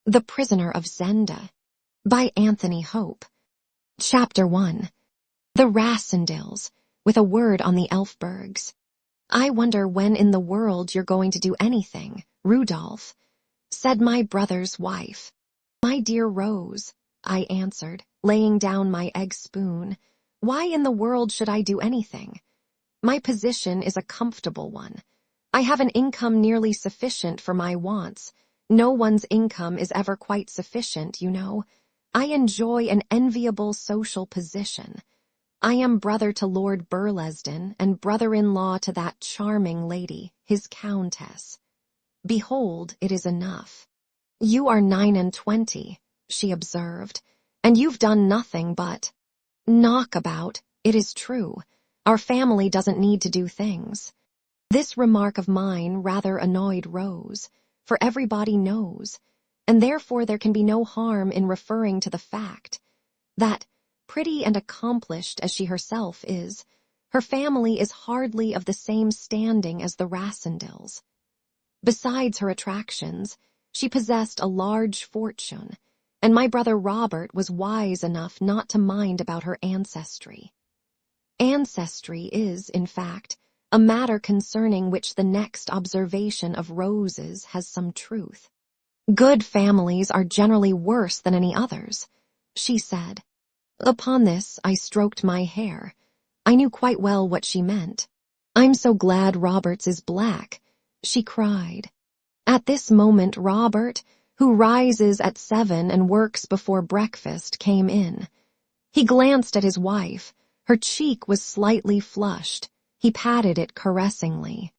The Prisoner of Zenda by Anthony Hope. Chapter 1. The Rassendils, with a word on the Elfbergs. I wonder when in the world you're going to do anything, Rudolph, said my brother's wife. My dear Rose, I answered, laying down my egg spoon. Why in the world should I do anything? My position is a comfortable one. I have an income nearly sufficient for my wants. No one's income is ever quite sufficient, you know. I enjoy an enviable social position. I am brother to Lord Burlesdon and brother-in-law to that charming lady, his countess. Behold, it is enough. You are 29, she observed, and you've done nothing but knock about. It is true. Our family doesn't need to do things. This remark of mine rather annoyed Rose, for everybody knows, and therefore there can be no harm in referring to the fact that, pretty and accomplished as she herself is, her family is hardly of the same standing as the Rassendils. Besides her attractions, she possessed a large fortune, and my brother Robert was wise enough not to mind about her ancestry. Ancestry is, in fact, a matter concerning which the next observation of Rose's has some truth. Good families are generally worse than any others, she said. Upon this, I stroked my hair. I knew quite well what she meant. I'm so glad Robert's is black, she cried. At this moment Robert, who rises at 7 and works before breakfast, came in. He glanced at his wife. Her cheek was slightly flushed. He patted it caressingly.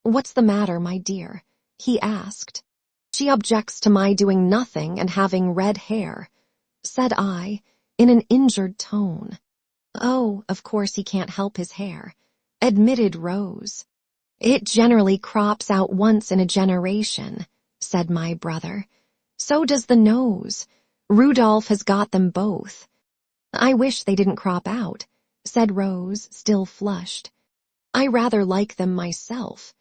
What's the matter, my dear? He asked. She objects to my doing nothing and having red hair, said I, in an injured tone. Oh, of course he can't help his hair, admitted Rose. It generally crops out once in a generation, said my brother. So does the nose. Rudolph has got them both. I wish they didn't crop out, said Rose, still flushed. I rather like them myself,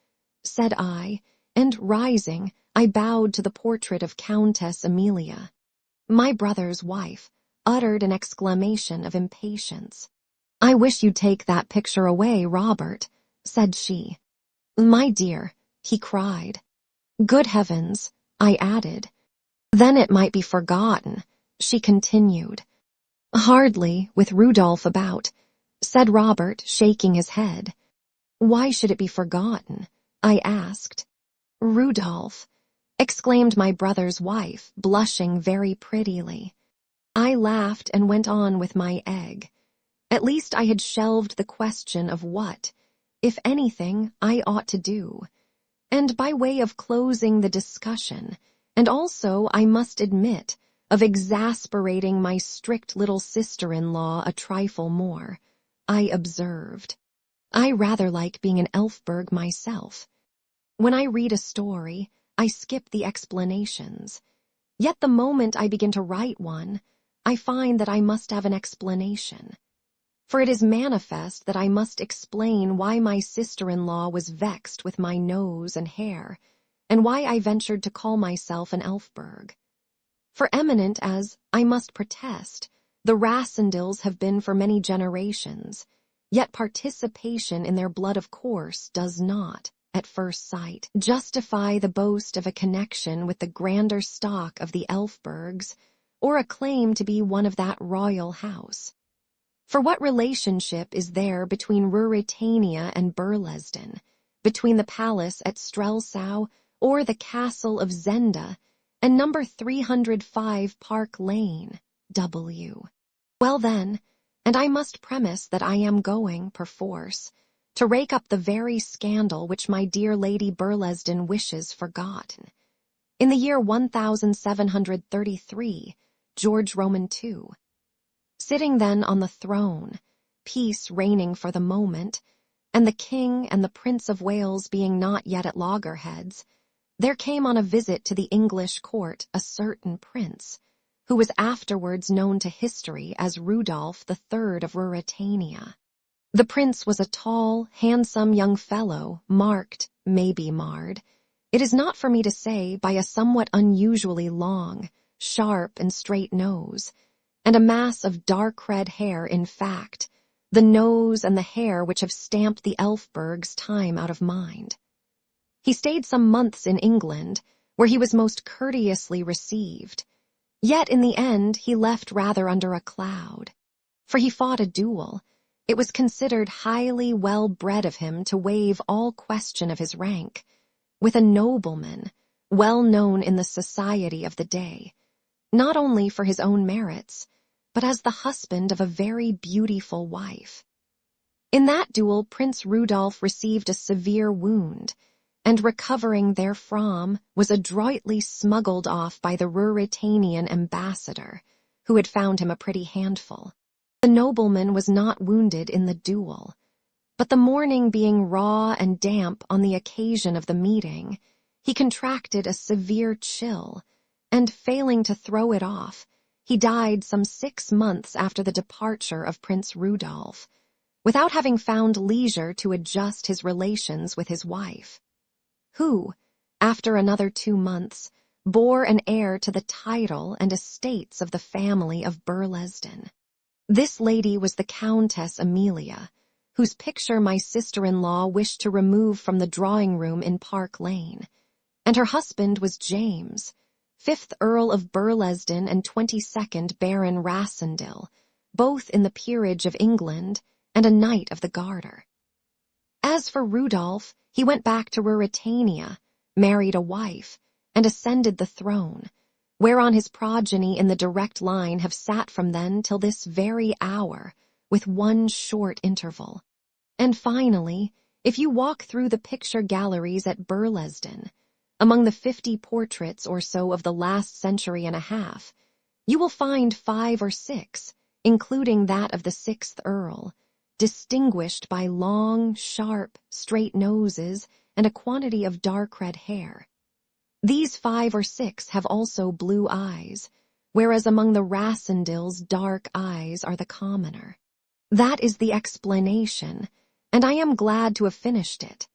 said I, and rising, I bowed to the portrait of Countess Amelia. My brother's wife uttered an exclamation of impatience. I wish you'd take that picture away, Robert, said she. My dear, he cried. Good heavens, I added. Then it might be forgotten, she continued. Hardly, with Rudolph about, said Robert, shaking his head. Why should it be forgotten? I asked. Rudolph, exclaimed my brother's wife, blushing very prettily. I laughed and went on with my egg. At least I had shelved the question of what, if anything, I ought to do. And by way of closing the discussion, and also, I must admit, of exasperating my strict little sister-in-law a trifle more, I observed. I rather like being an Elfberg myself. When I read a story, I skip the explanations. Yet the moment I begin to write one, I find that I must have an explanation. For it is manifest that I must explain why my sister-in-law was vexed with my nose and hair, and why I ventured to call myself an Elfberg. For eminent as, I must protest, the Rassendils have been for many generations, yet participation in their blood of course does not, at first sight, justify the boast of a connection with the grander stock of the Elfbergs, or a claim to be one of that royal house. For what relationship is there between Ruritania and Burlesdon, between the palace at Strelsau or the castle of Zenda, and number 305 Park Lane, W? Well then, and I must premise that I am going, perforce, to rake up the very scandal which my dear Lady Burlesdon wishes forgotten. In the year 1733, George Roman II. Sitting then on the throne, peace reigning for the moment, and the King and the Prince of Wales being not yet at loggerheads, there came on a visit to the English court a certain prince, who was afterwards known to history as Rudolph III of Ruritania. The prince was a tall, handsome young fellow, marked, maybe marred, It is not for me to say by a somewhat unusually long, sharp and straight nose, and a mass of dark red hair, in fact, the nose and the hair which have stamped the Elfbergs time out of mind. He stayed some months in England, where he was most courteously received, yet in the end he left rather under a cloud. For he fought a duel. It was considered highly well-bred of him to waive all question of his rank, with a nobleman, well known in the society of the day, not only for his own merits, but as the husband of a very beautiful wife. In that duel Prince Rudolph received a severe wound, and recovering therefrom was adroitly smuggled off by the Ruritanian ambassador, who had found him a pretty handful. The nobleman was not wounded in the duel, but the morning being raw and damp on the occasion of the meeting, he contracted a severe chill, and failing to throw it off, he died some 6 months after the departure of Prince Rudolph, without having found leisure to adjust his relations with his wife, who, after another 2 months, bore an heir to the title and estates of the family of Burlesdon. This lady was the Countess Amelia, whose picture my sister-in-law wished to remove from the drawing-room in Park Lane, and her husband was James, 5th Earl of Burlesdon and 22nd Baron Rassendyll, both in the peerage of England and a Knight of the Garter. As for Rudolph, he went back to Ruritania, married a wife, and ascended the throne, whereon his progeny in the direct line have sat from then till this very hour, with one short interval. And finally, if you walk through the picture galleries at Burlesdon, among the 50 portraits or so of the last century and a half, you will find 5 or 6, including that of the 6th Earl, distinguished by long, sharp, straight noses and a quantity of dark red hair. These 5 or 6 have also blue eyes, whereas among the Rassendylls dark eyes are the commoner. That is the explanation, and I am glad to have finished it.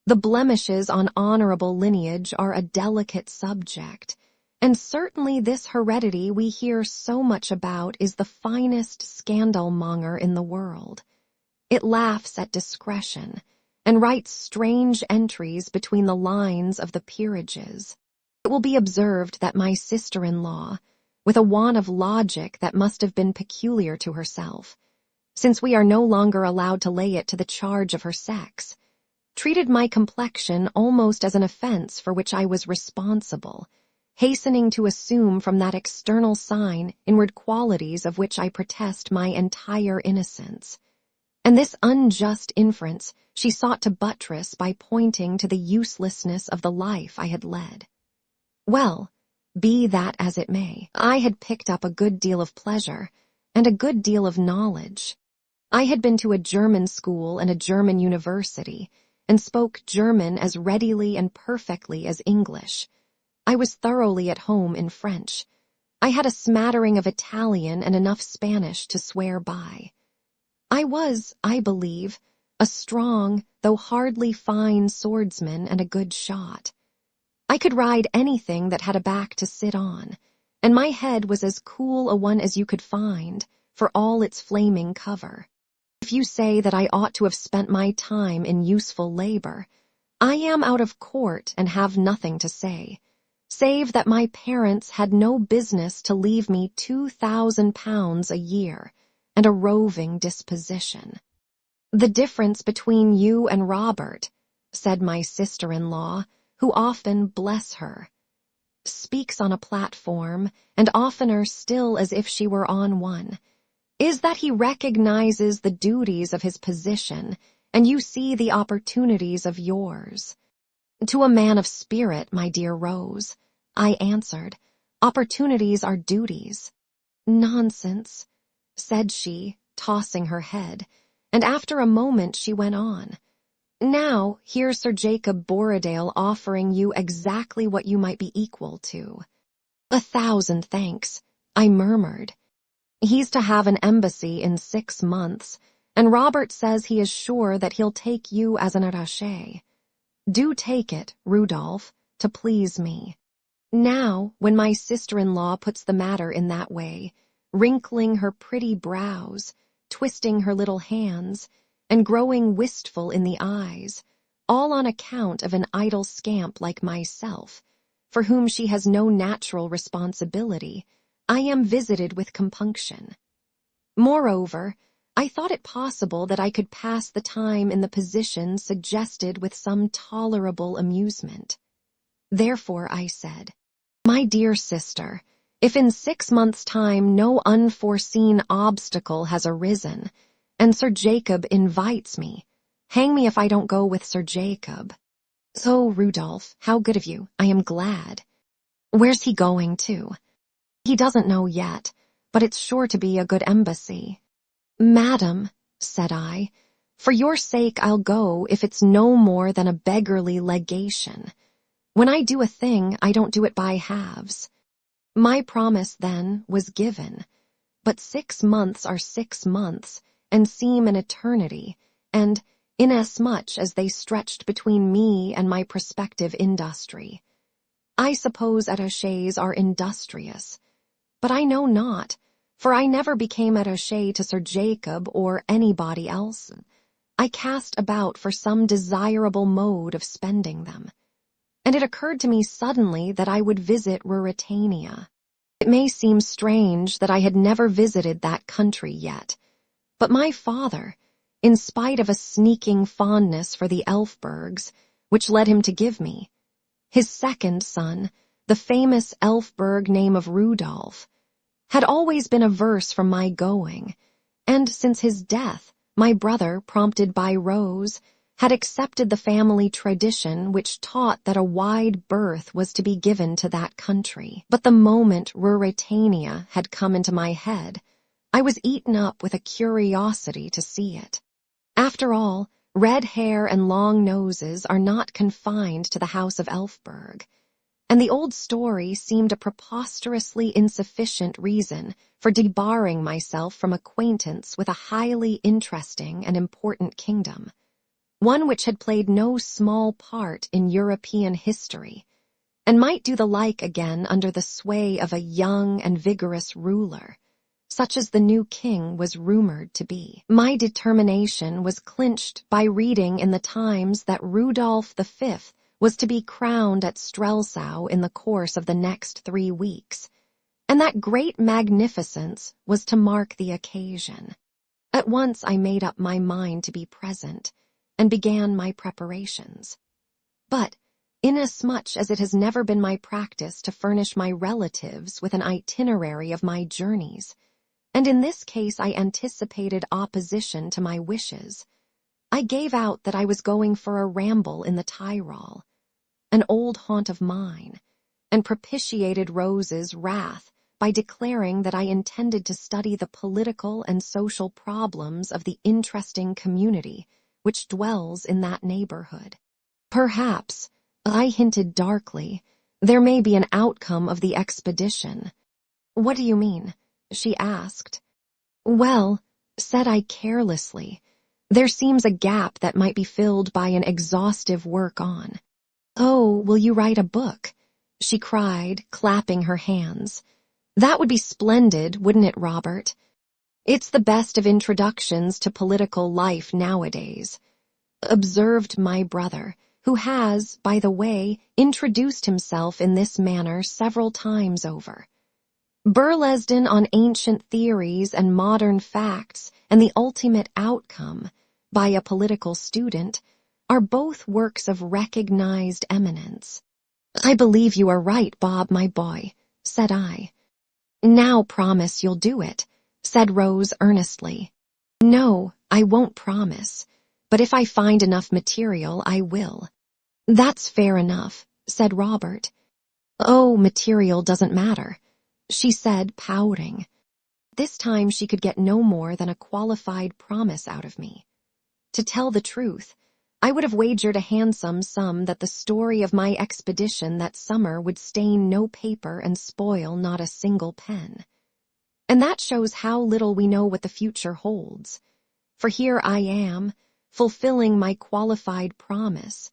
The blemishes on honorable lineage are a delicate subject, and certainly this heredity we hear so much about is the finest scandalmonger in the world. It laughs at discretion, and writes strange entries between the lines of the peerages. It will be observed that my sister-in-law, with a want of logic that must have been peculiar to herself, since we are no longer allowed to lay it to the charge of her sex, treated my complexion almost as an offense for which I was responsible, hastening to assume from that external sign inward qualities of which I protest my entire innocence. And this unjust inference she sought to buttress by pointing to the uselessness of the life I had led. Well, be that as it may, I had picked up a good deal of pleasure and a good deal of knowledge. I had been to a German school and a German university, and spoke German as readily and perfectly as English. I was thoroughly at home in French. I had a smattering of Italian and enough Spanish to swear by. I was, I believe, a strong, though hardly fine swordsman and a good shot. I could ride anything that had a back to sit on, and my head was as cool a one as you could find, for all its flaming cover. If you say that I ought to have spent my time in useful labor, I am out of court and have nothing to say, save that my parents had no business to leave me £2,000 a year and a roving disposition. The difference between you and Robert, said my sister-in-law, who often, bless her, speaks on a platform, and oftener still as if she were on one, is that he recognizes the duties of his position, and you see the opportunities of yours. To a man of spirit, my dear Rose, I answered, opportunities are duties. Nonsense, said she, tossing her head, and after a moment she went on. Now, here's Sir Jacob Borrodaile offering you exactly what you might be equal to. 1,000 thanks, I murmured. He's to have an embassy in 6 months, and Robert says he is sure that he'll take you as an attaché. Do take it, Rudolph, to please me. Now, when my sister-in-law puts the matter in that way, wrinkling her pretty brows, twisting her little hands, and growing wistful in the eyes, all on account of an idle scamp like myself, for whom she has no natural responsibility, I am visited with compunction. Moreover, I thought it possible that I could pass the time in the position suggested with some tolerable amusement. Therefore I said, "My dear sister, if in 6 months' time no unforeseen obstacle has arisen, and Sir Jacob invites me, hang me if I don't go with Sir Jacob." "Oh, Rudolph, how good of you. I am glad." "Where's he going to?" "He doesn't know yet, but it's sure to be a good embassy." "Madam," said I, "for your sake I'll go if it's no more than a beggarly legation. When I do a thing, I don't do it by halves." My promise, then, was given, but 6 months are 6 months, and seem an eternity, and inasmuch as they stretched between me and my prospective industry. I suppose attachés are industrious, but I know not, for I never became attaché to Sir Jacob or anybody else. I cast about for some desirable mode of spending them, and it occurred to me suddenly that I would visit Ruritania. It may seem strange that I had never visited that country yet, but my father, in spite of a sneaking fondness for the Elfbergs, which led him to give me, his second son, the famous Elfberg name of Rudolph, had always been averse from my going, and since his death, my brother, prompted by Rose, had accepted the family tradition which taught that a wide berth was to be given to that country. But the moment Ruritania had come into my head, I was eaten up with a curiosity to see it. After all, red hair and long noses are not confined to the house of Elfberg, and the old story seemed a preposterously insufficient reason for debarring myself from acquaintance with a highly interesting and important kingdom, one which had played no small part in European history, and might do the like again under the sway of a young and vigorous ruler, such as the new king was rumored to be. My determination was clinched by reading in the Times that Rudolph V was to be crowned at Strelsau in the course of the next 3 weeks, and that great magnificence was to mark the occasion. At once I made up my mind to be present, and began my preparations. But, inasmuch as it has never been my practice to furnish my relatives with an itinerary of my journeys, and in this case I anticipated opposition to my wishes, I gave out that I was going for a ramble in the Tyrol, an old haunt of mine, and propitiated Rose's wrath by declaring that I intended to study the political and social problems of the interesting community which dwells in that neighborhood. Perhaps, I hinted darkly, there may be an outcome of the expedition. "What do you mean?" she asked. "Well," said I carelessly, "there seems a gap that might be filled by an exhaustive work on." "Oh, will you write a book?" she cried, clapping her hands. "That would be splendid, wouldn't it, Robert? It's the best of introductions to political life nowadays," observed my brother, who has, by the way, introduced himself in this manner several times over. "Burlesdon on ancient theories and modern facts and the ultimate outcome, by a political student, are both works of recognized eminence." "I believe you are right, Bob, my boy," said I. "Now promise you'll do it," said Rose earnestly. "No, I won't promise, but if I find enough material, I will." "That's fair enough," said Robert. "Oh, material doesn't matter," she said, pouting. This time she could get no more than a qualified promise out of me. To tell the truth, I would have wagered a handsome sum that the story of my expedition that summer would stain no paper and spoil not a single pen. And that shows how little we know what the future holds. For here I am, fulfilling my qualified promise,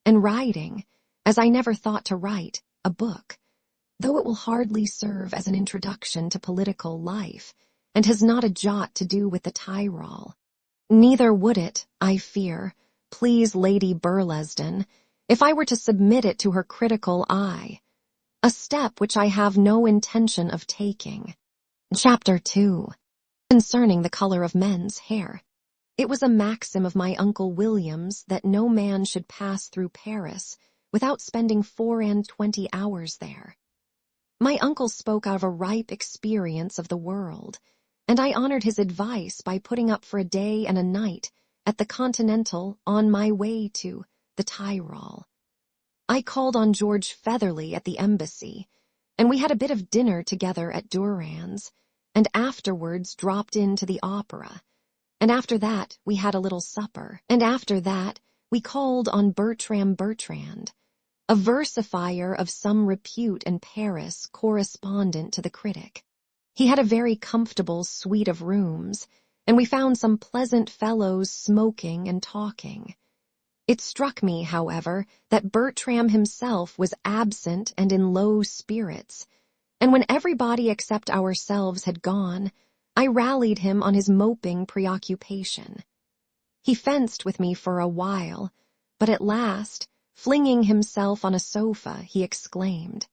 and writing, as I never thought to write a book, though it will hardly serve as an introduction to political life, and has not a jot to do with the Tyrol. Neither would it, I fear, please Lady Burlesdon, if I were to submit it to her critical eye, a step which I have no intention of taking. Chapter 2. Concerning the color of men's hair. It was a maxim of my Uncle William's that no man should pass through Paris without spending 24 hours there. My uncle spoke out of a ripe experience of the world, and I honored his advice by putting up for a day and a night at the Continental on my way to the Tyrol. I called on George Featherly at the embassy, and we had a bit of dinner together at Duran's, and afterwards dropped into the opera. And after that, we had a little supper, and after that, we called on Bertram Bertrand, a versifier of some repute in Paris, correspondent to the Critic. He had a very comfortable suite of rooms, and we found some pleasant fellows smoking and talking. It struck me, however, that Bertram himself was absent and in low spirits, and when everybody except ourselves had gone, I rallied him on his moping preoccupation. He fenced with me for a while, but at last, flinging himself on a sofa, he exclaimed,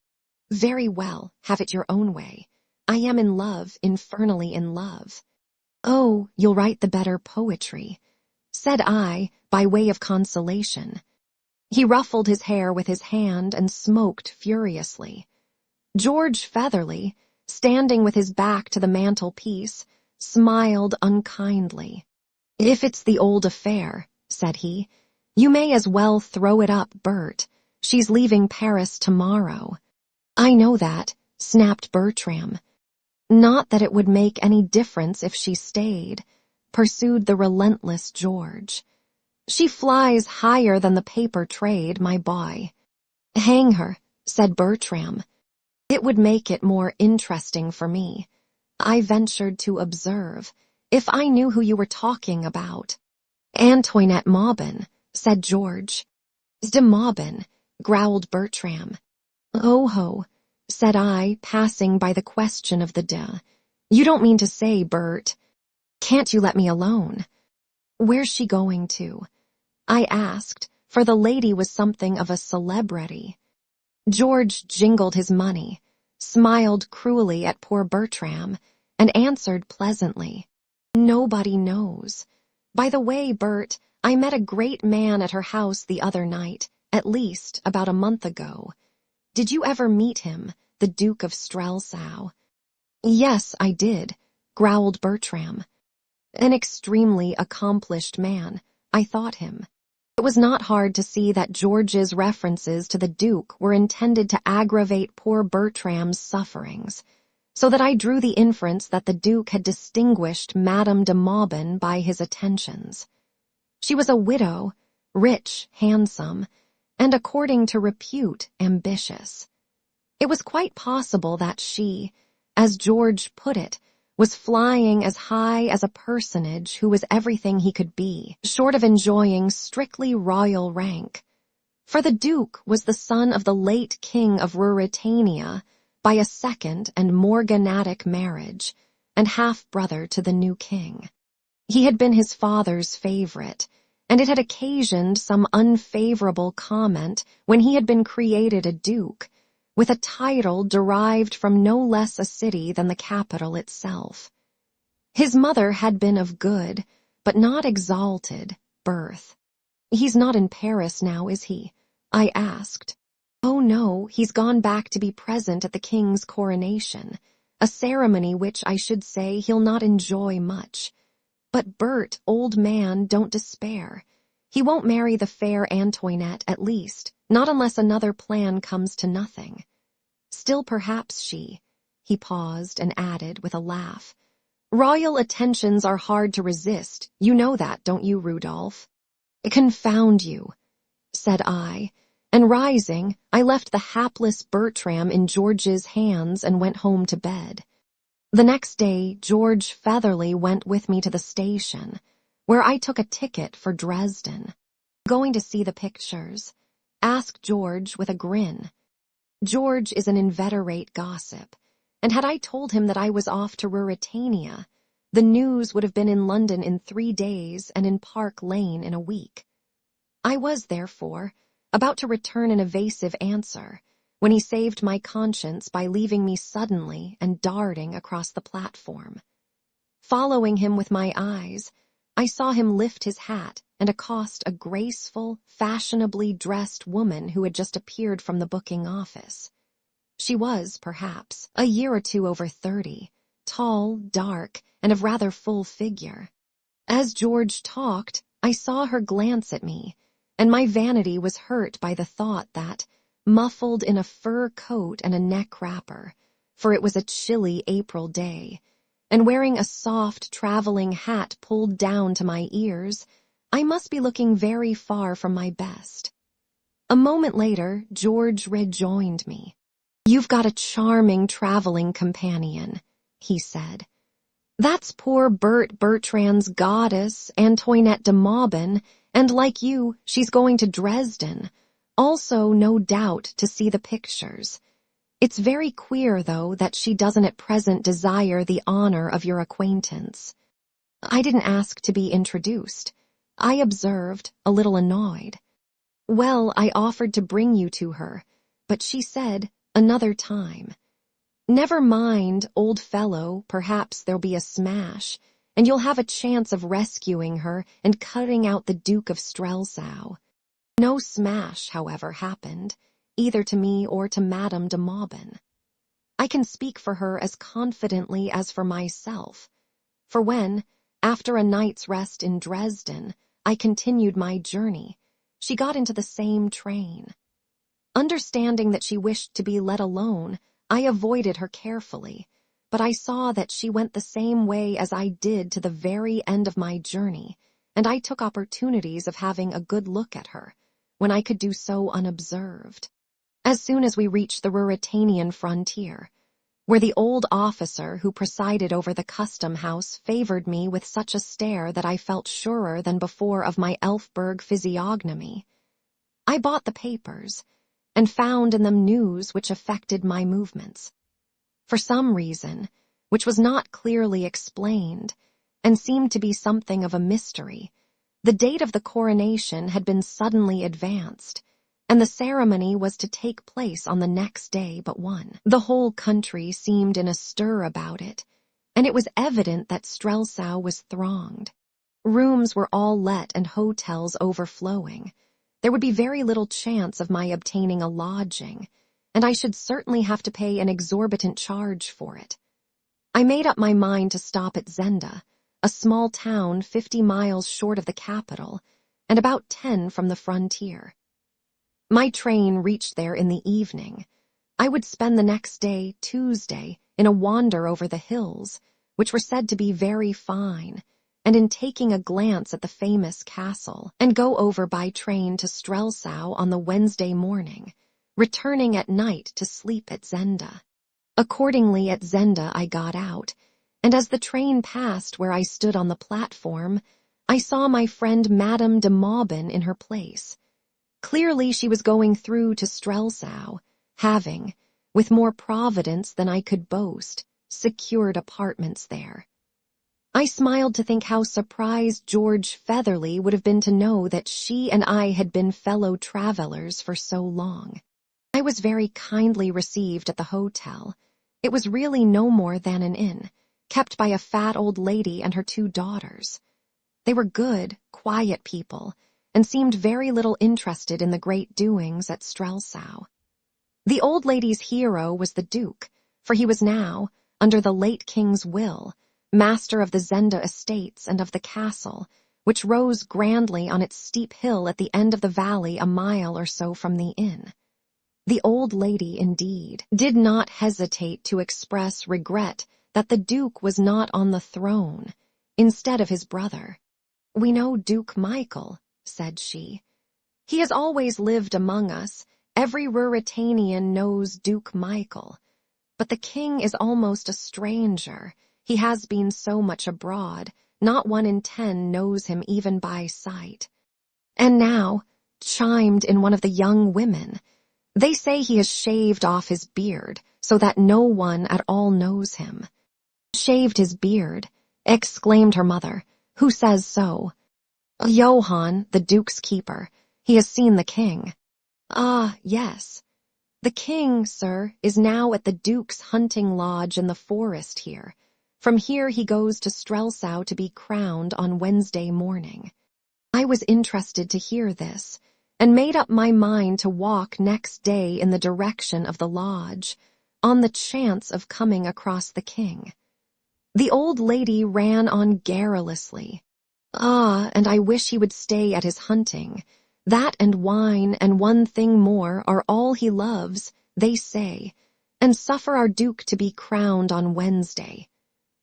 "Very well, have it your own way. I am in love, infernally in love." "Oh, you'll write the better poetry," said I, by way of consolation. He ruffled his hair with his hand and smoked furiously. George Featherly, standing with his back to the mantelpiece, smiled unkindly. "If it's the old affair," said he, "you may as well throw it up, Bert. She's leaving Paris tomorrow." "I know that," snapped Bertram. "Not that it would make any difference if she stayed," pursued the relentless George. "She flies higher than the paper trade, my boy." "Hang her," said Bertram. "It would make it more interesting for me," I ventured to observe, "if I knew who you were talking about." "Antoinette Maubin," said George. "De Maubin," growled Bertram. "Oh ho," said I, passing by the question of the de. "You don't mean to say, Bert, can't you let me alone?" "Where's she going to?" I asked, for the lady was something of a celebrity. George jingled his money, smiled cruelly at poor Bertram, and answered pleasantly, "Nobody knows. By the way, Bert, I met a great man at her house the other night, at least about a month ago. Did you ever meet him, the Duke of Strelsau?" "Yes, I did," growled Bertram. An extremely accomplished man, I thought him. It was not hard to see that George's references to the Duke were intended to aggravate poor Bertram's sufferings, so that I drew the inference that the Duke had distinguished Madame de Maubin by his attentions. She was a widow, rich, handsome, and according to repute, ambitious. It was quite possible that she, as George put it, was flying as high as a personage who was everything he could be, short of enjoying strictly royal rank. For the Duke was the son of the late King of Ruritania by a second and morganatic marriage, and half-brother to the new king. He had been his father's favorite, and it had occasioned some unfavorable comment when he had been created a duke, with a title derived from no less a city than the capital itself. His mother had been of good, but not exalted, birth. "He's not in Paris now, is he?" I asked. "Oh no, he's gone back to be present at the king's coronation, a ceremony which, I should say, he'll not enjoy much. But Bert, old man, don't despair. He won't marry the fair Antoinette, at least, not unless another plan comes to nothing. Still perhaps she—" He paused and added with a laugh, "Royal attentions are hard to resist. You know that, don't you, Rudolph?" "Confound you," said I, and rising, I left the hapless Bertram in George's hands and went home to bed. The next day, George Featherly went with me to the station, where I took a ticket for Dresden. "Going to see the pictures?" asked George with a grin. George is an inveterate gossip, and had I told him that I was off to Ruritania, the news would have been in London in 3 days and in Park Lane in a week. I was, therefore, about to return an evasive answer, when he saved my conscience by leaving me suddenly and darting across the platform. Following him with my eyes, I saw him lift his hat and accost a graceful, fashionably dressed woman who had just appeared from the booking office. She was, perhaps, a year or two over 30, tall, dark, and of rather full figure. As George talked, I saw her glance at me, and my vanity was hurt by the thought that, muffled in a fur coat and a neck wrapper, for it was a chilly April day, and wearing a soft traveling hat pulled down to my ears, I must be looking very far from my best. A moment later, George rejoined me. "You've got a charming traveling companion," he said. "That's poor Bert Bertrand's goddess, Antoinette de Maubin, and like you, she's going to Dresden, also, no doubt, to see the pictures. It's very queer, though, that she doesn't at present desire the honor of your acquaintance." I didn't ask to be introduced. I observed, a little annoyed. "Well, I offered to bring you to her, but she said, another time. Never mind, old fellow, perhaps there'll be a smash, and you'll have a chance of rescuing her and cutting out the Duke of Strelsau." No smash, however, happened, either to me or to Madame de Maubin. I can speak for her as confidently as for myself, for when, after a night's rest in Dresden, I continued my journey, she got into the same train. Understanding that she wished to be let alone, I avoided her carefully, but I saw that she went the same way as I did to the very end of my journey, and I took opportunities of having a good look at her, when I could do so unobserved. As soon as we reached the Ruritanian frontier, where the old officer who presided over the custom house favored me with such a stare that I felt surer than before of my Elfberg physiognomy, I bought the papers, and found in them news which affected my movements. For some reason, which was not clearly explained, and seemed to be something of a mystery, the date of the coronation had been suddenly advanced, and the ceremony was to take place on the next day but one. The whole country seemed in a stir about it, and it was evident that Strelsau was thronged. Rooms were all let and hotels overflowing. There would be very little chance of my obtaining a lodging, and I should certainly have to pay an exorbitant charge for it. I made up my mind to stop at Zenda, a small town 50 miles short of the capital, and about 10 from the frontier. My train reached there in the evening. I would spend the next day, Tuesday, in a wander over the hills, which were said to be very fine, and in taking a glance at the famous castle, and go over by train to Strelsau on the Wednesday morning, returning at night to sleep at Zenda. Accordingly, at Zenda I got out, and as the train passed where I stood on the platform, I saw my friend Madame de Maubin in her place. Clearly she was going through to Strelsau, having, with more providence than I could boast, secured apartments there. I smiled to think how surprised George Featherly would have been to know that she and I had been fellow travelers for so long. I was very kindly received at the hotel. It was really no more than an inn, kept by a fat old lady and her 2 daughters. They were good, quiet people, and seemed very little interested in the great doings at Strelsau. The old lady's hero was the Duke, for he was now, under the late king's will, master of the Zenda estates and of the castle, which rose grandly on its steep hill at the end of the valley a mile or so from the inn. The old lady, indeed, did not hesitate to express regret that the Duke was not on the throne, instead of his brother. "We know Duke Michael," said she. "He has always lived among us. Every Ruritanian knows Duke Michael. But the king is almost a stranger. He has been so much abroad, not 1 in 10 knows him even by sight. And now, chimed in one of the young women. They say he has shaved off his beard so that no one at all knows him. Shaved his beard, exclaimed her mother. Who says so? Johann, the Duke's keeper. He has seen the king. Ah, yes. The king, sir, is now at the Duke's hunting lodge in the forest here. From here he goes to Strelsau to be crowned on Wednesday morning. I was interested to hear this, and made up my mind to walk next day in the direction of the lodge, on the chance of coming across the king. The old lady ran on garrulously. Ah, and I wish he would stay at his hunting. That and wine and one thing more are all he loves, they say, and suffer our Duke to be crowned on Wednesday.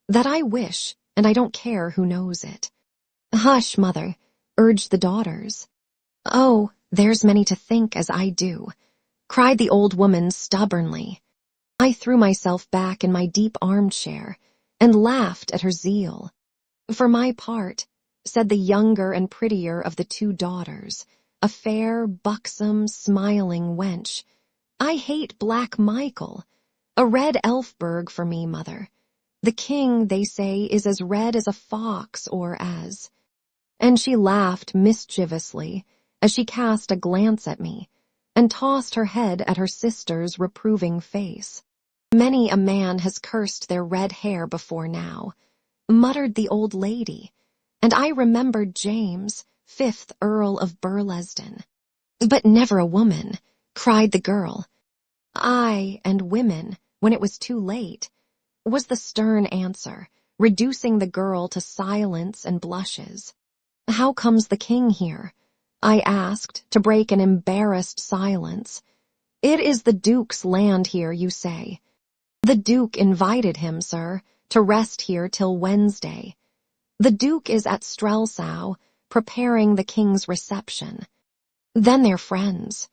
That I wish, and I don't care who knows it. Hush, mother, urged the daughters. Oh, there's many to think as I do, cried the old woman stubbornly. I threw myself back in my deep armchair and laughed at her zeal. For my part, said the younger and prettier of the two daughters, a fair, buxom, smiling wench, I hate Black Michael, a red Elfberg for me, mother. The king, they say, is as red as a fox or as... And she laughed mischievously as she cast a glance at me and tossed her head at her sister's reproving face. Many a man has cursed their red hair before now, muttered the old lady, and I remembered James, 5th Earl of Burlesdon. But never a woman, cried the girl. Aye, and women, when it was too late, was the stern answer, reducing the girl to silence and blushes. How comes the king here? I asked, to break an embarrassed silence. It is the Duke's land here, you say. The Duke invited him, sir, to rest here till Wednesday. The Duke is at Strelsau, preparing the king's reception. Then they're friends.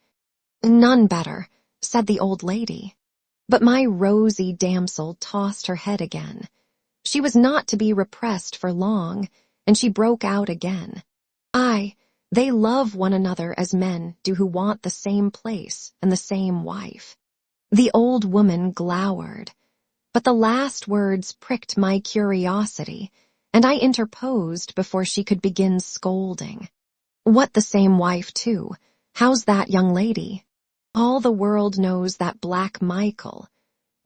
None better, said the old lady. But my rosy damsel tossed her head again. She was not to be repressed for long, and she broke out again. Aye, they love one another as men do who want the same place and the same wife. The old woman glowered, but the last words pricked my curiosity, and I interposed before she could begin scolding. What the same wife, too? How's that, young lady? All the world knows that Black Michael.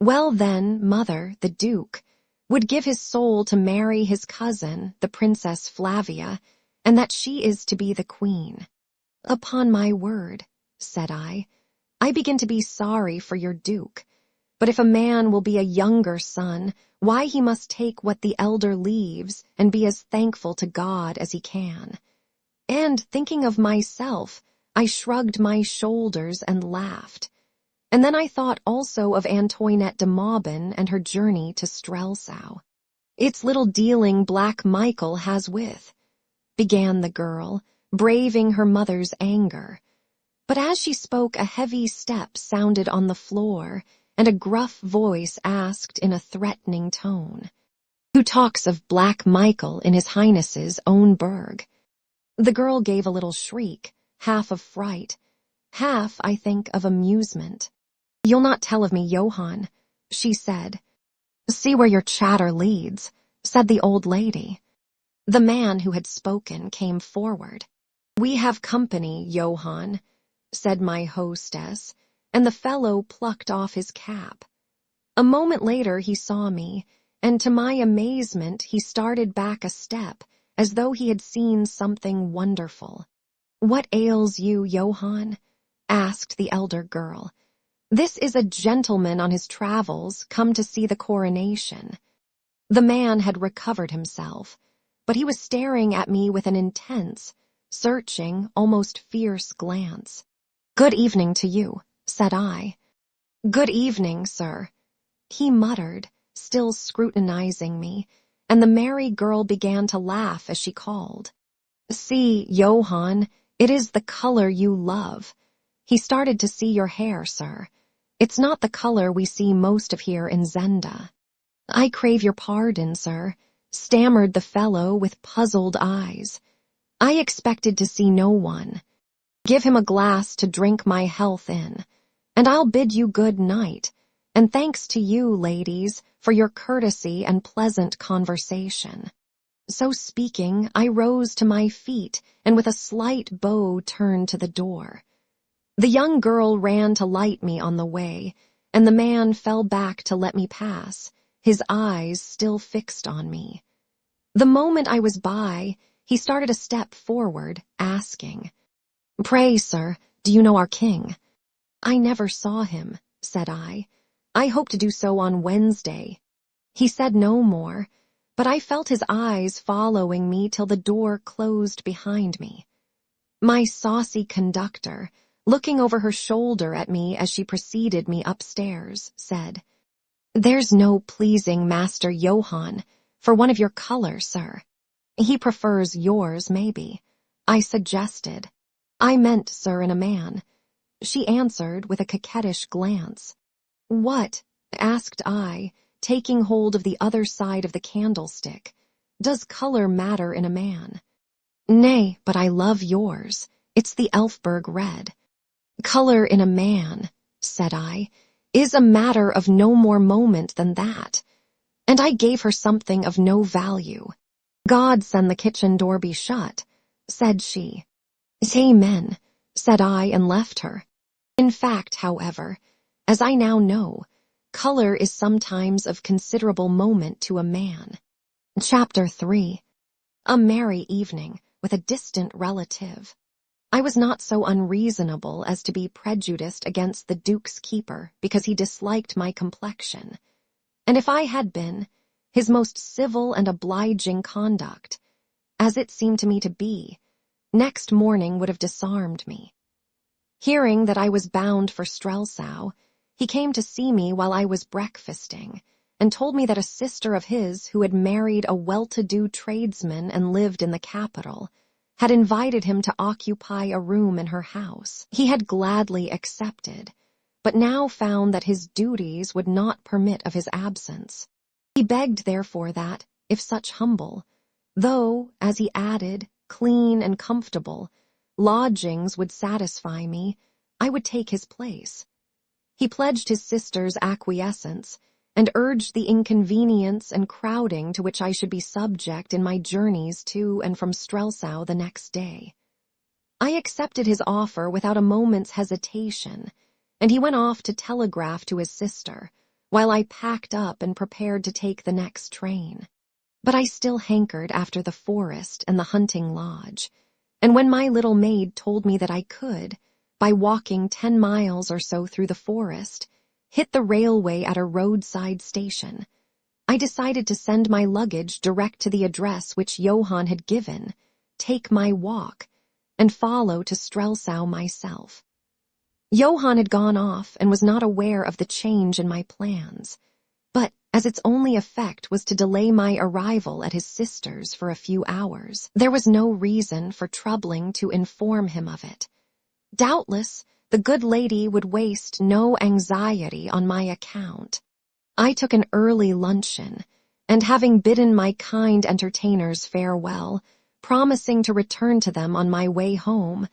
Well then, mother, the Duke, would give his soul to marry his cousin, the Princess Flavia, and that she is to be the queen. Upon my word, said I begin to be sorry for your Duke. But if a man will be a younger son, why he must take what the elder leaves and be as thankful to God as he can. And thinking of myself, I shrugged my shoulders and laughed. And then I thought also of Antoinette de Maubin and her journey to Strelsau. It's little dealing Black Michael has with, began the girl, braving her mother's anger. But as she spoke, a heavy step sounded on the floor, and a gruff voice asked in a threatening tone, Who talks of Black Michael in His Highness's own burg? The girl gave a little shriek, half of fright, half, I think, of amusement. You'll not tell of me, Johann, she said. See where your chatter leads, said the old lady. The man who had spoken came forward. We have company, Johann, said my hostess, and the fellow plucked off his cap. A moment later he saw me, and to my amazement he started back a step, as though he had seen something wonderful. What ails you, Johann? Asked the elder girl. This is a gentleman on his travels, come to see the coronation. The man had recovered himself, but he was staring at me with an intense, searching, almost fierce glance. Good evening to you, said I. Good evening, sir, he muttered, still scrutinizing me, and the merry girl began to laugh as she called. See, Johann, it is the color you love. He started to see your hair, sir. It's not the color we see most of here in Zenda. I crave your pardon, sir, stammered the fellow with puzzled eyes. I expected to see no one. Give him a glass to drink my health in, and I'll bid you good night, and thanks to you, ladies, for your courtesy and pleasant conversation." So speaking, I rose to my feet and with a slight bow turned to the door. The young girl ran to light me on the way, and the man fell back to let me pass, his eyes still fixed on me. The moment I was by, he started a step forward, asking, "Pray, sir, do you know our king?" "I never saw him," said I. "I hope to do so on Wednesday." He said no more, but I felt his eyes following me till the door closed behind me. My saucy conductor, looking over her shoulder at me as she preceded me upstairs, said, "There's no pleasing Master Johann for one of your color, sir. He prefers yours, maybe," I suggested. "I meant, sir, in a man." She answered with a coquettish glance. "What," asked I, taking hold of the other side of the candlestick, "does color matter in a man?" "Nay, but I love yours. It's the Elfberg red." "Color in a man," said I, "is a matter of no more moment than that." And I gave her something of no value. "God send the kitchen door be shut," said she. "Amen," said I and left her. In fact, however, as I now know, color is sometimes of considerable moment to a man. Chapter 3. A merry evening with a distant relative. I was not so unreasonable as to be prejudiced against the Duke's keeper because he disliked my complexion. And if I had been, his most civil and obliging conduct, as it seemed to me to be, next morning would have disarmed me. Hearing that I was bound for Strelsau, he came to see me while I was breakfasting, and told me that a sister of his who had married a well-to-do tradesman and lived in the capital had invited him to occupy a room in her house. He had gladly accepted, but now found that his duties would not permit of his absence. He begged therefore that, if such humble, though, as he added, clean and comfortable, lodgings would satisfy me, I would take his place. He pledged his sister's acquiescence, and urged the inconvenience and crowding to which I should be subject in my journeys to and from Strelsau the next day. I accepted his offer without a moment's hesitation, and he went off to telegraph to his sister, while I packed up and prepared to take the next train. But I still hankered after the forest and the hunting lodge, and when my little maid told me that I could, by walking 10 miles or so through the forest, hit the railway at a roadside station, I decided to send my luggage direct to the address which Johann had given, take my walk, and follow to Strelsau myself. Johann had gone off and was not aware of the change in my plans, but as its only effect was to delay my arrival at his sister's for a few hours, there was no reason for troubling to inform him of it. Doubtless, the good lady would waste no anxiety on my account. I took an early luncheon, and having bidden my kind entertainers farewell, promising to return to them on my way home,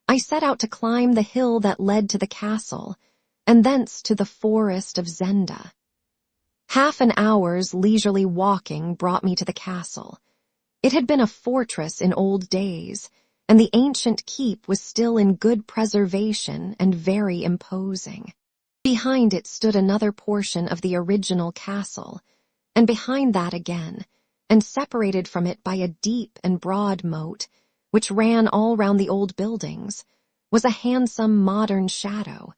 I set out to climb the hill that led to the castle, and thence to the forest of Zenda. Half an hour's leisurely walking brought me to the castle. It had been a fortress in old days, and the ancient keep was still in good preservation and very imposing. Behind it stood another portion of the original castle, and behind that again, and separated from it by a deep and broad moat, which ran all round the old buildings, was a handsome modern shadow,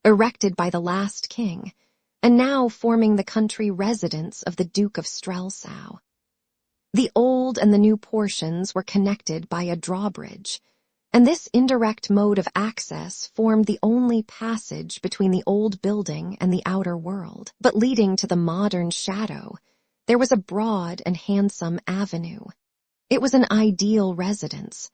erected by the last king, and now forming the country residence of the Duke of Strelsau. The old and the new portions were connected by a drawbridge, and this indirect mode of access formed the only passage between the old building and the outer world. But leading to the modern shadow, there was a broad and handsome avenue. It was an ideal residence.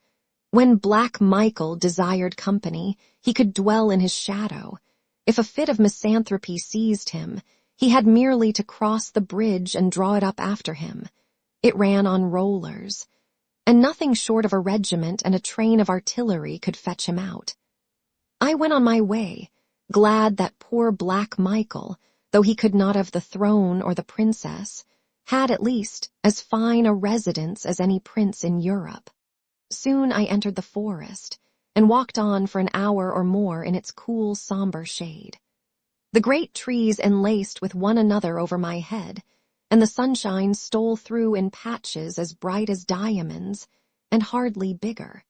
When Black Michael desired company, he could dwell in his shadow. If a fit of misanthropy seized him, he had merely to cross the bridge and draw it up after him. It ran on rollers, and nothing short of a regiment and a train of artillery could fetch him out. I went on my way, glad that poor Black Michael, though he could not have the throne or the princess, had at least as fine a residence as any prince in Europe. Soon I entered the forest, and walked on for an hour or more in its cool, somber shade. The great trees enlaced with one another over my head, and the sunshine stole through in patches as bright as diamonds, and hardly bigger.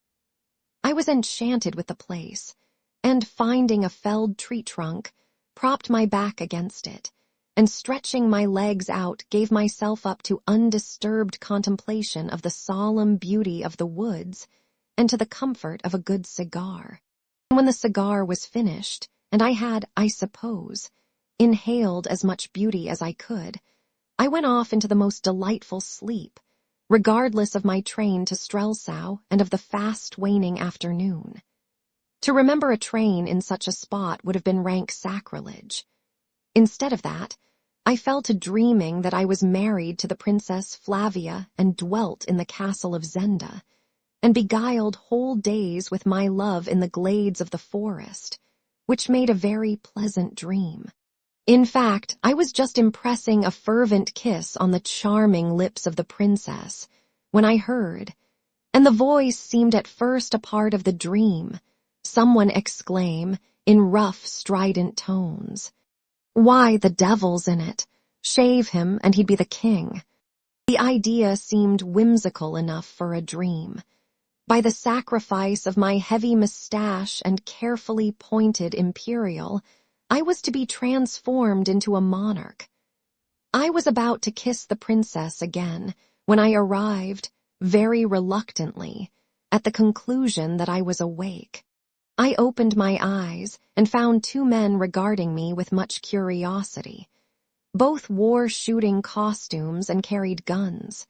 I was enchanted with the place, and finding a felled tree trunk, propped my back against it, and stretching my legs out gave myself up to undisturbed contemplation of the solemn beauty of the woods and to the comfort of a good cigar. When the cigar was finished, and I had, I suppose, inhaled as much beauty as I could, I went off into the most delightful sleep, regardless of my train to Strelsau and of the fast waning afternoon. To remember a train in such a spot would have been rank sacrilege. Instead of that, I fell to dreaming that I was married to the Princess Flavia and dwelt in the castle of Zenda, and beguiled whole days with my love in the glades of the forest, which made a very pleasant dream. In fact, I was just impressing a fervent kiss on the charming lips of the princess, when I heard, and the voice seemed at first a part of the dream, someone exclaim, in rough, strident tones, "Why, the devil's in it. Shave him, and he'd be the king." The idea seemed whimsical enough for a dream. By the sacrifice of my heavy mustache and carefully pointed imperial, I was to be transformed into a monarch. I was about to kiss the princess again, when I arrived, very reluctantly, at the conclusion that I was awake. I opened my eyes and found two men regarding me with much curiosity. Both wore shooting costumes and carried guns.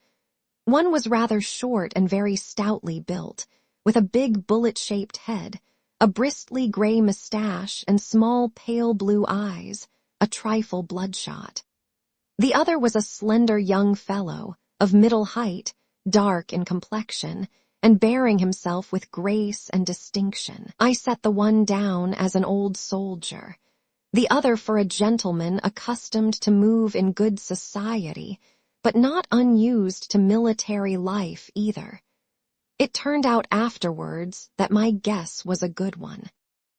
One was rather short and very stoutly built, with a big bullet-shaped head, a bristly gray mustache and small pale blue eyes, a trifle bloodshot. The other was a slender young fellow, of middle height, dark in complexion, and bearing himself with grace and distinction. I set the one down as an old soldier, the other for a gentleman accustomed to move in good society, but not unused to military life either. It turned out afterwards that my guess was a good one.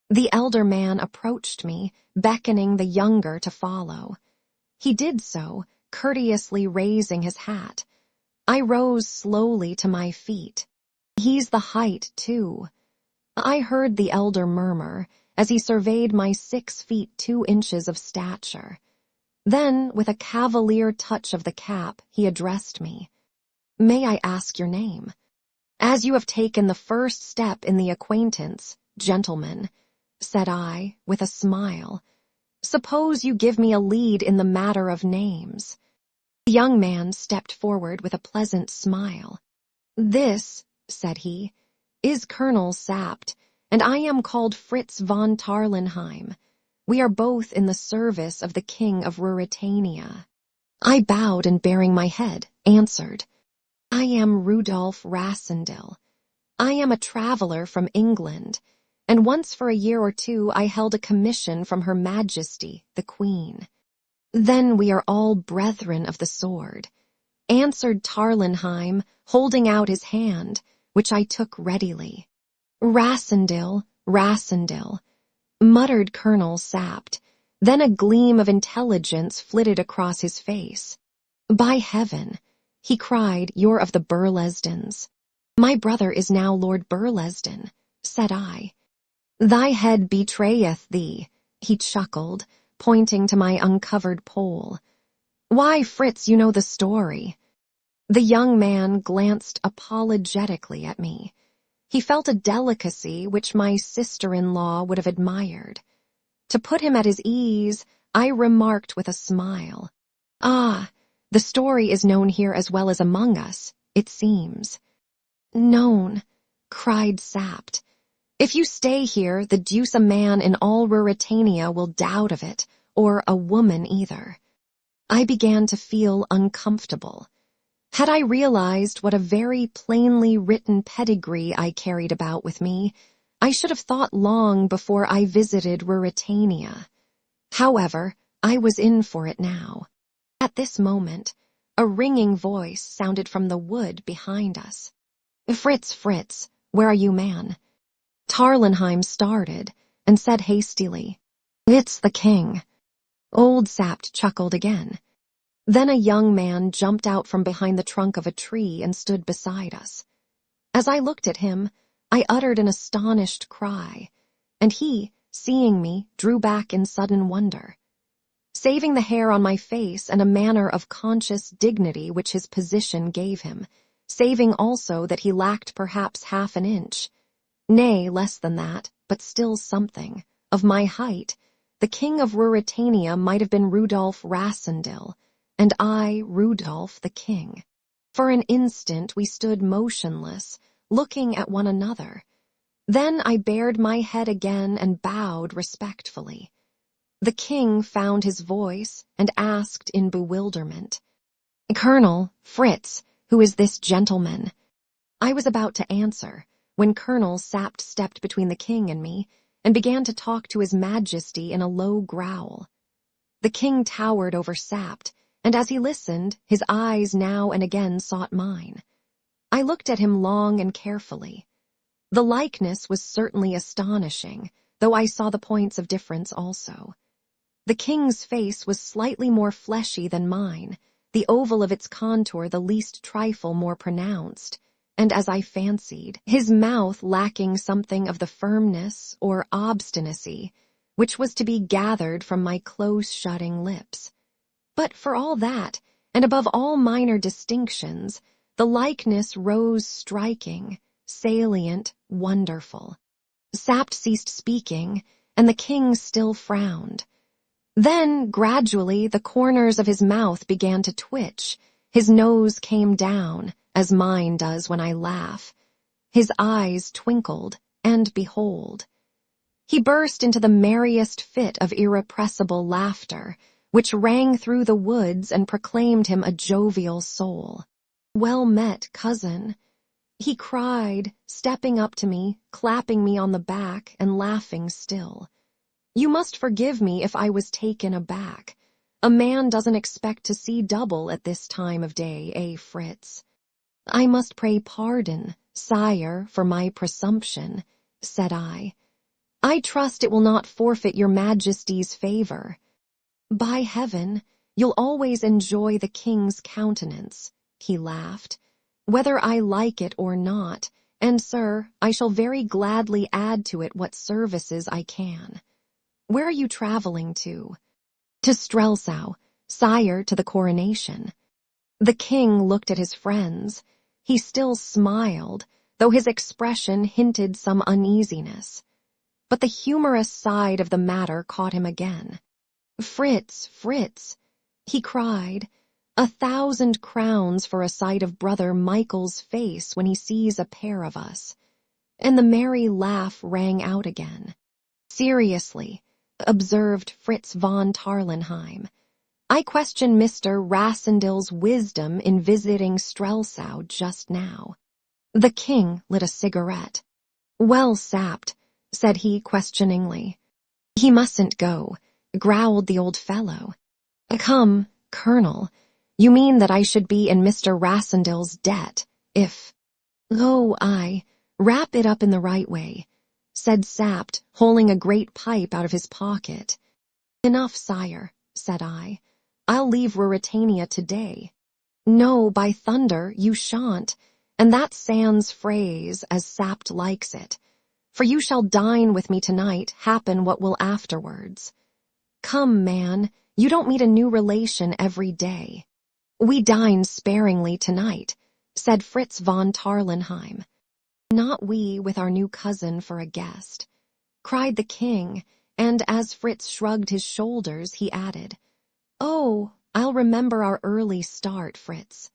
The elder man approached me, beckoning the younger to follow. He did so, courteously raising his hat. I rose slowly to my feet. "He's the height, too," I heard the elder murmur, as he surveyed my 6 feet 2 inches of stature. Then, with a cavalier touch of the cap, he addressed me. "May I ask your name?" "As you have taken the first step in the acquaintance, gentlemen," said I, with a smile, "suppose you give me a lead in the matter of names." The young man stepped forward with a pleasant smile. "This," said he, "is Colonel Sapt, and I am called Fritz von Tarlenheim. We are both in the service of the King of Ruritania." I bowed and, baring my head, answered, "I am Rudolf Rassendyll. I am a traveler from England, and once for a year or two I held a commission from Her Majesty, the Queen." "Then we are all brethren of the sword," answered Tarlenheim, holding out his hand, which I took readily. "Rassendyll, Rassendyll," muttered Colonel Sapt. Then a gleam of intelligence flitted across his face. "By heaven," he cried, "you're of the Burlesdons." "My brother is now Lord Burlesdon," said I. "Thy head betrayeth thee," he chuckled, pointing to my uncovered poll. "Why, Fritz, you know the story." The young man glanced apologetically at me. He felt a delicacy which my sister-in-law would have admired. To put him at his ease, I remarked with a smile, "Ah, the story is known here as well as among us, it seems." "Known," cried Sapt. "If you stay here, the deuce a man in all Ruritania will doubt of it, or a woman either." I began to feel uncomfortable. Had I realized what a very plainly written pedigree I carried about with me, I should have thought long before I visited Ruritania. However, I was in for it now. At this moment, a ringing voice sounded from the wood behind us. "Fritz, Fritz, where are you, man?" Tarlenheim started and said hastily, "It's the king." Old Sapt chuckled again. Then a young man jumped out from behind the trunk of a tree and stood beside us. As I looked at him, I uttered an astonished cry, and he, seeing me, drew back in sudden wonder. Saving the hair on my face and a manner of conscious dignity which his position gave him, saving also that he lacked perhaps half an inch, nay, less than that, but still something, of my height, the king of Ruritania might have been Rudolf Rassendyll, and I Rudolf the king. For an instant we stood motionless, looking at one another. Then I bared my head again and bowed respectfully. The king found his voice and asked in bewilderment, "Colonel, Fritz, who is this gentleman?" I was about to answer, when Colonel Sapt stepped between the king and me, and began to talk to his majesty in a low growl. The king towered over Sapt, and as he listened, his eyes now and again sought mine. I looked at him long and carefully. The likeness was certainly astonishing, though I saw the points of difference also. The king's face was slightly more fleshy than mine, the oval of its contour the least trifle more pronounced, and as I fancied, his mouth lacking something of the firmness or obstinacy which was to be gathered from my close-shutting lips. But for all that, and above all minor distinctions, the likeness rose striking, salient, wonderful. Sapt ceased speaking, and the king still frowned. Then, gradually, the corners of his mouth began to twitch, his nose came down, as mine does when I laugh. His eyes twinkled, and behold, he burst into the merriest fit of irrepressible laughter, which rang through the woods and proclaimed him a jovial soul. "Well met, cousin," he cried, stepping up to me, clapping me on the back, and laughing still. "You must forgive me if I was taken aback. A man doesn't expect to see double at this time of day, eh, Fritz?" "I must pray pardon, sire, for my presumption," said I. "I trust it will not forfeit your majesty's favor." "By heaven, you'll always enjoy the king's countenance," he laughed, "whether I like it or not, and, sir, I shall very gladly add to it what services I can. Where are you traveling to?" "To Strelsau, sire, to the coronation." The king looked at his friends. He still smiled, though his expression hinted some uneasiness. But the humorous side of the matter caught him again. "Fritz, Fritz," he cried, 1,000 crowns for a sight of brother Michael's face when he sees a pair of us." And the merry laugh rang out again. "Seriously," observed Fritz von Tarlenheim, "I question Mr. Rassendyll's wisdom in visiting Strelsau just now." The king lit a cigarette. "Well, Sapt," said he questioningly. "He mustn't go," growled the old fellow. "Come, Colonel, you mean that I should be in Mr. Rassendyll's debt, if—" "Oh, aye, wrap it up in the right way," said Sapt, holding a great pipe out of his pocket. "Enough, sire," said I. "I'll leave Ruritania today." "No, by thunder, you shan't, and that's sans phrase, as Sapt likes it, for you shall dine with me tonight, happen what will afterwards. Come, man, you don't meet a new relation every day." "We dine sparingly tonight," said Fritz von Tarlenheim. "Not we with our new cousin for a guest," cried the king, and as Fritz shrugged his shoulders, he added, "Oh, I'll remember our early start, Fritz."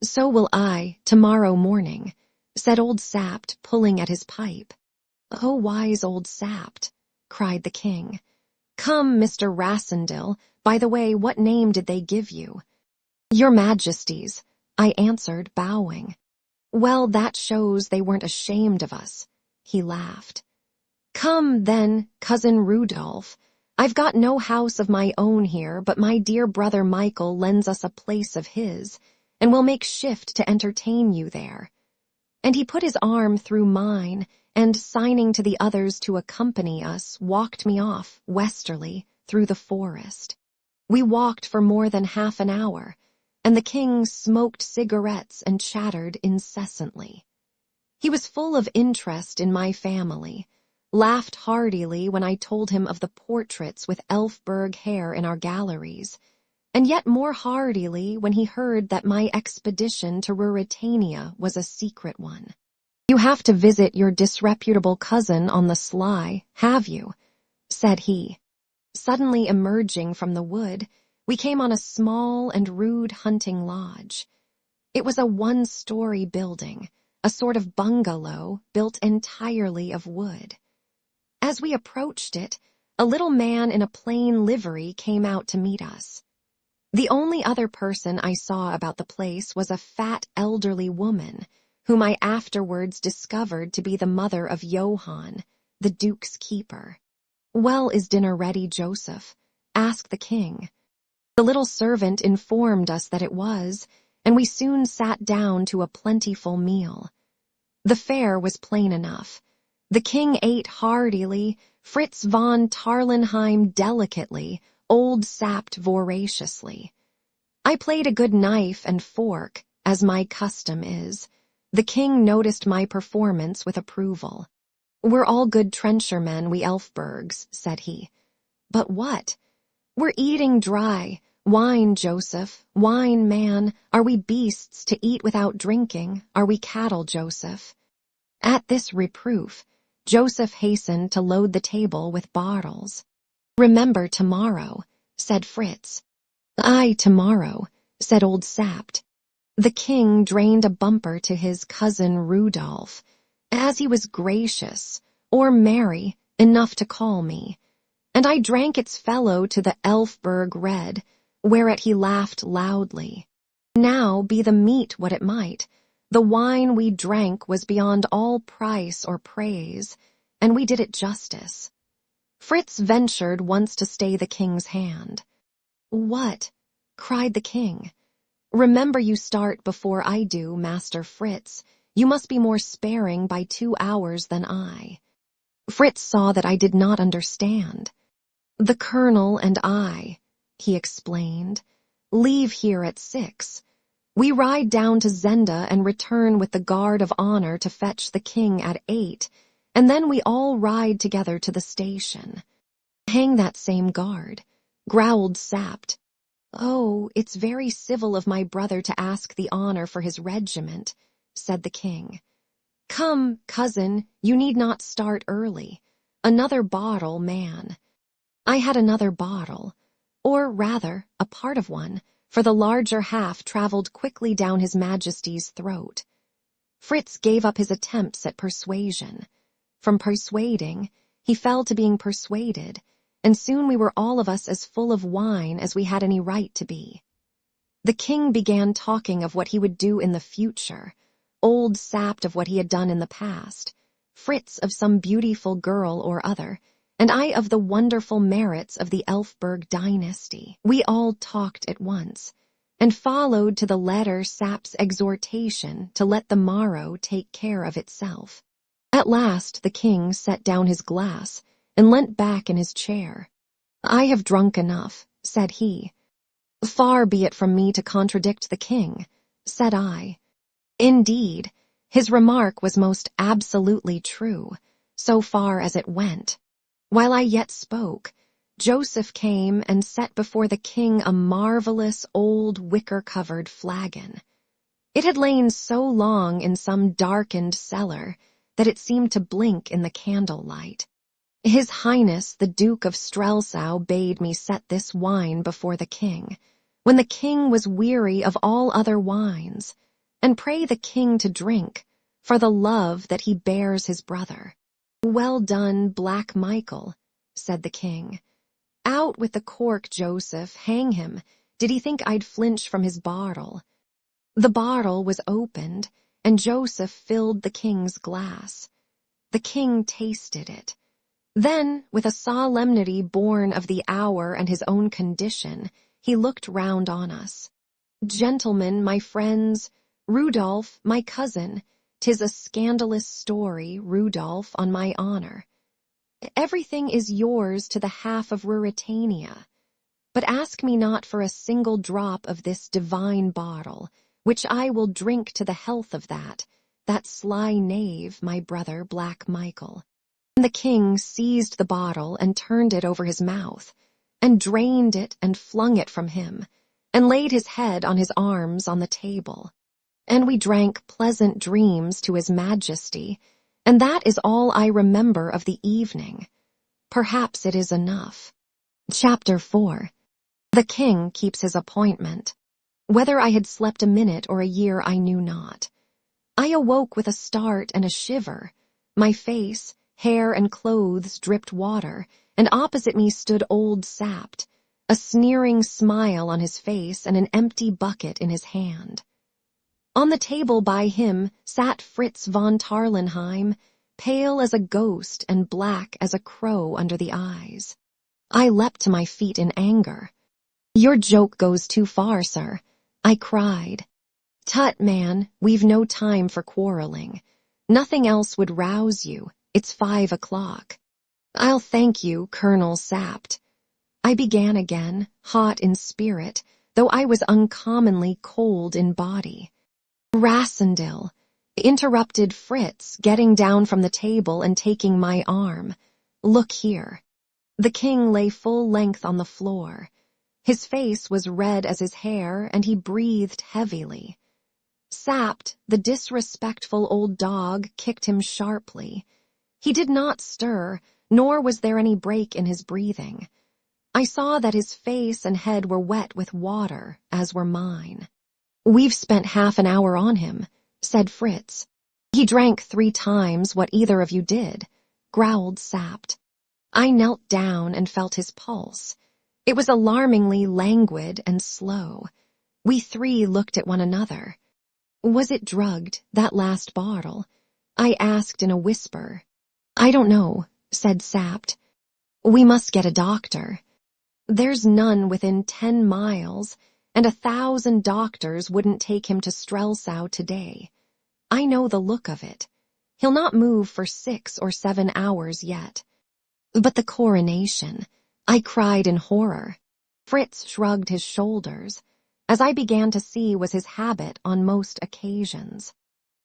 "So will I, tomorrow morning," said old Sapt, pulling at his pipe. "Oh, wise old Sapt," cried the king. "Come, Mr. Rassendyll, by the way, what name did they give you?" "Your Majesty's," I answered, bowing. Well, that shows they weren't ashamed of us. He laughed. Come, then, Cousin Rudolph. I've got no house of my own here, but my dear brother Michael lends us a place of his, and we'll make shift to entertain you there. And he put his arm through mine, and, signing to the others to accompany us, walked me off, westerly, through the forest. We walked for more than half an hour, and the king smoked cigarettes and chattered incessantly. He was full of interest in my family, laughed heartily when I told him of the portraits with Elfberg hair in our galleries, and yet more heartily when he heard that my expedition to Ruritania was a secret one. You have to visit your disreputable cousin on the sly, have you? Said he. Suddenly emerging from the wood, we came on a small and rude hunting lodge. It was a one-story building, a sort of bungalow built entirely of wood. As we approached it, a little man in a plain livery came out to meet us. The only other person I saw about the place was a fat elderly woman, whom I afterwards discovered to be the mother of Johann, the Duke's keeper. Well, is dinner ready, Joseph? Asked the king. The little servant informed us that it was, and we soon sat down to a plentiful meal. The fare was plain enough. The king ate heartily, Fritz von Tarlenheim delicately, old Sapt voraciously. I played a good knife and fork, as my custom is. The king noticed my performance with approval. We're all good trenchermen, we Elfbergs, said he. But what? We're eating dry. Wine, Joseph, wine, man. Are we beasts to eat without drinking? Are we cattle, Joseph? At this reproof, Joseph hastened to load the table with bottles. Remember tomorrow, said Fritz. Aye, tomorrow, said old Sapt. The king drained a bumper to his cousin Rudolph, as he was gracious, or merry, enough to call me, and I drank its fellow to the Elfberg Red, whereat he laughed loudly. Now, be the meat what it might, the wine we drank was beyond all price or praise, and we did it justice. Fritz ventured once to stay the king's hand. What? Cried the king. Remember you start before I do, Master Fritz. You must be more sparing by 2 hours than I. Fritz saw that I did not understand. The colonel and I, he explained, leave here at 6. We ride down to Zenda and return with the guard of honor to fetch the king at 8, and then we all ride together to the station. Hang that same guard, growled Sapt. Oh, it's very civil of my brother to ask the honor for his regiment, said the king. Come, cousin, you need not start early. Another bottle, man. I had another bottle, or rather, a part of one, for the larger half traveled quickly down His Majesty's throat. Fritz gave up his attempts at persuasion. From persuading, he fell to being persuaded, and soon we were all of us as full of wine as we had any right to be. The king began talking of what he would do in the future, old Sapt of what he had done in the past, Fritz of some beautiful girl or other, and I of the wonderful merits of the Elfberg dynasty. We all talked at once, and followed to the letter Sapt's exhortation to let the morrow take care of itself. At last the king set down his glass and leant back in his chair. I have drunk enough, said he. Far be it from me to contradict the king, said I. Indeed, his remark was most absolutely true, so far as it went. While I yet spoke, Joseph came and set before the king a marvelous old wicker-covered flagon. It had lain so long in some darkened cellar that it seemed to blink in the candlelight. His Highness the Duke of Strelsau bade me set this wine before the king, when the king was weary of all other wines, and pray the king to drink, for the love that he bears his brother. Well done, Black Michael, said the king. Out with the cork, Joseph, hang him. Did he think I'd flinch from his bottle? The bottle was opened, and Joseph filled the king's glass. The king tasted it. Then, with a solemnity born of the hour and his own condition, he looked round on us. "Gentlemen, my friends, Rudolph, my cousin, 'tis a scandalous story, Rudolph, on my honor. Everything is yours to the half of Ruritania. But ask me not for a single drop of this divine bottle, which I will drink to the health of that sly knave, my brother Black Michael." The king seized the bottle and turned it over his mouth, and drained it and flung it from him, and laid his head on his arms on the table. And we drank pleasant dreams to his majesty, and that is all I remember of the evening. Perhaps it is enough. Chapter 4. The king keeps his appointment. Whether I had slept a minute or a year I knew not. I awoke with a start and a shiver. My face, hair, and clothes dripped water, and opposite me stood old Sapt, a sneering smile on his face and an empty bucket in his hand. On the table by him sat Fritz von Tarlenheim, pale as a ghost and black as a crow under the eyes. I leapt to my feet in anger. "Your joke goes too far, sir," I cried. "Tut, man, we've no time for quarreling. Nothing else would rouse you. It's 5 o'clock. "I'll thank you, Colonel Sapt." I began again, hot in spirit, though I was uncommonly cold in body. "Rassendyll," interrupted Fritz, getting down from the table and taking my arm. "Look here." The king lay full length on the floor. His face was red as his hair, and he breathed heavily. Sapt, the disrespectful old dog, kicked him sharply. He did not stir, nor was there any break in his breathing. I saw that his face and head were wet with water, as were mine. "We've spent half an hour on him," said Fritz. "He drank 3 times what either of you did," growled Sapt. I knelt down and felt his pulse. It was alarmingly languid and slow. We 3 looked at one another. "Was it drugged, that last bottle?" I asked in a whisper. "I don't know," said Sapt. "We must get a doctor." "There's none within 10 miles, and 1,000 doctors wouldn't take him to Strelsau today. I know the look of it. He'll not move for 6 or 7 hours yet." "But the coronation," I cried in horror. Fritz shrugged his shoulders, as I began to see was his habit on most occasions.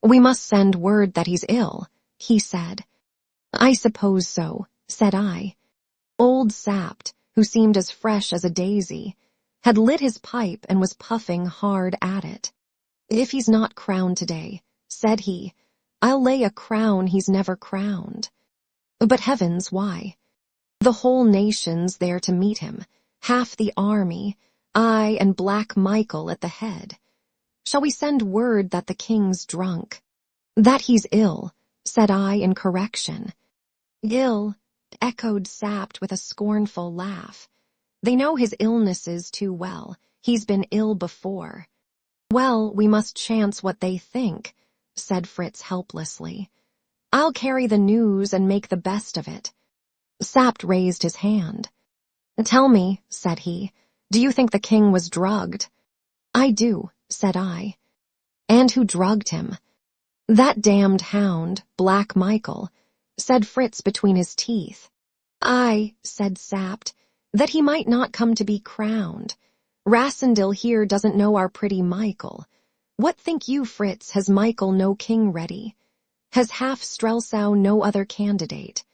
"We must send word that he's ill," he said. "I suppose so," said I. Old Sapt, who seemed as fresh as a daisy, had lit his pipe and was puffing hard at it. "If he's not crowned today," said he, "I'll lay a crown he's never crowned." "But heavens, why?" "The whole nation's there to meet him, half the army, I and Black Michael at the head. Shall we send word that the king's drunk?" "That he's ill," said I in correction. "Ill," echoed Sapt with a scornful laugh. "They know his illnesses too well. He's been ill before." "Well, we must chance what they think," said Fritz helplessly. "I'll carry the news and make the best of it." Sapt raised his hand. "Tell me," said he, "do you think the king was drugged?" "I do," said I. "And who drugged him?" "That damned hound, Black Michael," said Fritz between his teeth. "I," said Sapt, "that he might not come to be crowned. Rassendyll here doesn't know our pretty Michael. What think you, Fritz, has Michael no king ready? Has half Strelsau no other candidate?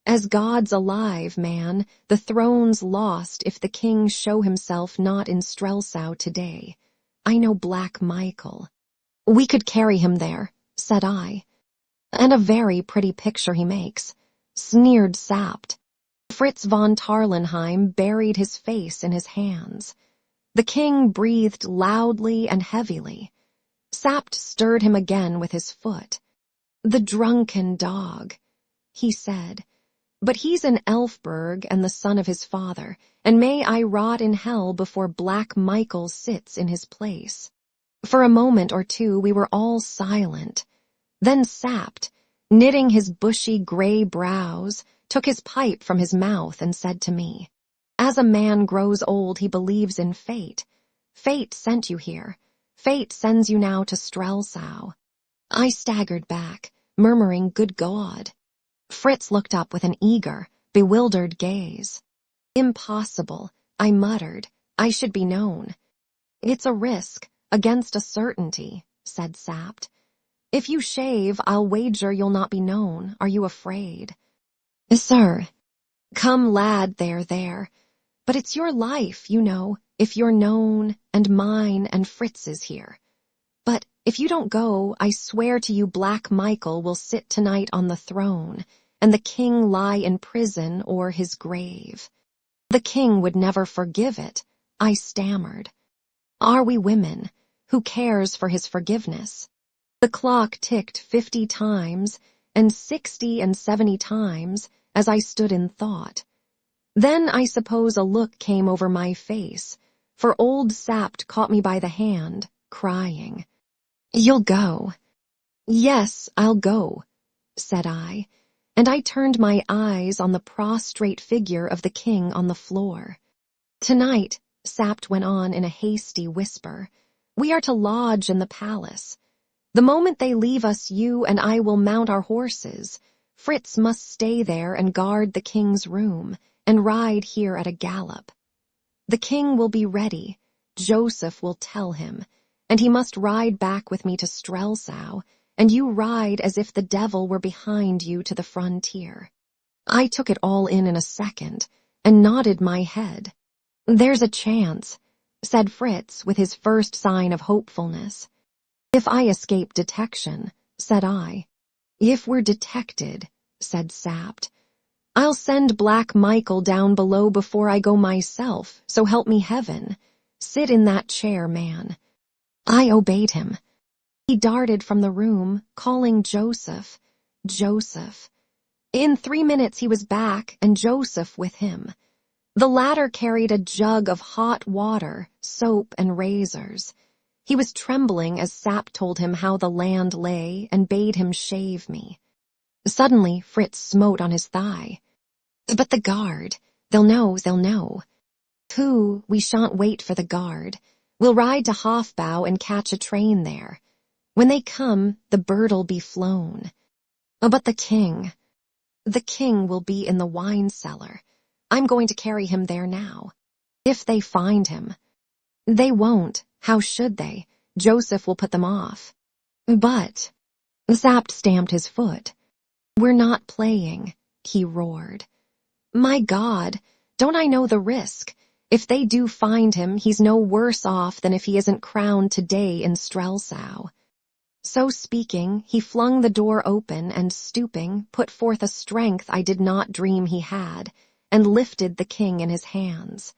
As God's alive, man, the throne's lost if the king show himself not in Strelsau today. I know Black Michael." "We could carry him there," said I. "And a very pretty picture he makes," sneered Sapt. Fritz von Tarlenheim buried his face in his hands. The king breathed loudly and heavily. Sapt stirred him again with his foot. "The drunken dog," he said. "But he's an Elfberg and the son of his father, and may I rot in hell before Black Michael sits in his place." For a moment or two we were all silent. Then Sapt, knitting his bushy gray brows, took his pipe from his mouth and said to me, "As a man grows old he believes in fate. Fate sent you here. Fate sends you now to Strelsau." I staggered back, murmuring, "Good God." Fritz looked up with an eager, bewildered gaze. "Impossible," I muttered. "I should be known." "It's a risk, against a certainty," said Sapt. "If you shave, I'll wager you'll not be known. Are you afraid?" "Sir." "Come, lad, there. But it's your life, you know, if you're known, and mine and Fritz's here. But if you don't go, I swear to you Black Michael will sit tonight on the throne, and the king lie in prison or his grave." "The king would never forgive it," I stammered. "Are we women? Who cares for his forgiveness?" The clock ticked 50 times, and 60 and 70 times, as I stood in thought. Then I suppose a look came over my face, for old Sapt caught me by the hand, crying, "You'll go." "Yes, I'll go," said I, and I turned my eyes on the prostrate figure of the king on the floor. "Tonight," Sapt went on in a hasty whisper, "we are to lodge in the palace. The moment they leave us, you and I will mount our horses. Fritz must stay there and guard the king's room, and ride here at a gallop. The king will be ready, Joseph will tell him, and he must ride back with me to Strelsau, and you ride as if the devil were behind you to the frontier." I took it all in a second, and nodded my head. "There's a chance," said Fritz with his first sign of hopefulness. "If I escape detection," said I. "If we're detected," said Sapt, "I'll send Black Michael down below before I go myself, so help me heaven. Sit in that chair, man." I obeyed him. He darted from the room, calling Joseph. Joseph. In 3 minutes he was back, and Joseph with him. The latter carried a jug of hot water, soap, and razors. He was trembling as Sapt told him how the land lay and bade him shave me. Suddenly Fritz smote on his thigh. "But the guard, they'll know. Pooh, we shan't wait for the guard. We'll ride to Hofbau and catch a train there. When they come, the bird'll be flown. But the king will be in the wine cellar. I'm going to carry him there now. If they find him." "They won't. How should they? Joseph will put them off." "But—" Sapt stamped his foot. "We're not playing," he roared. "My God, don't I know the risk? If they do find him, he's no worse off than if he isn't crowned today in Strelsau." So speaking, he flung the door open and, stooping, put forth a strength I did not dream he had, and lifted the king in his hands.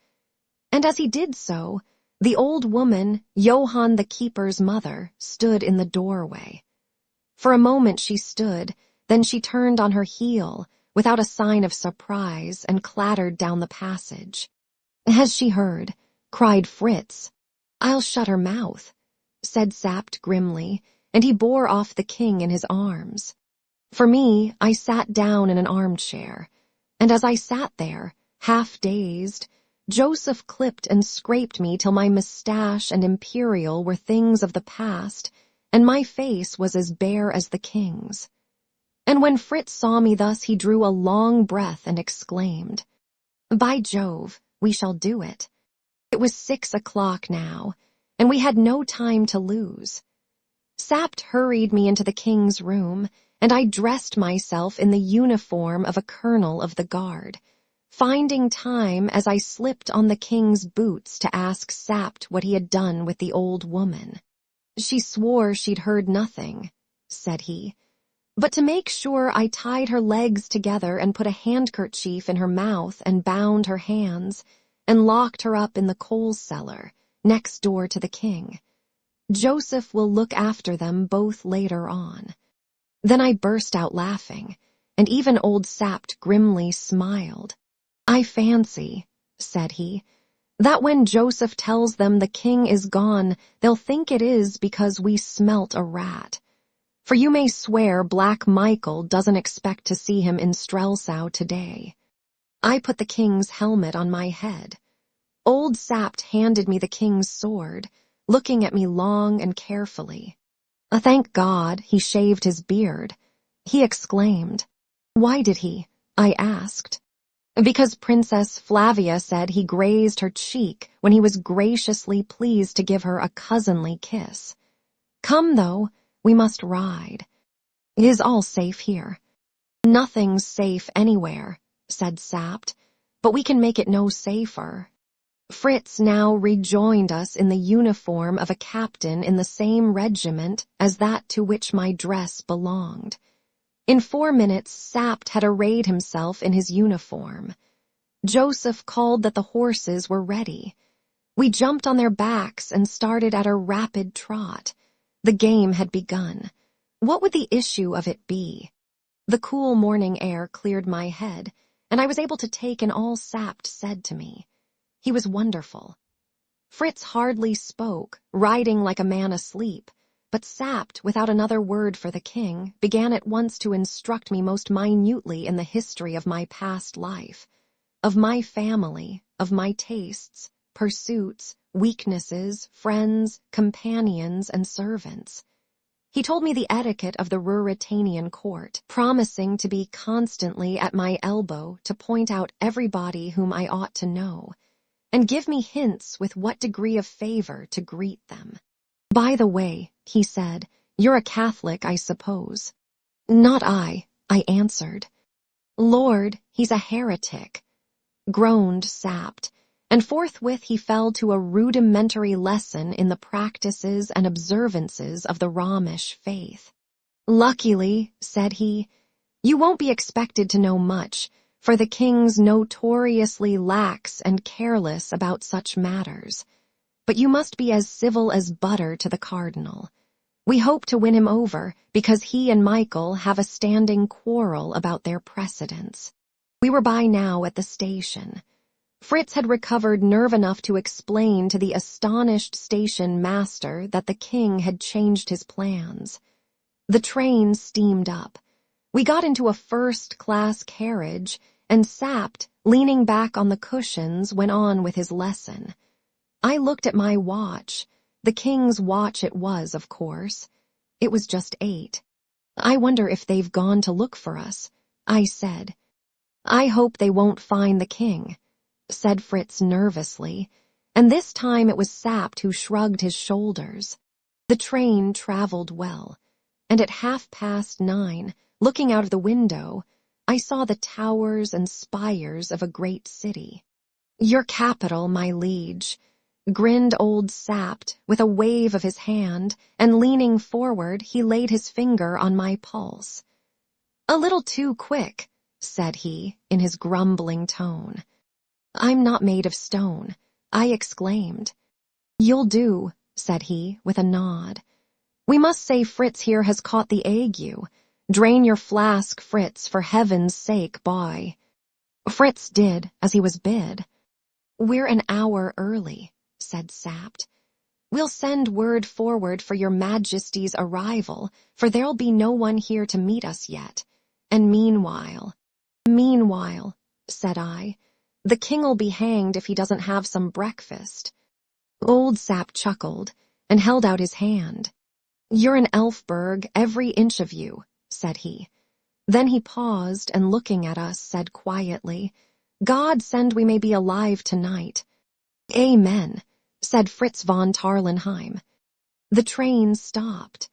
And as he did so, the old woman, Johann the keeper's mother, stood in the doorway. For a moment she stood, then she turned on her heel, without a sign of surprise, and clattered down the passage. "Has she heard?" cried Fritz. "I'll shut her mouth," said Sapt grimly, and he bore off the king in his arms. For me, I sat down in an armchair, and as I sat there, half dazed, Joseph clipped and scraped me till my moustache and imperial were things of the past, and my face was as bare as the king's. And when Fritz saw me thus, he drew a long breath and exclaimed, "By Jove, we shall do it." It was 6 o'clock now, and we had no time to lose. Sapt hurried me into the king's room, and I dressed myself in the uniform of a colonel of the guard, finding time as I slipped on the king's boots to ask Sapt what he had done with the old woman. "She swore she'd heard nothing," said he, "but to make sure I tied her legs together and put a handkerchief in her mouth and bound her hands, and locked her up in the coal cellar, next door to the king. Joseph will look after them both later on." Then I burst out laughing, and even old Sapt grimly smiled. "I fancy," said he, That when Joseph tells them the king is gone, they'll think it is because we smelt a rat. For you may swear Black Michael doesn't expect to see him in Strelsau today. I put the king's helmet on my head. Old Sapt handed me the king's sword, looking at me long and carefully. Thank God he shaved his beard. He exclaimed. Why did he? I asked. Because Princess Flavia said he grazed her cheek when he was graciously pleased to give her a cousinly kiss. Come, though, we must ride. Is all safe here? Nothing's safe anywhere, said Sapt, but we can make it no safer. Fritz now rejoined us in the uniform of a captain in the same regiment as that to which my dress belonged. In 4 minutes, Sapt had arrayed himself in his uniform. Joseph called that the horses were ready. We jumped on their backs and started at a rapid trot. The game had begun. What would the issue of it be? The cool morning air cleared my head, and I was able to take in all Sapt said to me. He was wonderful. Fritz hardly spoke, riding like a man asleep, but Sapt, without another word for the king, began at once to instruct me most minutely in the history of my past life, of my family, of my tastes, pursuits, weaknesses, friends, companions, and servants. He told me the etiquette of the Ruritanian court, promising to be constantly at my elbow to point out everybody whom I ought to know, and give me hints with what degree of favor to greet them. By the way, he said, you're a Catholic, I suppose. Not I answered. Lord, he's a heretic, groaned Sapt, and forthwith he fell to a rudimentary lesson in the practices and observances of the Romish faith. Luckily, said he, you won't be expected to know much, for the king's notoriously lax and careless about such matters. But you must be as civil as butter to the cardinal. We hope to win him over, because he and Michael have a standing quarrel about their precedence. We were by now at the station. Fritz had recovered nerve enough to explain to the astonished station master that the king had changed his plans. The train steamed up. We got into a first-class carriage, and Sapt, leaning back on the cushions, went on with his lesson. I looked at my watch. The king's watch it was, of course. It was just 8. I wonder if they've gone to look for us, I said. I hope they won't find the king, said Fritz nervously, and this time it was Sapt who shrugged his shoulders. The train traveled well, and at 9:30, looking out of the window, I saw the towers and spires of a great city. Your capital, my liege, grinned old Sapt with a wave of his hand, and leaning forward he laid his finger on my pulse. A little too quick, said he, in his grumbling tone. I'm not made of stone, I exclaimed. You'll do, said he, with a nod. We must say Fritz here has caught the ague. Drain your flask, Fritz, for heaven's sake, boy. Fritz did as he was bid. We're an hour early, said Sapt. We'll send word forward for your Majesty's arrival, for there'll be no one here to meet us yet. And meanwhile, said I, the king'll be hanged if he doesn't have some breakfast. Old Sapt chuckled and held out his hand. You're an Elfberg, every inch of you, said he. Then he paused and, looking at us, said quietly, God send we may be alive tonight. Amen, said Fritz von Tarlenheim. The train stopped.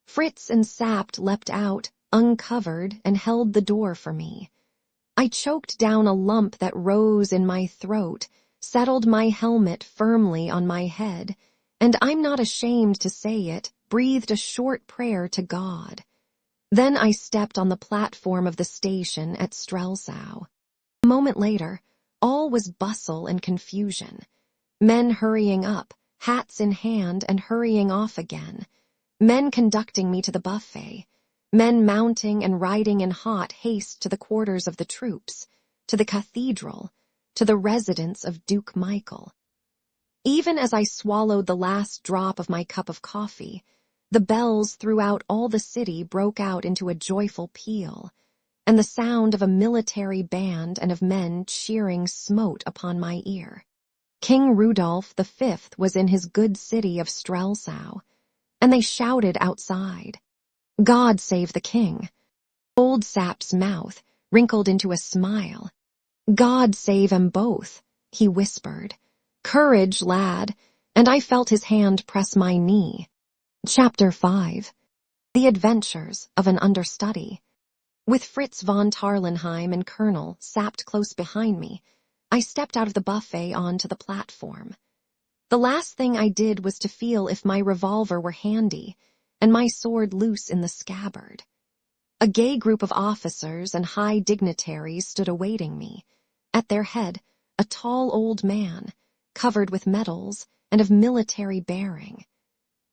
Fritz and Sapt leapt out, uncovered, and held the door for me. I choked down a lump that rose in my throat, settled my helmet firmly on my head, and I'm not ashamed to say it, breathed a short prayer to God. Then I stepped on the platform of the station at Strelsau. A moment later, all was bustle and confusion. Men hurrying up, hats in hand, and hurrying off again. Men conducting me to the buffet. Men mounting and riding in hot haste to the quarters of the troops, to the cathedral, to the residence of Duke Michael. Even as I swallowed the last drop of my cup of coffee, the bells throughout all the city broke out into a joyful peal, and the sound of a military band and of men cheering smote upon my ear. King Rudolph V was in his good city of Strelsau, and they shouted outside, "God save the king!" Old Sap's mouth wrinkled into a smile. "God save 'em both," he whispered. "Courage, lad," and I felt his hand press my knee. Chapter 5. The Adventures of an Understudy. With Fritz von Tarlenheim and Colonel Sapt close behind me, I stepped out of the buffet onto the platform. The last thing I did was to feel if my revolver were handy and my sword loose in the scabbard. A gay group of officers and high dignitaries stood awaiting me. At their head, a tall old man, covered with medals and of military bearing.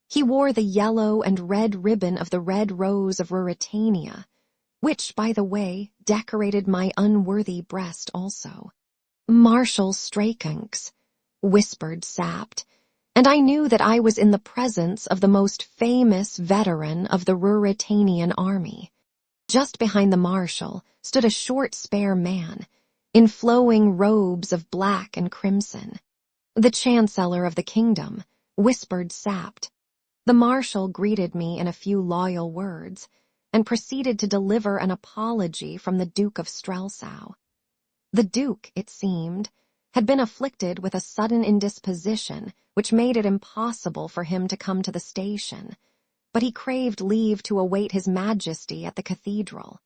He wore the yellow and red ribbon of the Red Rose of Ruritania, which, by the way, decorated my unworthy breast also. "Marshal Strakunks," whispered Sapt, and I knew that I was in the presence of the most famous veteran of the Ruritanian army. Just behind the marshal stood a short, spare man, in flowing robes of black and crimson. "The Chancellor of the Kingdom," whispered Sapt. The marshal greeted me in a few loyal words, and proceeded to deliver an apology from the Duke of Strelsau. The Duke, it seemed, had been afflicted with a sudden indisposition which made it impossible for him to come to the station, but he craved leave to await His Majesty at the cathedral.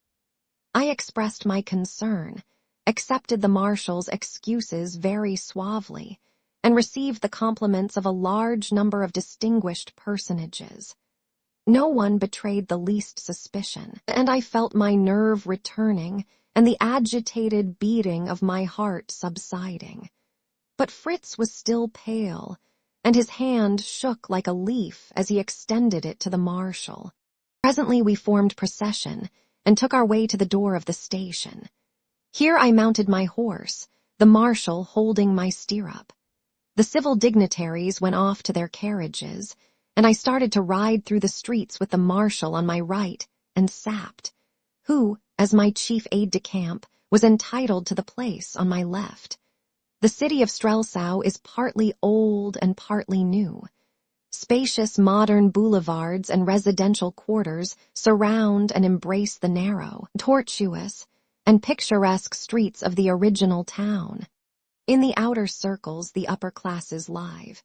I expressed my concern, accepted the marshal's excuses very suavely, and received the compliments of a large number of distinguished personages. No one betrayed the least suspicion, and I felt my nerve returning and the agitated beating of my heart subsiding. But Fritz was still pale, and his hand shook like a leaf as he extended it to the marshal. Presently we formed procession and took our way to the door of the station. Here I mounted my horse, the marshal holding my stirrup. The civil dignitaries went off to their carriages, and I started to ride through the streets with the marshal on my right and Sapt, who, as my chief aide-de-camp, was entitled to the place on my left. The city of Strelsau is partly old and partly new. Spacious modern boulevards and residential quarters surround and embrace the narrow, tortuous, and picturesque streets of the original town. In the outer circles the upper classes live.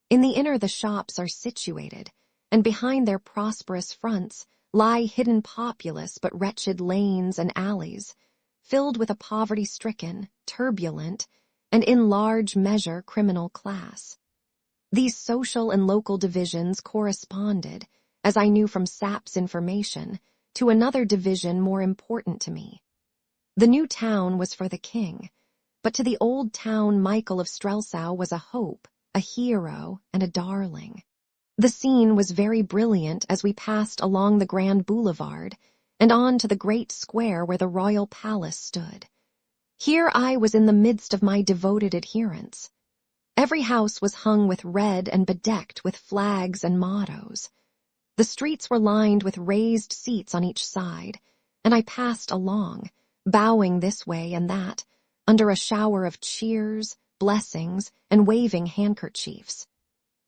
In the inner the shops are situated, and behind their prosperous fronts lie hidden populous but wretched lanes and alleys, filled with a poverty-stricken, turbulent, and in large measure criminal class. These social and local divisions corresponded, as I knew from Sap's information, to another division more important to me. The new town was for the king, but to the old town Michael of Strelsau was a hope, a hero, and a darling. The scene was very brilliant as we passed along the grand boulevard and on to the great square where the royal palace stood. Here I was in the midst of my devoted adherents. Every house was hung with red and bedecked with flags and mottos. The streets were lined with raised seats on each side, and I passed along, bowing this way and that, under a shower of cheers, blessings, and waving handkerchiefs.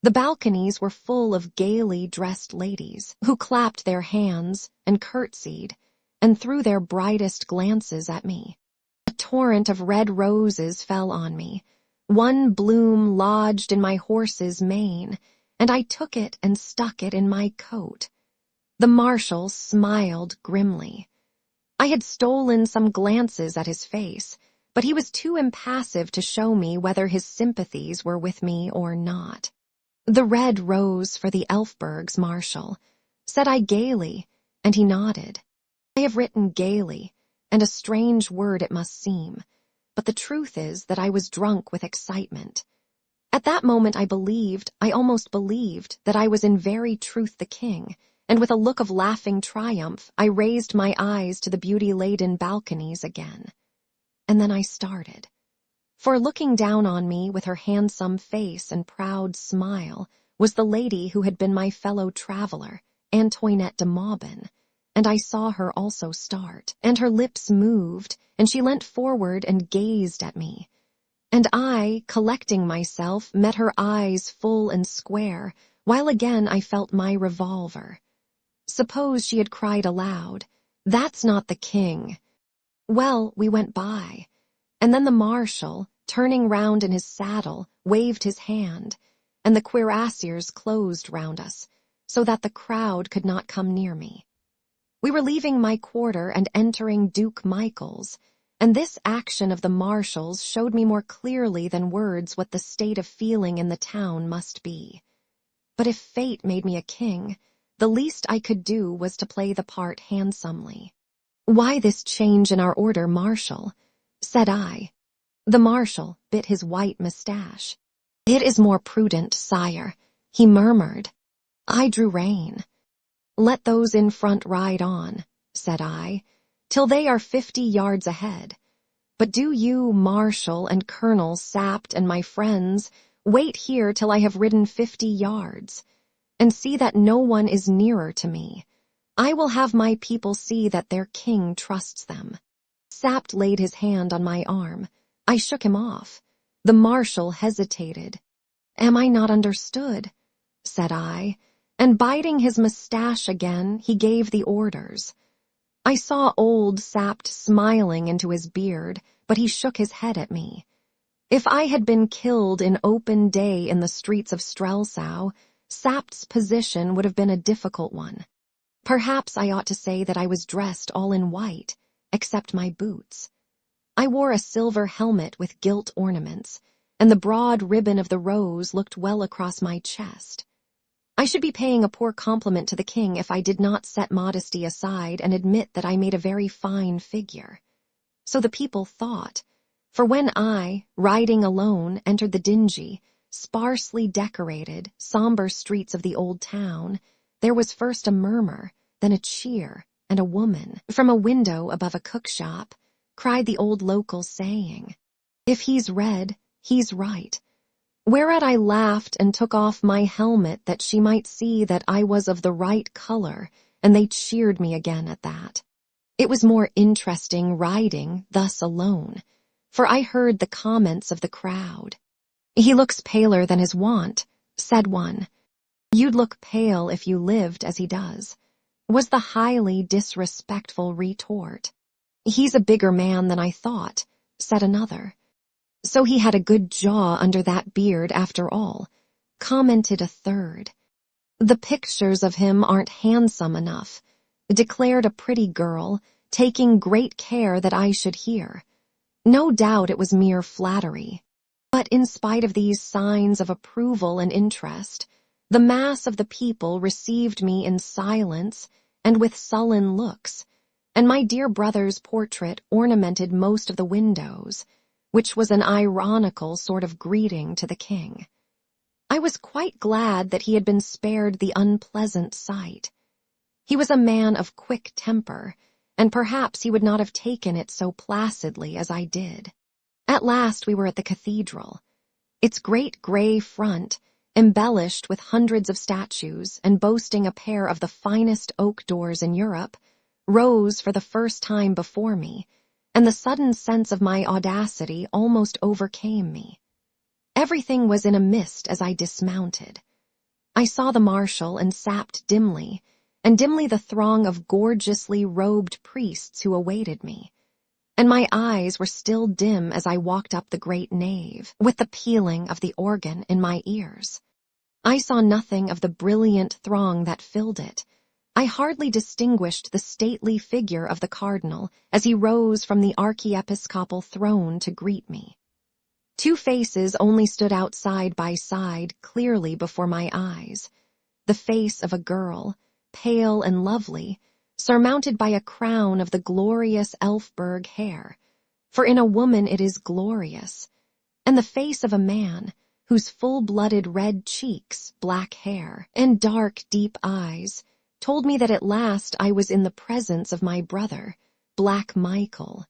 The balconies were full of gaily dressed ladies, who clapped their hands and curtsied and threw their brightest glances at me. A torrent of red roses fell on me. One bloom lodged in my horse's mane, and I took it and stuck it in my coat. The marshal smiled grimly. I had stolen some glances at his face, but he was too impassive to show me whether his sympathies were with me or not. "The red rose for the Elfbergs, Marshal," said I gaily, and he nodded. I have written gaily, and a strange word it must seem, but the truth is that I was drunk with excitement. At that moment I almost believed, that I was in very truth the king, and with a look of laughing triumph I raised my eyes to the beauty-laden balconies again. And then I started. For looking down on me with her handsome face and proud smile was the lady who had been my fellow traveler, Antoinette de Maubin, and I saw her also start, and her lips moved, and she leant forward and gazed at me. And I, collecting myself, met her eyes full and square, while again I felt my revolver. Suppose she had cried aloud, "That's not the king." Well, we went by, and then the marshal, turning round in his saddle, waved his hand, and the cuirassiers closed round us, so that the crowd could not come near me. We were leaving my quarter and entering Duke Michael's, and this action of the marshal's showed me more clearly than words what the state of feeling in the town must be. But if fate made me a king, the least I could do was to play the part handsomely. "Why this change in our order, Marshal?" said I. The marshal bit his white moustache. "It is more prudent, sire," he murmured. I drew rein. "Let those in front ride on," said I, "till they are 50 yards ahead. But do you, Marshal and Colonel Sapt and my friends, wait here till I have ridden 50 yards, and see that no one is nearer to me. I will have my people see that their king trusts them." Sapt laid his hand on my arm. I shook him off. The marshal hesitated. "Am I not understood?" said I, and biting his moustache again, he gave the orders. I saw old Sapt smiling into his beard, but he shook his head at me. If I had been killed in open day in the streets of Strelsau, Sapt's position would have been a difficult one. Perhaps I ought to say that I was dressed all in white, except my boots. I wore a silver helmet with gilt ornaments, and the broad ribbon of the rose looked well across my chest. I should be paying a poor compliment to the king if I did not set modesty aside and admit that I made a very fine figure. So the people thought, for when I, riding alone, entered the dingy, sparsely decorated, somber streets of the old town, there was first a murmur, then a cheer, and a woman, from a window above a cookshop, cried the old local saying, "If he's red, he's right." Whereat I laughed and took off my helmet that she might see that I was of the right color, and they cheered me again at that. It was more interesting riding thus alone, for I heard the comments of the crowd. "He looks paler than his wont," said one. "You'd look pale if you lived as he does," was the highly disrespectful retort. "He's a bigger man than I thought," said another. "So he had a good jaw under that beard after all," commented a third. "The pictures of him aren't handsome enough," declared a pretty girl, taking great care that I should hear. No doubt it was mere flattery. But in spite of these signs of approval and interest, the mass of the people received me in silence and with sullen looks, and my dear brother's portrait ornamented most of the windows, which was an ironical sort of greeting to the king. I was quite glad that he had been spared the unpleasant sight. He was a man of quick temper, and perhaps he would not have taken it so placidly as I did. At last we were at the cathedral. Its great gray front, embellished with hundreds of statues and boasting a pair of the finest oak doors in Europe, rose for the first time before me, and the sudden sense of my audacity almost overcame me. Everything was in a mist as I dismounted. I saw the marshal and Sapt dimly, and dimly the throng of gorgeously robed priests who awaited me, and my eyes were still dim as I walked up the great nave, with the pealing of the organ in my ears. I saw nothing of the brilliant throng that filled it. I hardly distinguished the stately figure of the cardinal as he rose from the archiepiscopal throne to greet me. Two faces only stood out side by side clearly before my eyes. The face of a girl, pale and lovely, surmounted by a crown of the glorious Elfberg hair, for in a woman it is glorious, and the face of a man, whose full-blooded red cheeks, black hair, and dark, deep eyes told me that at last I was in the presence of my brother, Black Michael.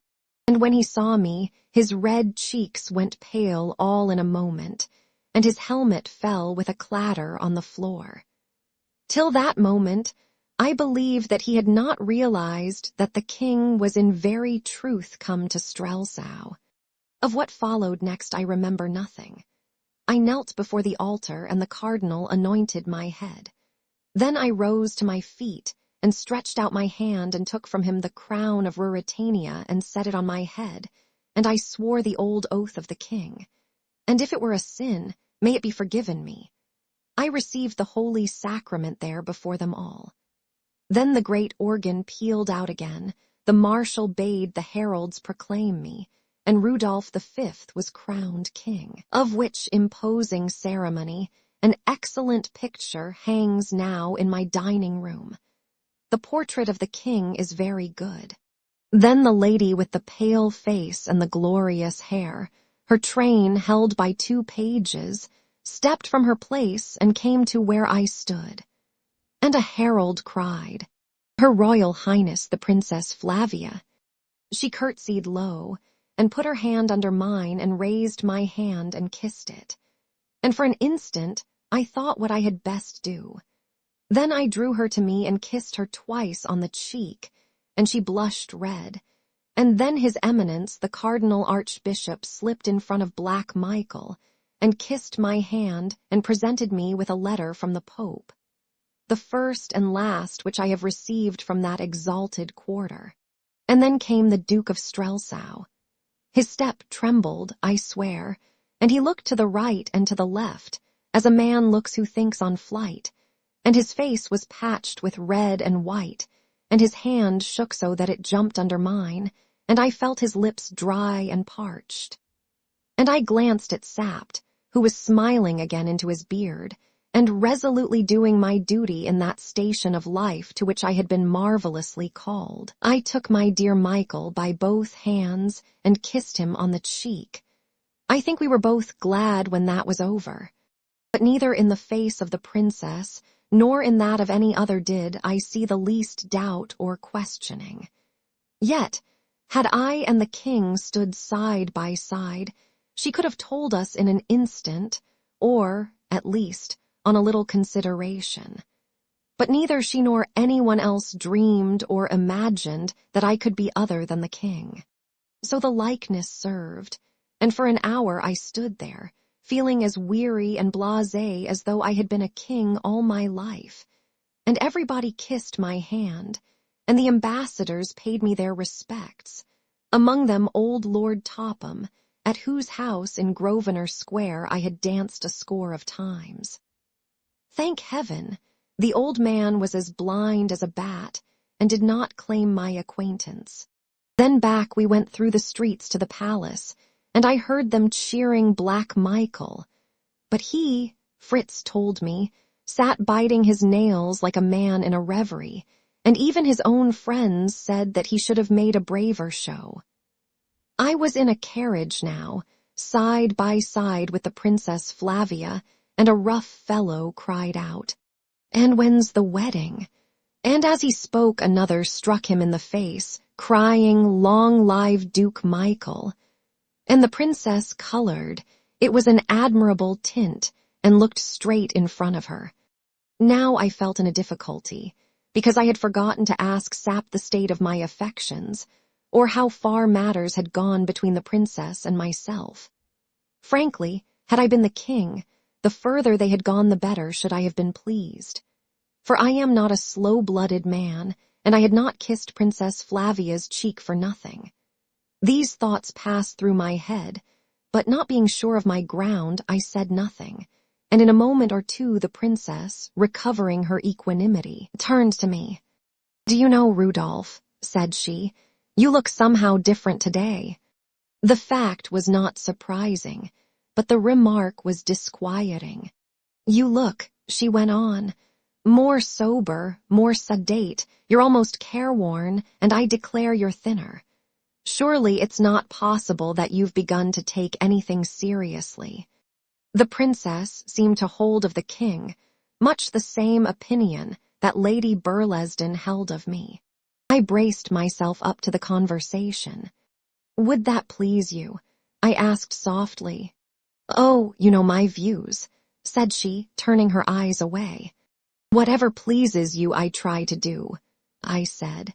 And when he saw me, his red cheeks went pale all in a moment, and his helmet fell with a clatter on the floor. Till that moment, I believed that he had not realized that the king was in very truth come to Strelsau. Of what followed next I remember nothing. I knelt before the altar and the cardinal anointed my head. Then I rose to my feet and stretched out my hand and took from him the crown of Ruritania and set it on my head, and I swore the old oath of the king. And if it were a sin, may it be forgiven me. I received the holy sacrament there before them all. Then the great organ pealed out again, the marshal bade the heralds proclaim me, and Rudolph V was crowned king, of which imposing ceremony an excellent picture hangs now in my dining room. The portrait of the king is very good. Then the lady with the pale face and the glorious hair, her train held by 2 pages, stepped from her place and came to where I stood. And a herald cried, "Her Royal Highness the Princess Flavia." She curtsied low, and put her hand under mine and raised my hand and kissed it. And for an instant I thought what I had best do. Then I drew her to me and kissed her twice on the cheek, and she blushed red. And then His Eminence the Cardinal Archbishop slipped in front of Black Michael and kissed my hand and presented me with a letter from the Pope, the first and last which I have received from that exalted quarter. And then came the Duke of Strelsau. His step trembled, I swear, and he looked to the right and to the left, as a man looks who thinks on flight, and his face was patched with red and white, and his hand shook so that it jumped under mine, and I felt his lips dry and parched. And I glanced at Sapt, who was smiling again into his beard, and resolutely doing my duty in that station of life to which I had been marvelously called. I took my dear Michael by both hands and kissed him on the cheek. I think we were both glad when that was over. But neither in the face of the princess nor in that of any other did I see the least doubt or questioning. Yet, had I and the king stood side by side, she could have told us in an instant, or, at least, on a little consideration. But neither she nor anyone else dreamed or imagined that I could be other than the king. So the likeness served, and for an hour I stood there, feeling as weary and blasé as though I had been a king all my life. And everybody kissed my hand, and the ambassadors paid me their respects, among them old Lord Topham, at whose house in Grosvenor Square I had danced a score of times. Thank heaven, the old man was as blind as a bat and did not claim my acquaintance. Then back we went through the streets to the palace, and I heard them cheering Black Michael. But he, Fritz told me, sat biting his nails like a man in a reverie, and even his own friends said that he should have made a braver show. I was in a carriage now, side by side with the Princess Flavia, and a rough fellow cried out, "And when's the wedding?" And as he spoke another struck him in the face, crying, "Long live Duke Michael." And the princess colored. It was an admirable tint, and looked straight in front of her. Now I felt in a difficulty, because I had forgotten to ask Sap the state of my affections, or how far matters had gone between the princess and myself. Frankly, had I been the king, the further they had gone the better should I have been pleased. For I am not a slow-blooded man, and I had not kissed Princess Flavia's cheek for nothing. These thoughts passed through my head, but not being sure of my ground, I said nothing, and in a moment or two the princess, recovering her equanimity, turned to me. "Do you know, Rudolph," said she, "you look somehow different today." The fact was not surprising, but the remark was disquieting. "You look," she went on, "more sober, more sedate, you're almost careworn, and I declare you're thinner. Surely it's not possible that you've begun to take anything seriously." The princess seemed to hold of the king much the same opinion that Lady Burlesdon held of me. I braced myself up to the conversation. Would that please you? I asked softly. Oh, you know my views, said she, turning her eyes away. Whatever pleases you I try to do, I said.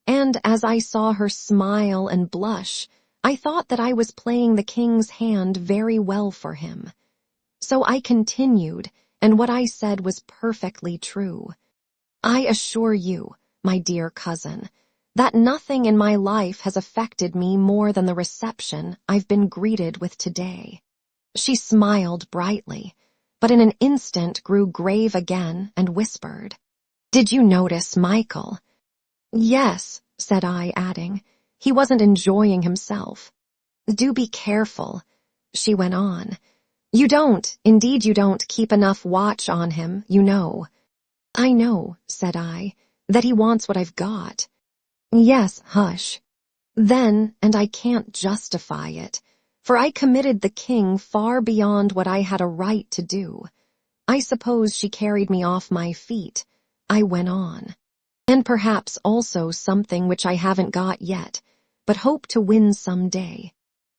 And as I saw her smile and blush, I thought that I was playing the king's hand very well for him. So I continued, and what I said was perfectly true. I assure you, my dear cousin, that nothing in my life has affected me more than the reception I've been greeted with today. She smiled brightly, but in an instant grew grave again and whispered, Did you notice Michael? Yes, said I, adding, he wasn't enjoying himself. Do be careful, she went on. Indeed you don't keep enough watch on him, you know. I know, said I, that he wants what I've got. Yes, hush. Then, and I can't justify it, for I committed the king far beyond what I had a right to do. I suppose she carried me off my feet. I went on. And perhaps also something which I haven't got yet, but hope to win some day.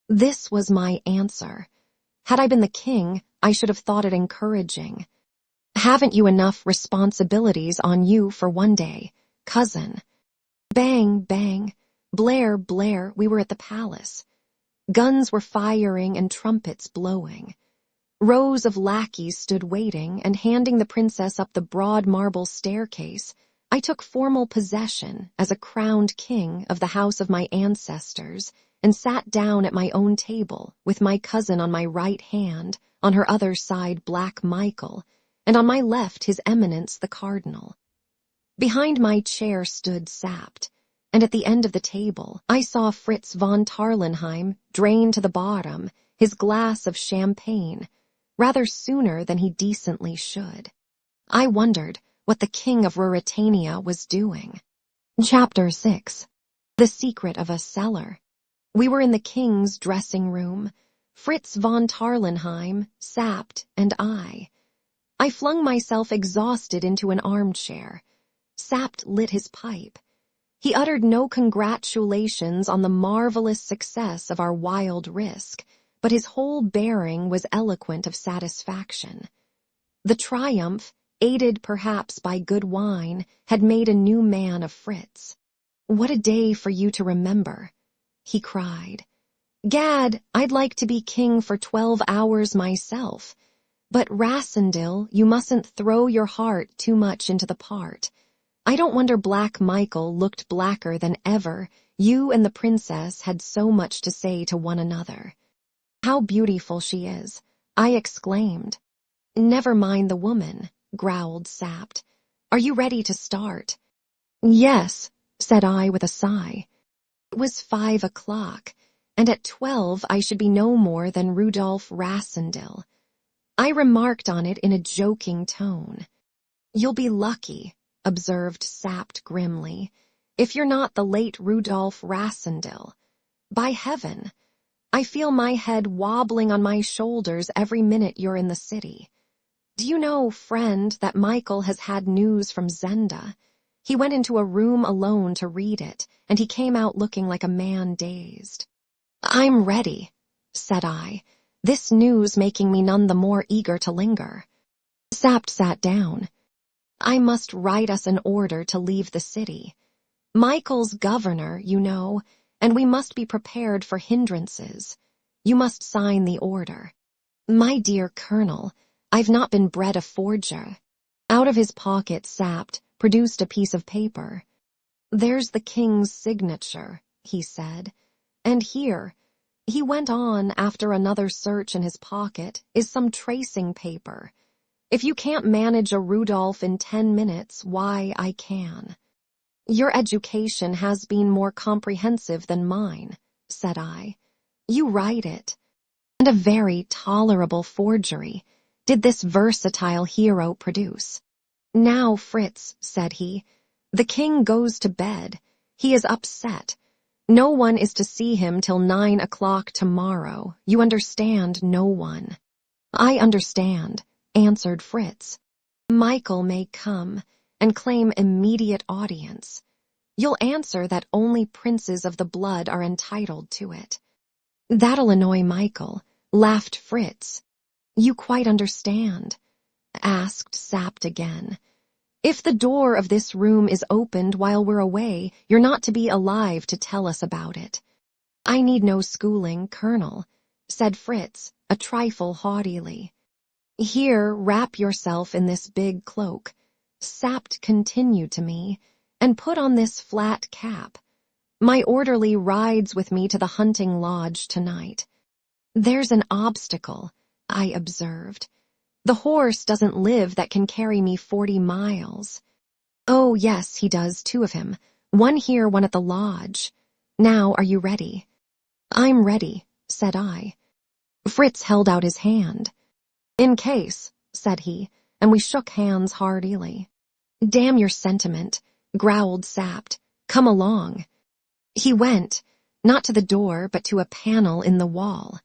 This was my answer. Had I been the king, I should have thought it encouraging. Haven't you enough responsibilities on you for one day, cousin? Bang, bang, blare, blare, we were at the palace. Guns were firing and trumpets blowing. Rows of lackeys stood waiting, and handing the princess up the broad marble staircase, I took formal possession as a crowned king of the house of my ancestors, and sat down at my own table with my cousin on my right hand, on her other side Black Michael, and on my left His Eminence the Cardinal. Behind my chair stood Sapt, and at the end of the table I saw Fritz von Tarlenheim drain to the bottom his glass of champagne, rather sooner than he decently should. I wondered what the king of Ruritania was doing. Chapter 6. The Secret of a Cellar. We were in the king's dressing room, Fritz von Tarlenheim, Sapt, and I. I flung myself exhausted into an armchair. Sapt lit his pipe. He uttered no congratulations on the marvelous success of our wild risk, but his whole bearing was eloquent of satisfaction. The triumph, aided perhaps by good wine, had made a new man of Fritz. What a day for you to remember, he cried. Gad, I'd like to be king for 12 hours myself. But Rassendyll, you mustn't throw your heart too much into the part. I don't wonder Black Michael looked blacker than ever. You and the princess had so much to say to one another. How beautiful she is, I exclaimed. Never mind the woman, growled Sapt. Are you ready to start? Yes, said I with a sigh. It was 5 o'clock, and at 12 I should be no more than Rudolf Rassendyll. I remarked on it in a joking tone. You'll be lucky, observed Sapt grimly, if you're not the late Rudolf Rassendyll. By heaven, I feel my head wobbling on my shoulders every minute you're in the city. Do you know, friend, that Michael has had news from Zenda? He went into a room alone to read it, and he came out looking like a man dazed. I'm ready, said I, this news making me none the more eager to linger. Sapt sat down. I must write us an order to leave the city. Michael's governor, you know, and we must be prepared for hindrances. You must sign the order. My dear Colonel, I've not been bred a forger. Out of his pocket Sapt produced a piece of paper. There's the king's signature, he said. And here, he went on after another search in his pocket, is some tracing paper. If you can't manage a Rudolph in 10 minutes, why, I can. Your education has been more comprehensive than mine, said I. You write it. And a very tolerable forgery did this versatile hero produce. Now, Fritz, said he, the king goes to bed. He is upset. No one is to see him till 9 o'clock tomorrow. You understand, no one. I understand, answered Fritz. Michael may come and claim immediate audience. You'll answer that only princes of the blood are entitled to it. That'll annoy Michael, laughed Fritz. You quite understand, asked Sapt again. If the door of this room is opened while we're away, you're not to be alive to tell us about it. I need no schooling, Colonel, said Fritz, a trifle haughtily. Here, wrap yourself in this big cloak, Sapt continued to me, and put on this flat cap. My orderly rides with me to the hunting lodge tonight. There's an obstacle, I observed. The horse doesn't live that can carry me 40 miles. Oh, yes, he does, 2 of him. One here, one at the lodge. Now, are you ready? I'm ready, said I. Fritz held out his hand. In case, said he, and we shook hands heartily. Damn your sentiment, growled Sapt. Come along. He went, not to the door, but to a panel in the wall.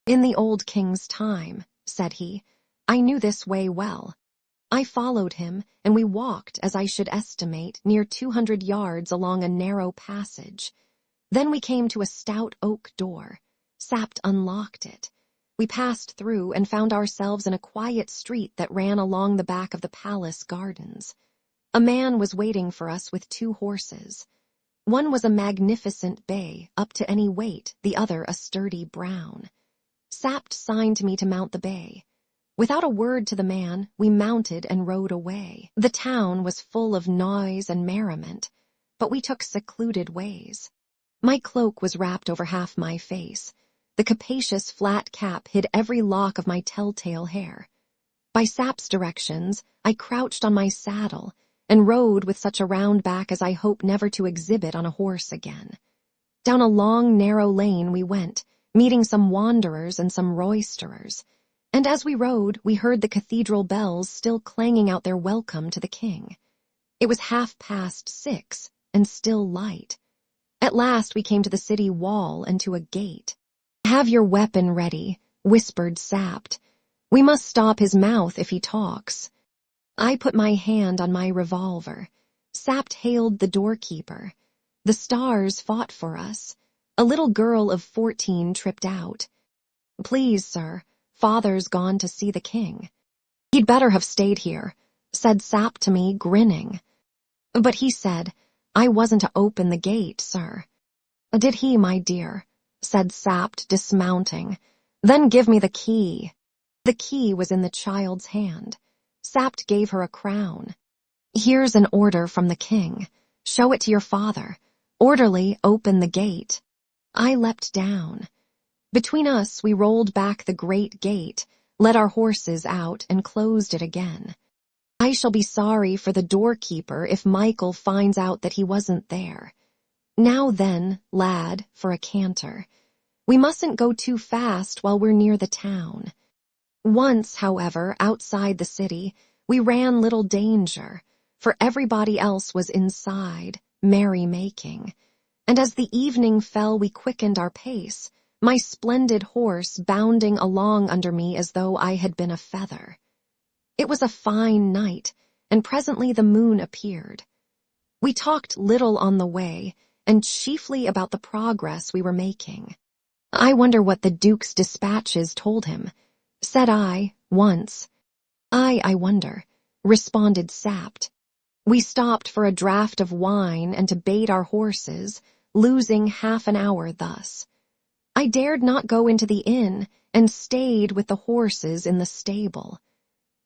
In the old king's time, said he, I knew this way well. I followed him, and we walked, as I should estimate, near 200 yards along a narrow passage. Then we came to a stout oak door. Sapt unlocked it. We passed through and found ourselves in a quiet street that ran along the back of the palace gardens. A man was waiting for us with 2 horses. One was a magnificent bay, up to any weight, the other a sturdy brown. Sapt signed me to mount the bay. Without a word to the man, we mounted and rode away. The town was full of noise and merriment, but we took secluded ways. My cloak was wrapped over half my face. The capacious flat cap hid every lock of my telltale hair. By Sapt's directions, I crouched on my saddle and rode with such a round back as I hope never to exhibit on a horse again. Down a long, narrow lane we went, meeting some wanderers and some roisterers, and as we rode, we heard the cathedral bells still clanging out their welcome to the king. It was 6:30, and still light. At last we came to the city wall and to a gate. Have your weapon ready, whispered Sapt. We must stop his mouth if he talks. I put my hand on my revolver. Sapt hailed the doorkeeper. The stars fought for us. A little girl of 14 tripped out. Please, sir, father's gone to see the king. He'd better have stayed here, said Sapt to me, grinning. But he said, I wasn't to open the gate, sir. Did he, my dear? Said Sapt, dismounting. Then give me the key. The key was in the child's hand. Sapt gave her a crown. Here's an order from the king. Show it to your father. Orderly, open the gate. I leapt down. Between us, we rolled back the great gate, led our horses out, and closed it again. I shall be sorry for the doorkeeper if Michael finds out that he wasn't there. Now then, lad, for a canter. We mustn't go too fast while we're near the town. Once, however, outside the city, we ran little danger, for everybody else was inside, merry-making. And as the evening fell, we quickened our pace, my splendid horse bounding along under me as though I had been a feather. It was a fine night, and presently the moon appeared. We talked little on the way, and chiefly about the progress we were making. I wonder what the Duke's dispatches told him, said I, once. I wonder, responded Sapt. We stopped for a draught of wine and to bait our horses, losing half an hour thus. I dared not go into the inn and stayed with the horses in the stable.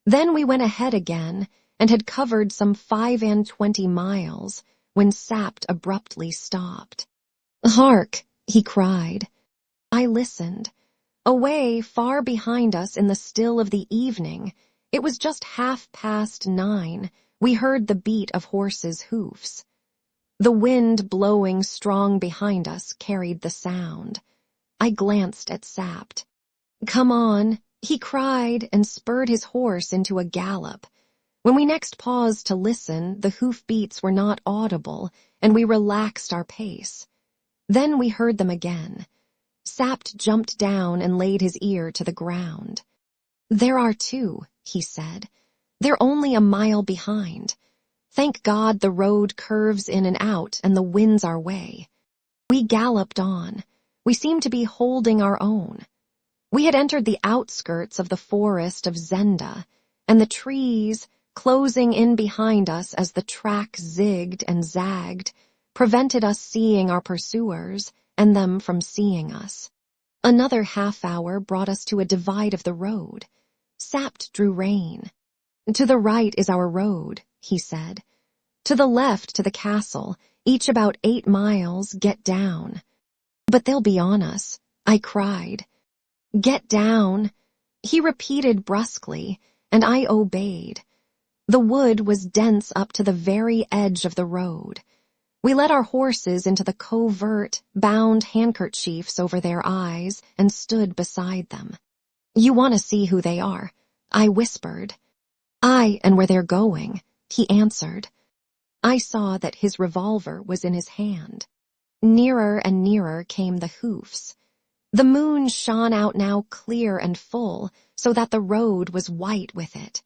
Then we went ahead again and had covered some 25 miles when Sapt abruptly stopped. Hark, he cried. I listened. Away, far behind us in the still of the evening, it was just 9:30, we heard the beat of horses' hoofs. The wind blowing strong behind us carried the sound. I glanced at Sapt. Come on, he cried and spurred his horse into a gallop. When we next paused to listen, the hoof beats were not audible, and we relaxed our pace. Then we heard them again. Sapt jumped down and laid his ear to the ground. There are 2, he said. They're only a mile behind. Thank God the road curves in and out and the wind's our way. We galloped on. We seemed to be holding our own. We had entered the outskirts of the forest of Zenda, and the trees, closing in behind us as the track zigged and zagged, prevented us seeing our pursuers and them from seeing us. Another half-hour brought us to a divide of the road. Sapt drew rein. "To the right is our road," he said. "To the left to the castle, each about 8 miles, get down." "But they'll be on us," I cried. "Get down," he repeated brusquely, and I obeyed. The wood was dense up to the very edge of the road. We led our horses into the covert, bound handkerchiefs over their eyes, and stood beside them. "You want to see who they are," I whispered. "Aye, and where they're going," he answered. I saw that his revolver was in his hand. Nearer and nearer came the hoofs. The moon shone out now clear and full, so that the road was white with it.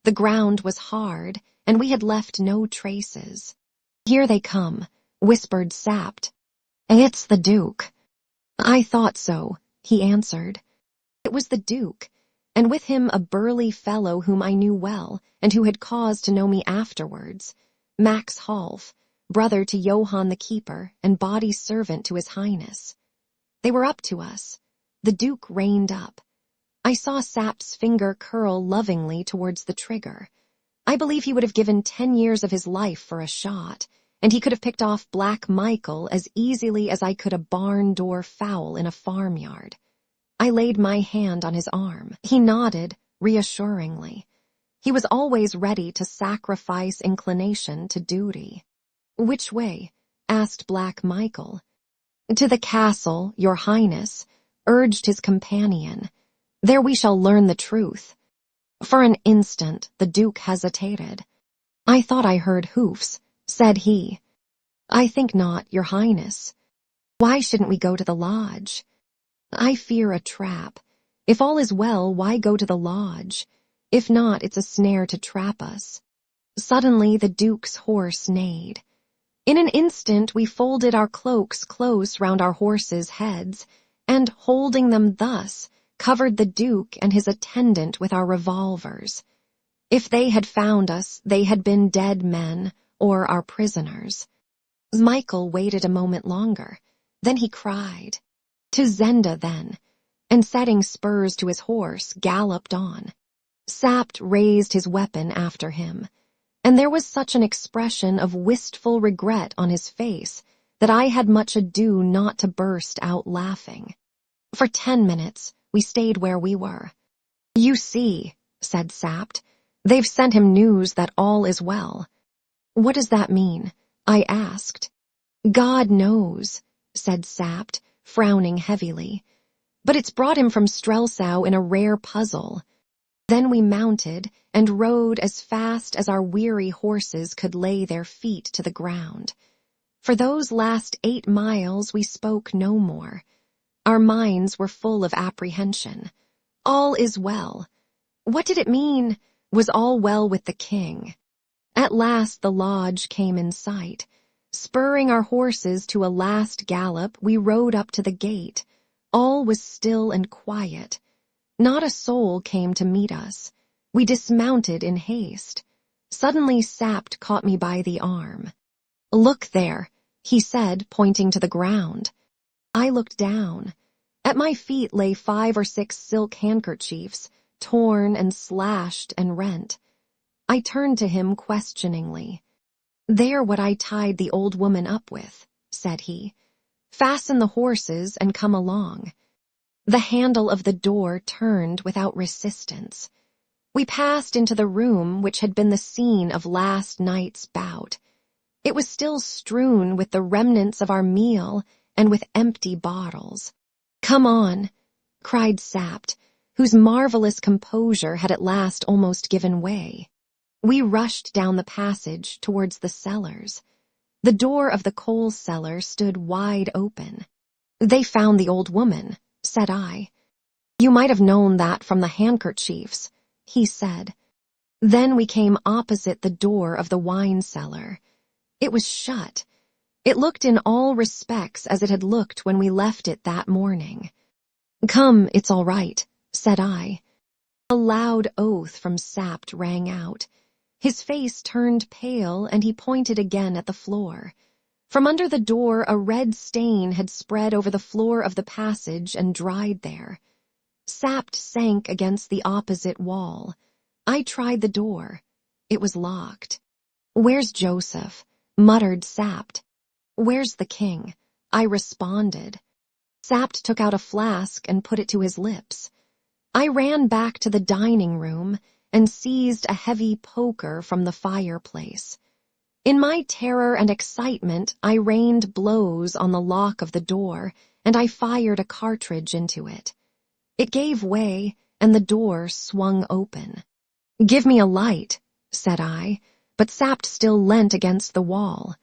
The ground was hard, and we had left no traces. "Here they come," whispered Sapt. "It's the Duke." "I thought so," he answered. It was the Duke, and with him a burly fellow whom I knew well, and who had cause to know me afterwards, Max Half, brother to Johann the keeper, and body servant to His Highness. They were up to us. The Duke reined up. I saw Sapt's finger curl lovingly towards the trigger. I believe he would have given 10 years of his life for a shot, and he could have picked off Black Michael as easily as I could a barn door fowl in a farmyard. I laid my hand on his arm. He nodded reassuringly. He was always ready to sacrifice inclination to duty. "Which way?" asked Black Michael. "To the castle, Your Highness," urged his companion. "There we shall learn the truth." For an instant the Duke hesitated. "I thought I heard hoofs," said he. "I think not, Your Highness." "Why shouldn't we go to the lodge?" "I fear a trap. If all is well, why go to the lodge? If not, it's a snare to trap us." Suddenly the Duke's horse neighed. In an instant we folded our cloaks close round our horses' heads, and, holding them thus, covered the Duke and his attendant with our revolvers. If they had found us, they had been dead men, or our prisoners. Michael waited a moment longer. Then he cried, "To Zenda, then," and setting spurs to his horse, galloped on. Sapt raised his weapon after him, and there was such an expression of wistful regret on his face that I had much ado not to burst out laughing. For 10 minutes we stayed where we were. "You see," said Sapt, "they've sent him news that all is well." "What does that mean?" I asked. "God knows," said Sapt, frowning heavily. "But it's brought him from Strelsau in a rare puzzle." Then we mounted and rode as fast as our weary horses could lay their feet to the ground. For those last 8 miles we spoke no more. Our minds were full of apprehension. All is well. What did it mean? Was all well with the king? At last the lodge came in sight. Spurring our horses to a last gallop, we rode up to the gate. All was still and quiet. Not a soul came to meet us. We dismounted in haste. Suddenly Sapt caught me by the arm. "Look there," he said, pointing to the ground. I looked down. At my feet lay 5 or 6 silk handkerchiefs, torn and slashed and rent. I turned to him questioningly. "They're what I tied the old woman up with," said he. "Fasten the horses and come along." The handle of the door turned without resistance. We passed into the room which had been the scene of last night's bout. It was still strewn with the remnants of our meal and with empty bottles. "Come on," cried Sapt, whose marvelous composure had at last almost given way. We rushed down the passage towards the cellars. The door of the coal cellar stood wide open. "They found the old woman," said I. "You might have known that from the handkerchiefs," he said. Then we came opposite the door of the wine cellar. It was shut. It looked in all respects as it had looked when we left it that morning. "Come, it's all right," said I. A loud oath from Sapt rang out. His face turned pale, and he pointed again at the floor. From under the door a red stain had spread over the floor of the passage and dried there. Sapt sank against the opposite wall. I tried the door. It was locked. "Where's Joseph?" muttered Sapt. "Where's the king?" I responded. Sapt took out a flask and put it to his lips. I ran back to the dining room and seized a heavy poker from the fireplace. In my terror and excitement, I rained blows on the lock of the door, and I fired a cartridge into it. It gave way, and the door swung open. "Give me a light," said I, but Sapt still leant against the wall.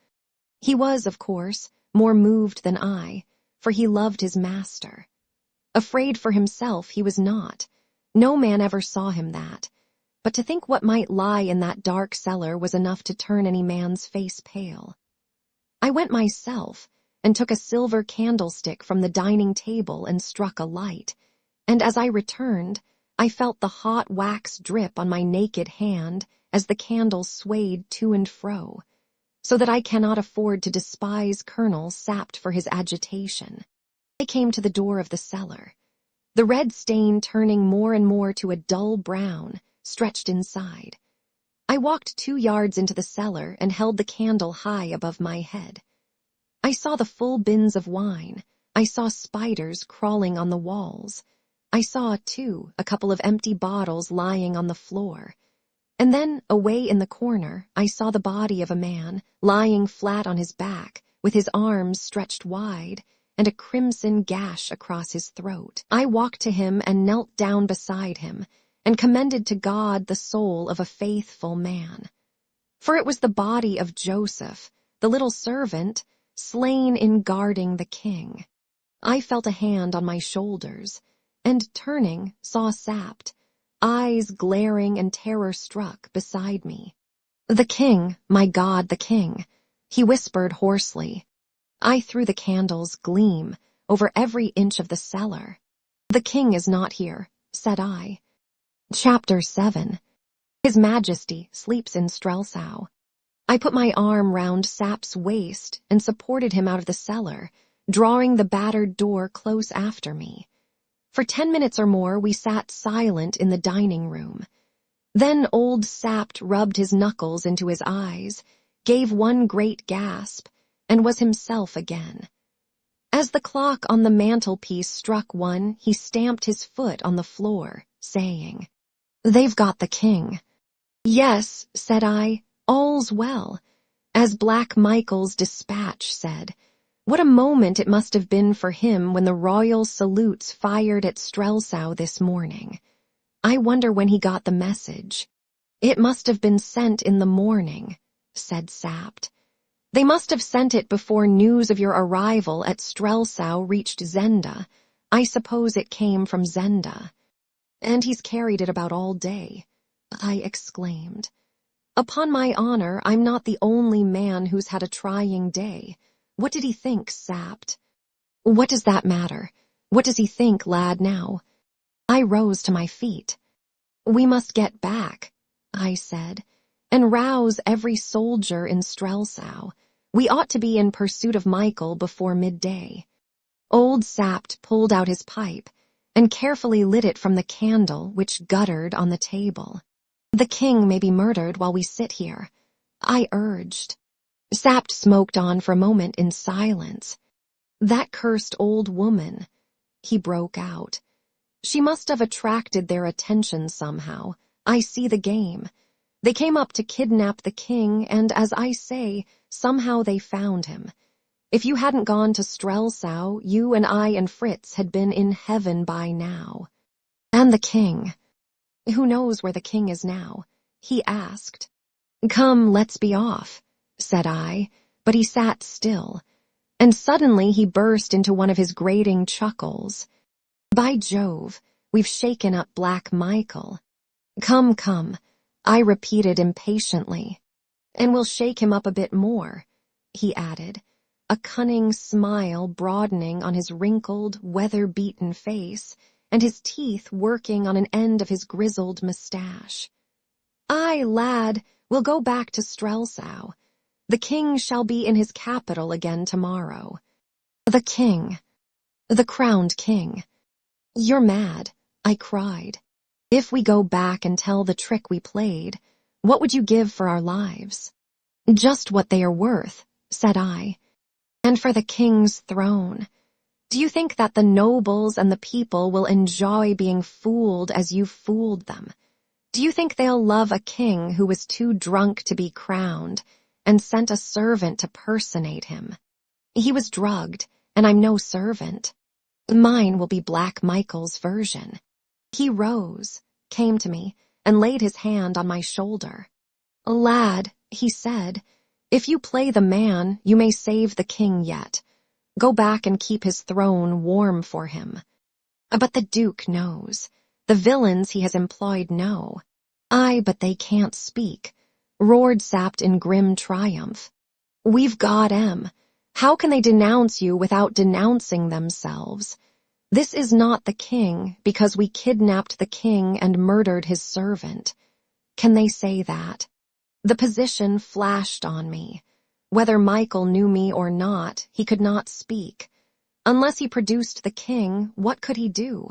He was, of course, more moved than I, for he loved his master. Afraid for himself he was not. No man ever saw him that. But to think what might lie in that dark cellar was enough to turn any man's face pale. I went myself and took a silver candlestick from the dining table and struck a light, and as I returned, I felt the hot wax drip on my naked hand as the candle swayed to and fro, so that I cannot afford to despise Colonel Sapt for his agitation. I came to the door of the cellar. The red stain turning more and more to a dull brown, stretched inside. I walked 2 yards into the cellar and held the candle high above my head. I saw the full bins of wine. I saw spiders crawling on the walls. I saw, too, a couple of empty bottles lying on the floor. And then, away in the corner, I saw the body of a man lying flat on his back, with his arms stretched wide, and a crimson gash across his throat. I walked to him and knelt down beside him, and commended to God the soul of a faithful man. For it was the body of Joseph, the little servant, slain in guarding the king. I felt a hand on my shoulders, and turning, saw Sapt, eyes glaring and terror-struck, beside me. "The king, my God, the king," he whispered hoarsely. I threw the candle's gleam over every inch of the cellar. "The king is not here," said I. Chapter 7. His Majesty sleeps in Strelsau. I put my arm round Sap's waist and supported him out of the cellar, drawing the battered door close after me. For 10 minutes or more we sat silent in the dining room. Then old Sapt rubbed his knuckles into his eyes, gave one great gasp, and was himself again. As the clock on the mantelpiece struck 1, he stamped his foot on the floor, saying, "They've got the king." "Yes," said I, "all's well." As Black Michael's dispatch said, what a moment it must have been for him when the royal salutes fired at Strelsau this morning. I wonder when he got the message. "It must have been sent in the morning," said Sapt. "They must have sent it before news of your arrival at Strelsau reached Zenda. I suppose it came from Zenda." "And he's carried it about all day," I exclaimed. "Upon my honor, I'm not the only man who's had a trying day. What did he think, Sapt?" "What does that matter? What does he think, lad, now?" I rose to my feet. "We must get back," I said, "and rouse every soldier in Strelsau. We ought to be in pursuit of Michael before midday." Old Sapt pulled out his pipe and carefully lit it from the candle which guttered on the table. "The king may be murdered while we sit here," I urged. Sapt smoked on for a moment in silence. "That cursed old woman," he broke out. "She must have attracted their attention somehow. I see the game. They came up to kidnap the king, and, as I say, somehow they found him. If you hadn't gone to Strelsau, you and I and Fritz had been in heaven by now." "And the king? Who knows where the king is now?" he asked. "Come, let's be off," said I, but he sat still, and suddenly he burst into one of his grating chuckles. "By Jove, we've shaken up Black Michael. Come, come, I repeated impatiently. And we'll shake him up a bit more, he added, a cunning smile broadening on his wrinkled, weather-beaten face, and his teeth working on an end of his grizzled mustache. Aye, lad, we'll go back to Strelsau. The king shall be in his capital again tomorrow. The king. The crowned king. You're mad, I cried. If we go back and tell the trick we played, what would you give for our lives? Just what they are worth, said I. And for the king's throne. Do you think that the nobles and the people will enjoy being fooled as you fooled them? Do you think they'll love a king who was too drunk to be crowned and sent a servant to personate him? He was drugged, and I'm no servant. Mine will be Black Michael's version. He rose, came to me, and laid his hand on my shoulder. Lad, he said, if you play the man, you may save the king yet. Go back and keep his throne warm for him. But the Duke knows. The villains he has employed know. Aye, but they can't speak, roared Sapt in grim triumph. We've got 'em. How can they denounce you without denouncing themselves? This is not the king, because we kidnapped the king and murdered his servant. Can they say that? The position flashed on me. Whether Michael knew me or not, he could not speak. Unless he produced the king, what could he do?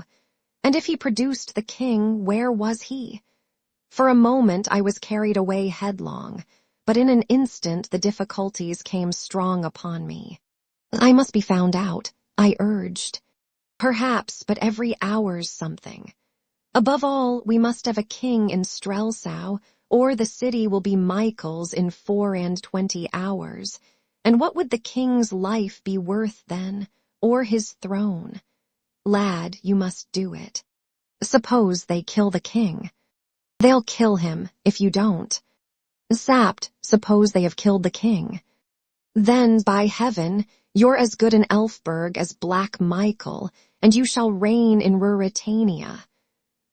And if he produced the king, where was he? For a moment I was carried away headlong, but in an instant the difficulties came strong upon me. I must be found out, I urged. Perhaps, but every hour's something. Above all, we must have a king in Strelsau, or the city will be Michael's in 24 hours. And what would the king's life be worth then, or his throne? Lad, you must do it. Suppose they kill the king. They'll kill him, if you don't. Sapt, suppose they have killed the king. Then, by heaven, you're as good an Elfberg as Black Michael, and you shall reign in Ruritania.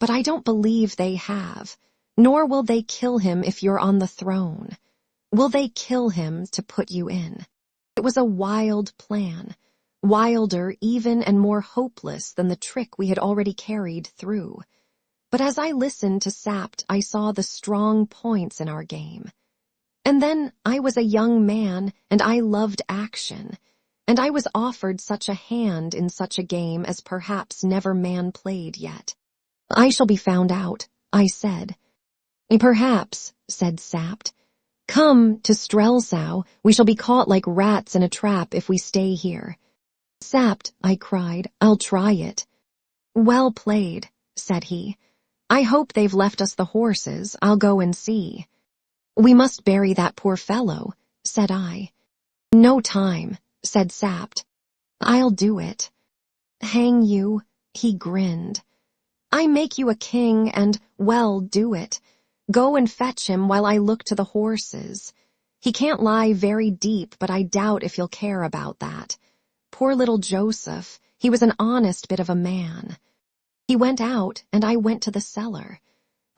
But I don't believe they have, nor will they kill him if you're on the throne. Will they kill him to put you in? It was a wild plan, wilder even and more hopeless than the trick we had already carried through. But as I listened to Sapt, I saw the strong points in our game. And then I was a young man, and I loved action, and I was offered such a hand in such a game as perhaps never man played yet. I shall be found out, I said. Perhaps, said Sapt. Come to Strelsau, we shall be caught like rats in a trap if we stay here. Sapt, I cried, I'll try it. Well played, said he. I hope they've left us the horses. I'll go and see. We must bury that poor fellow, said I. No time, said Sapt. I'll do it. Hang you, he grinned. I make you a king and, well, do it. Go and fetch him while I look to the horses. He can't lie very deep, but I doubt if he'll care about that. Poor little Joseph, he was an honest bit of a man. He went out, and I went to the cellar.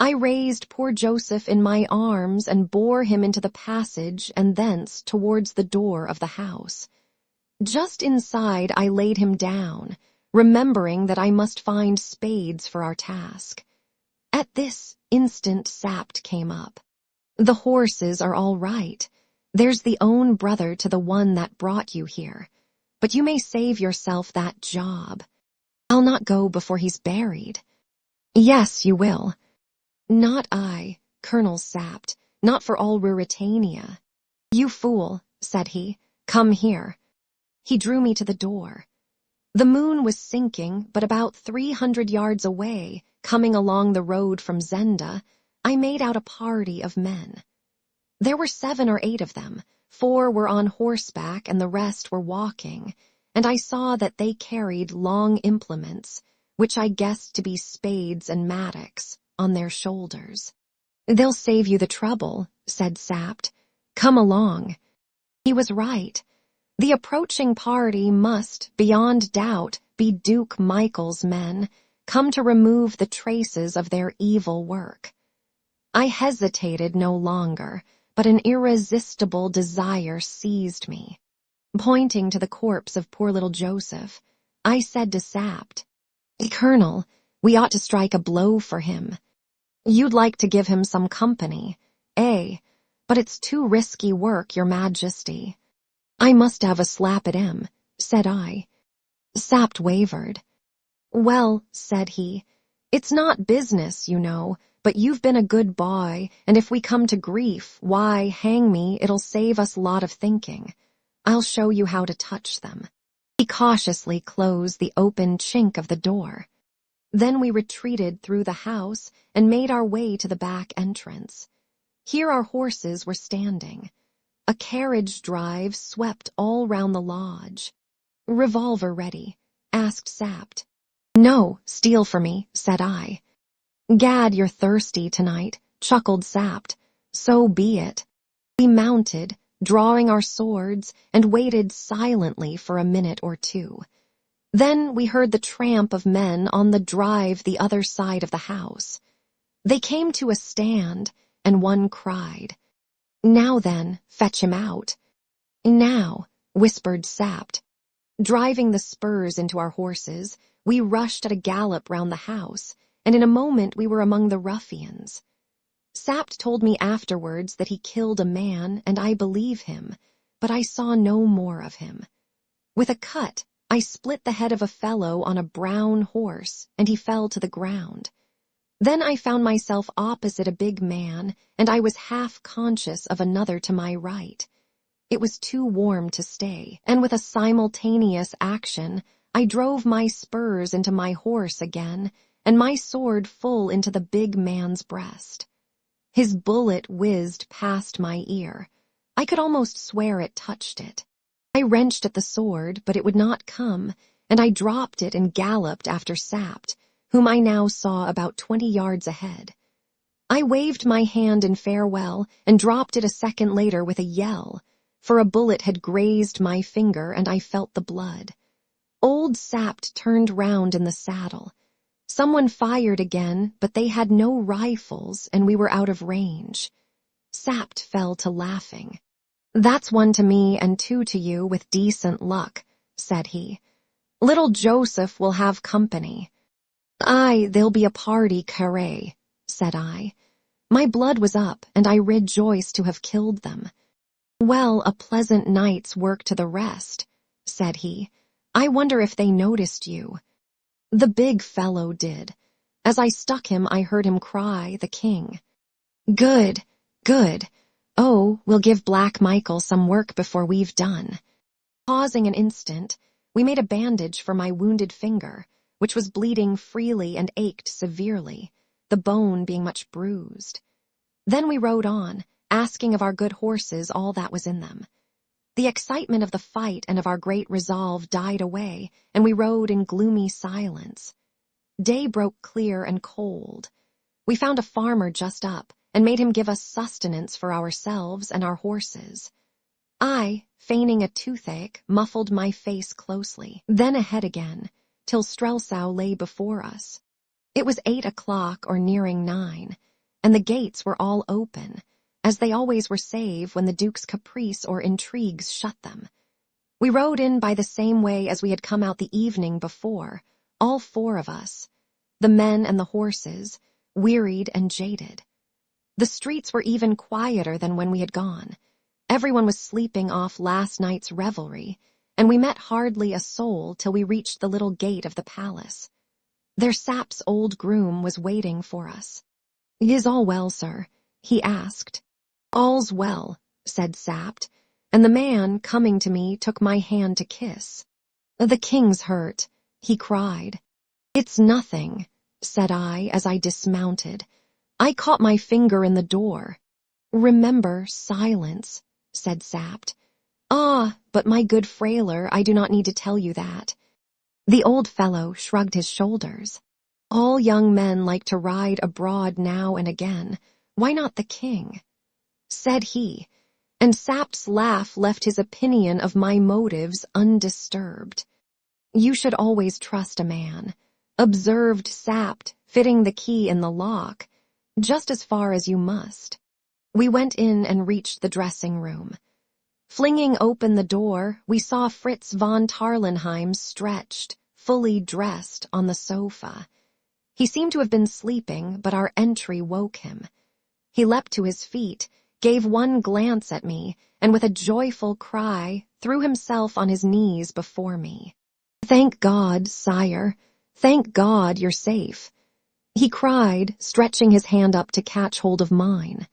I raised poor Joseph in my arms and bore him into the passage and thence towards the door of the house. Just inside I laid him down, remembering that I must find spades for our task. At this instant Sapt came up. The horses are all right. There's the own brother to the one that brought you here. But you may save yourself that job. I'll not go before he's buried. Yes, you will. Not I, Colonel Sapt, not for all Ruritania. You fool, said he, come here. He drew me to the door. The moon was sinking, but about 300 yards away, coming along the road from Zenda, I made out a party of men. There were 7 or 8 of them. 4 were on horseback and the rest were walking, and I saw that they carried long implements, which I guessed to be spades and mattocks, on their shoulders. They'll save you the trouble, said Sapt. Come along. He was right. The approaching party must, beyond doubt, be Duke Michael's men, come to remove the traces of their evil work. I hesitated no longer, but an irresistible desire seized me. Pointing to the corpse of poor little Joseph, I said to Sapt, "Colonel, we ought to strike a blow for him. You'd like to give him some company, eh? But it's too risky work, your majesty." "I must have a slap at him," said I. Sapt wavered. "Well," said he, "it's not business, you know, but you've been a good boy, and if we come to grief, why, hang me, it'll save us a lot of thinking. I'll show you how to touch them." He cautiously closed the open chink of the door. Then we retreated through the house and made our way to the back entrance. Here our horses were standing. A carriage drive swept all round the lodge. "Revolver ready?" asked Sapt. "No, steal for me," said I. "Gad, you're thirsty tonight," chuckled Sapt. "So be it." We mounted, drawing our swords, and waited silently for a minute or two. Then we heard the tramp of men on the drive the other side of the house. They came to a stand, and one cried, "Now then, fetch him out." "Now," whispered Sapt. Driving the spurs into our horses, we rushed at a gallop round the house, and in a moment we were among the ruffians. Sapt told me afterwards that he killed a man, and I believe him, but I saw no more of him. With a cut, I split the head of a fellow on a brown horse, and he fell to the ground. Then I found myself opposite a big man, and I was half conscious of another to my right. It was too warm to stay, and with a simultaneous action, I drove my spurs into my horse again, and my sword full into the big man's breast. His bullet whizzed past my ear. I could almost swear it touched it. I wrenched at the sword, but it would not come, and I dropped it and galloped after Sapt, whom I now saw about 20 yards ahead. I waved my hand in farewell and dropped it a second later with a yell, for a bullet had grazed my finger and I felt the blood. Old Sapt turned round in the saddle. Someone fired again, but they had no rifles and we were out of range. Sapt fell to laughing. "That's one to me and two to you with decent luck," said he. "Little Joseph will have company." "Aye, there'll be a party carré," said I. My blood was up, and I rejoiced to have killed them. "Well, a pleasant night's work to the rest," said he. "I wonder if they noticed you." The big fellow did. As I stuck him, I heard him cry, "The king." "Good, good. Oh, we'll give Black Michael some work before we've done." Pausing an instant, we made a bandage for my wounded finger, which was bleeding freely and ached severely, the bone being much bruised. Then we rode on, asking of our good horses all that was in them. The excitement of the fight and of our great resolve died away, and we rode in gloomy silence. Day broke clear and cold. We found a farmer just up, and made him give us sustenance for ourselves and our horses. I, feigning a toothache, muffled my face closely, then ahead again, till Strelsau lay before us. It was 8 o'clock or nearing 9, and the gates were all open, as they always were save when the Duke's caprice or intrigues shut them. We rode in by the same way as we had come out the evening before, all 4 of us, the men and the horses, wearied and jaded. The streets were even quieter than when we had gone. Everyone was sleeping off last night's revelry, and we met hardly a soul till we reached the little gate of the palace. There Sap's old groom was waiting for us. "Is all well, sir?" he asked. "All's well," said Sapt, and the man, coming to me, took my hand to kiss. "The king's hurt," he cried. "It's nothing," said I as I dismounted. "I caught my finger in the door." "Remember silence," said Sapt. "Ah, but my good frailer, I do not need to tell you that." The old fellow shrugged his shoulders. "All young men like to ride abroad now and again. Why not the king?" said he, and Sapt's laugh left his opinion of my motives undisturbed. "You should always trust a man," observed Sapt, fitting the key in the lock. just as far as you must. We went in and reached the dressing room. Flinging open the door, we saw Fritz von Tarlenheim stretched, fully dressed on the sofa. He seemed to have been sleeping, but our entry woke him. He leapt to his feet, gave one glance at me, and with a joyful cry, threw himself on his knees before me. "Thank God, sire. Thank God you're safe," he cried, stretching his hand up to catch hold of mine.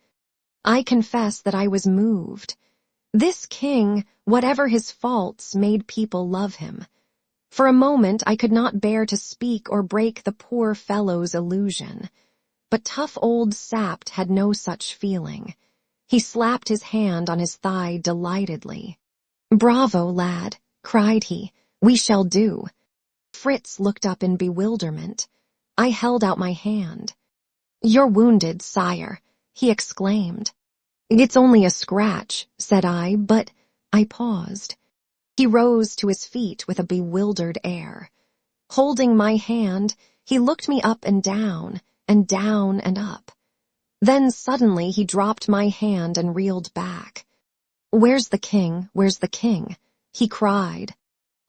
I confess that I was moved. This king, whatever his faults, made people love him. For a moment I could not bear to speak or break the poor fellow's illusion. But tough old Sapt had no such feeling. He slapped his hand on his thigh delightedly. "Bravo, lad," cried he. "We shall do." Fritz looked up in bewilderment. I held out my hand. "You're wounded, sire," he exclaimed. "It's only a scratch," said I, but I paused. He rose to his feet with a bewildered air. Holding my hand, he looked me up and down and up. Then suddenly he dropped my hand and reeled back. "Where's the king? Where's the king?" he cried.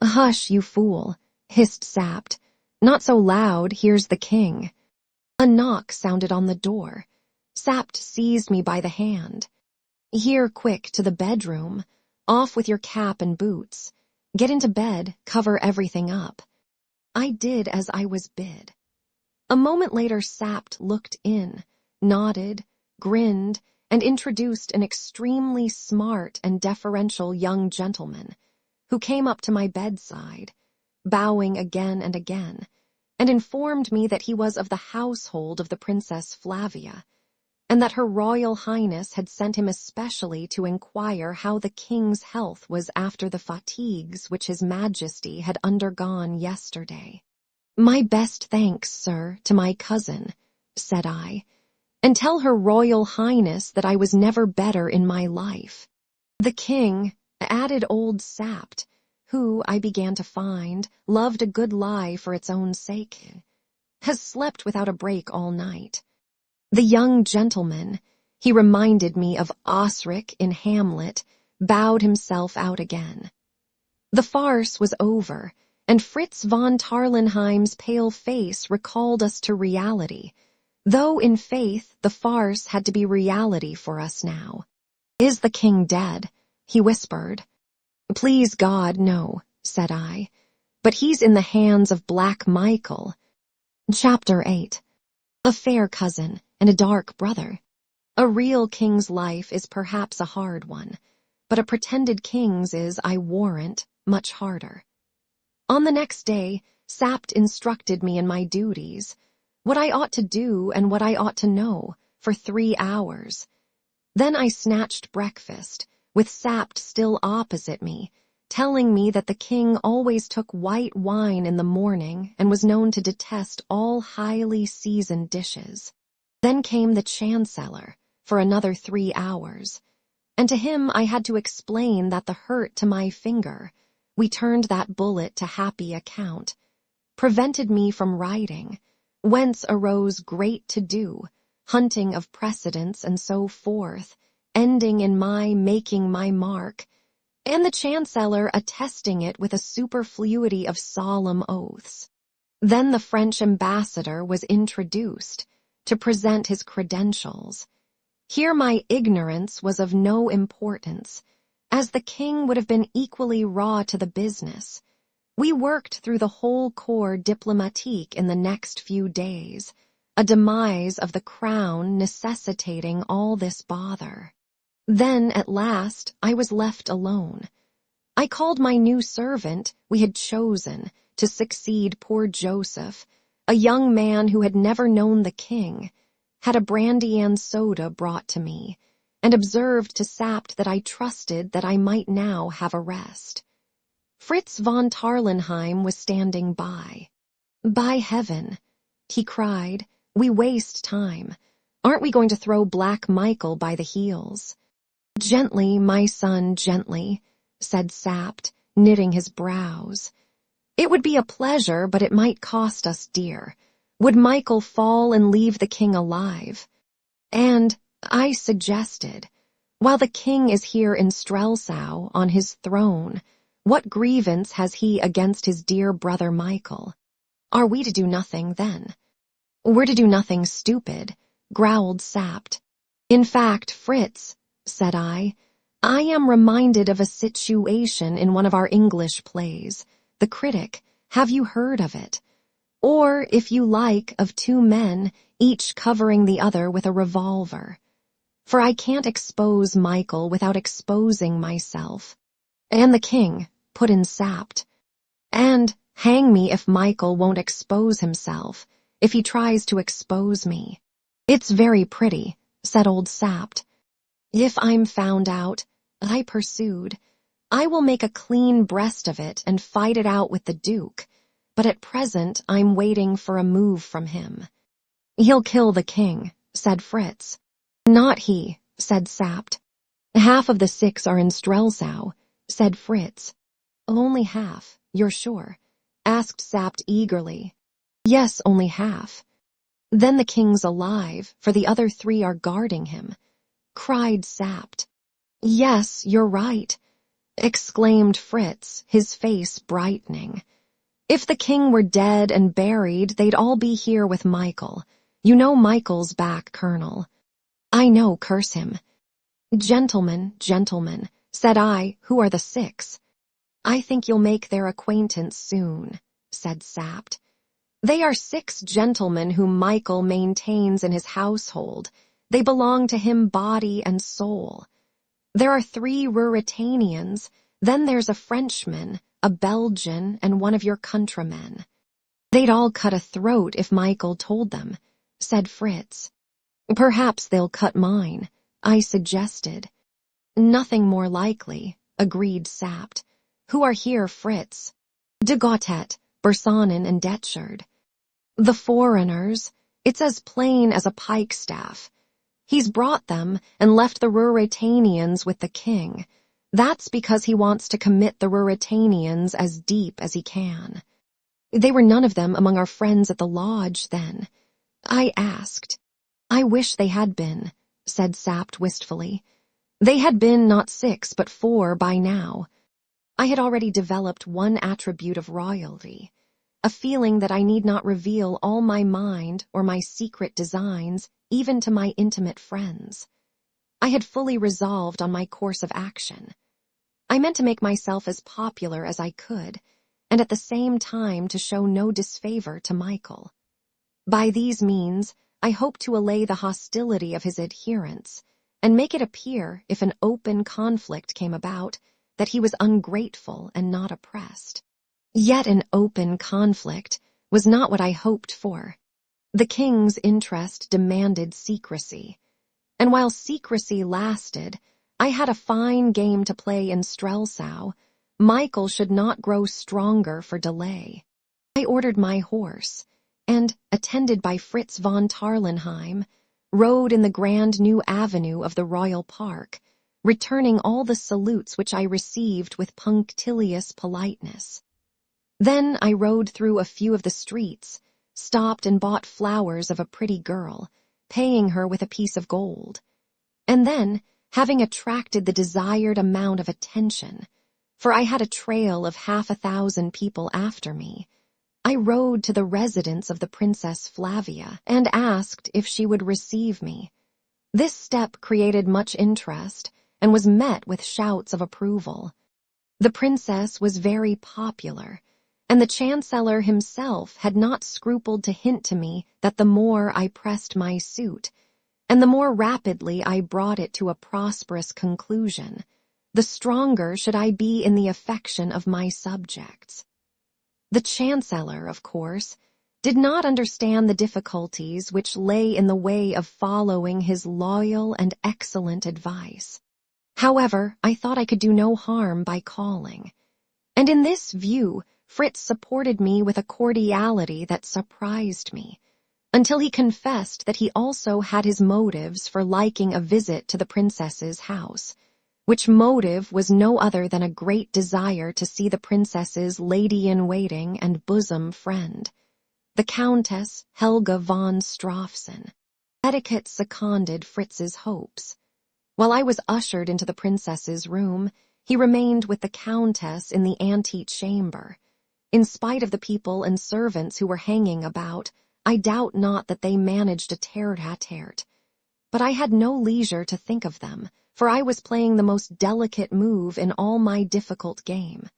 "Hush, you fool," hissed Sapt. "Not so loud, here's the king." A knock sounded on the door. Sapt seized me by the hand. "Here, quick, to the bedroom. Off with your cap and boots. Get into bed, cover everything up." I did as I was bid. A moment later Sapt looked in, nodded, grinned, and introduced an extremely smart and deferential young gentleman, who came up to my bedside, bowing again and informed me that he was of the household of the Princess Flavia, and that Her Royal Highness had sent him especially to inquire how the king's health was after the fatigues which His Majesty had undergone yesterday. "My best thanks, sir, to my cousin," said I, "and tell Her Royal Highness that I was never better in my life. The king," added old Sapt, who, I began to find, loved a good lie for its own sake, "has slept without a break all night. The young gentleman," he reminded me of Osric in Hamlet, bowed himself out again. The farce was over, and Fritz von Tarlenheim's pale face recalled us to reality, though in faith the farce had to be reality for us now. "Is the king dead?" he whispered. "Please God, no," said I, "but he's in the hands of Black Michael." Chapter 8. A fair cousin and a dark brother. A real king's life is perhaps a hard one, but a pretended king's is, I warrant, much harder. On the next day, Sapt instructed me in my duties, what I ought to do and what I ought to know, for 3 hours. Then I snatched breakfast, with Sapt still opposite me, telling me that the king always took white wine in the morning and was known to detest all highly seasoned dishes. Then came the Chancellor, for another 3 hours, and to him I had to explain that the hurt to my finger, we turned that bullet to happy account, prevented me from writing, whence arose great to-do, hunting of precedents and so forth, ending in my making my mark, and the Chancellor attesting it with a superfluity of solemn oaths. Then the French ambassador was introduced, to present his credentials. Here my ignorance was of no importance, as the king would have been equally raw to the business. We worked through the whole corps diplomatique in the next few days, a demise of the crown necessitating all this bother. Then, at last, I was left alone. I called my new servant we had chosen to succeed poor Joseph, a young man who had never known the king, had a brandy and soda brought to me, and observed to Sapt that I trusted that I might now have a rest. Fritz von Tarlenheim was standing by. "By heaven," he cried, "we waste time. Aren't we going to throw Black Michael by the heels?" "Gently, my son, gently," said Sapt, knitting his brows. "It would be a pleasure, but it might cost us dear. Would Michael fall and leave the king alive? And I suggested, while the king is here in Strelsau on his throne, what grievance has he against his dear brother Michael? Are we to do nothing then? We're to do nothing stupid, growled Sapt. In fact, Fritz, said I am reminded of a situation in one of our English plays, The Critic. Have you heard of it? Or, if you like, of two men, each covering the other with a revolver. For I can't expose Michael without exposing myself. And the king, put in Sapt. And hang me if Michael won't expose himself, if he tries to expose me. It's very pretty, said old Sapt. If I'm found out, I pursued, I will make a clean breast of it and fight it out with the Duke, but at present I'm waiting for a move from him. He'll kill the king, said Fritz. Not he, said Sapt. Half of the 6 are in Strelsau, said Fritz. Only half, you're sure? Asked Sapt eagerly. Yes, only half. Then the king's alive, for the other 3 are guarding him, cried Sapt. Yes, you're right, exclaimed Fritz, his face brightening. If the king were dead and buried, they'd all be here with Michael. You know Michael's back, Colonel. I know, curse him. Gentlemen, said I, who are the 6? I think you'll make their acquaintance soon, said Sapt. They are 6 gentlemen whom Michael maintains in his household. They belong to him body and soul. There are 3 Ruritanians, then there's a Frenchman, a Belgian, and one of your countrymen. They'd all cut a throat if Michael told them, said Fritz. Perhaps they'll cut mine, I suggested. Nothing more likely, agreed Sapt. Who are here, Fritz? De Gautet, Bersanin, and Detchard. The foreigners, it's as plain as a pikestaff. He's brought them and left the Ruritanians with the king. That's because he wants to commit the Ruritanians as deep as he can. They were none of them among our friends at the lodge, then? I asked. I wish they had been, said Sapt wistfully. They had been not 6 but 4 by now. I had already developed one attribute of royalty, a feeling that I need not reveal all my mind or my secret designs even to my intimate friends. I had fully resolved on my course of action. I meant to make myself as popular as I could, and at the same time to show no disfavor to Michael. By these means, I hoped to allay the hostility of his adherents, and make it appear, if an open conflict came about, that he was ungrateful and not oppressed. Yet an open conflict was not what I hoped for. The king's interest demanded secrecy, and while secrecy lasted, I had a fine game to play in Strelsau. Michael should not grow stronger for delay. I ordered my horse, and, attended by Fritz von Tarlenheim, rode in the grand new avenue of the Royal Park, returning all the salutes which I received with punctilious politeness. Then I rode through a few of the streets, stopped and bought flowers of a pretty girl, paying her with a piece of gold. And then, having attracted the desired amount of attention, for I had a trail of 50,000 people after me, I rode to the residence of the Princess Flavia and asked if she would receive me. This step created much interest and was met with shouts of approval. The princess was very popular, and the Chancellor himself had not scrupled to hint to me that the more I pressed my suit, and the more rapidly I brought it to a prosperous conclusion, the stronger should I be in the affection of my subjects. The Chancellor, of course, did not understand the difficulties which lay in the way of following his loyal and excellent advice. However, I thought I could do no harm by calling, and in this view Fritz supported me with a cordiality that surprised me, until he confessed that he also had his motives for liking a visit to the princess's house, which motive was no other than a great desire to see the princess's lady-in-waiting and bosom friend, the Countess Helga von Strafsen. Etiquette seconded Fritz's hopes. While I was ushered into the princess's room, he remained with the countess in the antechamber. In spite of the people and servants who were hanging about, I doubt not that they managed a tete-a-tete. But I had no leisure to think of them, for I was playing the most delicate move in all my difficult game.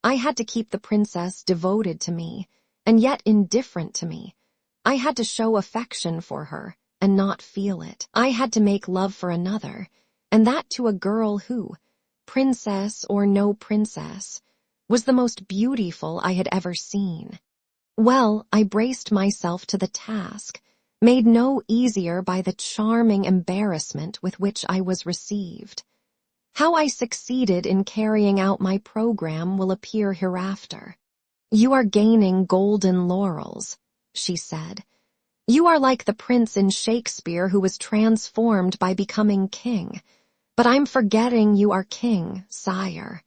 I had to keep the princess devoted to me, and yet indifferent to me. I had to show affection for her, and not feel it. I had to make love for another, and that to a girl who, princess or no princess, was the most beautiful I had ever seen. Well, I braced myself to the task, made no easier by the charming embarrassment with which I was received. How I succeeded in carrying out my program will appear hereafter. "You are gaining golden laurels," she said. "You are like the prince in Shakespeare who was transformed by becoming king. But I'm forgetting you are king, sire.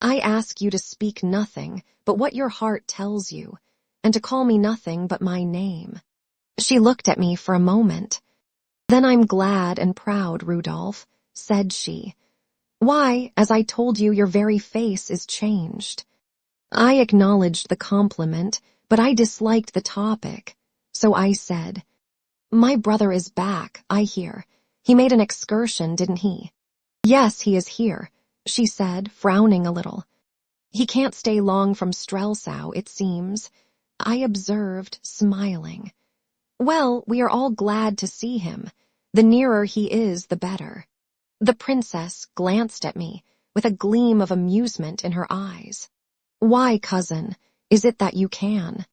I ask you to speak nothing but what your heart tells you, and to call me nothing but my name." She looked at me for a moment. "Then I'm glad and proud, Rudolph," said she. "Why, as I told you, your very face is changed." I acknowledged the compliment, but I disliked the topic, so I said, "My brother is back, I hear. He made an excursion, didn't he?" "Yes, he is here," she said, frowning a little. "He can't stay long from Strelsau, it seems," I observed, smiling. "Well, we are all glad to see him. The nearer he is, the better." The princess glanced at me, with a gleam of amusement in her eyes. "Why, cousin, is it that you can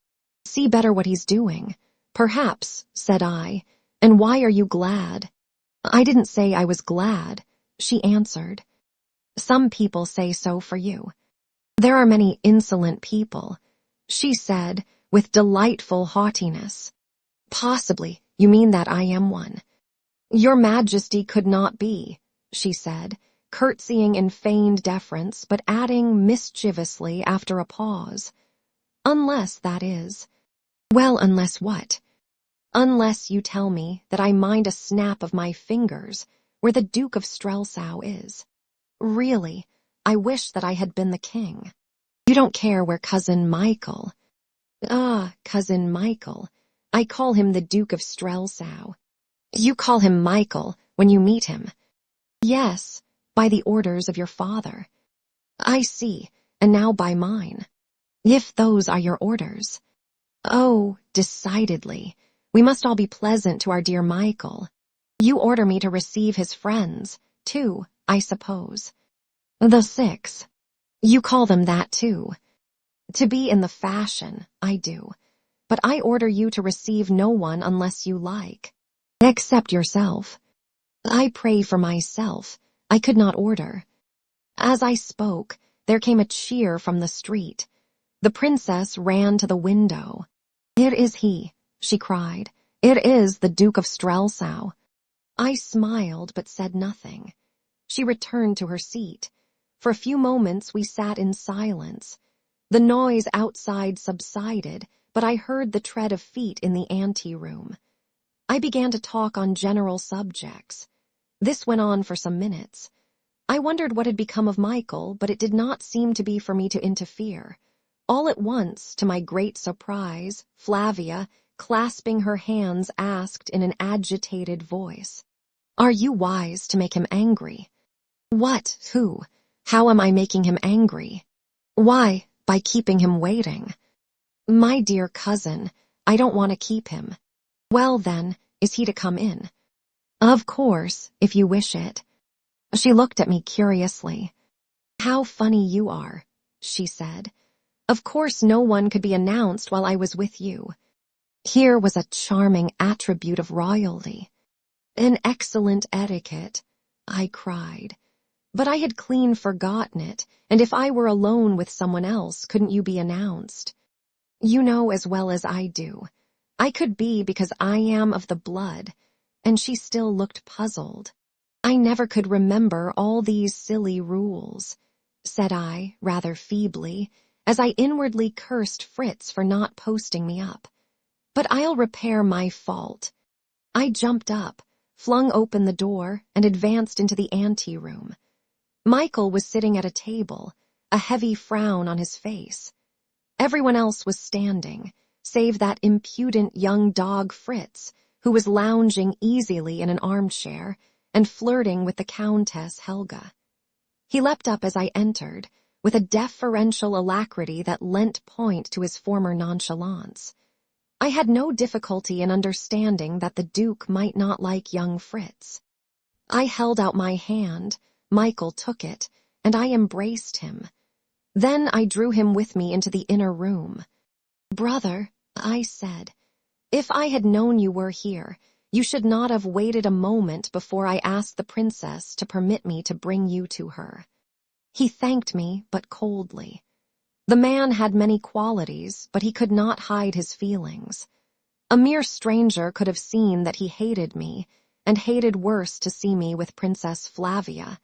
see better what he's doing?" "Perhaps," said I. "And why are you glad?" "I didn't say I was glad," she answered. "Some people say so for you." "There are many insolent people," she said, with delightful haughtiness. "Possibly you mean that I am one." "Your Majesty could not be," she said, curtsying in feigned deference, but adding mischievously after a pause, "Unless, that is." "Well, unless what?" "Unless you tell me that I mind a snap of my fingers where the Duke of Strelsau is. Really, I wish that I had been the king." "You don't care where Cousin Michael—" "Ah, Cousin Michael. I call him the Duke of Strelsau." "You call him Michael when you meet him?" "Yes, by the orders of your father." "I see, and now by mine." "If those are your orders." "Oh, decidedly. We must all be pleasant to our dear Michael. You order me to receive his friends, too, I suppose." "The 6. You call them that, too." "To be in the fashion, I do. But I order you to receive no one unless you like." "Except yourself." "I pray for myself. I could not order." As I spoke, there came a cheer from the street. The princess ran to the window. "It is he," she cried. "It is the Duke of Strelsau." I smiled but said nothing. She returned to her seat. For a few moments we sat in silence. The noise outside subsided, but I heard the tread of feet in the ante-room. I began to talk on general subjects. This went on for some minutes. I wondered what had become of Michael, but it did not seem to be for me to interfere. All at once, to my great surprise, Flavia, clasping her hands, asked in an agitated voice, "Are you wise to make him angry?" "What? Who? How am I making him angry?" "Why, by keeping him waiting." "My dear cousin, I don't want to keep him." "Well, then, is he to come in?" "Of course, if you wish it." She looked at me curiously. "How funny you are," she said. "Of course no one could be announced while I was with you." Here was a charming attribute of royalty. "An excellent etiquette," I cried. But I had clean forgotten it, and if I were alone with someone else, couldn't you be announced? "You know as well as I do. I could be because I am of the blood," and she still looked puzzled. "I never could remember all these silly rules," said I, rather feebly, as I inwardly cursed Fritz for not posting me up. "But I'll repair my fault. I jumped up, flung open the door, and advanced into the anteroom. Michael was sitting at a table, a heavy frown on his face. Everyone else was standing, save that impudent young dog Fritz, who was lounging easily in an armchair and flirting with the Countess Helga. He leapt up as I entered, with a deferential alacrity that lent point to his former nonchalance. I had no difficulty in understanding that the Duke might not like young Fritz. I held out my hand, Michael took it, and I embraced him. Then I drew him with me into the inner room. "Brother," I said, "if I had known you were here, you should not have waited a moment before I asked the princess to permit me to bring you to her." He thanked me, but coldly. The man had many qualities, but he could not hide his feelings. A mere stranger could have seen that he hated me, and hated worse to see me with Princess Flavia.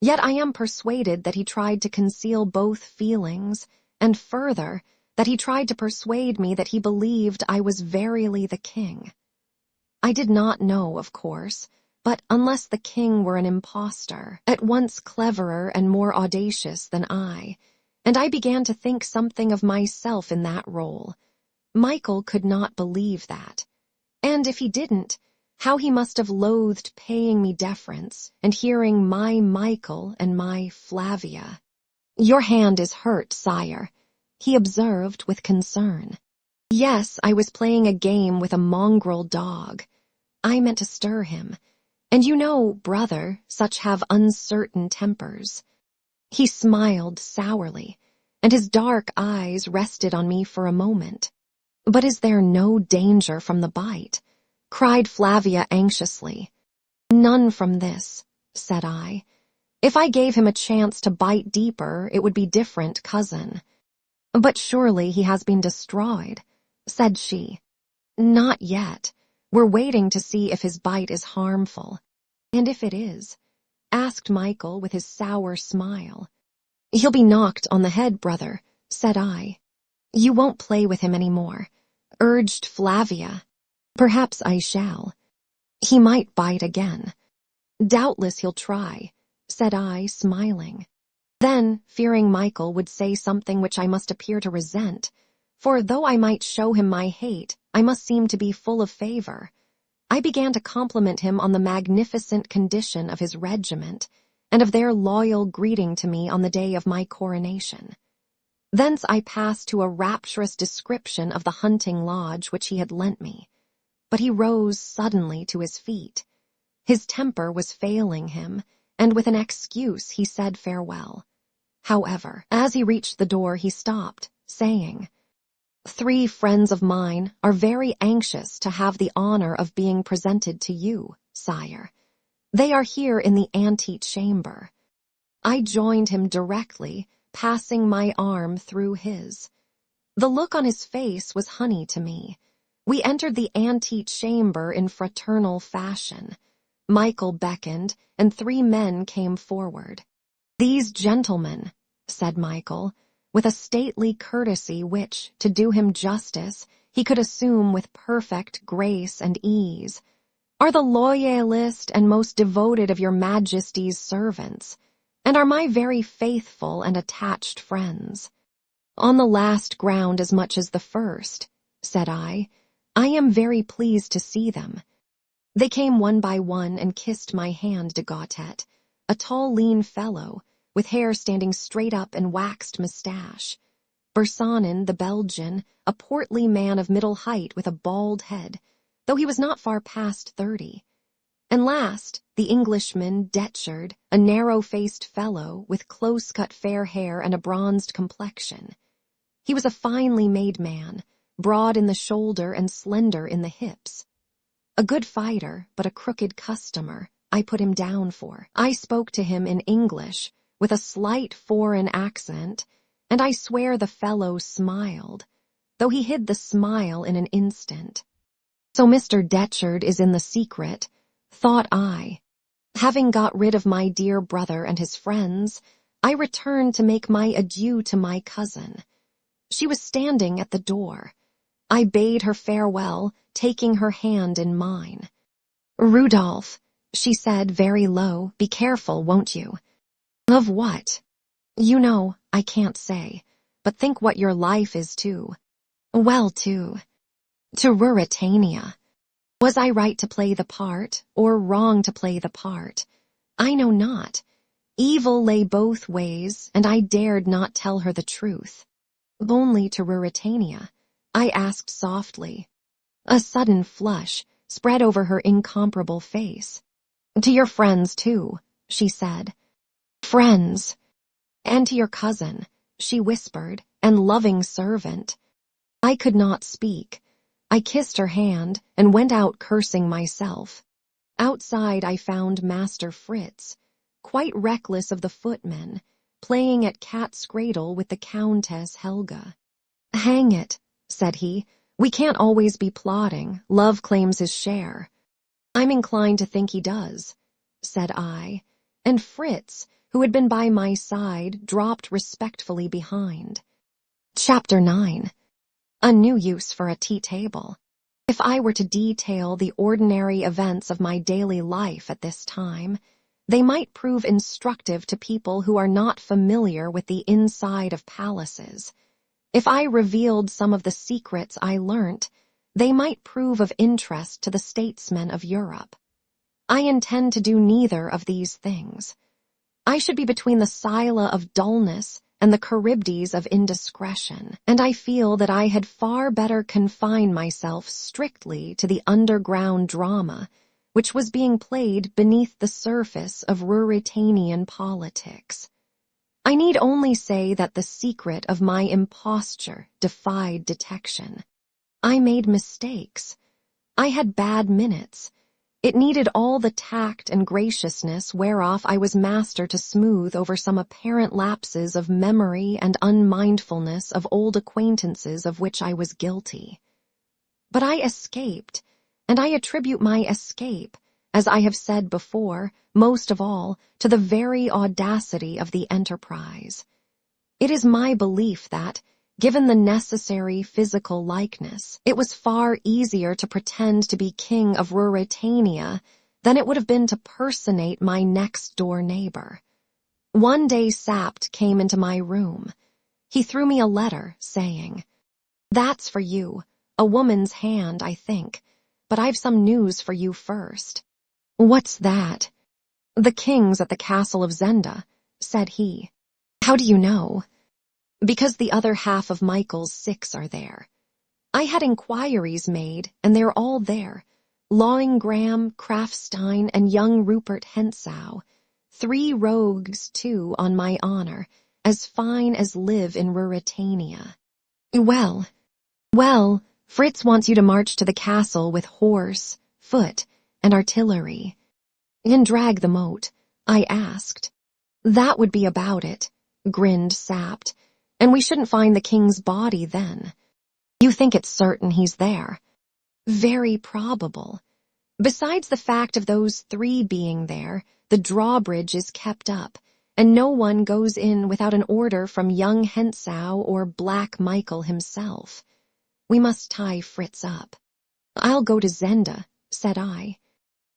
Yet I am persuaded that he tried to conceal both feelings, and further, that he tried to persuade me that he believed I was verily the king. I did not know, of course, but unless the king were an impostor, at once cleverer and more audacious than I, and I began to think something of myself in that role, Michael could not believe that. And if he didn't, how he must have loathed paying me deference and hearing my Michael and my Flavia. "Your hand is hurt, sire," he observed with concern. Yes, I was playing a game with a mongrel dog. I meant to stir him. And you know, brother, such have uncertain tempers. He smiled sourly, and his dark eyes rested on me for a moment. "But is there no danger from the bite?" cried Flavia anxiously. "None from this," said I. "If I gave him a chance to bite deeper, it would be different, cousin." "But surely he has been destroyed," said she. "Not yet. We're waiting to see if his bite is harmful." "And if it is?" asked Michael with his sour smile. "He'll be knocked on the head, brother," said I. "You won't play with him any more," urged Flavia. "Perhaps I shall. He might bite again." "Doubtless he'll try," said I, smiling. Then, fearing Michael would say something which I must appear to resent, for though I might show him my hate, I must seem to be full of favor, I began to compliment him on the magnificent condition of his regiment, and of their loyal greeting to me on the day of my coronation. Thence I passed to a rapturous description of the hunting lodge which he had lent me. But he rose suddenly to his feet. His temper was failing him, and with an excuse he said farewell. However, as he reached the door he stopped, saying, "3 friends of mine are very anxious to have the honor of being presented to you, sire. They are here in the antechamber." I joined him directly, passing my arm through his. The look on his face was honey to me. We entered the antechamber in fraternal fashion. Michael beckoned, and 3 men came forward. "These gentlemen," said Michael, with a stately courtesy which, to do him justice, he could assume with perfect grace and ease, "are the loyalist and most devoted of your Majesty's servants, and are my very faithful and attached friends." "On the last ground as much as the first," said I am very pleased to see them." They came one by one and kissed my hand de Gautet, a tall lean fellow, with hair standing straight up and waxed moustache. Bersanin, the Belgian, a portly man of middle height with a bald head, though he was not far past 30. And last, the Englishman, Detchard, a narrow-faced fellow with close-cut fair hair and a bronzed complexion. He was a finely made man, broad in the shoulder and slender in the hips. A good fighter, but a crooked customer, I put him down for. I spoke to him in English, with a slight foreign accent, and I swear the fellow smiled, though he hid the smile in an instant. So Mr. Detchard is in the secret, thought I. Having got rid of my dear brother and his friends, I returned to make my adieu to my cousin. She was standing at the door. I bade her farewell, taking her hand in mine. Rudolph, she said very low, be careful, won't you? Of what? You know, I can't say, but think what your life is too. Well, to Ruritania. Was I right to play the part, or wrong to play the part? I know not. Evil lay both ways, and I dared not tell her the truth. Only to Ruritania, I asked softly. A sudden flush spread over her incomparable face. To your friends, too, she said. Friends. And to your cousin, she whispered, and loving servant. I could not speak. I kissed her hand and went out cursing myself. Outside I found Master Fritz, quite reckless of the footmen, playing at cat's cradle with the Countess Helga. Hang it, said he, we can't always be plotting, love claims his share. I'm inclined to think he does, said I, and Fritz, who had been by my side, dropped respectfully behind. Chapter 9. A new use for a tea table. If I were to detail the ordinary events of my daily life at this time, they might prove instructive to people who are not familiar with the inside of palaces. If I revealed some of the secrets I learnt, they might prove of interest to the statesmen of Europe. I intend to do neither of these things. I should be between the Scylla of dullness and the Charybdis of indiscretion, and I feel that I had far better confine myself strictly to the underground drama which was being played beneath the surface of Ruritanian politics. I need only say that the secret of my imposture defied detection. I made mistakes. I had bad minutes. It needed all the tact and graciousness whereof I was master to smooth over some apparent lapses of memory and unmindfulness of old acquaintances of which I was guilty. But I escaped, and I attribute my escape, as I have said before, most of all, to the very audacity of the enterprise. It is my belief that, given the necessary physical likeness, it was far easier to pretend to be king of Ruritania than it would have been to personate my next-door neighbor. One day Sapt came into my room. He threw me a letter, saying, "That's for you, a woman's hand, I think, but I've some news for you first." "What's that?" "The king's at the castle of Zenda," said he. "How do you know?" "Because the other half of Michael's 6 are there. I had inquiries made, and they're all there. Lauingram, Krafstein, and young Rupert Hentzau. 3 rogues, too, on my honor, as fine as live in Ruritania. Well, Fritz wants you to march to the castle with horse, foot, and artillery." "And drag the moat?" I asked. "That would be about it," grinned Sapt. "And we shouldn't find the king's body then." "You think it's certain he's there?" "Very probable. Besides the fact of those 3 being there, the drawbridge is kept up, and no one goes in without an order from young Hentzau or Black Michael himself. We must tie Fritz up." "I'll go to Zenda," said I.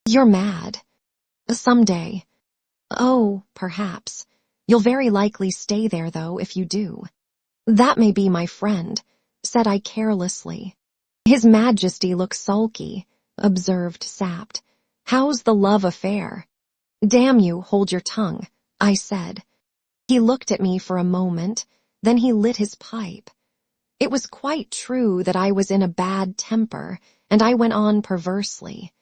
"You're mad." "Some day." "Oh, perhaps. You'll very likely stay there, though, if you do." "That may be, my friend," said I carelessly. "His Majesty looks sulky," observed Sapt. "How's the love affair?" "Damn you, hold your tongue," I said. He looked at me for a moment, then he lit his pipe. It was quite true that I was in a bad temper, and I went on perversely.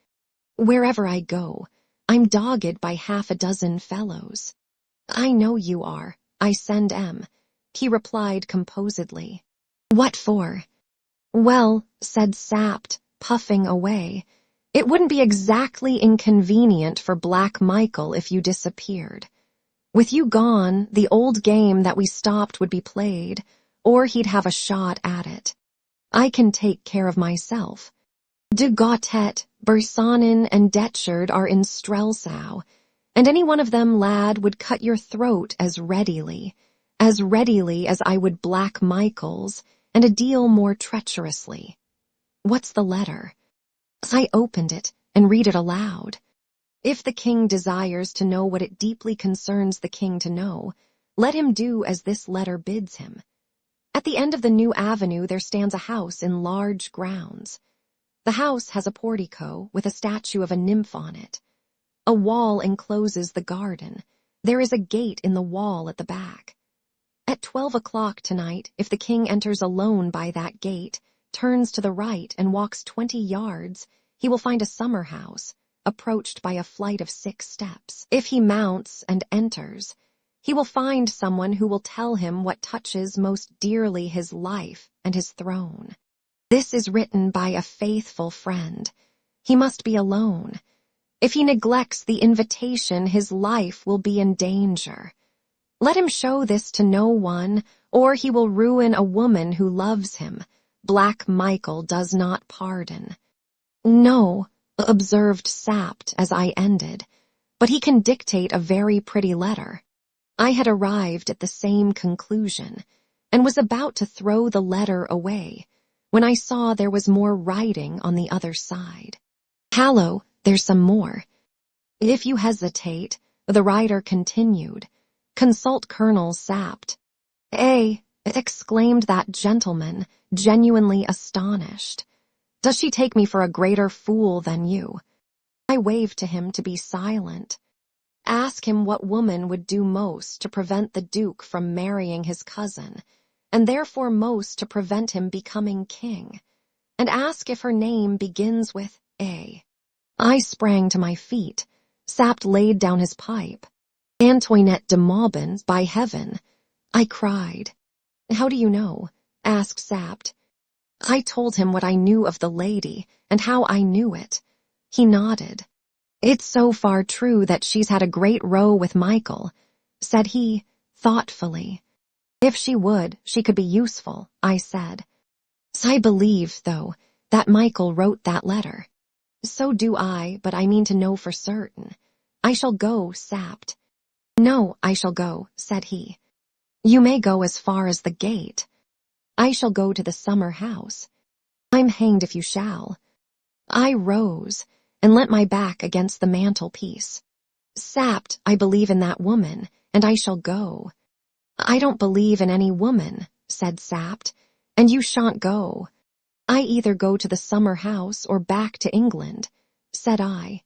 "Wherever I go, I'm dogged by half a dozen fellows." "I know you are. I send M," he replied composedly. "What for?" "Well," said Sapt, puffing away, "it wouldn't be exactly inconvenient for Black Michael if you disappeared. With you gone, the old game that we stopped would be played, or he'd have a shot at it. I can take care of myself. De Gautet, Bersanin, and Detchard are in Strelsau, and any one of them, lad, would cut your throat as readily as I would Black Michael's, and a deal more treacherously." "What's the letter?" I opened it, and read it aloud. If the king desires to know what it deeply concerns the king to know, let him do as this letter bids him. At the end of the new avenue there stands a house in large grounds. The house has a portico with a statue of a nymph on it. A wall encloses the garden. There is a gate in the wall at the back. At 12 o'clock tonight, if the king enters alone by that gate, turns to the right and walks 20 yards, he will find a summer house, approached by a flight of 6 steps. If he mounts and enters, he will find someone who will tell him what touches most dearly his life and his throne. This is written by a faithful friend. He must be alone. If he neglects the invitation, his life will be in danger. Let him show this to no one, or he will ruin a woman who loves him. Black Michael does not pardon. No, observed Sapt as I ended, but he can dictate a very pretty letter. I had arrived at the same conclusion, and was about to throw the letter away, when I saw there was more writing on the other side. Hallo, there's some more. If you hesitate, the writer continued, consult Colonel Sapt. Exclaimed that gentleman, genuinely astonished. Does she take me for a greater fool than you? I waved to him to be silent. Ask him what woman would do most to prevent the Duke from marrying his cousin, and therefore most to prevent him becoming king, and ask if her name begins with A. I sprang to my feet. Sapt laid down his pipe. Antoinette de Maubin, by heaven! I cried. How do you know? Asked Sapt. I told him what I knew of the lady, and how I knew it. He nodded. It's so far true that she's had a great row with Michael, said he, thoughtfully. If she would, she could be useful, I said. I believe, though, that Michael wrote that letter. So do I, but I mean to know for certain. I shall go, Sapt. No, I shall go, said he. You may go as far as the gate. I shall go to the summer house. I'm hanged if you shall. I rose and leant my back against the mantelpiece. Sapt, I believe in that woman, and I shall go. I don't believe in any woman, said Sapt, and you shan't go. I either go to the summer house or back to England, said I.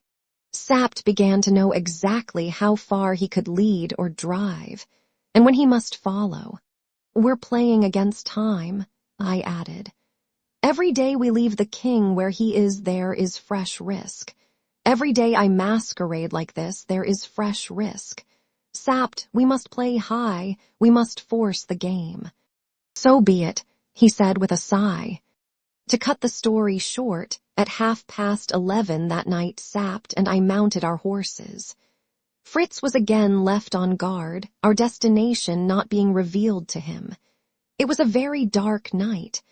Sapt began to know exactly how far he could lead or drive, and when he must follow. We're playing against time, I added. Every day we leave the king where he is, there is fresh risk. Every day I masquerade like this, there is fresh risk. Sapt, we must play high, we must force the game. So be it, he said with a sigh. To cut the story short, at 11:30 that night Sapt and I mounted our horses. Fritz was again left on guard, our destination not being revealed to him. It was a very dark night.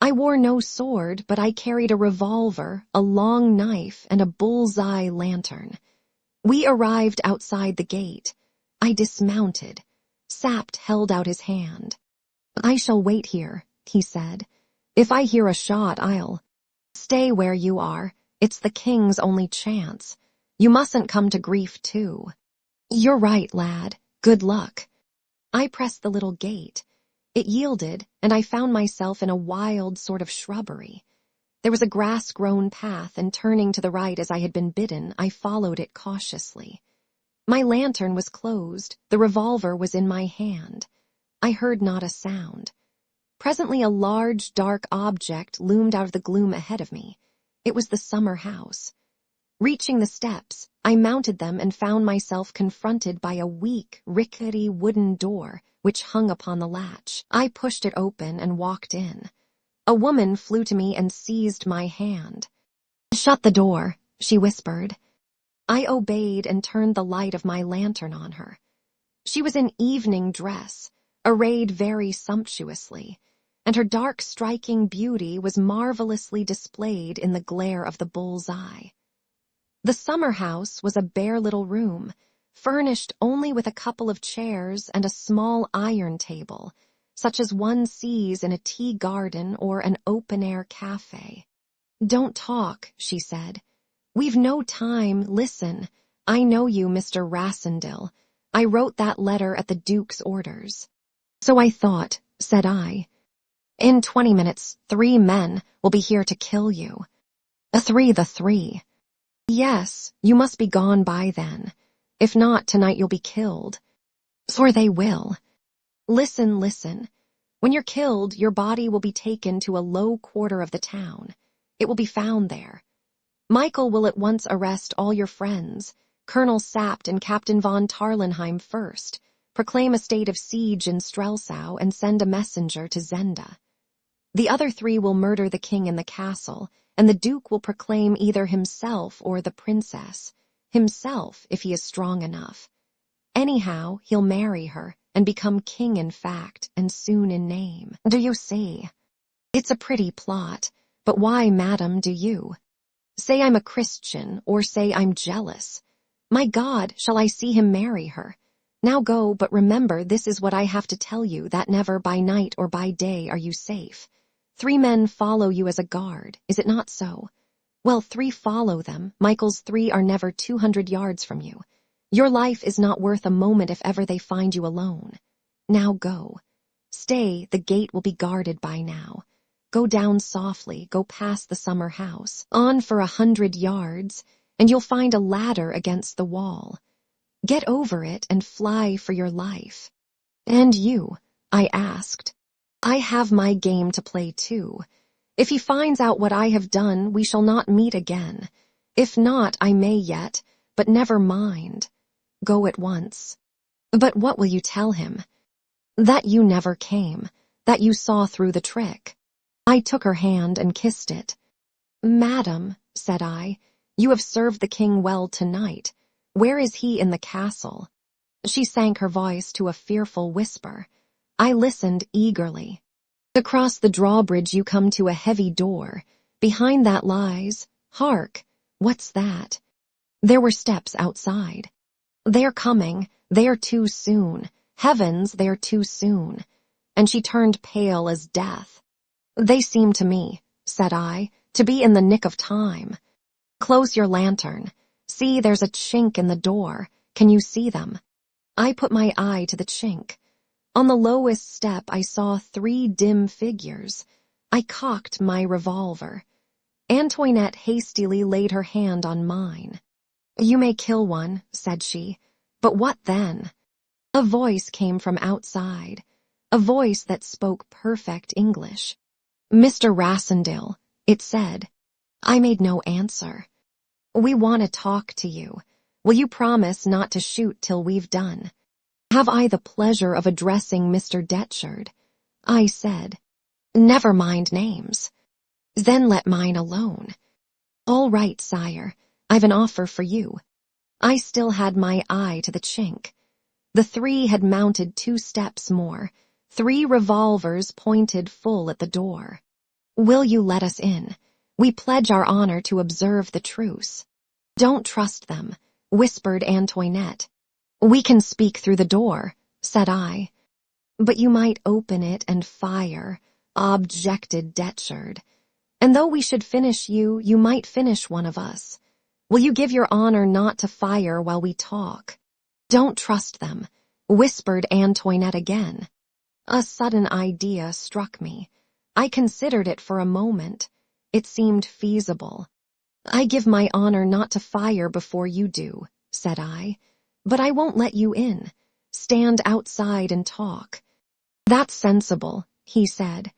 I wore no sword, but I carried a revolver, a long knife, and a bull's-eye lantern. We arrived outside the gate. I dismounted. Sapt held out his hand. I shall wait here, he said. If I hear a shot, I'll... Stay where you are. It's the king's only chance. You mustn't come to grief, too. You're right, lad. Good luck. I pressed the little gate. It yielded, and I found myself in a wild sort of shrubbery. There was a grass-grown path, and turning to the right as I had been bidden, I followed it cautiously. My lantern was closed, the revolver was in my hand. I heard not a sound. Presently a large, dark object loomed out of the gloom ahead of me. It was the summer house. Reaching the steps, I mounted them and found myself confronted by a weak, rickety wooden door which hung upon the latch. I pushed it open and walked in. A woman flew to me and seized my hand. Shut the door, she whispered. I obeyed and turned the light of my lantern on her. She was in evening dress, arrayed very sumptuously, and her dark striking beauty was marvelously displayed in the glare of the bull's eye. The summer house was a bare little room, furnished only with a couple of chairs and a small iron table, such as one sees in a tea garden or an open-air cafe. Don't talk, she said. We've no time, listen. I know you, Mr. Rassendyll. I wrote that letter at the Duke's orders. So I thought, said I. In 20 minutes, 3 men will be here to kill you. The three. Yes, you must be gone by then. If not, tonight you'll be killed. For they will. Listen. When you're killed, your body will be taken to a low quarter of the town. It will be found there. Michael will at once arrest all your friends, Colonel Sapt and Captain von Tarlenheim first, proclaim a state of siege in Strelsau and send a messenger to Zenda. The other 3 will murder the king in the castle, and the Duke will proclaim either himself or the princess. Himself, if he is strong enough. Anyhow, he'll marry her and become king in fact, and soon in name. Do you see? It's a pretty plot, but why, madam, do you? Say I'm a Christian, or say I'm jealous. My God, shall I see him marry her? Now go, but remember this is what I have to tell you, that never by night or by day are you safe. 3 men follow you as a guard, is it not so? Well, 3 follow them, Michael's 3 are never 200 yards from you. Your life is not worth a moment if ever they find you alone. Now go. Stay, the gate will be guarded by now. Go down softly, go past the summer house, on for 100 yards, and you'll find a ladder against the wall. Get over it and fly for your life. And you? I asked. I have my game to play too. If he finds out what I have done, we shall not meet again. If not, I may yet, but never mind. Go at once. But what will you tell him? That you never came, that you saw through the trick. I took her hand and kissed it. Madam, said I, you have served the king well tonight. Where is he in the castle? She sank her voice to a fearful whisper. I listened eagerly. Across the drawbridge you come to a heavy door. Behind that lies, hark, what's that? There were steps outside. They're coming, they're too soon. Heavens, they're too soon. And she turned pale as death. They seem to me, said I, to be in the nick of time. Close your lantern. See, there's a chink in the door. Can you see them? I put my eye to the chink. On the lowest step I saw 3 dim figures. I cocked my revolver. Antoinette hastily laid her hand on mine. You may kill one, said she, but what then? A voice came from outside, a voice that spoke perfect English. Mr. Rassendyll, it said. I made no answer. We want to talk to you. Will you promise not to shoot till we've done? Have I the pleasure of addressing Mr. Detchard? I said. Never mind names. Then let mine alone. All right, sire. I've an offer for you. I still had my eye to the chink. The 3 had mounted 2 steps more, 3 revolvers pointed full at the door. Will you let us in? We pledge our honor to observe the truce. Don't trust them, whispered Antoinette. We can speak through the door, said I. But you might open it and fire, objected Detchard. And though we should finish you, you might finish one of us. Will you give your honor not to fire while we talk? Don't trust them, whispered Antoinette again. A sudden idea struck me. I considered it for a moment. It seemed feasible. I give my honor not to fire before you do, said I. But I won't let you in. Stand outside and talk. That's sensible, he said.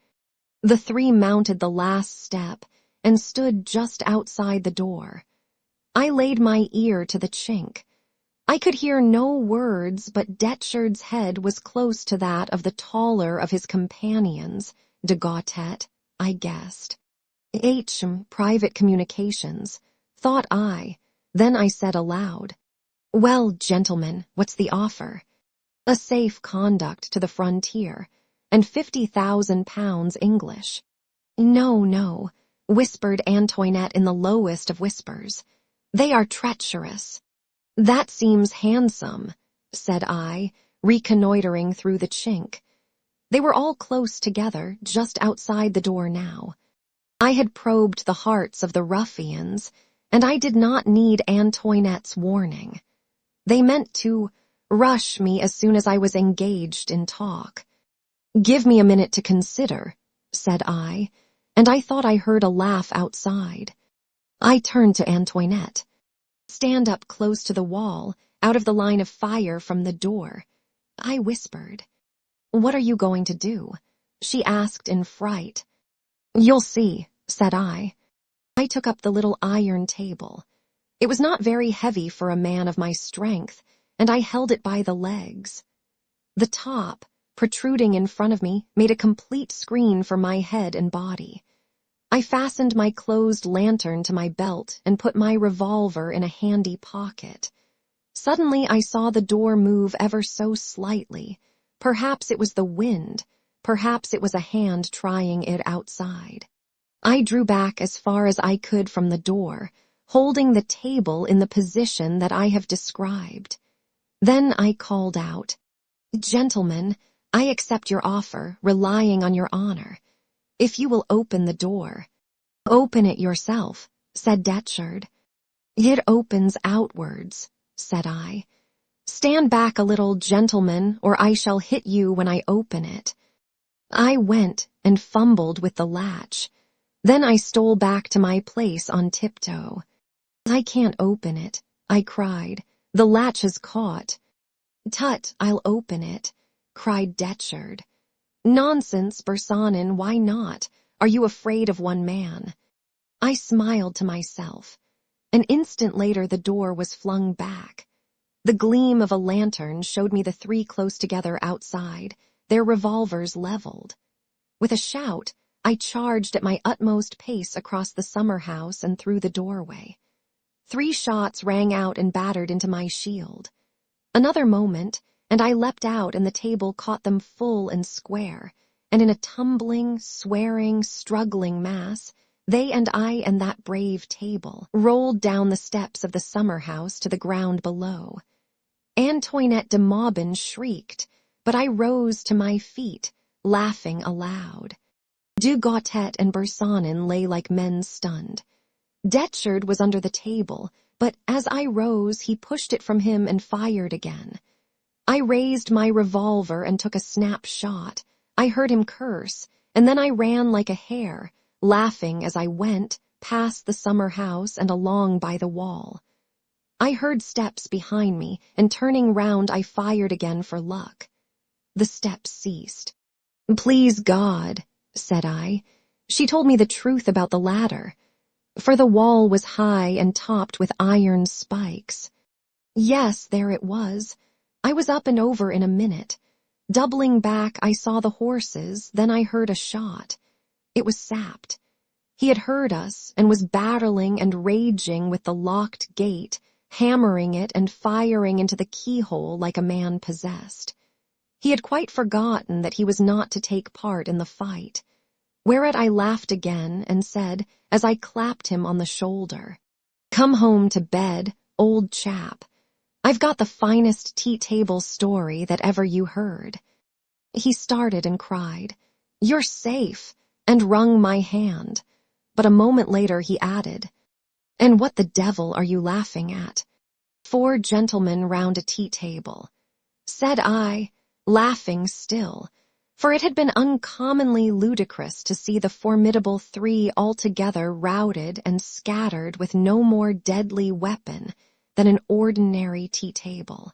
The 3 mounted the last step and stood just outside the door. I laid my ear to the chink. I could hear no words, but Detchard's head was close to that of the taller of his companions, de Gautet, I guessed. Private communications, thought I. Then I said aloud, Well, gentlemen, what's the offer? A safe conduct to the frontier, and 50,000 pounds English. No, whispered Antoinette in the lowest of whispers. They are treacherous. That seems handsome, said I, reconnoitering through the chink. They were all close together, just outside the door now. I had probed the hearts of the ruffians, and I did not need Antoinette's warning. They meant to rush me as soon as I was engaged in talk. "Give me a minute to consider," said I, and I thought I heard a laugh outside. I turned to Antoinette. "Stand up close to the wall, out of the line of fire from the door," I whispered. "What are you going to do?" she asked in fright. "You'll see," said I. I took up the little iron table. It was not very heavy for a man of my strength, and I held it by the legs. The top, protruding in front of me, made a complete screen for my head and body. I fastened my closed lantern to my belt and put my revolver in a handy pocket. Suddenly I saw the door move ever so slightly. Perhaps it was the wind. Perhaps it was a hand trying it outside. I drew back as far as I could from the door, holding the table in the position that I have described. Then I called out, "Gentlemen, I accept your offer, relying on your honor. If you will open the door." "Open it yourself," said Detchard. "It opens outwards," said I. "Stand back a little, gentlemen, or I shall hit you when I open it." I went and fumbled with the latch. Then I stole back to my place on tiptoe. "I can't open it," I cried. "The latch is caught." "Tut, I'll open it," cried Detchard. "Nonsense, Bersanin, why not? Are you afraid of one man?" I smiled to myself. An instant later the door was flung back. The gleam of a lantern showed me the three close together outside, their revolvers leveled. With a shout, I charged at my utmost pace across the summer house and through the doorway. 3 shots rang out and battered into my shield. Another moment, and I leapt out and the table caught them full and square, and in a tumbling, swearing, struggling mass, they and I and that brave table rolled down the steps of the summer house to the ground below. Antoinette de Maubin shrieked, but I rose to my feet, laughing aloud. Du Gautet and Bersanin lay like men stunned. Detchard was under the table, but as I rose, he pushed it from him and fired again. I raised my revolver and took a snap shot. I heard him curse, and then I ran like a hare, laughing as I went, past the summer house and along by the wall. I heard steps behind me, and turning round I fired again for luck. The steps ceased. "Please God," said I. She told me the truth about the ladder, for the wall was high and topped with iron spikes. Yes, there it was. I was up and over in a minute. Doubling back, I saw the horses, then I heard a shot. It was Sapt. He had heard us and was battling and raging with the locked gate, hammering it and firing into the keyhole like a man possessed. He had quite forgotten that he was not to take part in the fight. Whereat I laughed again and said, as I clapped him on the shoulder, "Come home to bed, old chap. I've got the finest tea-table story that ever you heard." He started and cried, "You're safe," and wrung my hand. But a moment later he added, "And what the devil are you laughing at?" "4 gentlemen round a tea-table," said I, laughing still, for it had been uncommonly ludicrous to see the formidable 3 altogether routed and scattered with no more deadly weapon than an ordinary tea-table.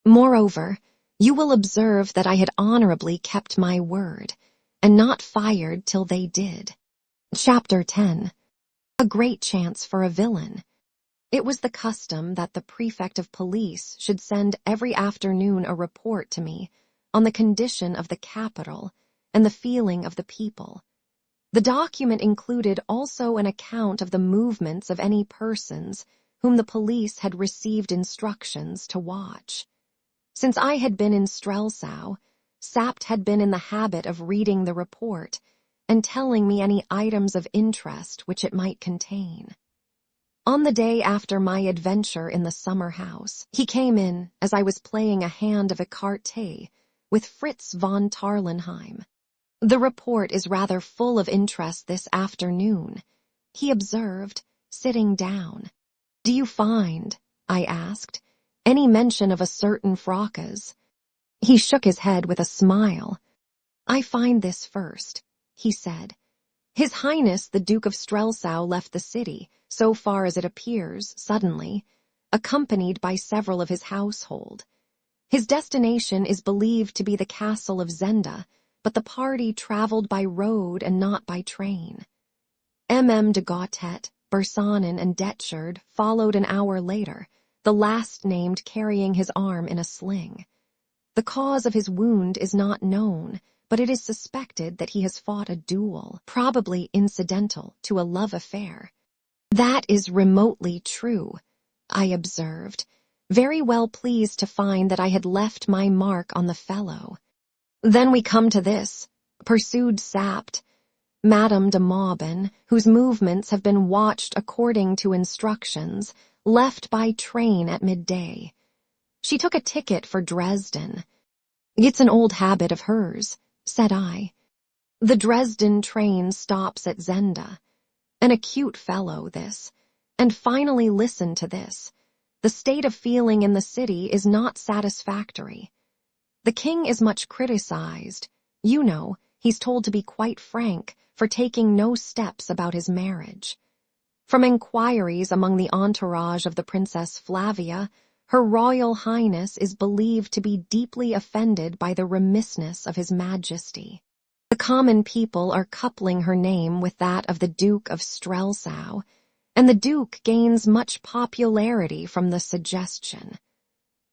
Moreover, you will observe that I had honorably kept my word, and not fired till they did. Chapter 10. A great chance for a villain. It was the custom that the prefect of police should send every afternoon a report to me on the condition of the capital and the feeling of the people. The document included also an account of the movements of any persons whom the police had received instructions to watch. Since I had been in Strelsau, Sapt had been in the habit of reading the report and telling me any items of interest which it might contain. On the day after my adventure in the summer house, he came in as I was playing a hand of écarté with Fritz von Tarlenheim. "The report is rather full of interest this afternoon," he observed, sitting down. "Do you find," I asked, "any mention of a certain fracas?" He shook his head with a smile. "I find this first," he said. "His Highness the Duke of Strelsau left the city, so far as it appears, suddenly, accompanied by several of his household. His destination is believed to be the castle of Zenda, but the party traveled by road and not by train. MM de Gautet, Bersanin, and Detcherd followed an hour later, the last named carrying his arm in a sling. The cause of his wound is not known, but it is suspected that he has fought a duel, probably incidental to a love affair." "That is remotely true," I observed, very well pleased to find that I had left my mark on the fellow. "Then we come to this," pursued Sapt. "Madame de Maubin, whose movements have been watched according to instructions, left by train at midday. She took a ticket for Dresden." "It's an old habit of hers," said I. "The Dresden train stops at Zenda. An acute fellow, this. And finally listen to this. The state of feeling in the city is not satisfactory. The king is much criticized. You know, he's told to be quite frank for taking no steps about his marriage. From inquiries among the entourage of the Princess Flavia, Her Royal Highness is believed to be deeply offended by the remissness of His Majesty. The common people are coupling her name with that of the Duke of Strelsau, and the Duke gains much popularity from the suggestion.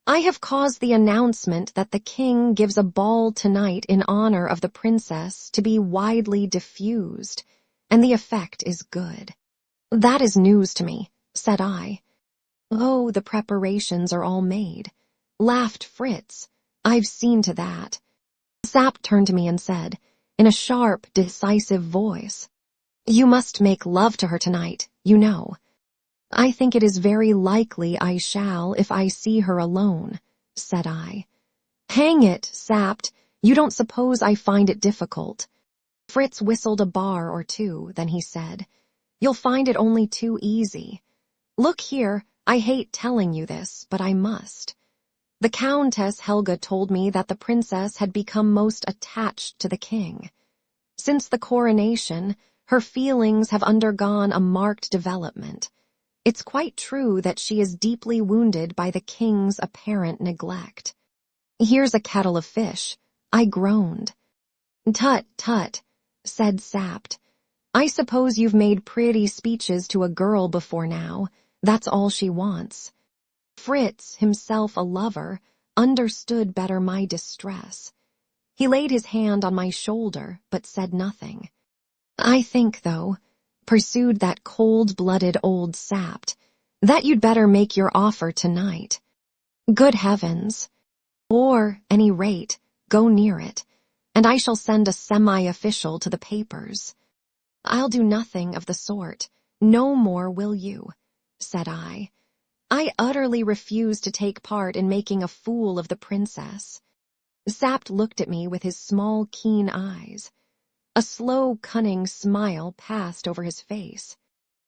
I have caused the announcement that the King gives a ball tonight in honor of the Princess to be widely diffused, and the effect is good." "That is news to me," said I. "Oh, the preparations are all made," laughed Fritz. "I've seen to that." Sapt turned to me and said, in a sharp, decisive voice, "You must make love to her tonight, you know." "I think it is very likely I shall if I see her alone," said I. "Hang it, Sapt, you don't suppose I find it difficult." Fritz whistled a bar or two, then he said, "You'll find it only too easy. Look here, I hate telling you this, but I must. The Countess Helga told me that the princess had become most attached to the king. Since the coronation, her feelings have undergone a marked development. It's quite true that she is deeply wounded by the king's apparent neglect." "Here's a kettle of fish," I groaned. "Tut, tut," said Sapt. "I suppose you've made pretty speeches to a girl before now. That's all she wants." Fritz, himself a lover, understood better my distress. He laid his hand on my shoulder, but said nothing. "I think, though," pursued that cold-blooded old Sapt, "that you'd better make your offer tonight. Good heavens! Or, any rate, go near it, and I shall send a semi-official to the papers." "I'll do nothing of the sort. No more will you," said I. I utterly refused to take part in making a fool of the princess. Sapt looked at me with his small, keen eyes. A slow, cunning smile passed over his face.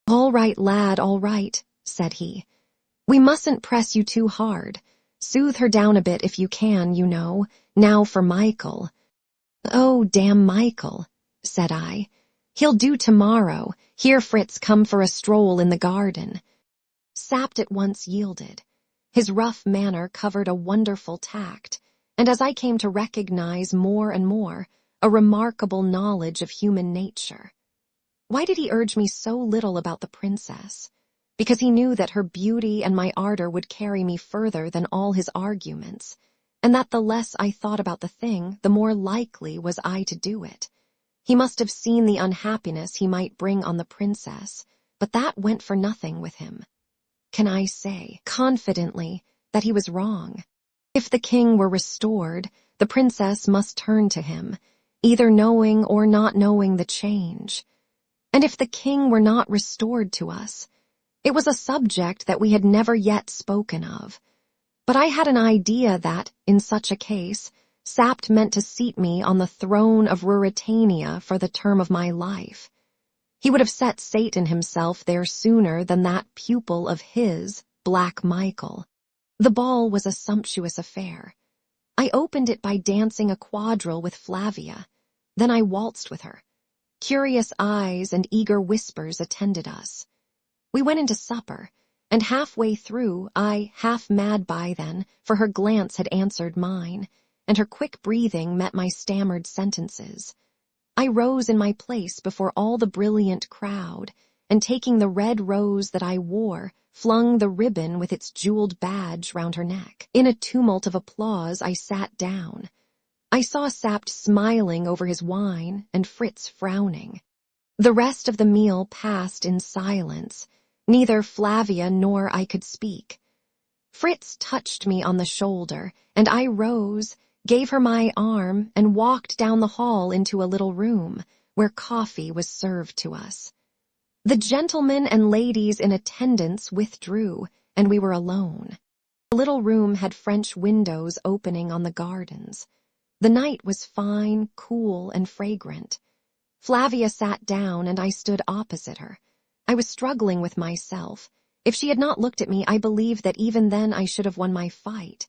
"All right, lad, all right," said he. "We mustn't press you too hard. Soothe her down a bit if you can, you know. Now for Michael." "Oh, damn Michael," said I. "He'll do tomorrow. Here, Fritz, come for a stroll in the garden." Sapt at once yielded. His rough manner covered a wonderful tact, and as I came to recognize more and more, a remarkable knowledge of human nature. Why did he urge me so little about the princess? Because he knew that her beauty and my ardor would carry me further than all his arguments, and that the less I thought about the thing, the more likely was I to do it. He must have seen the unhappiness he might bring on the princess, but that went for nothing with him. Can I say, confidently, that he was wrong? If the king were restored, the princess must turn to him, either knowing or not knowing the change. And if the king were not restored to us, it was a subject that we had never yet spoken of. But I had an idea that, in such a case, Sapt meant to seat me on the throne of Ruritania for the term of my life. He would have set Satan himself there sooner than that pupil of his, Black Michael. The ball was a sumptuous affair. I opened it by dancing a quadrille with Flavia. Then I waltzed with her. Curious eyes and eager whispers attended us. We went into supper, and halfway through, I, half mad by then, for her glance had answered mine, and her quick breathing met my stammered sentences. I rose in my place before all the brilliant crowd, and taking the red rose that I wore, flung the ribbon with its jeweled badge round her neck. In a tumult of applause, I sat down. I saw Sapt smiling over his wine and Fritz frowning. The rest of the meal passed in silence. Neither Flavia nor I could speak. Fritz touched me on the shoulder, and I rose, gave her my arm, and walked down the hall into a little room where coffee was served to us. The gentlemen and ladies in attendance withdrew, and we were alone. The little room had French windows opening on the gardens. The night was fine, cool, and fragrant. Flavia sat down, and I stood opposite her. I was struggling with myself. If she had not looked at me, I believe that even then I should have won my fight.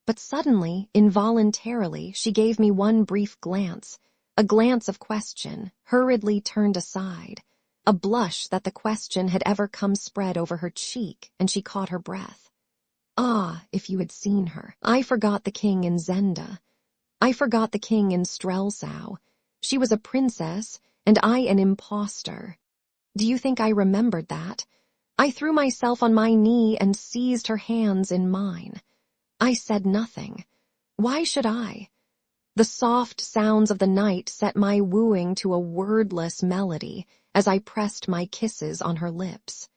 But suddenly, involuntarily, she gave me one brief glance, a glance of question, hurriedly turned aside. A blush that the question had ever come spread over her cheek, and she caught her breath. Ah, if you had seen her! I forgot the king in Zenda. I forgot the king in Strelsau. She was a princess, and I an impostor. Do you think I remembered that? I threw myself on my knee and seized her hands in mine. I said nothing. Why should I? The soft sounds of the night set my wooing to a wordless melody as I pressed my kisses on her lips.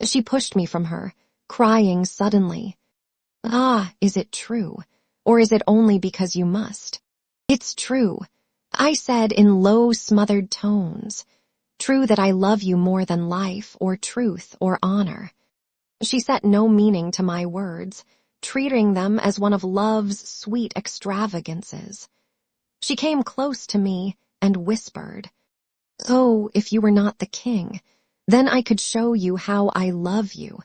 She pushed me from her, crying suddenly, "Ah, is it true? Or is it only because you must?" "It's true," I said in low, smothered tones. "True that I love you more than life, or truth, or honor." She set no meaning to my words, treating them as one of love's sweet extravagances. She came close to me and whispered, "Oh, if you were not the king, then I could show you how I love you.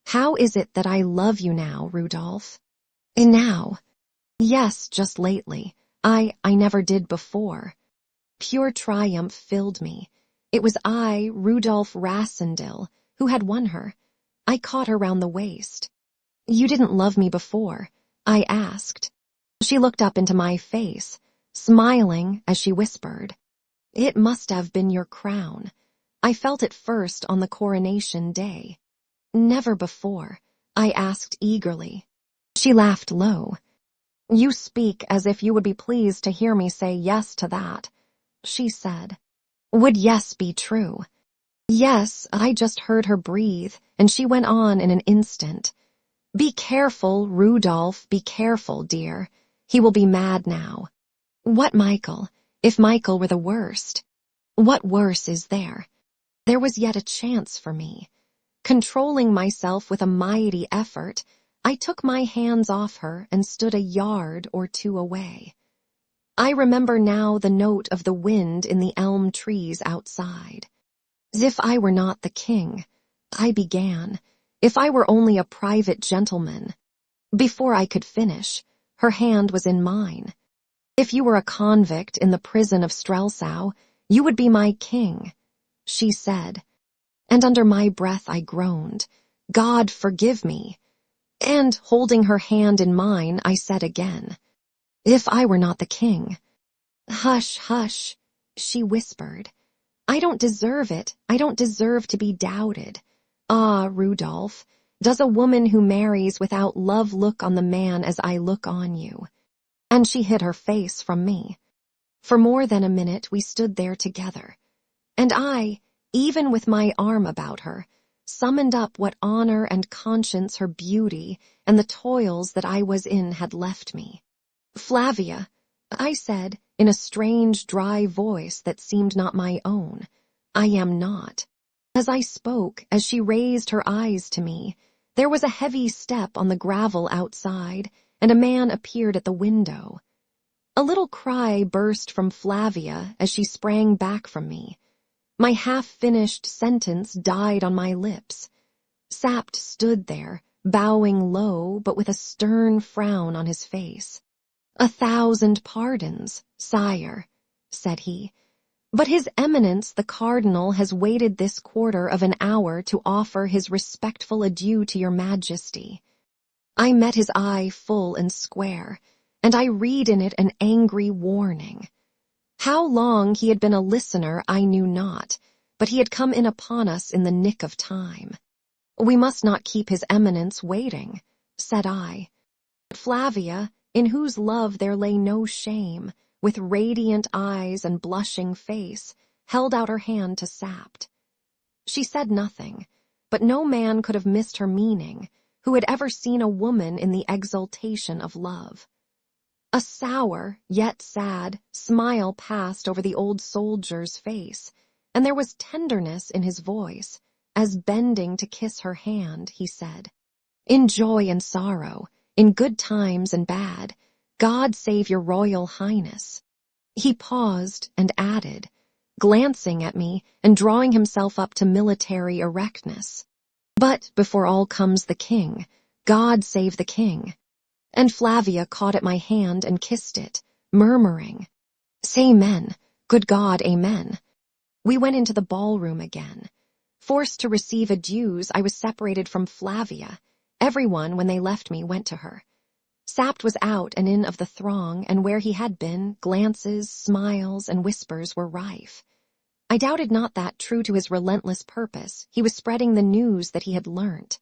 How is it that I love you now, Rudolph?" "And now?" "Yes, just lately. I never did before." Pure triumph filled me. It was I, Rudolph Rassendyll, who had won her. I caught her round the waist. "You didn't love me before?" I asked. She looked up into my face, smiling as she whispered, "It must have been your crown. I felt it first on the coronation day." "Never before?" I asked eagerly. She laughed low. "You speak as if you would be pleased to hear me say yes to that," she said. Would yes be true? Yes, I just heard her breathe, and she went on in an instant. "Be careful, Rudolph, be careful, dear. He will be mad now." What Michael? If Michael were the worst. What worse is there? There was yet a chance for me. Controlling myself with a mighty effort, I took my hands off her and stood a yard or two away. I remember now the note of the wind in the elm trees outside. As if I were not the king, I began, if I were only a private gentleman. Before I could finish, her hand was in mine. "If you were a convict in the prison of Strelsau, you would be my king," she said. And under my breath I groaned, "God forgive me." And holding her hand in mine, I said again, "If I were not the king." "Hush, hush," she whispered. "I don't deserve it. I don't deserve to be doubted. Ah, Rudolph, does a woman who marries without love look on the man as I look on you?" And she hid her face from me. For more than a minute we stood there together, and I, even with my arm about her, summoned up what honor and conscience her beauty and the toils that I was in had left me. "Flavia," I said, in a strange, dry voice that seemed not my own, "I am not." As I spoke, as she raised her eyes to me, there was a heavy step on the gravel outside, and a man appeared at the window. A little cry burst from Flavia as she sprang back from me. My half-finished sentence died on my lips. Sapt stood there, bowing low but with a stern frown on his face. "1,000 pardons, sire," said he, "but His Eminence the Cardinal has waited this quarter of an hour to offer his respectful adieu to your Majesty." I met his eye full and square, and I read in it an angry warning. How long he had been a listener I knew not, but he had come in upon us in the nick of time. "We must not keep His Eminence waiting," said I. Flavia, in whose love there lay no shame, with radiant eyes and blushing face, held out her hand to Sapt. She said nothing, but no man could have missed her meaning, who had ever seen a woman in the exultation of love. A sour, yet sad, smile passed over the old soldier's face, and there was tenderness in his voice, as bending to kiss her hand, he said, "In joy and sorrow, in good times and bad, God save your Royal Highness." He paused and added, glancing at me and drawing himself up to military erectness, "But before all comes the King, God save the King." And Flavia caught at my hand and kissed it, murmuring, "Say amen, good God, amen." We went into the ballroom again. Forced to receive adieus, I was separated from Flavia. Everyone, when they left me, went to her. Sapt was out and in of the throng, and where he had been, glances, smiles, and whispers were rife. I doubted not that, true to his relentless purpose, he was spreading the news that he had learnt.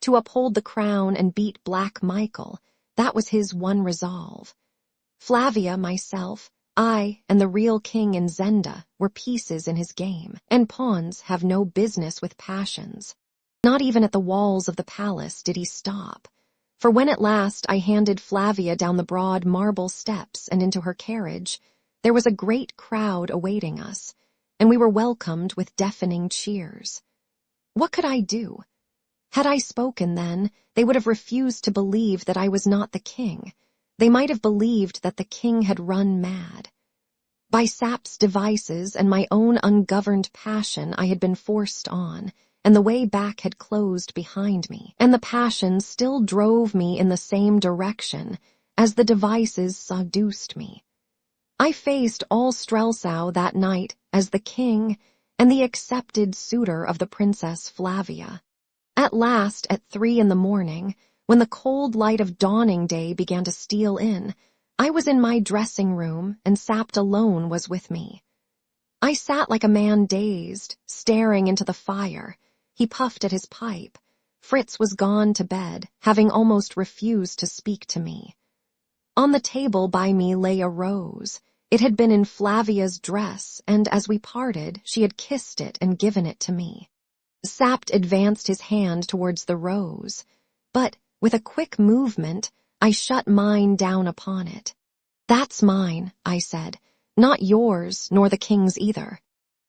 To uphold the crown and beat Black Michael, that was his one resolve. Flavia, myself, I, and the real king in Zenda were pieces in his game, and pawns have no business with passions. Not even at the walls of the palace did he stop, for when at last I handed Flavia down the broad marble steps and into her carriage, there was a great crowd awaiting us, and we were welcomed with deafening cheers. What could I do? Had I spoken then, they would have refused to believe that I was not the king. They might have believed that the king had run mad. By Sap's devices and my own ungoverned passion I had been forced on, and the way back had closed behind me, and the passion still drove me in the same direction as the devices seduced me. I faced all Strelsau that night as the king and the accepted suitor of the Princess Flavia. At last, at 3 a.m, when the cold light of dawning day began to steal in, I was in my dressing room, and Sapt alone was with me. I sat like a man dazed, staring into the fire. He puffed at his pipe. Fritz was gone to bed, having almost refused to speak to me. On the table by me lay a rose. It had been in Flavia's dress, and as we parted, she had kissed it and given it to me. Sapt advanced his hand towards the rose, but, with a quick movement, I shut mine down upon it. "That's mine," I said, "not yours, nor the king's either."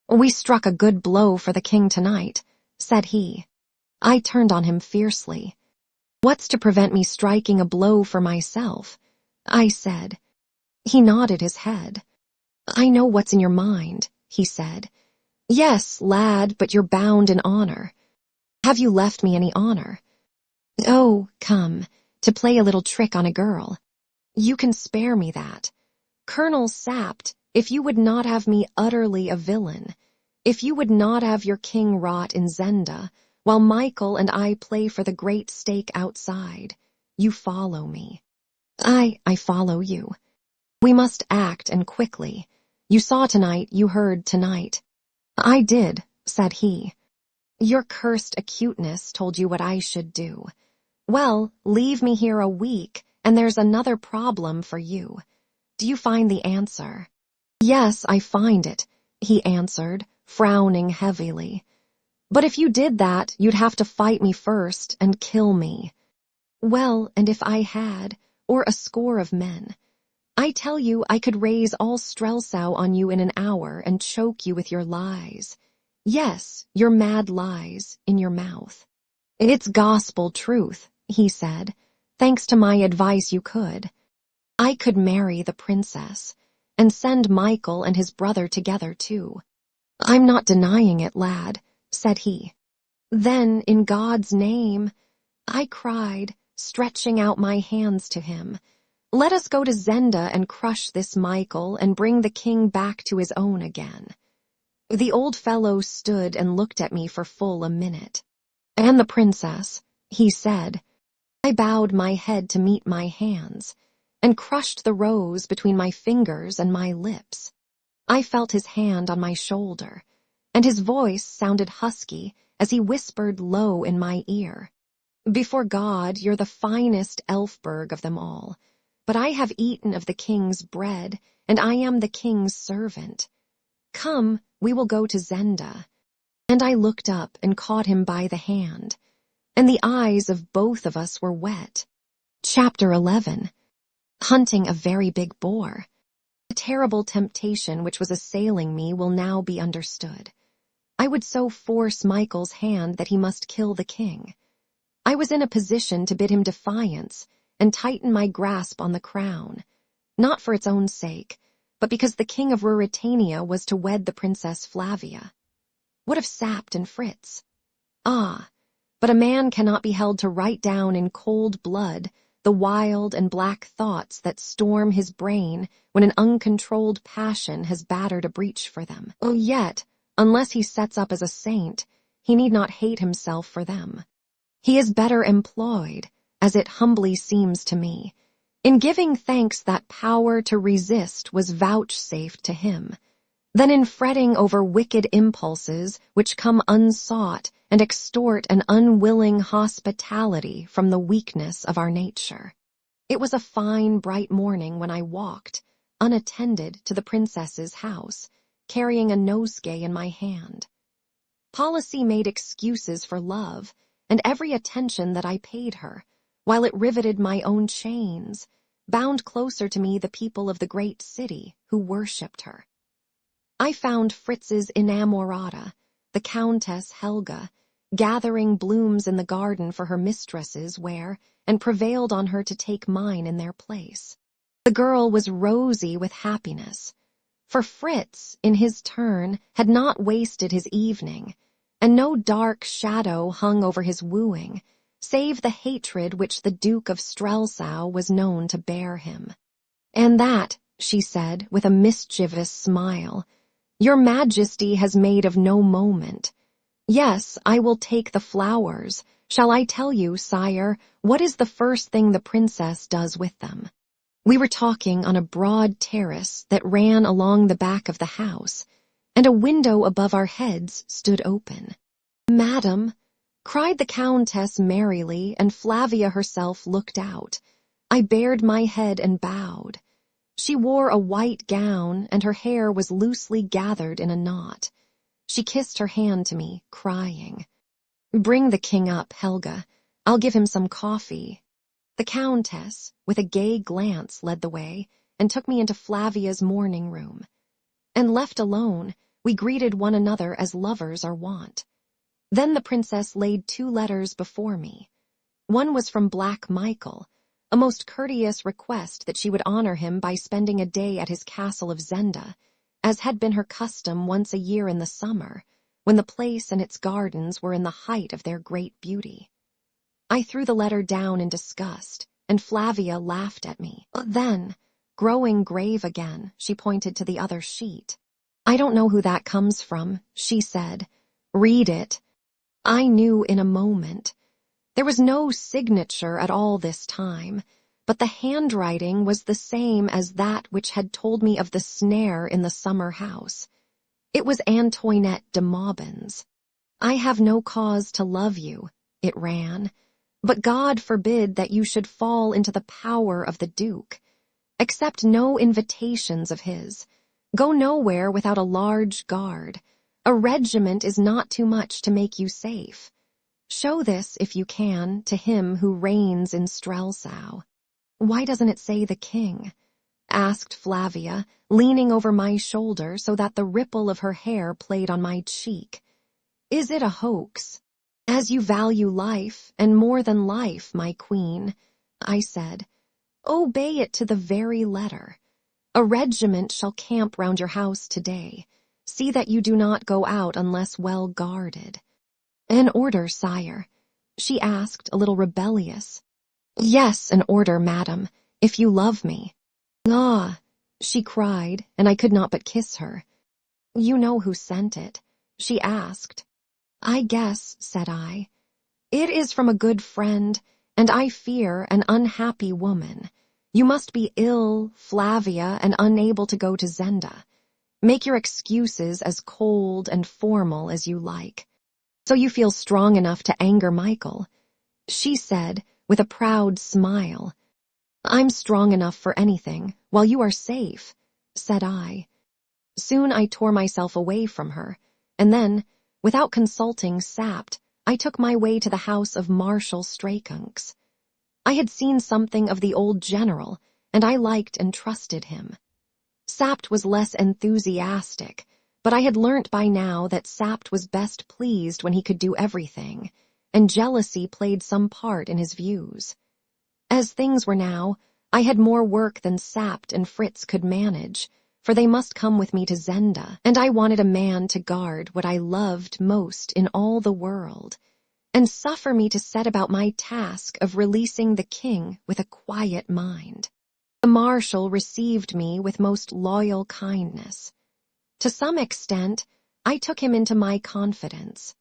"We struck a good blow for the king tonight," said he. I turned on him fiercely. "What's to prevent me striking a blow for myself?" I said. He nodded his head. "I know what's in your mind," he said. "Yes, lad, but you're bound in honor." "Have you left me any honor?" "Oh, come, to play a little trick on a girl. You can spare me that. Colonel Sapt, if you would not have me utterly a villain, if you would not have your king rot in Zenda, while Michael and I play for the great stake outside, you follow me." I follow you. We must act, and quickly. You saw tonight, you heard tonight." "I did," said he. "Your cursed acuteness told you what I should do. Well, leave me here a week, and there's another problem for you. Do you find the answer?" "Yes, I find it," he answered, frowning heavily. "But if you did that, you'd have to fight me first and kill me." "Well, and if I had, or a score of men, I tell you I could raise all Strelsau on you in an hour and choke you with your lies. Yes, your mad lies in your mouth." "It's gospel truth," he said. "Thanks to my advice you could. I could marry the princess, and send Michael and his brother together too. I'm not denying it, lad, said he. Then, in God's name, I cried, stretching out my hands to him. Let us go to Zenda and crush this Michael and bring the king back to his own again. The old fellow stood and looked at me for full a minute. And the princess, he said. I bowed my head to meet my hands, and crushed the rose between my fingers and my lips. I felt his hand on my shoulder, and his voice sounded husky as he whispered low in my ear. Before God, you're the finest Elfberg of them all, but I have eaten of the king's bread, and I am the king's servant. Come, we will go to Zenda. And I looked up and caught him by the hand, and the eyes of both of us were wet. Chapter 11. Hunting a very big boar. The terrible temptation which was assailing me will now be understood. I would so force Michael's hand that he must kill the king. I was in a position to bid him defiance and tighten my grasp on the crown, not for its own sake, but because the king of Ruritania was to wed the Princess Flavia. What of Sapt and Fritz? Ah, but a man cannot be held to write down in cold blood the wild and black thoughts that storm his brain when an uncontrolled passion has battered a breach for them. Oh, yet, unless he sets up as a saint, he need not hate himself for them. He is better employed, as it humbly seems to me, in giving thanks that power to resist was vouchsafed to him, than in fretting over wicked impulses which come unsought and extort an unwilling hospitality from the weakness of our nature. It was a fine, bright morning when I walked, unattended, to the princess's house, carrying a nosegay in my hand. Policy made excuses for love, and every attention that I paid her, while it riveted my own chains, bound closer to me the people of the great city who worshipped her. I found Fritz's inamorata, the Countess Helga, gathering blooms in the garden for her mistresses wear, and prevailed on her to take mine in their place. The girl was rosy with happiness, for Fritz, in his turn, had not wasted his evening, and no dark shadow hung over his wooing, save the hatred which the Duke of Strelsau was known to bear him. And that, she said, with a mischievous smile, your Majesty has made of no moment. Yes, I will take the flowers. Shall I tell you, sire, what is the first thing the princess does with them? We were talking on a broad terrace that ran along the back of the house, and a window above our heads stood open. Madam, cried the Countess merrily, and Flavia herself looked out. I bared my head and bowed. She wore a white gown, and her hair was loosely gathered in a knot. She kissed her hand to me, crying, Bring the king up, Helga. I'll give him some coffee. The Countess, with a gay glance, led the way, and took me into Flavia's morning room. And left alone, we greeted one another as lovers are wont. Then the princess laid 2 letters before me. One was from Black Michael, a most courteous request that she would honor him by spending a day at his castle of Zenda, as had been her custom once a year in the summer, when the place and its gardens were in the height of their great beauty. I threw the letter down in disgust, and Flavia laughed at me. Then, growing grave again, she pointed to the other sheet. I don't know who that comes from, she said. Read it. I knew in a moment. There was no signature at all this time, but the handwriting was the same as that which had told me of the snare in the summer house. It was Antoinette de Maubin's. I have no cause to love you, it ran, but God forbid that you should fall into the power of the Duke. Accept no invitations of his. Go nowhere without a large guard. A regiment is not too much to make you safe. Show this, if you can, to him who reigns in Strelsau. Why doesn't it say the king? Asked Flavia, leaning over my shoulder so that the ripple of her hair played on my cheek. Is it a hoax? As you value life, and more than life, my queen, I said, obey it to the very letter. A regiment shall camp round your house today. See that you do not go out unless well guarded." "An order, sire," she asked, a little rebellious. "Yes, an order, madam, if you love me." "Ah," she cried, and I could not but kiss her. "You know who sent it?" she asked. "I guess," said I. "It is from a good friend, and I fear an unhappy woman. You must be ill, Flavia, and unable to go to Zenda. Make your excuses as cold and formal as you like. So you feel strong enough to anger Michael," she said with a proud smile. "I'm strong enough for anything, while you are safe," said I. Soon I tore myself away from her, and then, without consulting Sapt, I took my way to the house of Marshal Strakunks. I had seen something of the old general, and I liked and trusted him. Sapt was less enthusiastic, but I had learnt by now that Sapt was best pleased when he could do everything, and jealousy played some part in his views. As things were now, I had more work than Sapt and Fritz could manage, for they must come with me to Zenda, and I wanted a man to guard what I loved most in all the world, and suffer me to set about my task of releasing the king with a quiet mind. The marshal received me with most loyal kindness. To some extent, I took him into my confidence.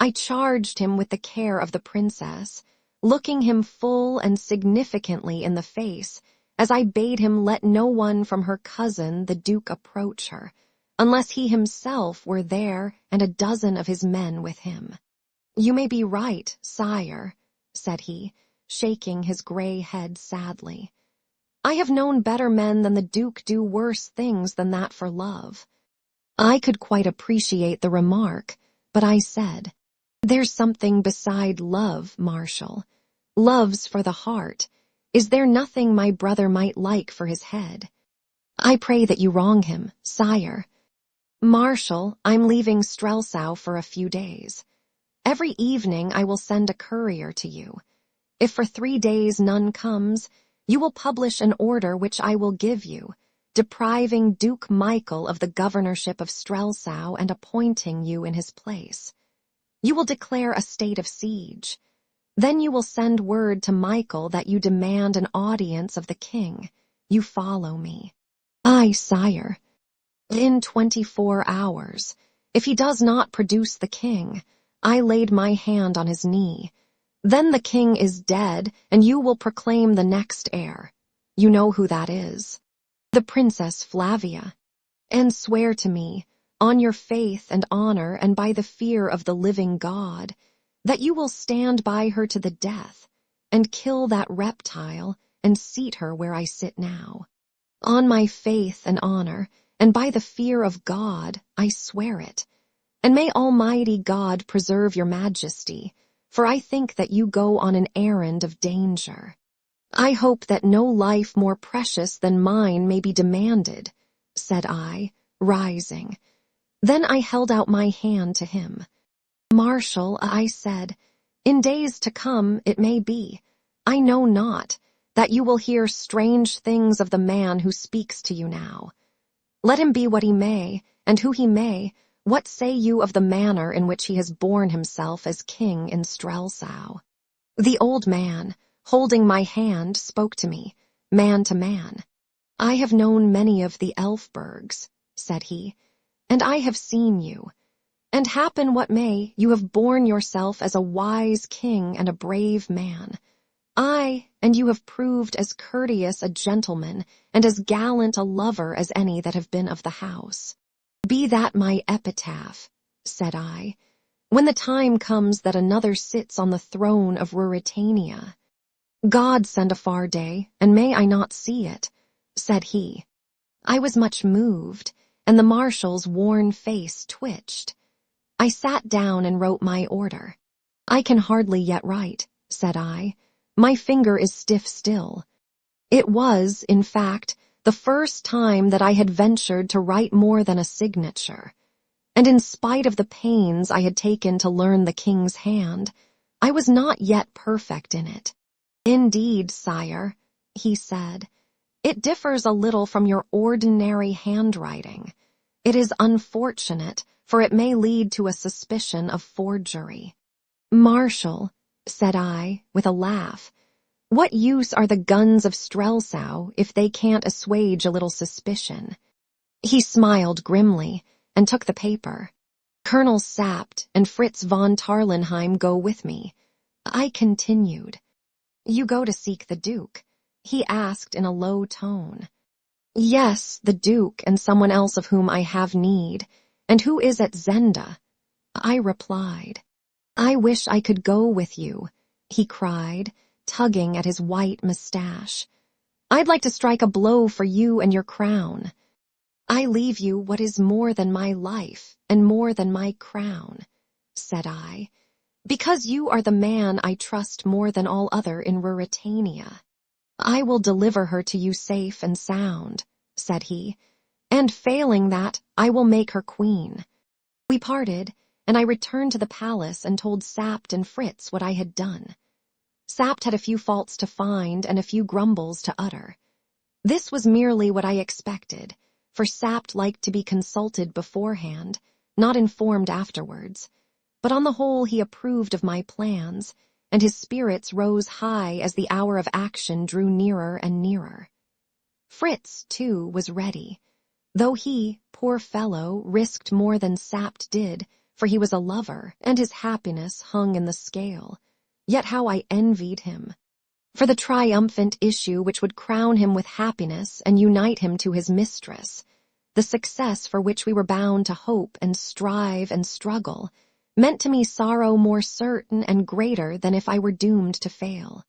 I charged him with the care of the princess, looking him full and significantly in the face, as I bade him let no one from her cousin, the Duke, approach her, unless he himself were there and a dozen of his men with him. "You may be right, sire," said he, shaking his gray head sadly. "I have known better men than the Duke do worse things than that for love." I could quite appreciate the remark, but I said, "There's something beside love, Marshal. Love's for the heart. Is there nothing my brother might like for his head?" "I pray that you wrong him, sire." "Marshal, I'm leaving Strelsau for a few days. Every evening I will send a courier to you. If for 3 days none comes, you will publish an order which I will give you, depriving Duke Michael of the governorship of Strelsau and appointing you in his place. You will declare a state of siege. Then you will send word to Michael that you demand an audience of the king. You follow me." "Aye, sire." "In 24 hours. If he does not produce the king," I laid my hand on his knee, "then the king is dead, and you will proclaim the next heir. You know who that is. The Princess Flavia. And swear to me, on your faith and honor and by the fear of the living God, that you will stand by her to the death, and kill that reptile and seat her where I sit now. On my faith and honor, and by the fear of God, I swear it. And may Almighty God preserve your majesty, for I think that you go on an errand of danger. I hope that no life more precious than mine may be demanded," said I, rising. Then I held out my hand to him. "Marshal," I said, "in days to come, it may be, I know not, that you will hear strange things of the man who speaks to you now. Let him be what he may, and who he may, what say you of the manner in which he has borne himself as king in Strelsau?" The old man, holding my hand, spoke to me, man to man. "I have known many of the Elfbergs," said he, "and I have seen you. And happen what may, you have borne yourself as a wise king and a brave man. Aye, and you have proved as courteous a gentleman and as gallant a lover as any that have been of the house. Be that my epitaph," said I, "when the time comes that another sits on the throne of Ruritania." "God send a far day, and may I not see it," said he. I was much moved, and the marshal's worn face twitched. I sat down and wrote my order. "I can hardly yet write," said I. "My finger is stiff still." It was, in fact, the first time that I had ventured to write more than a signature, and in spite of the pains I had taken to learn the king's hand, I was not yet perfect in it. "Indeed, sire," he said, "it differs a little from your ordinary handwriting. It is unfortunate, for it may lead to a suspicion of forgery. Marshal, said I, with a laugh, what use are the guns of Strelsau if they can't assuage a little suspicion? He smiled grimly and took the paper. Colonel Sapt and Fritz von Tarlenheim go with me. I continued. You go to seek the Duke? He asked in a low tone. Yes, the Duke and someone else of whom I have need. And who is at Zenda? I replied. I wish I could go with you, he cried, tugging at his white mustache. I'd like to strike a blow for you and your crown. I leave you what is more than my life and more than my crown, said I, because you are the man I trust more than all other in Ruritania. I will deliver her to you safe and sound, said he, and failing that, I will make her queen. We parted, and I returned to the palace and told Sapt and Fritz what I had done. Sapt had a few faults to find and a few grumbles to utter. This was merely what I expected, for Sapt liked to be consulted beforehand, not informed afterwards, but on the whole he approved of my plans, and his spirits rose high as the hour of action drew nearer and nearer. Fritz, too, was ready, though he, poor fellow, risked more than Sapt did, for he was a lover, and his happiness hung in the scale. Yet how I envied him. For the triumphant issue which would crown him with happiness and unite him to his mistress, the success for which we were bound to hope and strive and struggle, meant to me sorrow more certain and greater than if I were doomed to fail.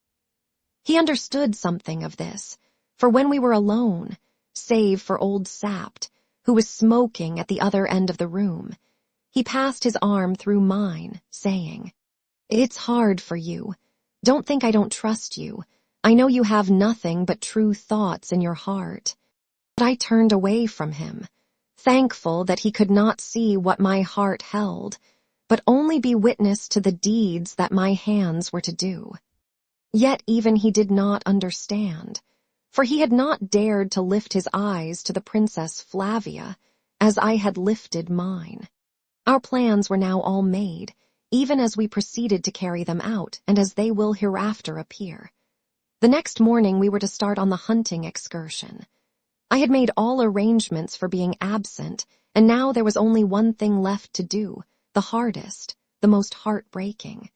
He understood something of this, for when we were alone, save for old Sapt, who was smoking at the other end of the room, he passed his arm through mine, saying, It's hard for you. Don't think I don't trust you. I know you have nothing but true thoughts in your heart. But I turned away from him, thankful that he could not see what my heart held, but only be witness to the deeds that my hands were to do. Yet even he did not understand, for he had not dared to lift his eyes to the Princess Flavia, as I had lifted mine. Our plans were now all made, even as we proceeded to carry them out, and as they will hereafter appear. The next morning we were to start on the hunting excursion. I had made all arrangements for being absent, and now there was only one thing left to do, the hardest, the most heartbreaking.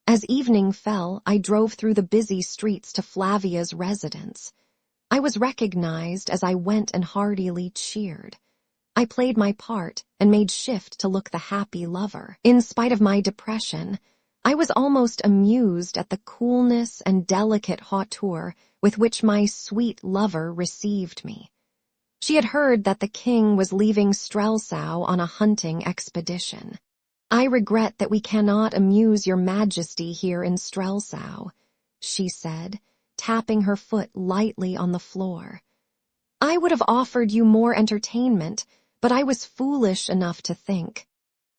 As evening fell, I drove through the busy streets to Flavia's residence. I was recognized as I went and heartily cheered. I played my part and made shift to look the happy lover. In spite of my depression, I was almost amused at the coolness and delicate hauteur with which my sweet lover received me. She had heard that the king was leaving Strelsau on a hunting expedition. I regret that we cannot amuse your majesty here in Strelsau, she said, tapping her foot lightly on the floor. I would have offered you more entertainment, but I was foolish enough to think.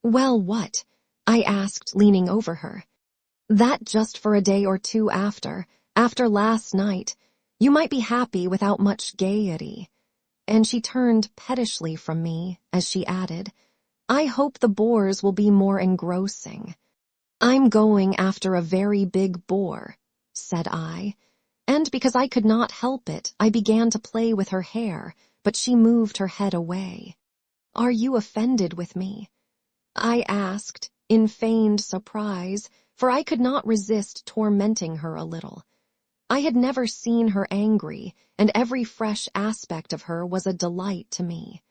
Well, what? I asked, leaning over her. That just for a day or two after last night, you might be happy without much gaiety. And she turned pettishly from me as she added, I hope the boars will be more engrossing. I'm going after a very big boar, said I, and because I could not help it, I began to play with her hair, but she moved her head away. Are you offended with me? I asked, in feigned surprise, for I could not resist tormenting her a little. I had never seen her angry, and every fresh aspect of her was a delight to me.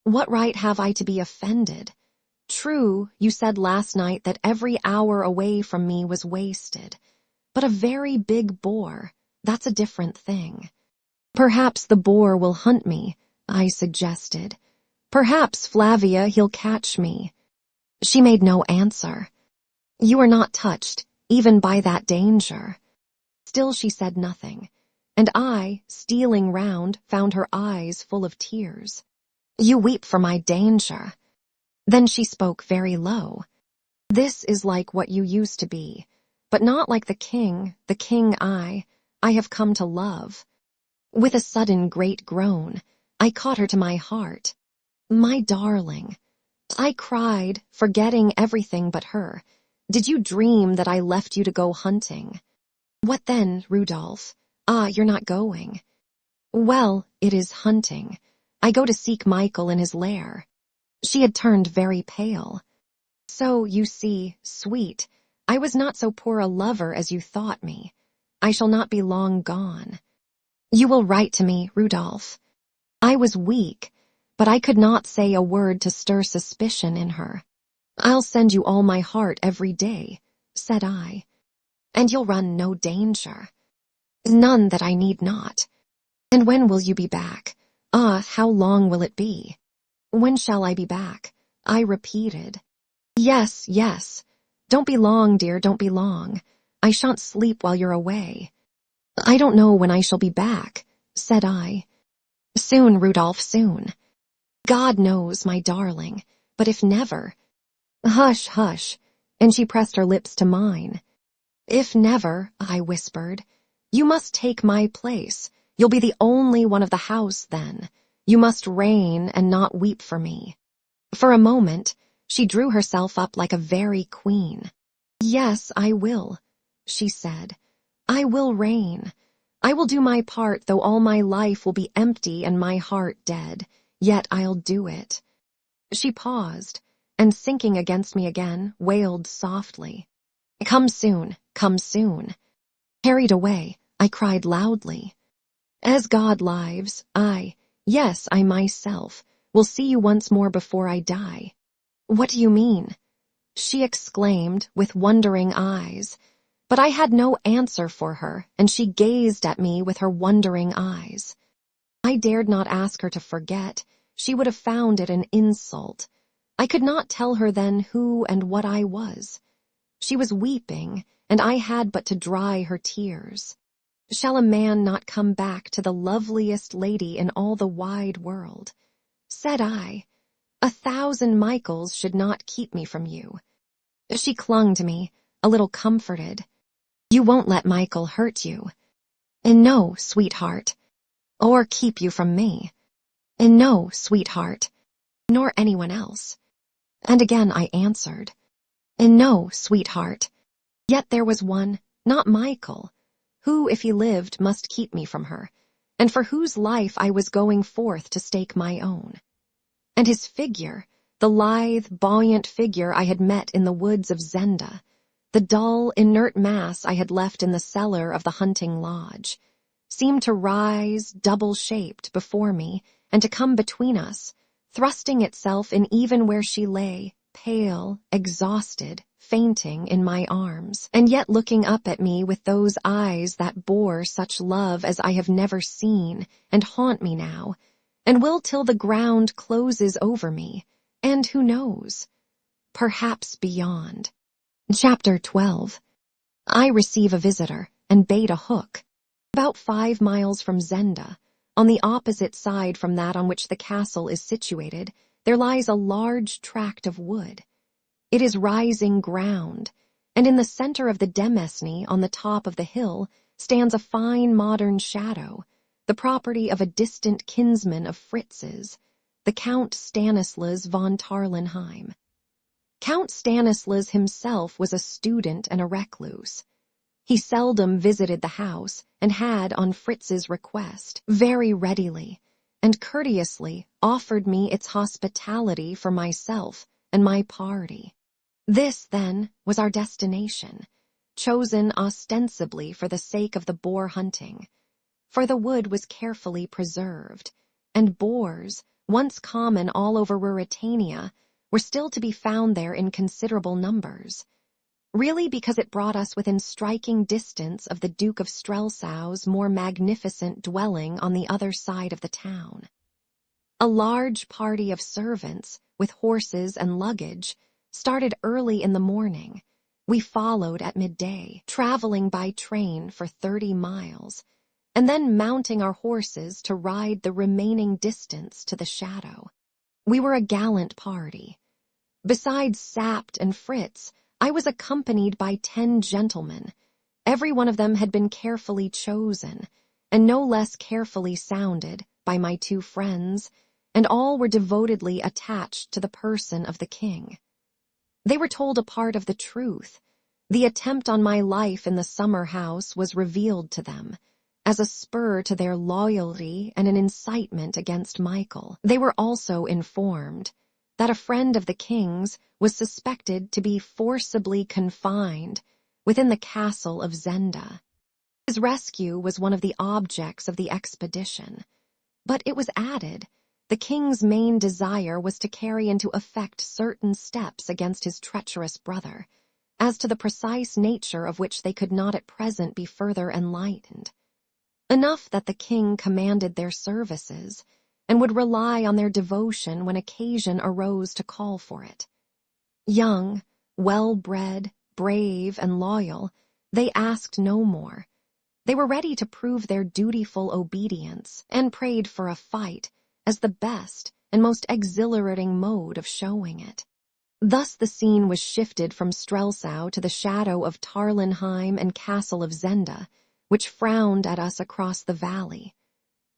What right have I to be offended? True, you said last night that every hour away from me was wasted, but a very big boar, that's a different thing. Perhaps the boar will hunt me, I suggested. Perhaps, Flavia, he'll catch me. She made no answer. You are not touched, even by that danger. Still she said nothing, and I, stealing round, found her eyes full of tears. You weep for my danger. Then she spoke very low. This is like what you used to be, but not like the king I have come to love. With a sudden great groan, I caught her to my heart. My darling. I cried, forgetting everything but her. Did you dream that I left you to go hunting? What then, Rudolph? Ah, you're not going. Well, it is hunting. I go to seek Michael in his lair. She had turned very pale. So, you see, sweet, I was not so poor a lover as you thought me. I shall not be long gone. You will write to me, Rudolph. I was weak, but I could not say a word to stir suspicion in her. I'll send you all my heart every day, said I. And you'll run no danger. None that I need not. And when will you be back? Ah, how long will it be? When shall I be back? I repeated. Yes, yes. Don't be long, dear, don't be long. I shan't sleep while you're away. I don't know when I shall be back, said I. Soon, Rudolph, soon. God knows, my darling, but if never... Hush, hush, and she pressed her lips to mine. If never, I whispered, you must take my place. You'll be the only one of the house then. You must reign and not weep for me. For a moment, she drew herself up like a very queen. Yes, I will, she said. I will reign. I will do my part, though all my life will be empty and my heart dead. Yet I'll do it. She paused, and sinking against me again, wailed softly. Come soon, come soon. Carried away, I cried loudly. As God lives, yes, I myself, will see you once more before I die. What do you mean? She exclaimed with wondering eyes, but I had no answer for her, and she gazed at me with her wondering eyes. I dared not ask her to forget. She would have found it an insult. I could not tell her then who and what I was. She was weeping, and I had but to dry her tears. Shall a man not come back to the loveliest lady in all the wide world? Said I, 1,000 Michaels should not keep me from you. She clung to me, a little comforted. You won't let Michael hurt you. And no, sweetheart. Or keep you from me. And no, sweetheart. Nor anyone else. And again I answered. And no, sweetheart. Yet there was one, not Michael, who, if he lived, must keep me from her, and for whose life I was going forth to stake my own. And his figure, the lithe, buoyant figure I had met in the woods of Zenda, the dull, inert mass I had left in the cellar of the hunting lodge, seemed to rise, double-shaped, before me, and to come between us, thrusting itself in even where she lay, pale, exhausted, fainting in my arms, and yet looking up at me with those eyes that bore such love as I have never seen, and haunt me now, and will till the ground closes over me, and who knows? Perhaps beyond. Chapter 12. I receive a visitor, and bait a hook. About 5 miles from Zenda, on the opposite side from that on which the castle is situated, there lies a large tract of wood. It is rising ground, and in the center of the demesne on the top of the hill stands a fine modern shadow, the property of a distant kinsman of Fritz's, the Count Stanislaus von Tarlenheim. Count Stanislaus himself was a student and a recluse. He seldom visited the house, and had, on Fritz's request, very readily and courteously offered me its hospitality for myself and my party. This, then, was our destination, chosen ostensibly for the sake of the boar hunting, for the wood was carefully preserved, and boars, once common all over Ruritania, were still to be found there in considerable numbers, really because it brought us within striking distance of the Duke of Strelsau's more magnificent dwelling on the other side of the town. A large party of servants, with horses and luggage, started early in the morning. We followed at midday, traveling by train for 30 miles, and then mounting our horses to ride the remaining distance to the shadow. We were a gallant party. Besides Sapt and Fritz, I was accompanied by 10 gentlemen. Every one of them had been carefully chosen, and no less carefully sounded, by my 2 friends, and all were devotedly attached to the person of the king. They were told a part of the truth. The attempt on my life in the summer house was revealed to them, as a spur to their loyalty and an incitement against Michael. They were also informed that a friend of the king's was suspected to be forcibly confined within the castle of Zenda. His rescue was one of the objects of the expedition, but it was added the king's main desire was to carry into effect certain steps against his treacherous brother, as to the precise nature of which they could not at present be further enlightened. Enough that the king commanded their services, and would rely on their devotion when occasion arose to call for it. Young, well-bred, brave, and loyal, they asked no more. They were ready to prove their dutiful obedience, and prayed for a fight as the best and most exhilarating mode of showing it. Thus the scene was shifted from Strelsau to the shadow of Tarlenheim and Castle of Zenda, which frowned at us across the valley.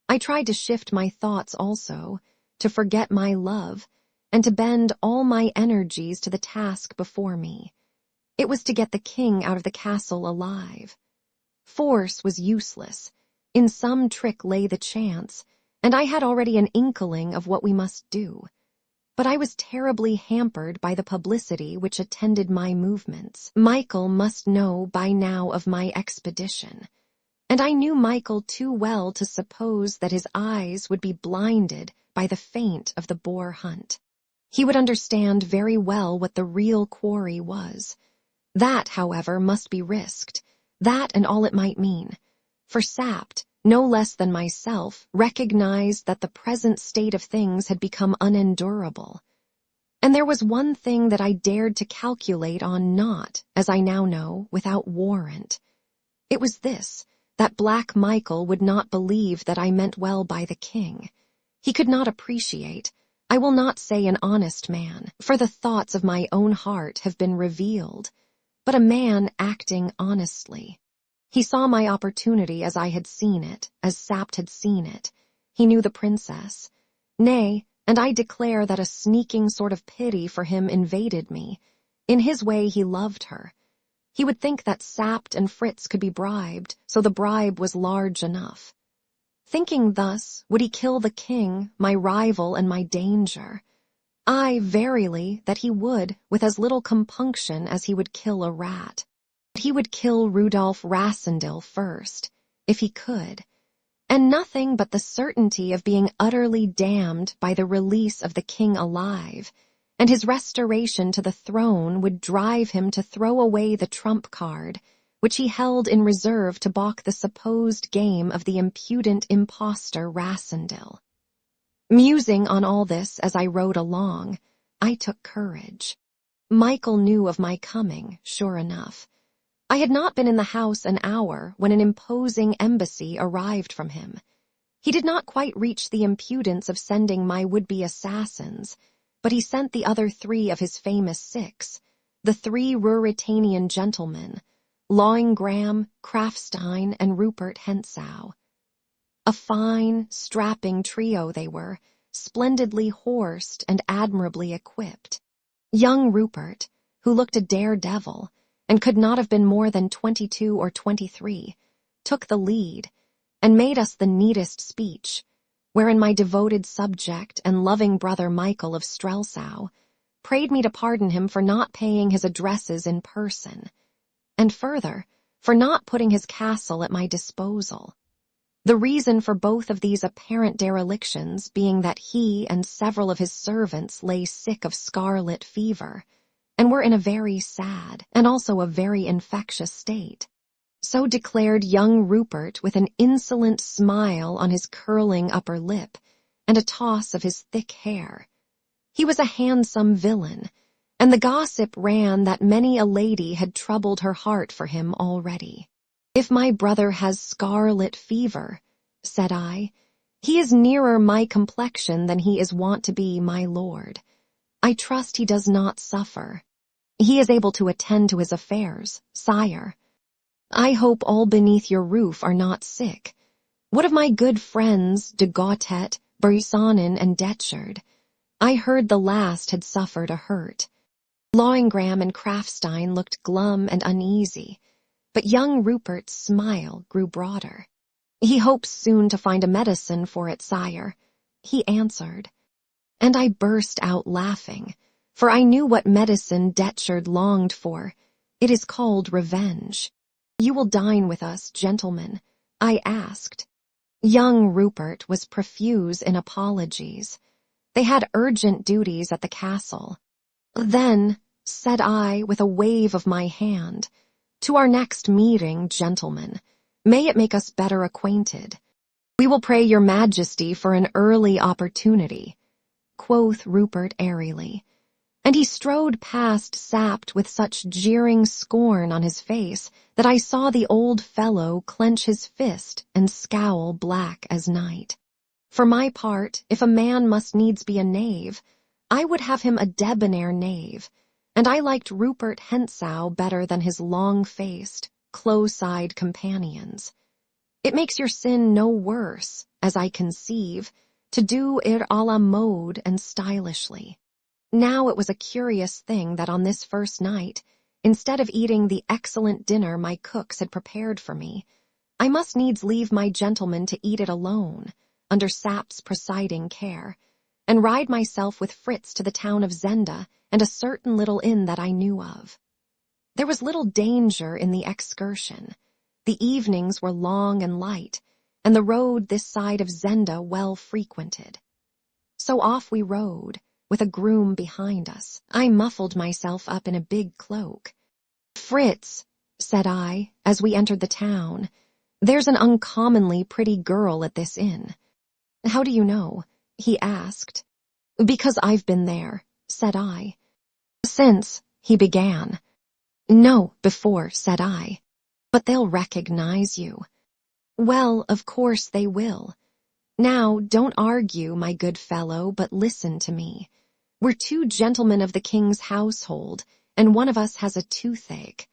I tried to shift my thoughts also, to forget my love, and to bend all my energies to the task before me. It was to get the king out of the castle alive. Force was useless. In some trick lay the chance, and I had already an inkling of what we must do. But I was terribly hampered by the publicity which attended my movements. Michael must know by now of my expedition, and I knew Michael too well to suppose that his eyes would be blinded by the feint of the boar hunt. He would understand very well what the real quarry was. That, however, must be risked, that and all it might mean, for Sapt, no less than myself, recognized that the present state of things had become unendurable. And there was one thing that I dared to calculate on not, as I now know, without warrant. It was this, that Black Michael would not believe that I meant well by the king. He could not appreciate, I will not say an honest man, for the thoughts of my own heart have been revealed, but a man acting honestly. He saw my opportunity as I had seen it, as Sapt had seen it. He knew the princess. Nay, and I declare that a sneaking sort of pity for him invaded me. In his way he loved her. He would think that Sapt and Fritz could be bribed, so the bribe was large enough. Thinking thus, would he kill the king, my rival and my danger? Aye, verily, that he would, with as little compunction as he would kill a rat. He would kill Rudolf Rassendyll first, if he could, and nothing but the certainty of being utterly damned by the release of the king alive, and his restoration to the throne would drive him to throw away the trump card, which he held in reserve to balk the supposed game of the impudent impostor Rassendyll. Musing on all this as I rode along, I took courage. Michael knew of my coming, sure enough. I had not been in the house an hour when an imposing embassy arrived from him. He did not quite reach the impudence of sending my would-be assassins, but he sent the other 3 of his famous 6, the 3 Ruritanian gentlemen, Lohengram, Krafstein, and Rupert Hentzau. A fine, strapping trio they were, splendidly horsed and admirably equipped. Young Rupert, who looked a daredevil, and could not have been more than 22 or 23, took the lead, and made us the neatest speech, wherein my devoted subject and loving brother Michael of Strelsau prayed me to pardon him for not paying his addresses in person, and further, for not putting his castle at my disposal. The reason for both of these apparent derelictions being that he and several of his servants lay sick of scarlet fever, and were in a very sad and also a very infectious state. So declared young Rupert with an insolent smile on his curling upper lip and a toss of his thick hair. He was a handsome villain, and the gossip ran that many a lady had troubled her heart for him already. "If my brother has scarlet fever," said I, "he is nearer my complexion than he is wont to be my lord. I trust he does not suffer. He is able to attend to his affairs, sire. I hope all beneath your roof are not sick. What of my good friends de Gautet, Brisonen and Detchard. I heard the last had suffered a hurt. Lohengram and Krafstein looked glum and uneasy, but young Rupert's smile grew broader. He hopes soon to find a medicine for it, sire, he answered. And I burst out laughing, for I knew what medicine Detchard longed for. It is called revenge. You will dine with us, gentlemen, I asked. Young Rupert was profuse in apologies. They had urgent duties at the castle. Then, said I with a wave of my hand, to our next meeting, gentlemen. May it make us better acquainted. We will pray your majesty for an early opportunity, quoth Rupert airily, and he strode past Sapt with such jeering scorn on his face that I saw the old fellow clench his fist and scowl black as night. For my part, if a man must needs be a knave, I would have him a debonair knave, and I liked Rupert Hentzau better than his long-faced, close-eyed companions. It makes your sin no worse, as I conceive, to do it à la mode and stylishly. Now it was a curious thing that on this first night, instead of eating the excellent dinner my cooks had prepared for me, I must needs leave my gentleman to eat it alone, under Sap's presiding care, and ride myself with Fritz to the town of Zenda and a certain little inn that I knew of. There was little danger in the excursion. The evenings were long and light, and the road this side of Zenda well frequented. So off we rode, with a groom behind us. I muffled myself up in a big cloak. Fritz, said I, as we entered the town, there's an uncommonly pretty girl at this inn. How do you know? He asked. Because I've been there, said I. Since, he began. No, before, said I. But they'll recognize you. Well, of course they will. Now, don't argue, my good fellow, but listen to me. We're two gentlemen of the king's household, and one of us has a toothache.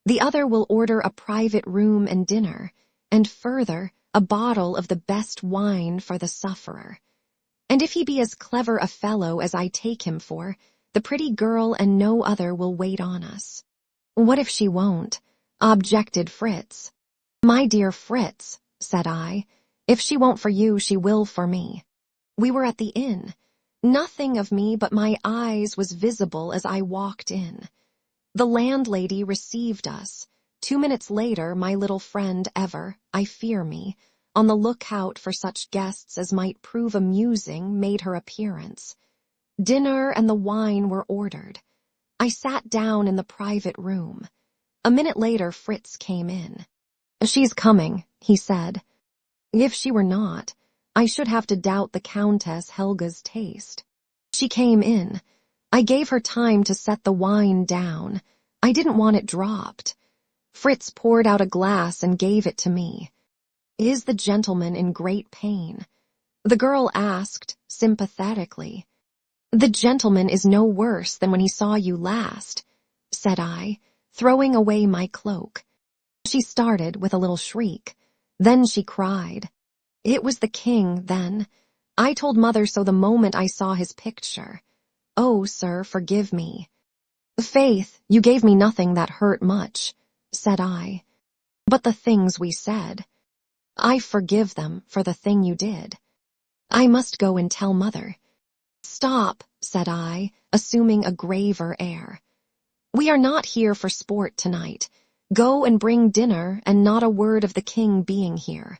The other will order a private room and dinner, and further, a bottle of the best wine for the sufferer. And if he be as clever a fellow as I take him for, the pretty girl and no other will wait on us. What if she won't? Objected Fritz. My dear Fritz, said I, if she won't for you, she will for me. We were at the inn. Nothing of me but my eyes was visible as I walked in. The landlady received us. 2 minutes later, my little friend Ever, I fear me, on the lookout for such guests as might prove amusing, made her appearance. Dinner and the wine were ordered. I sat down in the private room. A minute later, Fritz came in. She's coming, he said. If she were not, I should have to doubt the Countess Helga's taste. She came in. I gave her time to set the wine down. I didn't want it dropped. Fritz poured out a glass and gave it to me. Is the gentleman in great pain? The girl asked, sympathetically. The gentleman is no worse than when he saw you last, said I, throwing away my cloak. She started with a little shriek. Then she cried. It was the king, then. I told mother so the moment I saw his picture. Oh, sir, forgive me. Faith, you gave me nothing that hurt much, said I. But the things we said. I forgive them for the thing you did. I must go and tell mother. Stop, said I, assuming a graver air. We are not here for sport tonight. Go and bring dinner, and not a word of the king being here.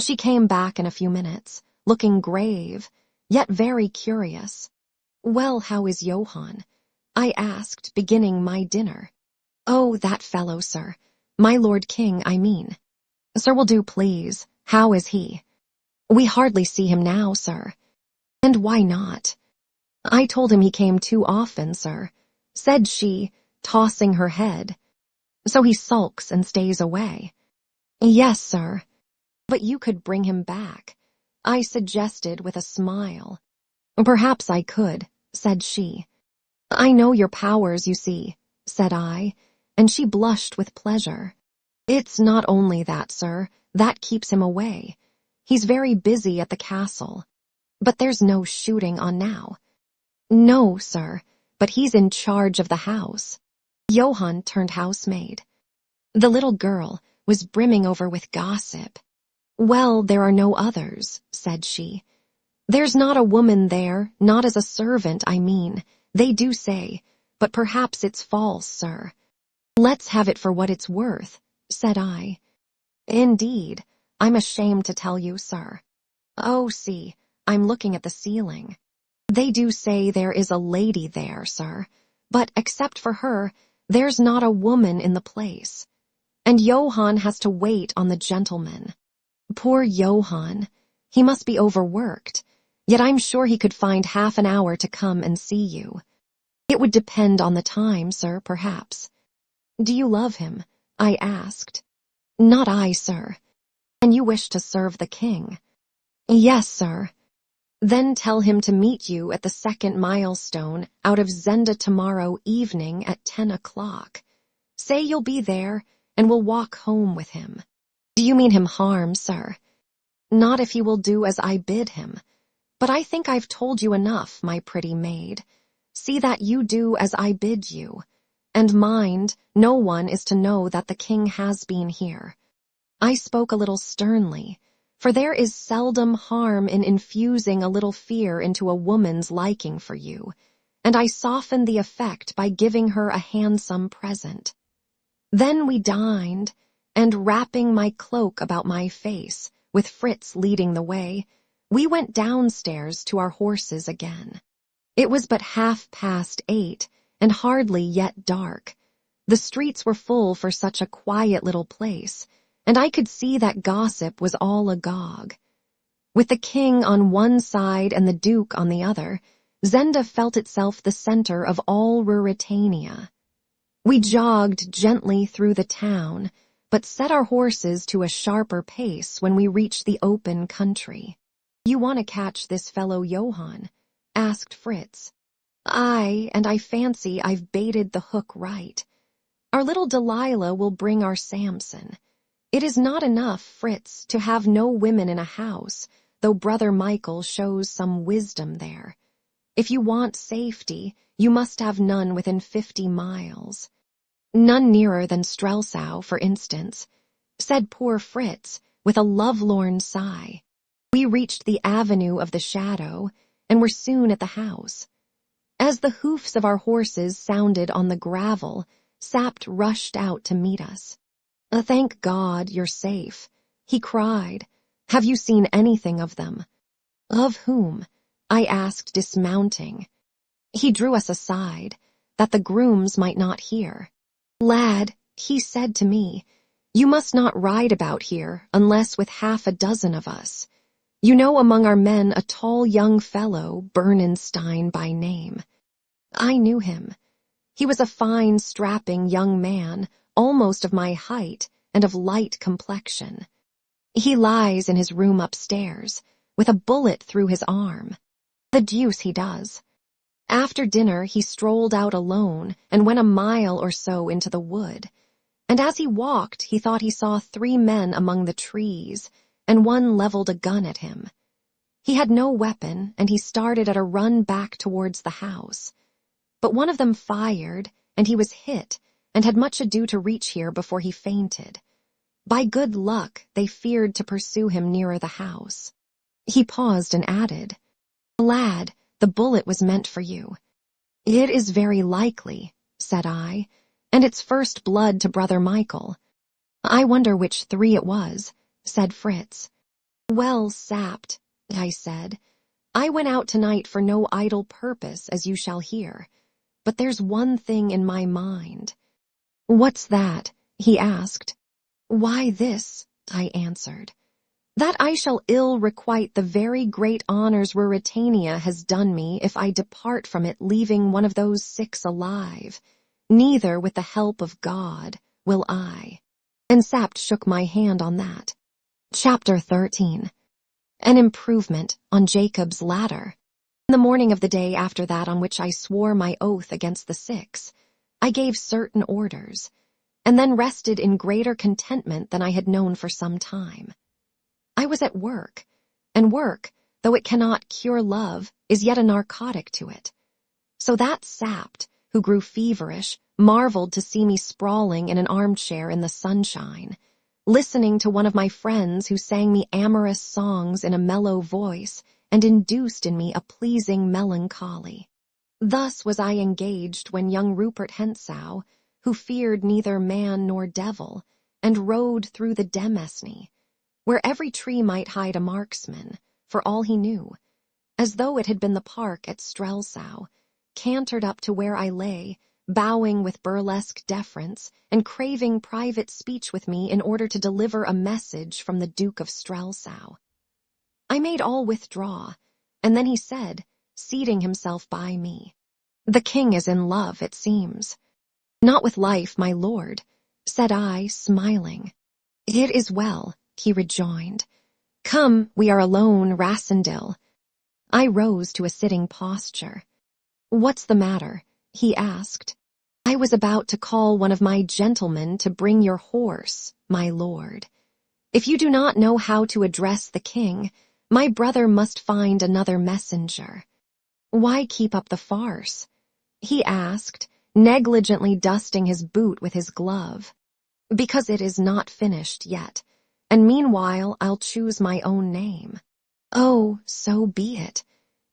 She came back in a few minutes, looking grave, yet very curious. Well, how is Johann? I asked, beginning my dinner. Oh, that fellow, sir. My Lord King, I mean. Sir will do, please. How is he? We hardly see him now, sir. And why not? I told him he came too often, sir, said she, tossing her head. So he sulks and stays away. Yes, sir. But you could bring him back, I suggested with a smile. Perhaps I could, said she. I know your powers, you see, said I, and she blushed with pleasure. It's not only that, sir, that keeps him away. He's very busy at the castle. But there's no shooting on now. No, sir, but he's in charge of the house. Johann turned housemaid. The little girl was brimming over with gossip. Well, there are no others, said she. There's not a woman there, not as a servant, I mean. They do say, but perhaps it's false, sir. Let's have it for what it's worth, said I. Indeed, I'm ashamed to tell you, sir. Oh, see, I'm looking at the ceiling. They do say there is a lady there, sir, but except for her, there's not a woman in the place. And Johann has to wait on the gentleman. Poor Johann, he must be overworked, yet I'm sure he could find half an hour to come and see you. It would depend on the time, sir, perhaps. Do you love him? I asked. Not I, sir. And you wish to serve the king? Yes, sir. Then tell him to meet you at the second milestone out of Zenda tomorrow evening at 10 o'clock. Say you'll be there, and we'll walk home with him. Do you mean him harm, sir? Not if he will do as I bid him. But I think I've told you enough, my pretty maid. See that you do as I bid you. And mind, no one is to know that the king has been here. I spoke a little sternly, for there is seldom harm in infusing a little fear into a woman's liking for you, and I softened the effect by giving her a handsome present. Then we dined, and wrapping my cloak about my face, with Fritz leading the way, we went downstairs to our horses again. It was but 8:30, and hardly yet dark. The streets were full for such a quiet little place, and I could see that gossip was all agog. With the king on one side and the duke on the other, Zenda felt itself the center of all Ruritania. We jogged gently through the town, but set our horses to a sharper pace when we reached the open country. You want to catch this fellow Johann? Asked Fritz. Aye, and I fancy I've baited the hook right. Our little Delilah will bring our Samson. It is not enough, Fritz, to have no women in a house, though Brother Michael shows some wisdom there. If you want safety, you must have none within 50 miles. None nearer than Strelsau, for instance, said poor Fritz, with a lovelorn sigh. We reached the avenue of the shadow, and were soon at the house. As the hoofs of our horses sounded on the gravel, Sapt rushed out to meet us. Thank God you're safe, he cried. Have you seen anything of them? Of whom? I asked, dismounting. He drew us aside, that the grooms might not hear. Lad, he said to me, you must not ride about here unless with 6 of us. You know among our men a tall young fellow, Bernenstein by name. I knew him. He was a fine, strapping young man, almost of my height and of light complexion. He lies in his room upstairs, with a bullet through his arm. The deuce he does. After dinner he strolled out alone and went a mile or so into the wood, and as he walked he thought he saw 3 men among the trees, and one leveled a gun at him. He had no weapon, and he started at a run back towards the house. But one of them fired, and he was hit, and had much ado to reach here before he fainted. By good luck, they feared to pursue him nearer the house. He paused and added, Lad, the bullet was meant for you. It is very likely, said I, and it's first blood to Brother Michael. I wonder which 3 it was, said Fritz. Well, Sapt, I said, I went out tonight for no idle purpose, as you shall hear. But there's one thing in my mind. What's that? He asked. Why this, I answered, that I shall ill requite the very great honors Ruritania has done me if I depart from it leaving one of those 6 alive. Neither with the help of God will I. And Sapt shook my hand on that. Chapter 13. An improvement on Jacob's ladder. In the morning of the day after that on which I swore my oath against the 6, I gave certain orders, and then rested in greater contentment than I had known for some time. I was at work, and work, though it cannot cure love, is yet a narcotic to it. So that sapped, who grew feverish, marveled to see me sprawling in an armchair in the sunshine, listening to one of my friends who sang me amorous songs in a mellow voice and induced in me a pleasing melancholy. Thus was I engaged when young Rupert Hentzau, who feared neither man nor devil, and rode through the demesne, where every tree might hide a marksman, for all he knew, as though it had been the park at Strelsau, cantered up to where I lay, bowing with burlesque deference and craving private speech with me in order to deliver a message from the Duke of Strelsau. I made all withdraw, and then he said, seating himself by me, "The king is in love, it seems." "Not with life, my lord," said I, smiling. "It is well," he rejoined. "Come, we are alone, Rassendyll." I rose to a sitting posture. "What's the matter?" he asked. "I was about to call one of my gentlemen to bring your horse, my lord. If you do not know how to address the king, my brother must find another messenger." "Why keep up the farce?" he asked, negligently dusting his boot with his glove. "Because it is not finished yet, and meanwhile I'll choose my own name." "Oh, so be it.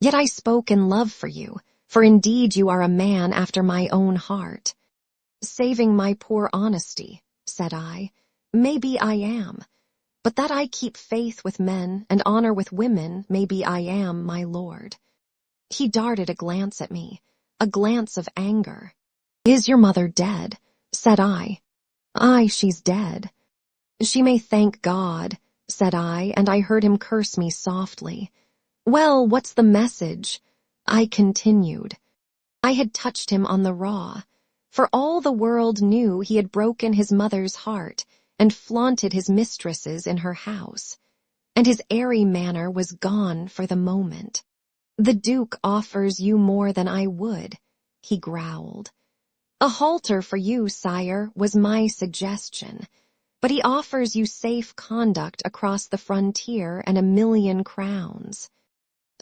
Yet I spoke in love for you, for indeed you are a man after my own heart." "Saving my poor honesty," said I, "maybe I am. But that I keep faith with men and honor with women, maybe I am, my lord." He darted a glance at me, a glance of anger. "Is your mother dead?" said I. "Aye, she's dead." "She may thank God," said I, and I heard him curse me softly. "Well, what's the message?" I continued. I had touched him on the raw. For all the world knew he had broken his mother's heart and flaunted his mistresses in her house. And his airy manner was gone for the moment. "The Duke offers you more than I would," he growled. "A halter for you, sire, was my suggestion. But he offers you safe conduct across the frontier and 1,000,000 crowns.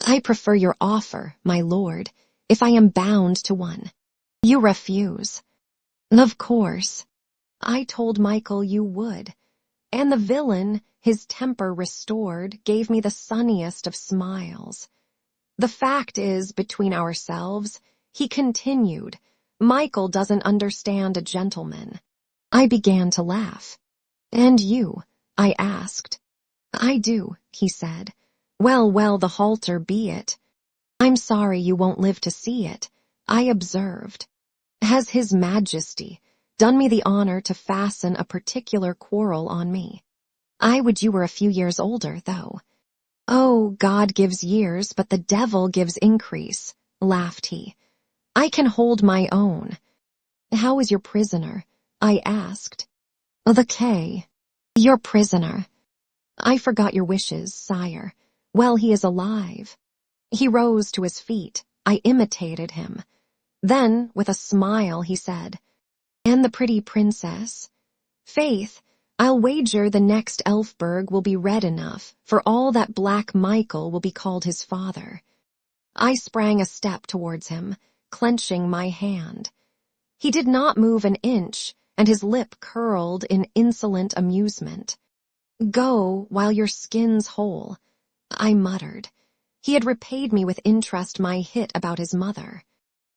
I prefer your offer, my lord, if I am bound to one. You refuse." "Of course. I told Michael you would." And the villain, his temper restored, gave me the sunniest of smiles. "The fact is, between ourselves," he continued, "Michael doesn't understand a gentleman." I began to laugh. "And you?" I asked. "I do," he said. "Well, well, the halter be it." "I'm sorry you won't live to see it," I observed. "Has His Majesty done me the honor to fasten a particular quarrel on me? I would you were a few years older, though." "Oh, God gives years, but the devil gives increase," laughed he. "I can hold my own." "How is your prisoner?" I asked. "The K. Your prisoner." "I forgot your wishes, sire. Well, he is alive." He rose to his feet. I imitated him. Then, with a smile, he said, "And the pretty princess? Faith, I'll wager the next Elfberg will be red enough, for all that Black Michael will be called his father." I sprang a step towards him, clenching my hand. He did not move an inch, and his lip curled in insolent amusement. "Go while your skin's whole," I muttered. He had repaid me with interest my hit about his mother.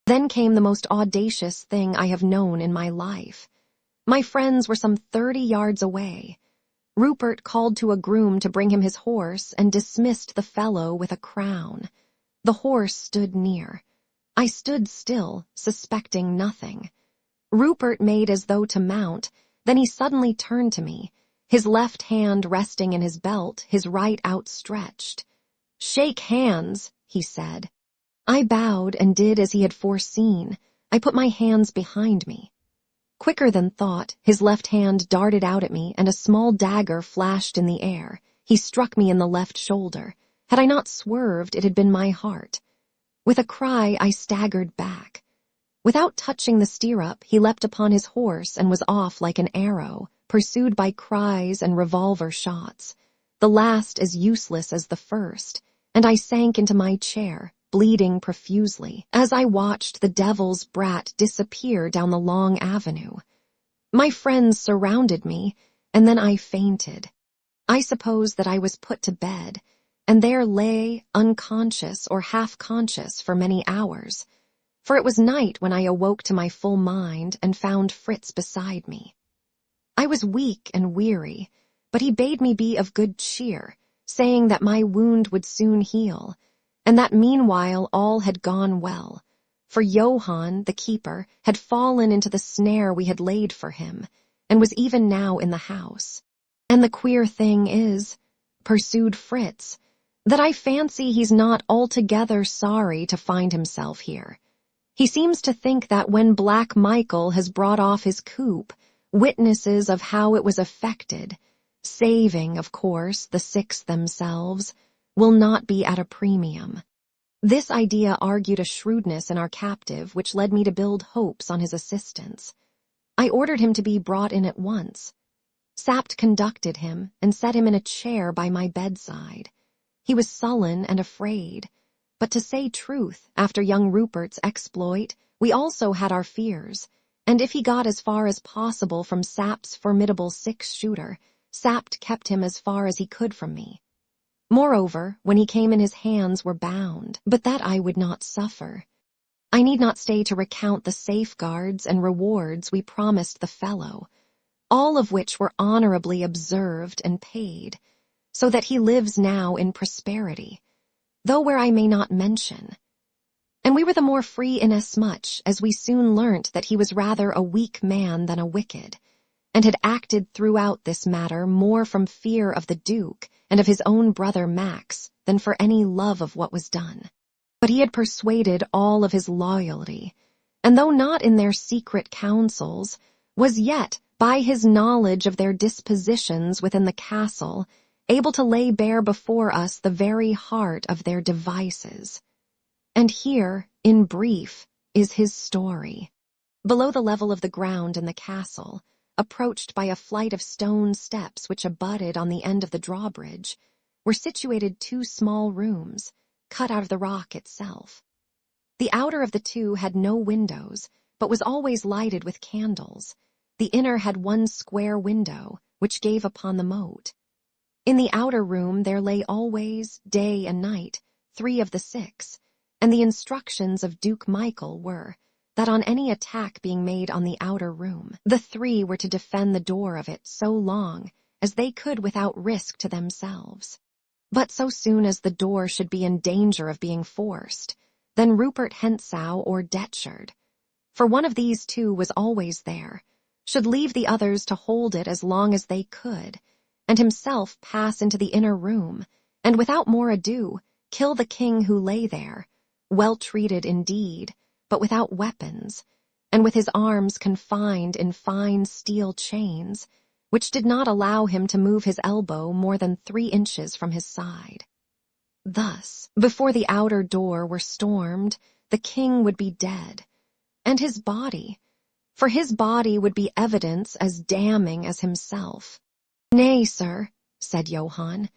Then came the most audacious thing I have known in my life. My friends were some 30 yards away. Rupert called to a groom to bring him his horse and dismissed the fellow with a crown. The horse stood near. I stood still, suspecting nothing. Rupert made as though to mount, then he suddenly turned to me, his left hand resting in his belt, his right outstretched. "Shake hands," he said. I bowed and did as he had foreseen. I put my hands behind me. Quicker than thought, his left hand darted out at me and a small dagger flashed in the air. He struck me in the left shoulder. Had I not swerved, it had been my heart. With a cry, I staggered back. Without touching the stirrup, he leapt upon his horse and was off like an arrow, pursued by cries and revolver shots, the last as useless as the first, and I sank into my chair, bleeding profusely, as I watched the devil's brat disappear down the long avenue. My friends surrounded me, and then I fainted. I suppose that I was put to bed, and there lay, unconscious or half-conscious for many hours, for it was night when I awoke to my full mind and found Fritz beside me. I was weak and weary, but he bade me be of good cheer, saying that my wound would soon heal, and that meanwhile all had gone well, for Johann, the keeper, had fallen into the snare we had laid for him, and was even now in the house. And the queer thing is, pursued Fritz, that I fancy he's not altogether sorry to find himself here. He seems to think that when Black Michael has brought off his coup, witnesses of how it was effected, saving, of course, the six themselves, will not be at a premium. This idea argued a shrewdness in our captive which led me to build hopes on his assistance. I ordered him to be brought in at once. Sapt conducted him and set him in a chair by my bedside. He was sullen and afraid, but to say truth, after young Rupert's exploit, we also had our fears, and if he got as far as possible from Sapt's formidable six-shooter, Sapt kept him as far as he could from me. Moreover, when he came in his hands were bound, but that I would not suffer. I need not stay to recount the safeguards and rewards we promised the fellow, all of which were honorably observed and paid, so that he lives now in prosperity, though where I may not mention. And we were the more free inasmuch as we soon learnt that he was rather a weak man than a wicked, and had acted throughout this matter more from fear of the Duke and of his own brother Max than for any love of what was done. But he had persuaded all of his loyalty, and though not in their secret councils, was yet, by his knowledge of their dispositions within the castle, able to lay bare before us the very heart of their devices. And here, in brief, is his story. Below the level of the ground in the castle, approached by a flight of stone steps which abutted on the end of the drawbridge, were situated two small rooms, cut out of the rock itself. The outer of the two had no windows, but was always lighted with candles. The inner had one square window, which gave upon the moat. In the outer room there lay always, day and night, 3 of the 6, and the instructions of Duke Michael were that on any attack being made on the outer room, the 3 were to defend the door of it so long as they could without risk to themselves. But so soon as the door should be in danger of being forced, then Rupert Hentzau or Detchard, for one of these 2 was always there, should leave the others to hold it as long as they could, and himself pass into the inner room, and without more ado, kill the king who lay there, well treated indeed, but without weapons, and with his arms confined in fine steel chains, which did not allow him to move his elbow more than 3 inches from his side. Thus, before the outer door were stormed, the king would be dead, and his body, for his body would be evidence as damning as himself. "Nay, sir," said Johann,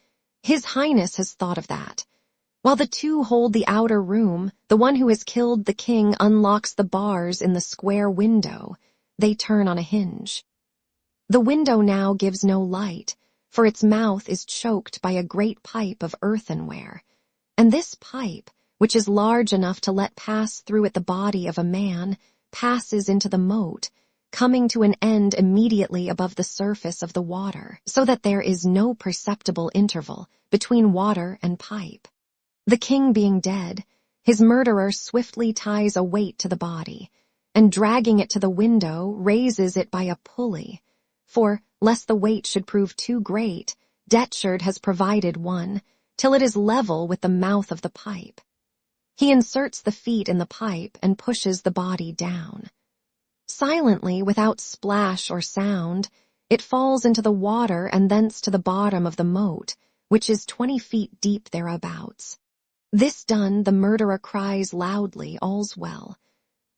"His Highness has thought of that. While the 2 hold the outer room, the one who has killed the king unlocks the bars in the square window. They turn on a hinge. The window now gives no light, for its mouth is choked by a great pipe of earthenware, and this pipe, which is large enough to let pass through it the body of a man, passes into the moat, coming to an end immediately above the surface of the water, so that there is no perceptible interval between water and pipe. The king being dead, his murderer swiftly ties a weight to the body, and dragging it to the window, raises it by a pulley, for, lest the weight should prove too great, Detchard has provided one, till it is level with the mouth of the pipe. He inserts the feet in the pipe and pushes the body down. Silently, without splash or sound, it falls into the water and thence to the bottom of the moat, which is 20 feet deep thereabouts. This done, the murderer cries loudly, "All's well,"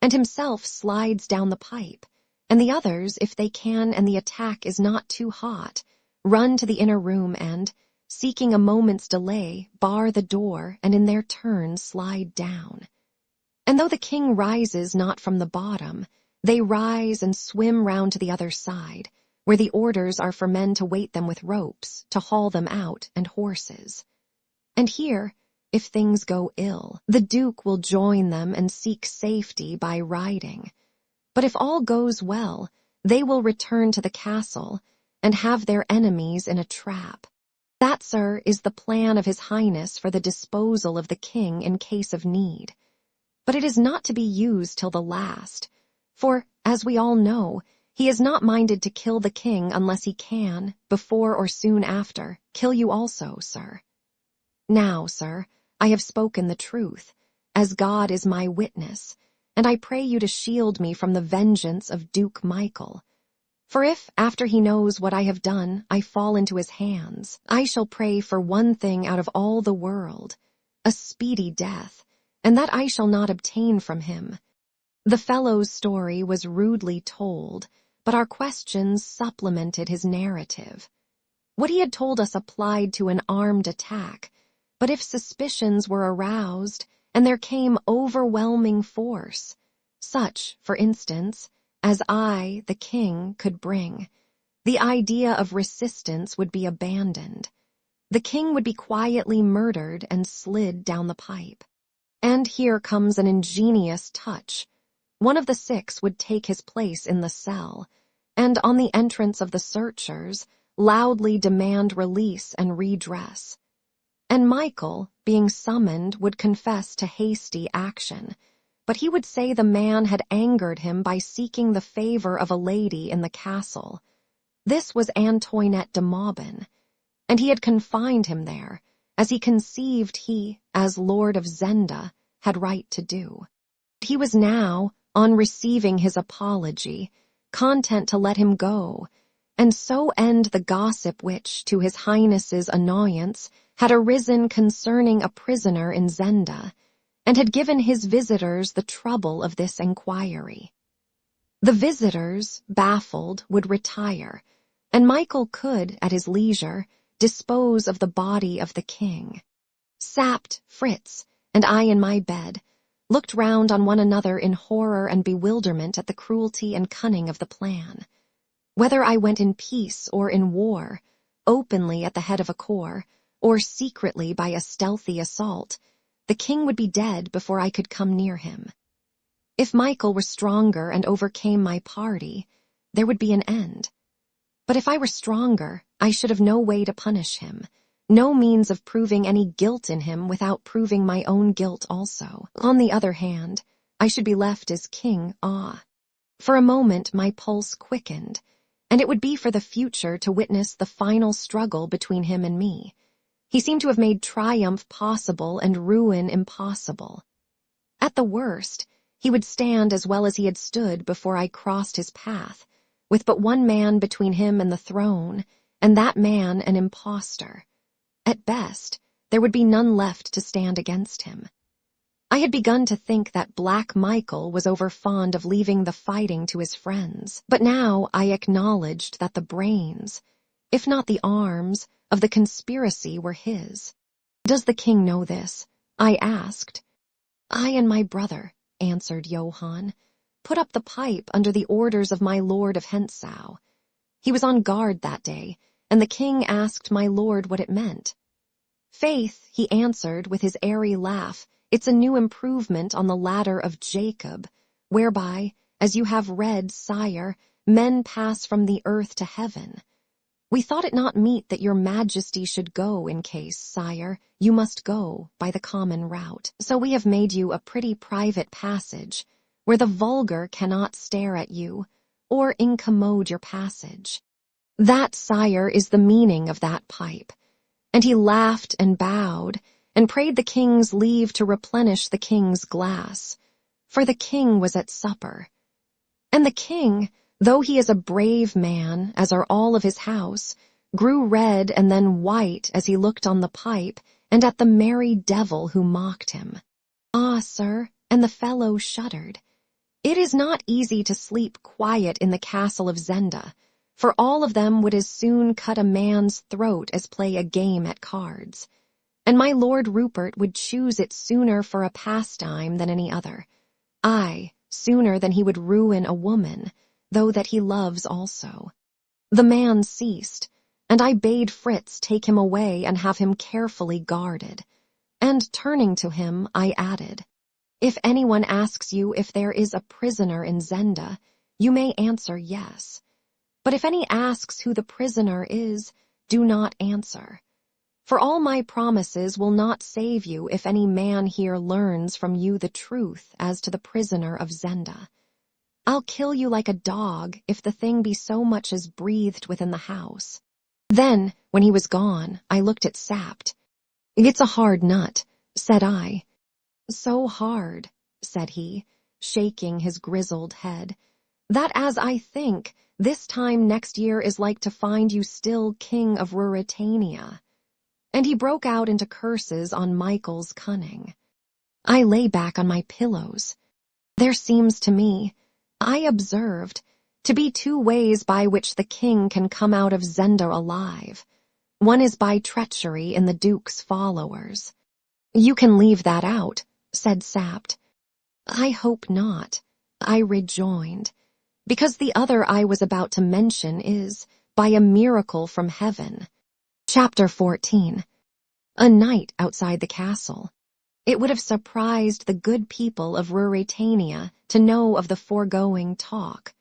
and himself slides down the pipe, and the others, if they can and the attack is not too hot, run to the inner room and, seeking a moment's delay, bar the door and in their turn slide down. And though the king rises not from the bottom, they rise and swim round to the other side, where the orders are for men to wait them with ropes, to haul them out, and horses. And here, if things go ill, the Duke will join them and seek safety by riding. But if all goes well, they will return to the castle and have their enemies in a trap. That, sir, is the plan of His Highness for the disposal of the king in case of need. But it is not to be used till the last, for, as we all know, he is not minded to kill the king unless he can, before or soon after, kill you also, sir. Now, sir, I have spoken the truth, as God is my witness, and I pray you to shield me from the vengeance of Duke Michael. For if, after he knows what I have done, I fall into his hands, I shall pray for one thing out of all the world, a speedy death, and that I shall not obtain from him. The fellow's story was rudely told, but our questions supplemented his narrative. What he had told us applied to an armed attack, but if suspicions were aroused and there came overwhelming force, such, for instance, as I, the king, could bring, the idea of resistance would be abandoned. The king would be quietly murdered and slid down the pipe. And here comes an ingenious touch. One of the 6 would take his place in the cell, and on the entrance of the searchers, loudly demand release and redress. And Michael, being summoned, would confess to hasty action, but he would say the man had angered him by seeking the favor of a lady in the castle. This was Antoinette de Maubin, and he had confined him there, as he conceived he, as Lord of Zenda, had right to do. He was now, on receiving his apology, content to let him go, and so end the gossip which, to His Highness's annoyance, had arisen concerning a prisoner in Zenda, and had given his visitors the trouble of this inquiry. The visitors, baffled, would retire, and Michael could, at his leisure, dispose of the body of the king. Sapped, Fritz, and I in my bed, looked round on one another in horror and bewilderment at the cruelty and cunning of the plan. Whether I went in peace or in war, openly at the head of a corps, or secretly by a stealthy assault, the king would be dead before I could come near him. If Michael were stronger and overcame my party, there would be an end. But if I were stronger, I should have no way to punish him, no means of proving any guilt in him without proving my own guilt also. On the other hand, I should be left as king. For a moment my pulse quickened, and it would be for the future to witness the final struggle between him and me. He seemed to have made triumph possible and ruin impossible. At the worst, he would stand as well as he had stood before I crossed his path, with but one man between him and the throne, and that man an impostor. At best, there would be none left to stand against him. I had begun to think that Black Michael was over-fond of leaving the fighting to his friends, but now I acknowledged that the brains, if not the arms, of the conspiracy were his. "Does the king know this?" I asked. "I and my brother," answered Johann, "put up the pipe under the orders of my lord of Hensau. He was on guard that day, and the king asked my lord what it meant. 'Faith,' he answered with his airy laugh, 'it's a new improvement on the ladder of Jacob, whereby, as you have read, sire, men pass from the earth to heaven. We thought it not meet that your majesty should go in case, sire, you must go by the common route. So we have made you a pretty private passage, where the vulgar cannot stare at you, or incommode your passage. That, sire, is the meaning of that pipe.' And he laughed and bowed, and prayed the king's leave to replenish the king's glass, for the king was at supper. And the king, though he is a brave man, as are all of his house, grew red and then white as he looked on the pipe and at the merry devil who mocked him. Ah, sir, and the fellow shuddered. It is not easy to sleep quiet in the castle of Zenda, for all of them would as soon cut a man's throat as play a game at cards. And my Lord Rupert would choose it sooner for a pastime than any other. Aye, sooner than he would ruin a woman, though that he loves also. The man ceased, and I bade Fritz take him away and have him carefully guarded. And turning to him, I added, "If anyone asks you if there is a prisoner in Zenda, you may answer yes. But if any asks who the prisoner is, do not answer. For all my promises will not save you if any man here learns from you the truth as to the prisoner of Zenda. I'll kill you like a dog if the thing be so much as breathed within the house." Then, when he was gone, I looked at Sapt. "It's a hard nut," said I. "So hard," said he, shaking his grizzled head, "that as I think, this time next year is like to find you still king of Ruritania." And he broke out into curses on Michael's cunning. I lay back on my pillows. There seems to me, I observed, to be two ways by which the king can come out of Zenda alive. One is by treachery in the Duke's followers. "You can leave that out," said Sapt. "I hope not," I rejoined, "because the other I was about to mention is, by a miracle from heaven." Chapter 14. A night outside the castle. It would have surprised the good people of Ruritania to know of the foregoing talk.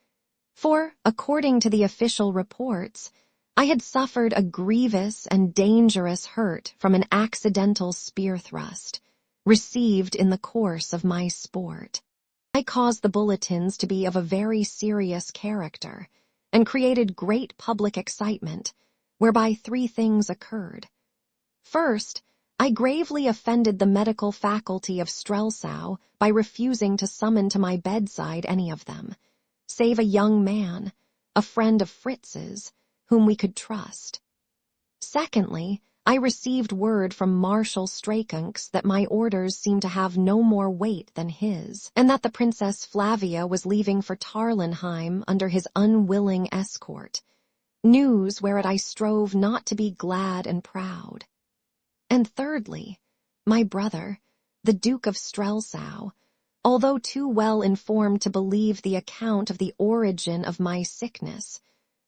For, according to the official reports, I had suffered a grievous and dangerous hurt from an accidental spear thrust, received in the course of my sport. I caused the bulletins to be of a very serious character, and created great public excitement, whereby three things occurred. First, I gravely offended the medical faculty of Strelsau by refusing to summon to my bedside any of them, save a young man, a friend of Fritz's, whom we could trust. Secondly, I received word from Marshal Strakunks that my orders seemed to have no more weight than his, and that the Princess Flavia was leaving for Tarlenheim under his unwilling escort, news whereat I strove not to be glad and proud. And thirdly, my brother, the Duke of Strelsau, although too well informed to believe the account of the origin of my sickness,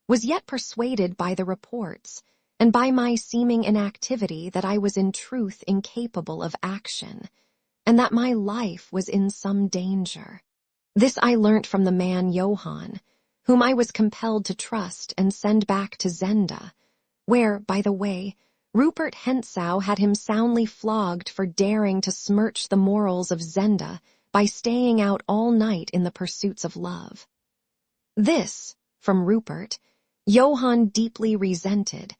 was yet persuaded by the reports, and by my seeming inactivity, that I was in truth incapable of action, and that my life was in some danger. This I learnt from the man Johann, whom I was compelled to trust and send back to Zenda, where, by the way, Rupert Hentzau had him soundly flogged for daring to smirch the morals of Zenda by staying out all night in the pursuits of love. This, from Rupert, Johann deeply resented,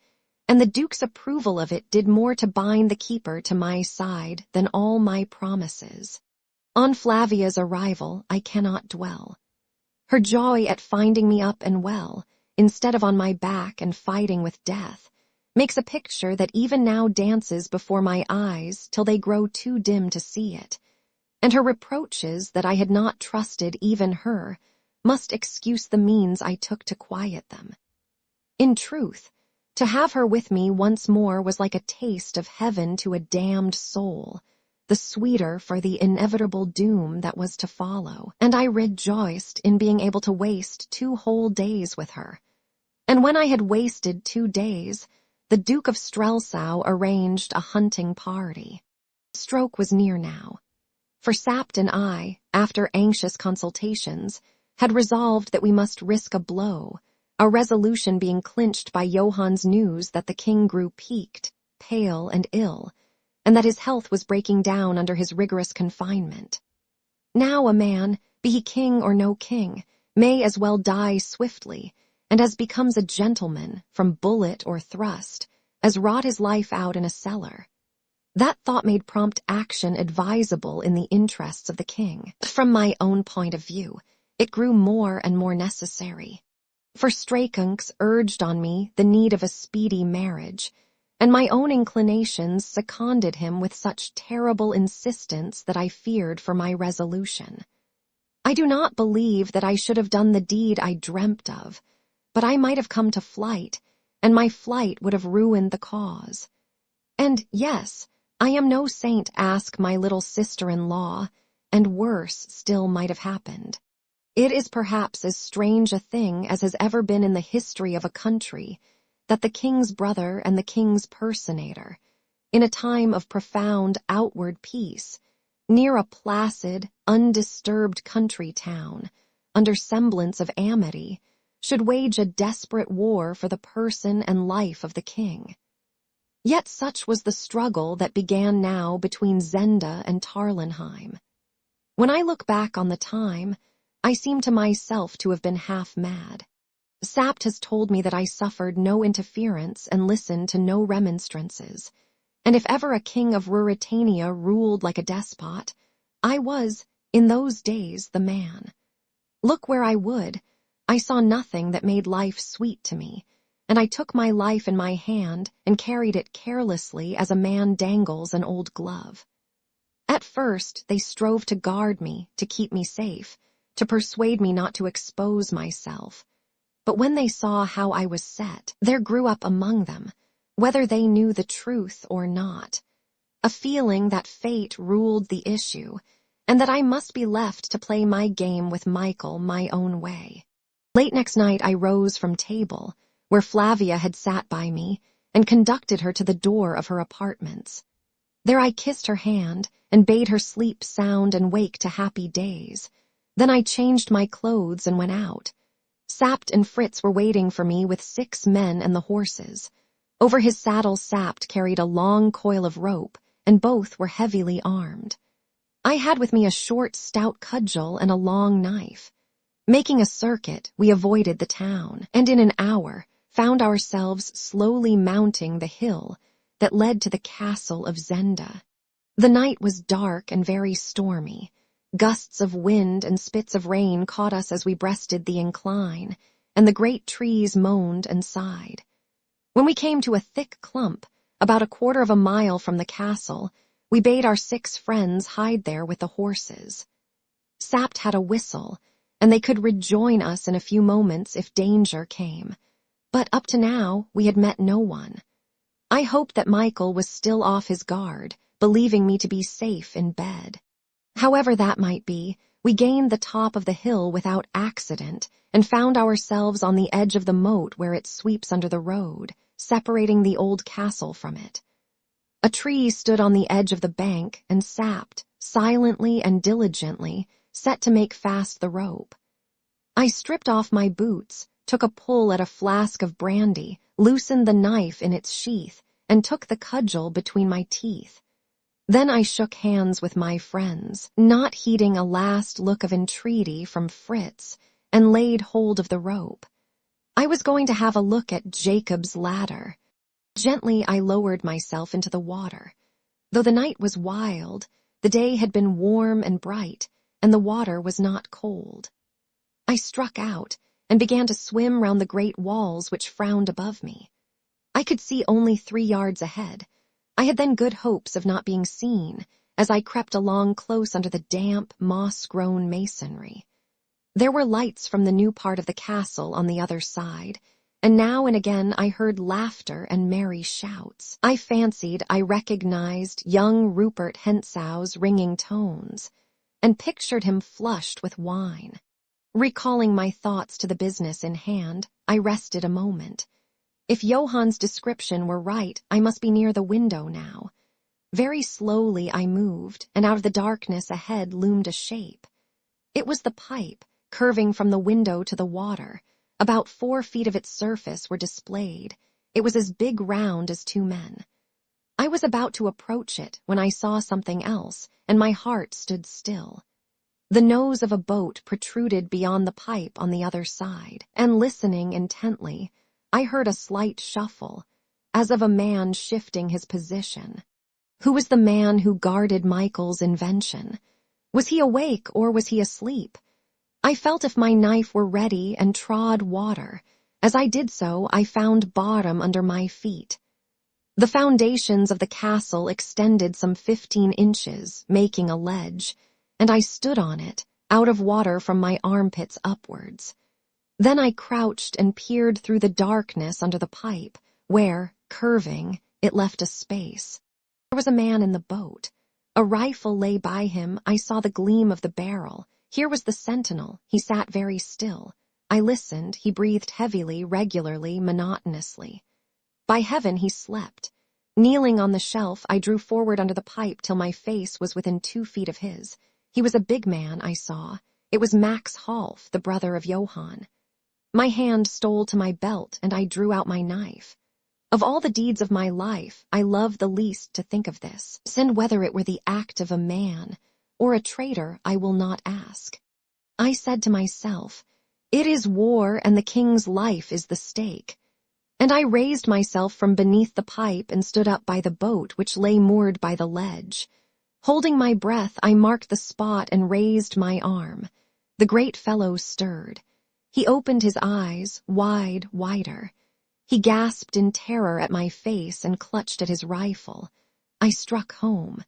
and the Duke's approval of it did more to bind the keeper to my side than all my promises. On Flavia's arrival I cannot dwell. Her joy at finding me up and well, instead of on my back and fighting with death, makes a picture that even now dances before my eyes till they grow too dim to see it, and her reproaches that I had not trusted even her must excuse the means I took to quiet them. In truth, to have her with me once more was like a taste of heaven to a damned soul, the sweeter for the inevitable doom that was to follow, and I rejoiced in being able to waste 2 whole days with her. And when I had wasted 2 days, the Duke of Strelsau arranged a hunting party. The stroke was near now, for Sapt and I, after anxious consultations, had resolved that we must risk a blow, a resolution being clinched by Johann's news that the king grew peaked, pale, and ill, and that his health was breaking down under his rigorous confinement. Now a man, be he king or no king, may as well die swiftly, and as becomes a gentleman, from bullet or thrust, as rot his life out in a cellar. That thought made prompt action advisable in the interests of the king. From my own point of view, it grew more and more necessary. For Strakunks urged on me the need of a speedy marriage, and my own inclinations seconded him with such terrible insistence that I feared for my resolution. I do not believe that I should have done the deed I dreamt of, but I might have come to flight, and my flight would have ruined the cause. And yes, I am no saint, ask my little sister-in-law, and worse still might have happened. It is perhaps as strange a thing as has ever been in the history of a country, that the king's brother and the king's personator, in a time of profound outward peace, near a placid, undisturbed country town, under semblance of amity, should wage a desperate war for the person and life of the king. Yet such was the struggle that began now between Zenda and Tarlenheim. When I look back on the time, I seem to myself to have been half mad. Sapt has told me that I suffered no interference and listened to no remonstrances, and if ever a king of Ruritania ruled like a despot, I was, in those days, the man. Look where I would, I saw nothing that made life sweet to me, and I took my life in my hand and carried it carelessly as a man dangles an old glove. At first, they strove to guard me, to keep me safe, to persuade me not to expose myself. But when they saw how I was set, there grew up among them, whether they knew the truth or not, a feeling that fate ruled the issue, and that I must be left to play my game with Michael my own way. Late next night I rose from table, where Flavia had sat by me, and conducted her to the door of her apartments. There I kissed her hand, and bade her sleep sound and wake to happy days. Then I changed my clothes and went out. Sapt and Fritz were waiting for me with 6 men and the horses. Over his saddle Sapt carried a long coil of rope, and both were heavily armed. I had with me a short, stout cudgel and a long knife. Making a circuit, we avoided the town, and in an hour found ourselves slowly mounting the hill that led to the castle of Zenda. The night was dark and very stormy. Gusts of wind and spits of rain caught us as we breasted the incline, and the great trees moaned and sighed. When we came to a thick clump, about 1/4 of a mile from the castle, we bade our 6 friends hide there with the horses. Sapt had a whistle, and they could rejoin us in a few moments if danger came. But up to now, we had met no one. I hoped that Michael was still off his guard, believing me to be safe in bed. However that might be, we gained the top of the hill without accident and found ourselves on the edge of the moat where it sweeps under the road, separating the old castle from it. A tree stood on the edge of the bank, and Sapt, silently and diligently, set to make fast the rope. I stripped off my boots, took a pull at a flask of brandy, loosened the knife in its sheath, and took the cudgel between my teeth. Then I shook hands with my friends, not heeding a last look of entreaty from Fritz, and laid hold of the rope. I was going to have a look at Jacob's ladder. Gently I lowered myself into the water. Though the night was wild, the day had been warm and bright, and the water was not cold. I struck out, and began to swim round the great walls which frowned above me. I could see only 3 yards ahead. I had then good hopes of not being seen, as I crept along close under the damp, moss-grown masonry. There were lights from the new part of the castle on the other side, and now and again I heard laughter and merry shouts. I fancied I recognized young Rupert Hensow's ringing tones, and pictured him flushed with wine. Recalling my thoughts to the business in hand, I rested a moment. If Johann's description were right, I must be near the window now. Very slowly I moved, and out of the darkness ahead loomed a shape. It was the pipe, curving from the window to the water. About 4 feet of its surface were displayed. It was as big round as 2 men. I was about to approach it when I saw something else, and my heart stood still. The nose of a boat protruded beyond the pipe on the other side, and listening intently, I heard a slight shuffle, as of a man shifting his position. Who was the man who guarded Michael's invention? Was he awake or was he asleep? I felt if my knife were ready and trod water. As I did so, I found bottom under my feet. The foundations of the castle extended some 15 inches, making a ledge, and I stood on it, out of water from my armpits upwards. Then I crouched and peered through the darkness under the pipe, where, curving, it left a space. There was a man in the boat. A rifle lay by him. I saw the gleam of the barrel. Here was the sentinel. He sat very still. I listened. He breathed heavily, regularly, monotonously. By heaven, he slept. Kneeling on the shelf, I drew forward under the pipe till my face was within 2 feet of his. He was a big man, I saw. It was Max Half, the brother of Johann. My hand stole to my belt, and I drew out my knife. Of all the deeds of my life, I love the least to think of this, and whether it were the act of a man or a traitor, I will not ask. I said to myself, "It is war, and the king's life is the stake." And I raised myself from beneath the pipe and stood up by the boat which lay moored by the ledge. Holding my breath, I marked the spot and raised my arm. The great fellow stirred. He opened his eyes, wider. He gasped in terror at my face and clutched at his rifle. I struck home,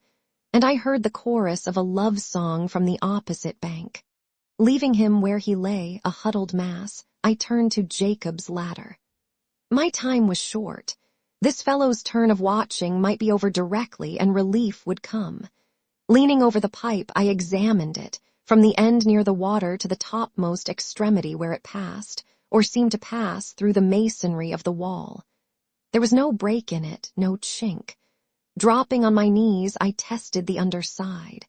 and I heard the chorus of a love song from the opposite bank. Leaving him where he lay, a huddled mass, I turned to Jacob's ladder. My time was short. This fellow's turn of watching might be over directly, and relief would come. Leaning over the pipe, I examined it, from the end near the water to the topmost extremity where it passed, or seemed to pass through the masonry of the wall. There was no break in it, no chink. Dropping on my knees, I tested the underside,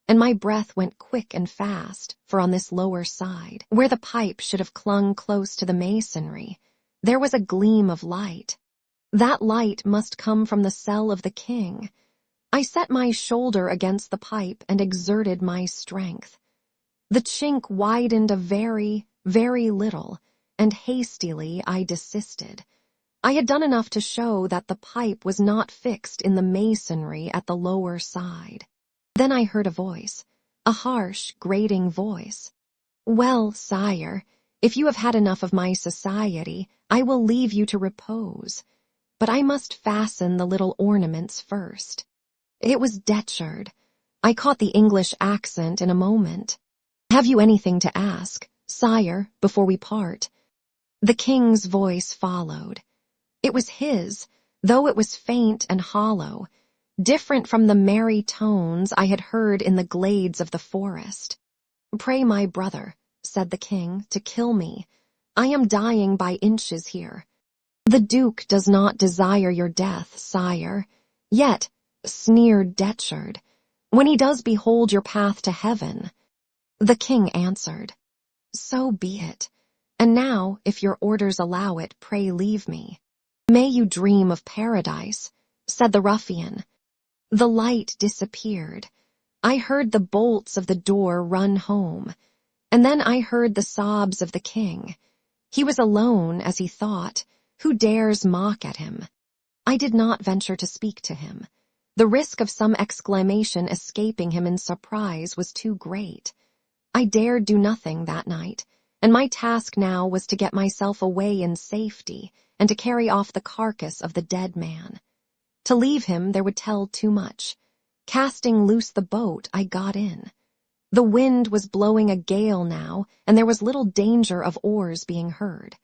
and my breath went quick and fast, for on this lower side, where the pipe should have clung close to the masonry, there was a gleam of light. That light must come from the cell of the king. I set my shoulder against the pipe and exerted my strength. The chink widened a very, very little, and hastily I desisted. I had done enough to show that the pipe was not fixed in the masonry at the lower side. Then I heard a voice, a harsh, grating voice. "Well, sire, if you have had enough of my society, I will leave you to repose. But I must fasten the little ornaments first." It was Detchard. I caught the English accent in a moment. "Have you anything to ask, sire, before we part?" The king's voice followed. It was his, though it was faint and hollow, different from the merry tones I had heard in the glades of the forest. "Pray, my brother," said the king, "to kill me. I am dying by inches here." "The duke does not desire your death, sire. Yet," sneered Detchard, "when he does behold your path to heaven." The king answered, "So be it. And now, if your orders allow it, pray leave me." "May you dream of paradise," said the ruffian. The light disappeared. I heard the bolts of the door run home, and then I heard the sobs of the king. He was alone, as he thought. Who dares mock at him? I did not venture to speak to him. The risk of some exclamation escaping him in surprise was too great. I dared do nothing that night, and my task now was to get myself away in safety and to carry off the carcass of the dead man. To leave him there would tell too much. Casting loose the boat, I got in. The wind was blowing a gale now, and there was little danger of oars being heard.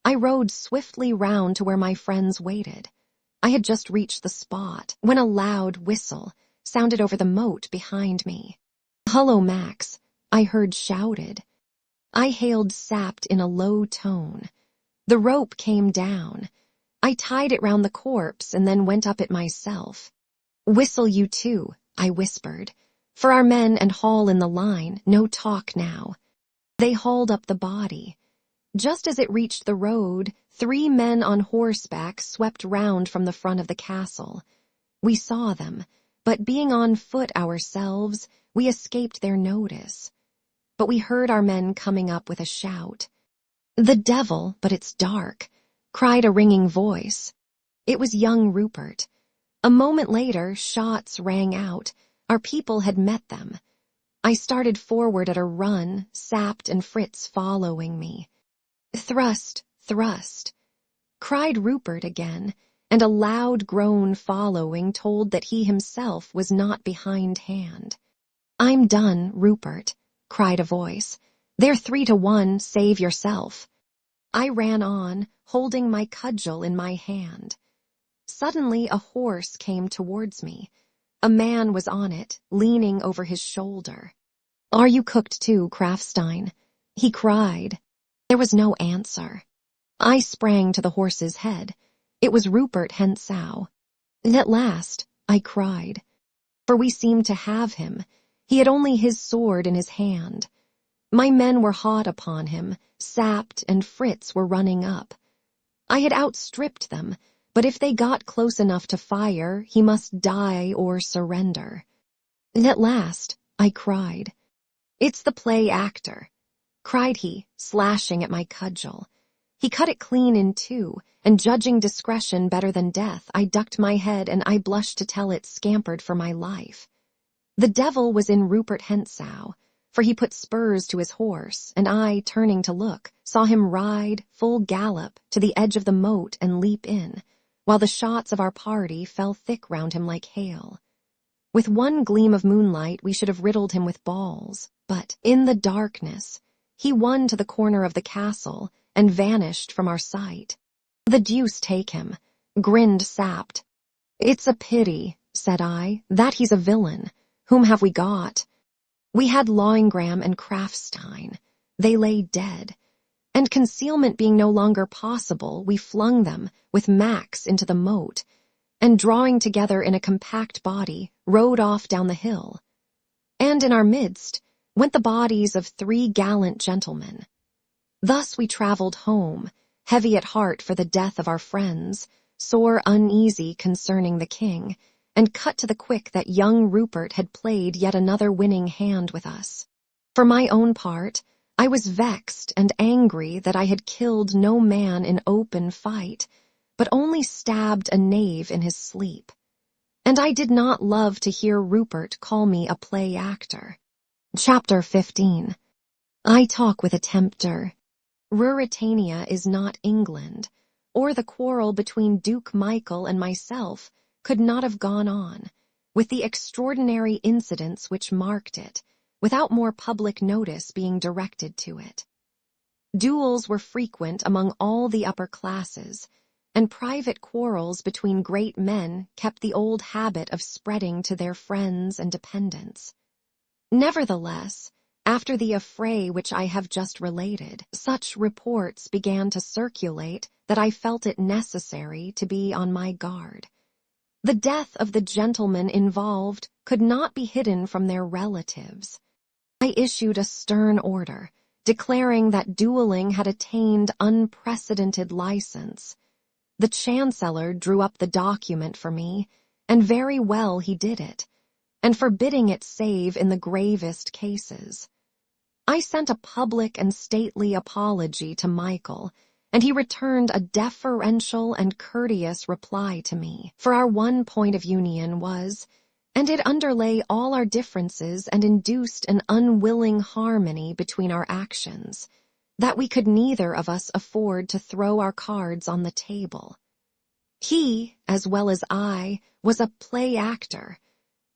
I rowed swiftly round to where my friends waited. I had just reached the spot when a loud whistle sounded over the moat behind me. "Hullo, Max," I heard shouted. I hailed sapped in a low tone. The rope came down. I tied it round the corpse and then went up it myself. "Whistle you too," I whispered. "For our men and haul in the line, no talk now." They hauled up the body. Just as it reached the road, 3 men on horseback swept round from the front of the castle. We saw them, but being on foot ourselves, we escaped their notice. But we heard our men coming up with a shout. "The devil, but it's dark," cried a ringing voice. It was young Rupert. A moment later, shots rang out. Our people had met them. I started forward at a run, Sapped and Fritz following me. "Thrust, thrust," cried Rupert again, and a loud groan following told that he himself was not behindhand. "I'm done, Rupert," cried a voice. "They're 3 to 1, save yourself." I ran on, holding my cudgel in my hand. Suddenly a horse came towards me. A man was on it, leaning over his shoulder. "Are you cooked too, Krafstein?" he cried. There was no answer. I sprang to the horse's head. It was Rupert Hentzau. "At last," I cried. For we seemed to have him. He had only his sword in his hand. My men were hot upon him, sapped, and Fritz were running up. I had outstripped them, but if they got close enough to fire, he must die or surrender. "At last," I cried. "It's the play actor," cried he, slashing at my cudgel. He cut it clean in two, and judging discretion better than death, I ducked my head and I blushed to tell it scampered for my life. The devil was in Rupert Hentzau, for he put spurs to his horse, and I, turning to look, saw him ride, full gallop, to the edge of the moat and leap in, while the shots of our party fell thick round him like hail. With one gleam of moonlight we should have riddled him with balls, but, in the darkness, he won to the corner of the castle and vanished from our sight. "The deuce take him," grinned Sapt. "It's a pity," said I, "that he's a villain. Whom have we got?" We had Lohengram and Krafstein. They lay dead. And concealment being no longer possible, we flung them, with Max, into the moat, and drawing together in a compact body, rode off down the hill. And in our midst went the bodies of 3 gallant gentlemen. Thus we travelled home, heavy at heart for the death of our friends, sore uneasy concerning the king, and cut to the quick that young Rupert had played yet another winning hand with us. For my own part, I was vexed and angry that I had killed no man in open fight, but only stabbed a knave in his sleep. And I did not love to hear Rupert call me a play actor. Chapter 15. I talk with a tempter. Ruritania is not England, or the quarrel between Duke Michael and myself could not have gone on, with the extraordinary incidents which marked it, without more public notice being directed to it. Duels were frequent among all the upper classes, and private quarrels between great men kept the old habit of spreading to their friends and dependents. Nevertheless, after the affray which I have just related, such reports began to circulate that I felt it necessary to be on my guard. The death of the gentlemen involved could not be hidden from their relatives. I issued a stern order, declaring that dueling had attained unprecedented license. The Chancellor drew up the document for me, and very well he did it, and forbidding it save in the gravest cases. I sent a public and stately apology to Michael, and he returned a deferential and courteous reply to me, for our one point of union was, and it underlay all our differences and induced an unwilling harmony between our actions, that we could neither of us afford to throw our cards on the table. He, as well as I, was a play actor,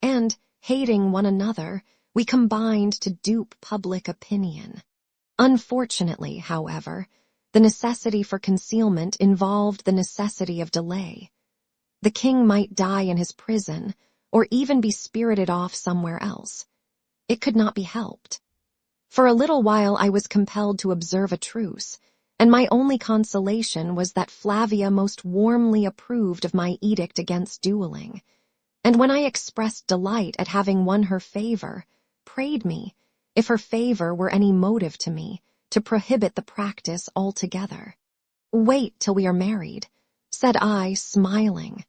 and, hating one another, we combined to dupe public opinion. Unfortunately, however, the necessity for concealment involved the necessity of delay. The king might die in his prison, or even be spirited off somewhere else. It could not be helped. For a little while I was compelled to observe a truce, and my only consolation was that Flavia most warmly approved of my edict against dueling, and when I expressed delight at having won her favor, prayed me, if her favor were any motive to me, to prohibit the practice altogether. "Wait till we are married," said I, smiling.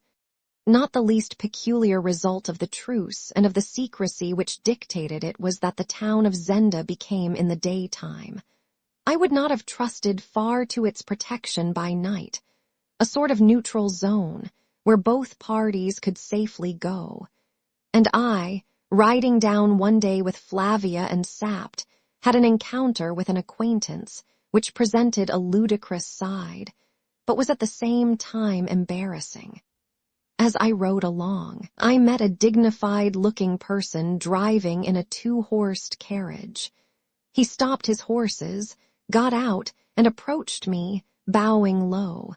Not the least peculiar result of the truce and of the secrecy which dictated it was that the town of Zenda became in the daytime. I would not have trusted far to its protection by night, a sort of neutral zone, where both parties could safely go. And I, riding down one day with Flavia and Sapt, had an encounter with an acquaintance which presented a ludicrous side, but was at the same time embarrassing. As I rode along, I met a dignified-looking person driving in a 2-horsed carriage. He stopped his horses, got out, and approached me, bowing low.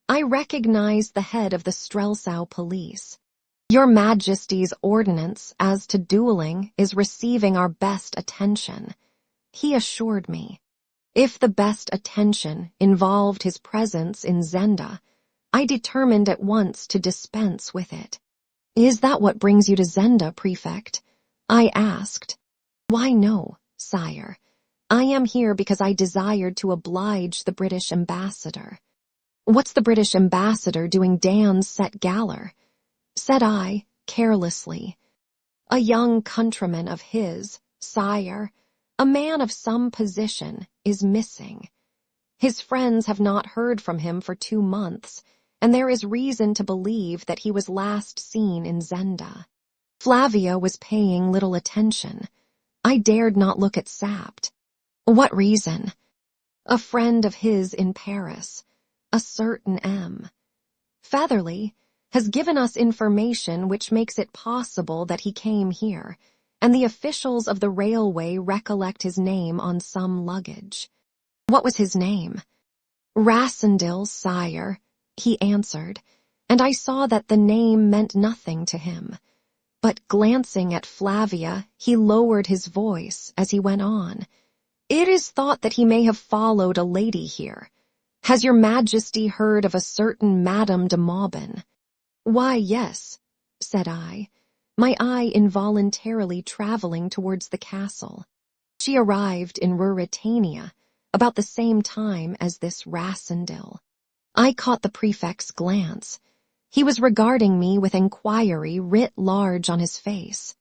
I recognized the head of the Strelsau police. "Your Majesty's ordinance as to dueling is receiving our best attention," he assured me. If the best attention involved his presence in Zenda, I determined at once to dispense with it. "Is that what brings you to Zenda, Prefect?" I asked. "Why, no, sire. I am here because I desired to oblige the British ambassador." "What's the British ambassador doing Dan's set galler?" said I, carelessly. "A young countryman of his, sire, a man of some position, is missing. His friends have not heard from him for 2 months, and there is reason to believe that he was last seen in Zenda." Flavia was paying little attention. I dared not look at Sapt. "What reason?" "A friend of his in Paris, a certain M. Featherly, has given us information which makes it possible that he came here, and the officials of the railway recollect his name on some luggage." "What was his name?" "Rassendyll, sire," he answered, and I saw that the name meant nothing to him. But glancing at Flavia, he lowered his voice as he went on. "It is thought that he may have followed a lady here. Has your Majesty heard of a certain Madame de Maubin?" "Why, yes," said I, my eye involuntarily traveling towards the castle. "She arrived in Ruritania about the same time as this Rassendyll." I caught the prefect's glance. He was regarding me with inquiry writ large on his face.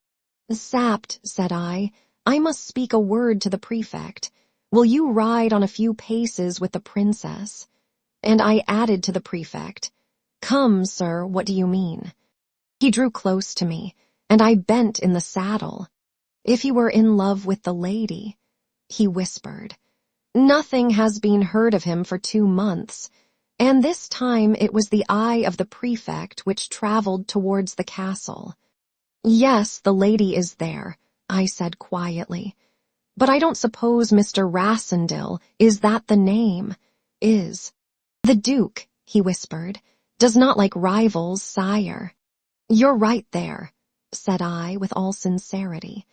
"Sapt," said I must speak a word to the prefect. Will you ride on a few paces with the princess?" And I added to the prefect, "Come, sir, what do you mean?" He drew close to me, and I bent in the saddle. "If he were in love with the lady," he whispered. "Nothing has been heard of him for 2 months, and this time it was the eye of the prefect which traveled towards the castle." "Yes, the lady is there," I said quietly. "But I don't suppose Mr. Rassendyll, is that the name, is." "The Duke," he whispered, "does not like rivals, sire." "You're right there," said I with all sincerity.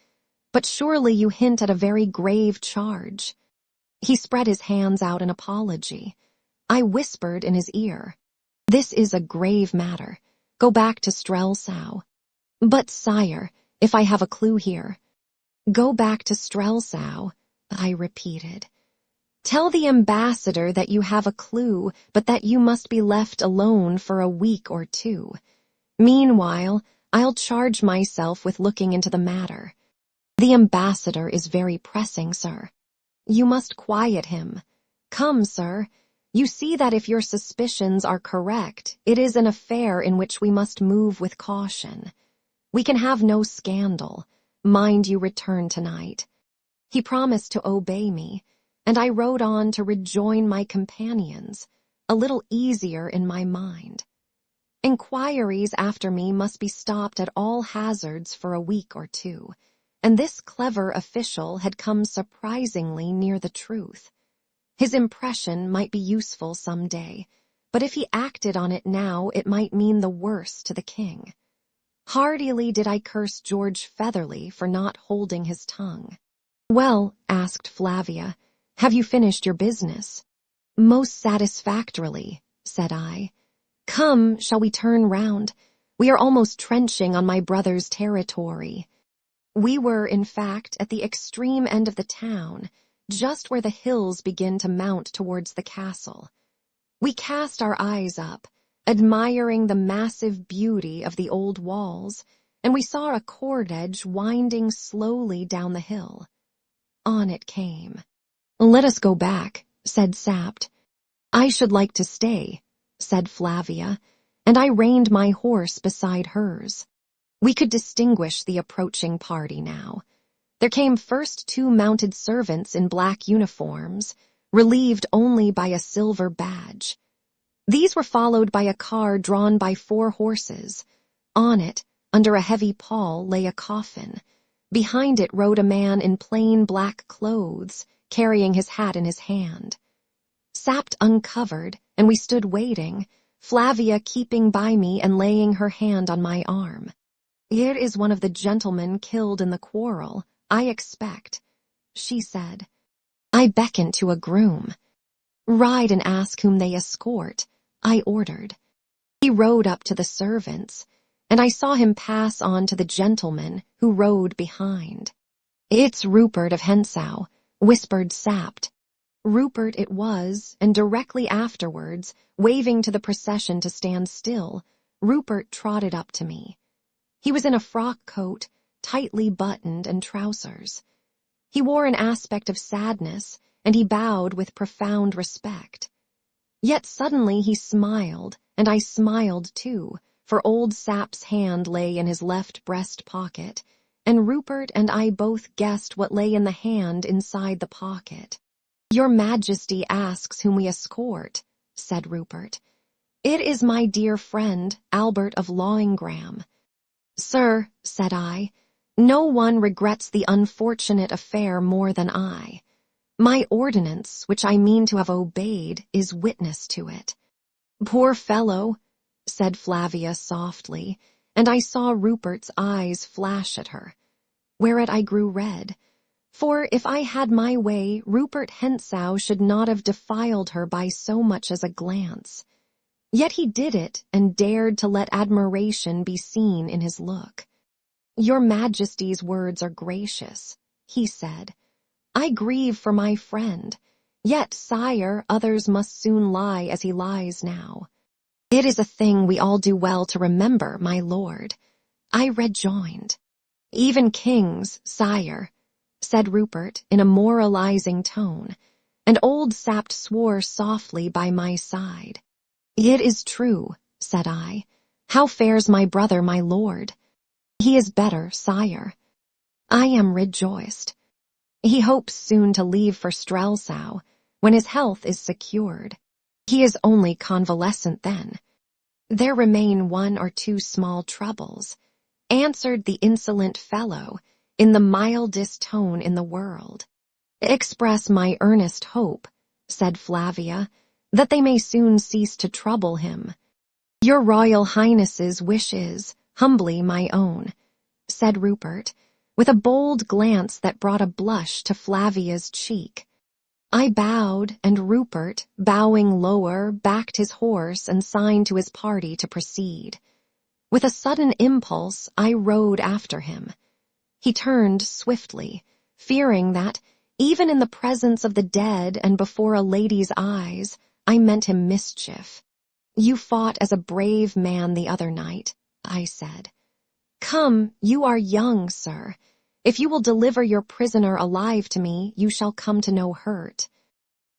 "But surely you hint at a very grave charge." He spread his hands out in apology. I whispered in his ear, "This is a grave matter. Go back to Strelsau." "But, sire, if I have a clue here." "Go back to Strelsau," I repeated. "Tell the ambassador that you have a clue, but that you must be left alone for a week or 2. Meanwhile, I'll charge myself with looking into the matter. The ambassador is very pressing, sir. You must quiet him. Come, sir. You see that if your suspicions are correct, it is an affair in which we must move with caution. We can have no scandal. Mind you return tonight." He promised to obey me, and I rode on to rejoin my companions, a little easier in my mind. Inquiries after me must be stopped at all hazards for a week or 2, and this clever official had come surprisingly near the truth. His impression might be useful some day, but if he acted on it now, it might mean the worse to the king. Heartily did I curse George Featherly for not holding his tongue. "Well," asked Flavia, "have you finished your business?" "Most satisfactorily," said I. "Come, shall we turn round? We are almost trenching on my brother's territory." We were, in fact, at the extreme end of the town, just where the hills begin to mount towards the castle. We cast our eyes up, admiring the massive beauty of the old walls, and we saw a cord edge winding slowly down the hill. On it came. "Let us go back," said Sapt. "I should like to stay," said Flavia, and I reined my horse beside hers. We could distinguish the approaching party now. There came first 2 mounted servants in black uniforms, relieved only by a silver badge. These were followed by a car drawn by 4 horses. On it, under a heavy pall, lay a coffin. Behind it rode a man in plain black clothes, carrying his hat in his hand. Sapt uncovered, and we stood waiting, Flavia keeping by me and laying her hand on my arm. "It is one of the gentlemen killed in the quarrel, I expect," she said. I beckoned to a groom. "Ride and ask whom they escort," I ordered. He rode up to the servants, and I saw him pass on to the gentleman who rode behind. "It's Rupert of Hentzau," whispered Sapt. Rupert it was, and directly afterwards, waving to the procession to stand still, Rupert trotted up to me. He was in a frock coat, tightly buttoned, and trousers. He wore an aspect of sadness, and he bowed with profound respect. Yet suddenly he smiled, and I smiled too, for old Sap's hand lay in his left breast pocket, and Rupert and I both guessed what lay in the hand inside the pocket. "Your Majesty asks whom we escort," said Rupert. "It is my dear friend, Albert of Lauringham." "Sir," said I, "no one regrets the unfortunate affair more than I. My ordinance, which I mean to have obeyed, is witness to it." "Poor fellow," said Flavia softly, and I saw Rupert's eyes flash at her, whereat I grew red. For if I had my way, Rupert Hentzau should not have defiled her by so much as a glance. Yet he did it, and dared to let admiration be seen in his look. "Your Majesty's words are gracious," he said. "I grieve for my friend, yet, sire, others must soon lie as he lies now." "It is a thing we all do well to remember, my lord," I rejoined. "Even kings, sire," said Rupert in a moralizing tone, and old Sapt swore softly by my side. "It is true," said I. "How fares my brother, my lord?" "He is better, sire." I am rejoiced. He hopes soon to leave for Strelsau, when his health is secured. He is only convalescent then. "There remain one or two small troubles," answered the insolent fellow, in the mildest tone in the world. "Express my earnest hope," said Flavia, "that they may soon cease to trouble him." "Your Royal Highness's wish is, humbly my own," said Rupert, with a bold glance that brought a blush to Flavia's cheek. I bowed, and Rupert, bowing lower, backed his horse and signed to his party to proceed. With a sudden impulse, I rode after him. He turned swiftly, fearing that, even in the presence of the dead and before a lady's eyes, I meant him mischief. "You fought as a brave man the other night," I said. "Come, you are young, sir. If you will deliver your prisoner alive to me, you shall come to no hurt."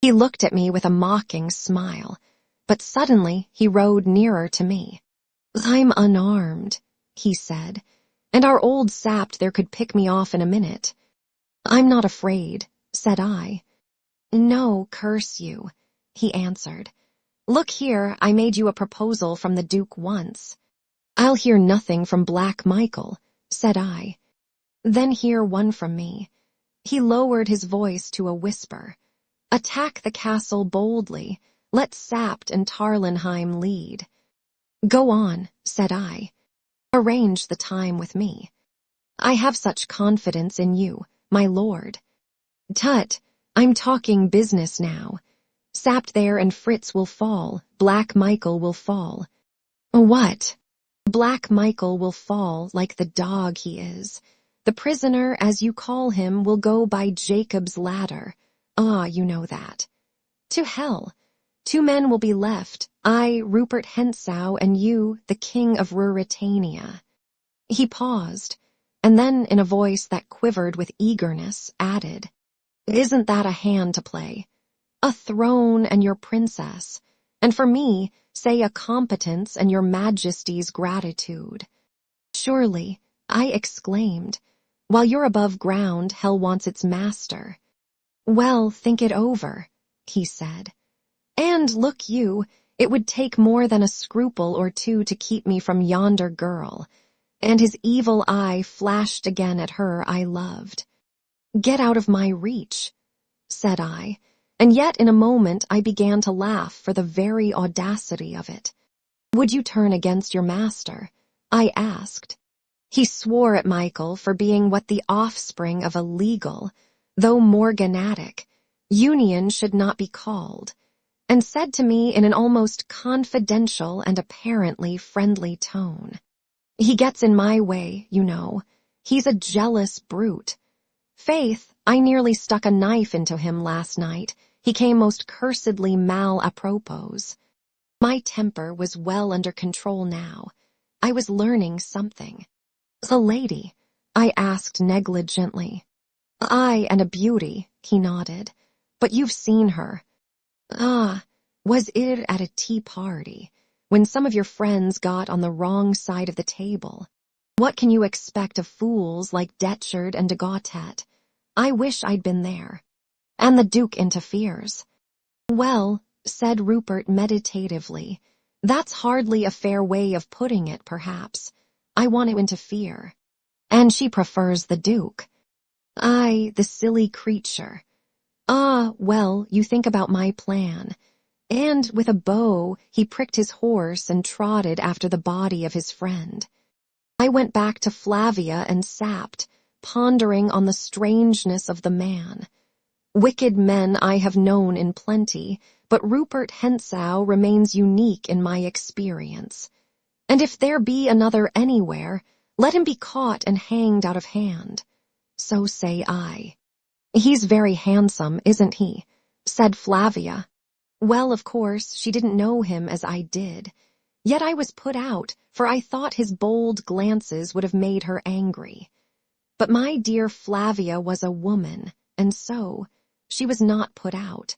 He looked at me with a mocking smile, but suddenly he rode nearer to me. "I'm unarmed," he said, "and our old Sapt there could pick me off in a minute." "I'm not afraid," said I. "No, curse you," he answered. "Look here, I made you a proposal from the Duke once." "I'll hear nothing from Black Michael," said I. "Then hear one from me." He lowered his voice to a whisper. "Attack the castle boldly. Let Sapt and Tarlenheim lead." "Go on," said I. "Arrange the time with me. I have such confidence in you, my lord." "Tut, I'm talking business now. Sapt there and Fritz will fall, Black Michael will fall." "What?" "Black Michael will fall like the dog he is. The prisoner, as you call him, will go by Jacob's ladder. Ah, you know that. To hell. 2 men will be left, I, Rupert Hentzau, and you, the King of Ruritania." He paused, and then in a voice that quivered with eagerness, added, "Isn't that a hand to play? A throne and your princess, and for me, say a competence and your Majesty's gratitude." "Surely," I exclaimed, "while you're above ground, hell wants its master." "Well, think it over," he said. "And look you, it would take more than a scruple or two to keep me from yonder girl," and his evil eye flashed again at her I loved. "Get out of my reach." said I, and yet in a moment I began to laugh for the very audacity of it. Would you turn against your master? I asked. He swore at Michael for being what the offspring of a legal, though morganatic, union should not be called, and said to me in an almost confidential and apparently friendly tone, "He gets in my way, you know. He's a jealous brute. Faith, I nearly stuck a knife into him last night. He came most cursedly mal apropos." My temper was well under control now. I was learning something. "The lady?" I asked negligently. "Aye, and a beauty," he nodded. "But you've seen her." "Ah, was it at a tea party, when some of your friends got on the wrong side of the table? What can you expect of fools like Detchard and de Gautet? I wish I'd been there. And the Duke interferes." "Well," said Rupert meditatively, "that's hardly a fair way of putting it, perhaps. I want to interfere. And she prefers the Duke." "Aye, the silly creature. Ah, well, you think about my plan." And with a bow, he pricked his horse and trotted after the body of his friend. I went back to Flavia and sapped, pondering on the strangeness of the man. Wicked men I have known in plenty, but Rupert Hentzau remains unique in my experience. And if there be another anywhere, let him be caught and hanged out of hand. So say I. "He's very handsome, isn't he?" said Flavia. Well, of course, she didn't know him as I did. Yet I was put out, for I thought his bold glances would have made her angry. But my dear Flavia was a woman, and so she was not put out.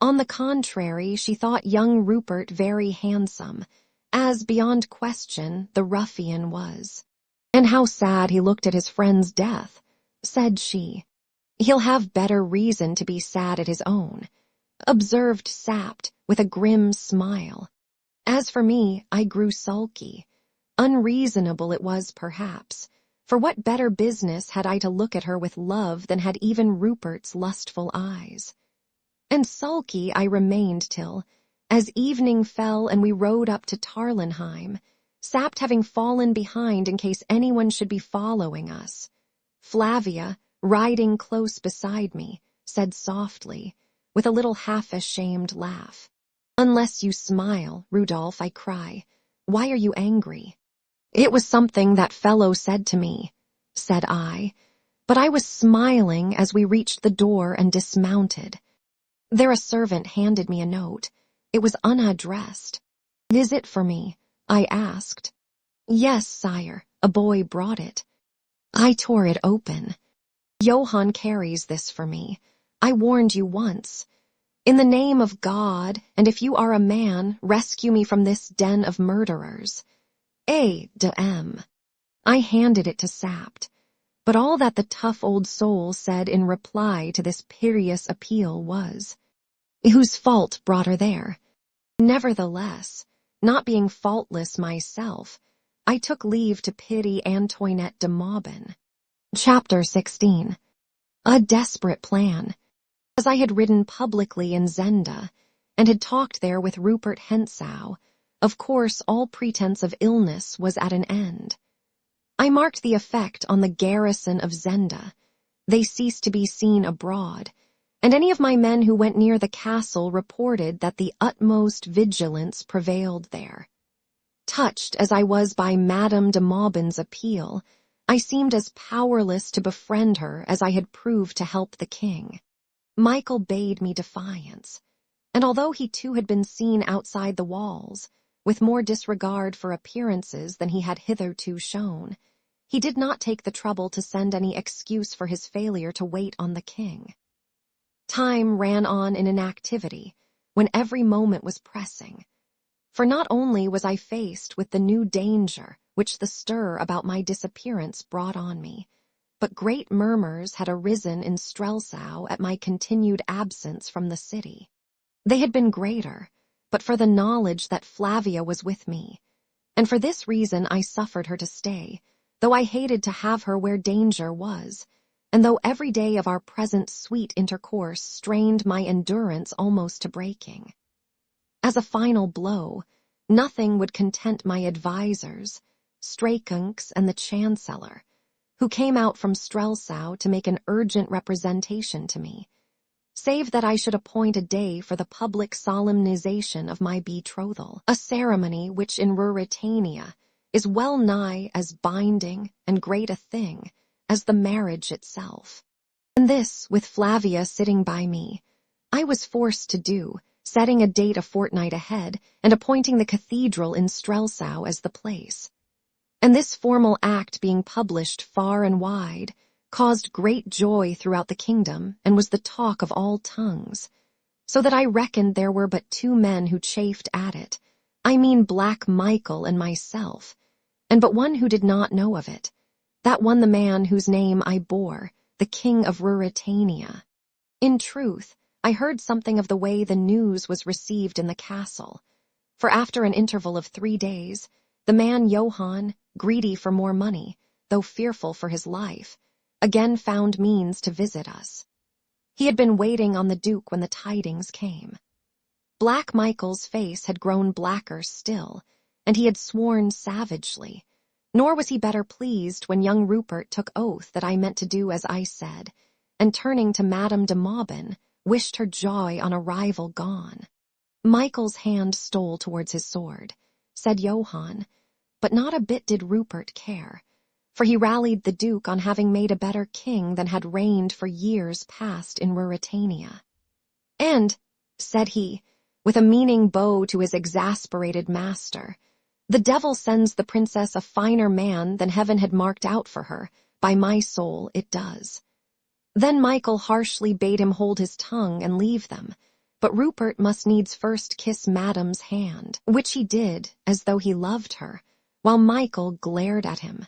On the contrary, she thought young Rupert very handsome, as beyond question the ruffian was. "And how sad he looked at his friend's death," said she. "He'll have better reason to be sad at his own," observed Sapt with a grim smile. As for me, I grew sulky. Unreasonable it was, perhaps, for what better business had I to look at her with love than had even Rupert's lustful eyes? And sulky I remained till, as evening fell and we rode up to Tarlenheim, Sapt having fallen behind in case anyone should be following us. Flavia, riding close beside me, said softly, with a little half-ashamed laugh, "Unless you smile, Rudolph, I cry. Why are you angry?" "It was something that fellow said to me," said I, but I was smiling as we reached the door and dismounted. There a servant handed me a note. It was unaddressed. "Is it for me?" I asked. "Yes, sire, a boy brought it." I tore it open. "Johann carries this for me. I warned you once. In the name of God, and if you are a man, rescue me from this den of murderers. A. de M." I handed it to Sapt, but all that the tough old soul said in reply to this piteous appeal was, "Whose fault brought her there?" Nevertheless, not being faultless myself, I took leave to pity Antoinette de Maubin. Chapter 16. A desperate plan. As I had ridden publicly in Zenda, and had talked there with Rupert Hentzau, of course all pretense of illness was at an end. I marked the effect on the garrison of Zenda. They ceased to be seen abroad, and any of my men who went near the castle reported that the utmost vigilance prevailed there. Touched as I was by Madame de Maubin's appeal, I seemed as powerless to befriend her as I had proved to help the king. Michael bade me defiance, and although he too had been seen outside the walls, with more disregard for appearances than he had hitherto shown, he did not take the trouble to send any excuse for his failure to wait on the king. Time ran on in inactivity, when every moment was pressing. For not only was I faced with the new danger which the stir about my disappearance brought on me, but great murmurs had arisen in Strelsau at my continued absence from the city. They had been greater, but for the knowledge that Flavia was with me, and for this reason I suffered her to stay, though I hated to have her where danger was, and though every day of our present sweet intercourse strained my endurance almost to breaking. As a final blow, nothing would content my advisers, Strakunks and the Chancellor, who came out from Strelsau to make an urgent representation to me, save that I should appoint a day for the public solemnization of my betrothal, a ceremony which in Ruritania is well nigh as binding and great a thing as the marriage itself. And this, with Flavia sitting by me, I was forced to do, setting a date a fortnight ahead and appointing the cathedral in Strelsau as the place. And this formal act being published far and wide caused great joy throughout the kingdom and was the talk of all tongues, so that I reckoned there were but 2 men who chafed at it, I mean Black Michael and myself, and but one who did not know of it, that one the man whose name I bore, the King of Ruritania. In truth, I heard something of the way the news was received in the castle, for after an interval of 3 days, the man Johann, greedy for more money, though fearful for his life, again found means to visit us. He had been waiting on the Duke when the tidings came. Black Michael's face had grown blacker still, and he had sworn savagely, nor was he better pleased when young Rupert took oath that I meant to do as I said, and turning to Madame de Maubin, wished her joy on arrival gone. Michael's hand stole towards his sword, said Johann, but not a bit did Rupert care, for he rallied the Duke on having made a better king than had reigned for years past in Ruritania. And, said he, with a meaning bow to his exasperated master, the devil sends the princess a finer man than heaven had marked out for her, by my soul it does. Then Michael harshly bade him hold his tongue and leave them, but Rupert must needs first kiss Madame's hand, which he did as though he loved her, while Michael glared at him.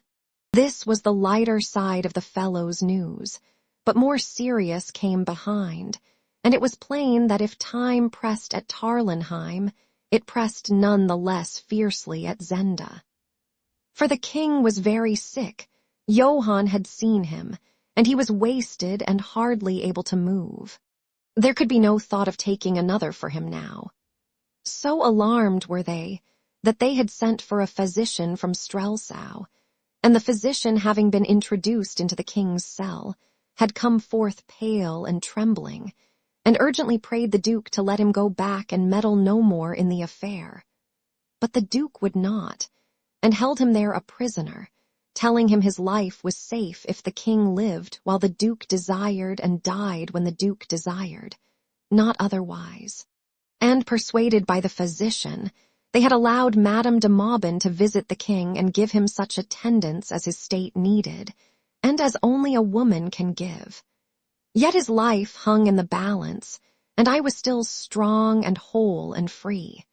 This was the lighter side of the fellow's news, but more serious came behind, and it was plain that if time pressed at Tarlenheim, it pressed none the less fiercely at Zenda. For the king was very sick. Johann had seen him, and he was wasted and hardly able to move. There could be no thought of taking another for him now. So alarmed were they that they had sent for a physician from Strelsau, and the physician, having been introduced into the king's cell, had come forth pale and trembling, and urgently prayed the Duke to let him go back and meddle no more in the affair. But the Duke would not, and held him there a prisoner, telling him his life was safe if the king lived while the Duke desired and died when the Duke desired, not otherwise. And persuaded by the physician, they had allowed Madame de Maubin to visit the king and give him such attendance as his state needed, and as only a woman can give. Yet his life hung in the balance, and I was still strong and whole and free.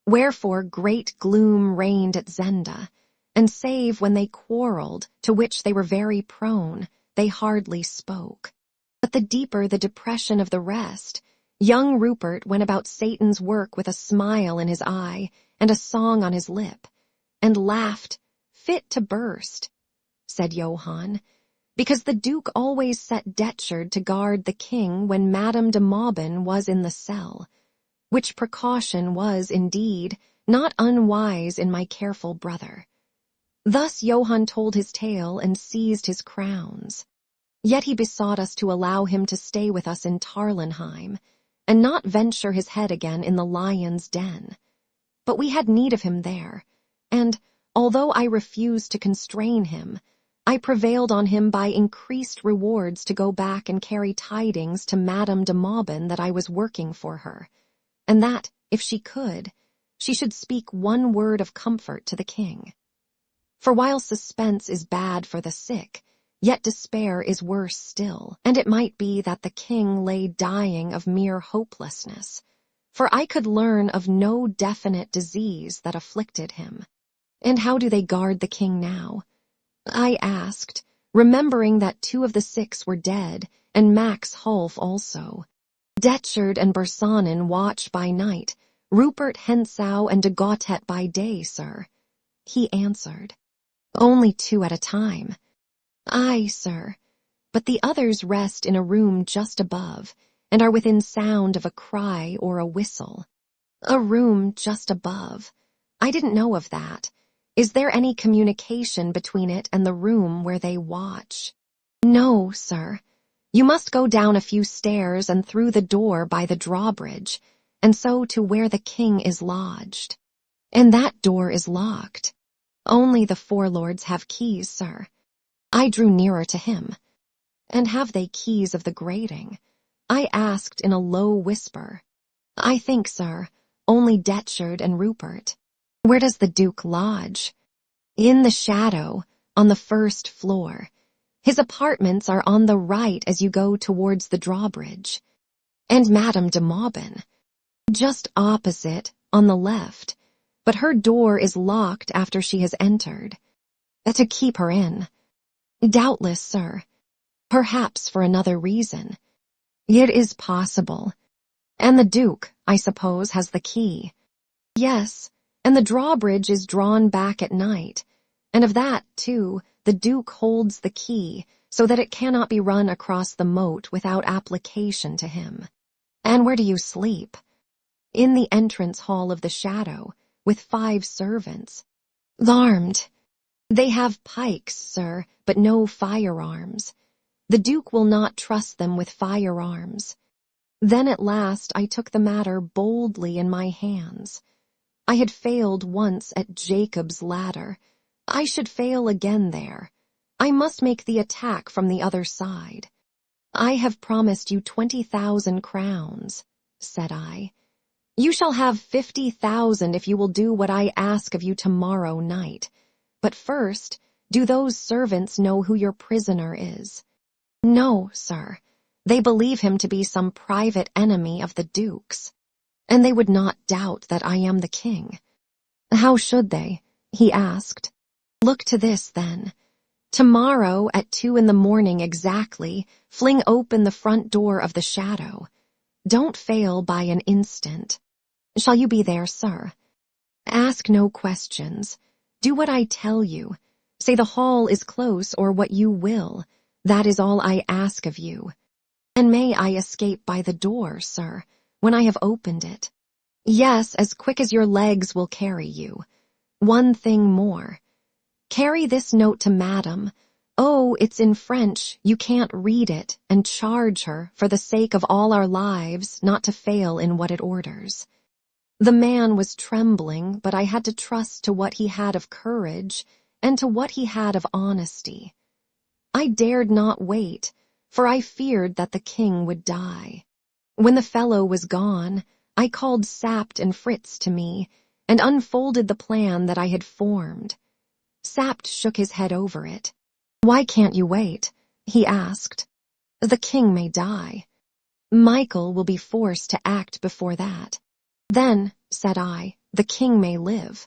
Wherefore great gloom reigned at Zenda, and save when they quarrelled, to which they were very prone, they hardly spoke. But the deeper the depression of the rest, young Rupert went about Satan's work with a smile in his eye and a song on his lip, and laughed, fit to burst, said Johann, because the Duke always set Detchard to guard the king when Madame de Maubin was in the cell, which precaution was, indeed, not unwise in my careful brother. Thus Johann told his tale and seized his crowns. Yet he besought us to allow him to stay with us in Tarlenheim, and not venture his head again in the lion's den. But we had need of him there, and, although I refused to constrain him, I prevailed on him by increased rewards to go back and carry tidings to Madame de Maubin that I was working for her, and that, if she could, she should speak one word of comfort to the king. For while suspense is bad for the sick, yet despair is worse still, and it might be that the king lay dying of mere hopelessness, for I could learn of no definite disease that afflicted him. And how do they guard the king now? I asked, remembering that 2 of the 6 were dead, and Max Hulf also. Detchard and Bersanin watch by night, Rupert Hensau and de Gautet by day, sir. He answered. Only 2 at a time. Aye, sir. but the others rest in a room just above and are within sound of a cry or a whistle. A room just above. I didn't know of that. Is there any communication between it and the room where they watch? No, sir. You must go down a few stairs and through the door by the drawbridge, and so to where the king is lodged. And that door is locked. Only the four lords have keys, sir. I drew nearer to him. And have they keys of the grating? I asked in a low whisper. I think, sir, only Detchard and Rupert. Where does the Duke lodge? In the shadow, on the first floor. His apartments are on the right as you go towards the drawbridge. And Madame de Maubin? Just opposite, on the left, but her door is locked after she has entered. To keep her in. Doubtless, sir. Perhaps for another reason. It is possible. And the Duke, I suppose, has the key. Yes, and the drawbridge is drawn back at night, and of that, too, the Duke holds the key, so that it cannot be run across the moat without application to him. And where do you sleep? In the entrance hall of the shadow, with 5 servants. Armed. They have pikes, sir, but no firearms. The Duke will not trust them with firearms. Then at last I took the matter boldly in my hands. I had failed once at Jacob's ladder. I should fail again there. I must make the attack from the other side. I have promised you 20,000 crowns, said I. You shall have 50,000 if you will do what I ask of you tomorrow night. But first, do those servants know who your prisoner is? No, sir. They believe him to be some private enemy of the Duke's. And they would not doubt that I am the king. How should they? He asked. Look to this, then. Tomorrow at 2 a.m. exactly, fling open the front door of the shadow. Don't fail by an instant. Shall you be there, sir? Ask no questions. Do what I tell you. Say the hall is close or what you will. That is all I ask of you. And may I escape by the door, sir, when I have opened it? Yes, as quick as your legs will carry you. One thing more. Carry this note to Madame. Oh, it's in French, you can't read it, and charge her, for the sake of all our lives, not to fail in what it orders. The man was trembling, but I had to trust to what he had of courage, and to what he had of honesty. I dared not wait, for I feared that the king would die. When the fellow was gone, I called Sapt and Fritz to me, and unfolded the plan that I had formed. Sapt shook his head over it. Why can't you wait? He asked. The king may die. Michael will be forced to act before that. Then, said I, the king may live.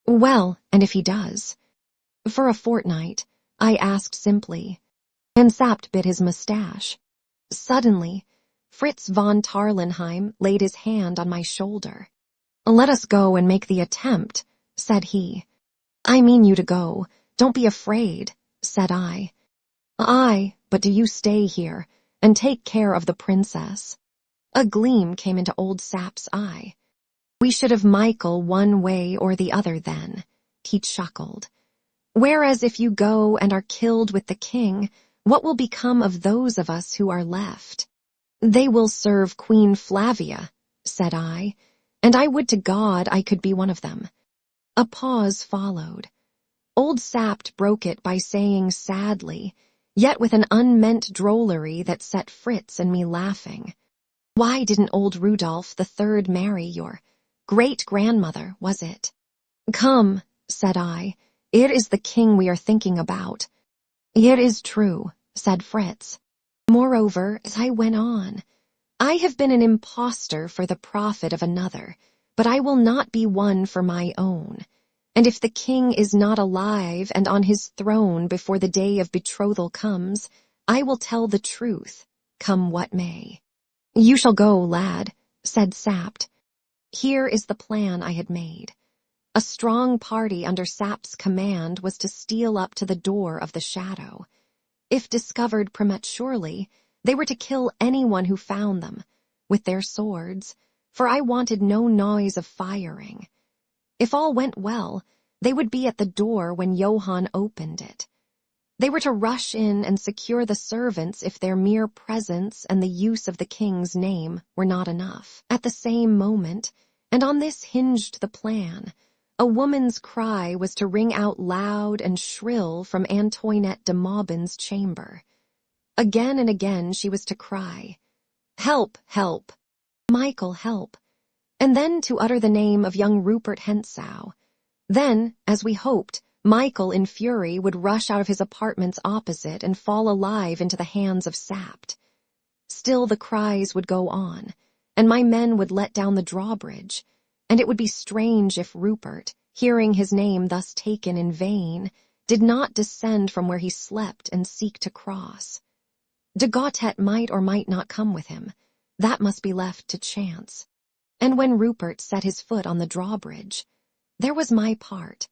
Well, and if he does? For a fortnight, I asked simply, and Sapt bit his mustache. Suddenly, Fritz von Tarlenheim laid his hand on my shoulder. Let us go and make the attempt, said he. I mean you to go. Don't be afraid, said I. Aye, but do you stay here, and take care of the princess. A gleam came into old Sap's eye. We should have Michael one way or the other then, he chuckled. Whereas if you go and are killed with the king, what will become of those of us who are left? They will serve Queen Flavia, said I, and I would to God I could be one of them. A pause followed. Old Sapt broke it by saying sadly, yet with an unmeant drollery that set Fritz and me laughing. Why didn't old Rudolph III marry your great-grandmother, was it? Come, said I, it is the king we are thinking about. It is true, said Fritz. Moreover, as I went on, I have been an impostor for the profit of another, but I will not be one for my own. And if the king is not alive and on his throne before the day of betrothal comes, I will tell the truth, come what may. You shall go, lad, said Sapt. Here is the plan I had made. A strong party under Sap's command was to steal up to the door of the shadow. If discovered prematurely, they were to kill anyone who found them, with their swords, for I wanted no noise of firing. If all went well, they would be at the door when Johann opened it. They were to rush in and secure the servants if their mere presence and the use of the king's name were not enough. At the same moment, and on this hinged the plan, a woman's cry was to ring out loud and shrill from Antoinette de Maubin's chamber. Again and again she was to cry, "Help, help! Michael, help!" and then to utter the name of young Rupert Hentzau. Then, as we hoped, Michael, in fury, would rush out of his apartments opposite and fall alive into the hands of Sapt. Still the cries would go on, and my men would let down the drawbridge, and it would be strange if Rupert, hearing his name thus taken in vain, did not descend from where he slept and seek to cross. De Gautet might or might not come with him. That must be left to chance. And when Rupert set his foot on the drawbridge, there was my part,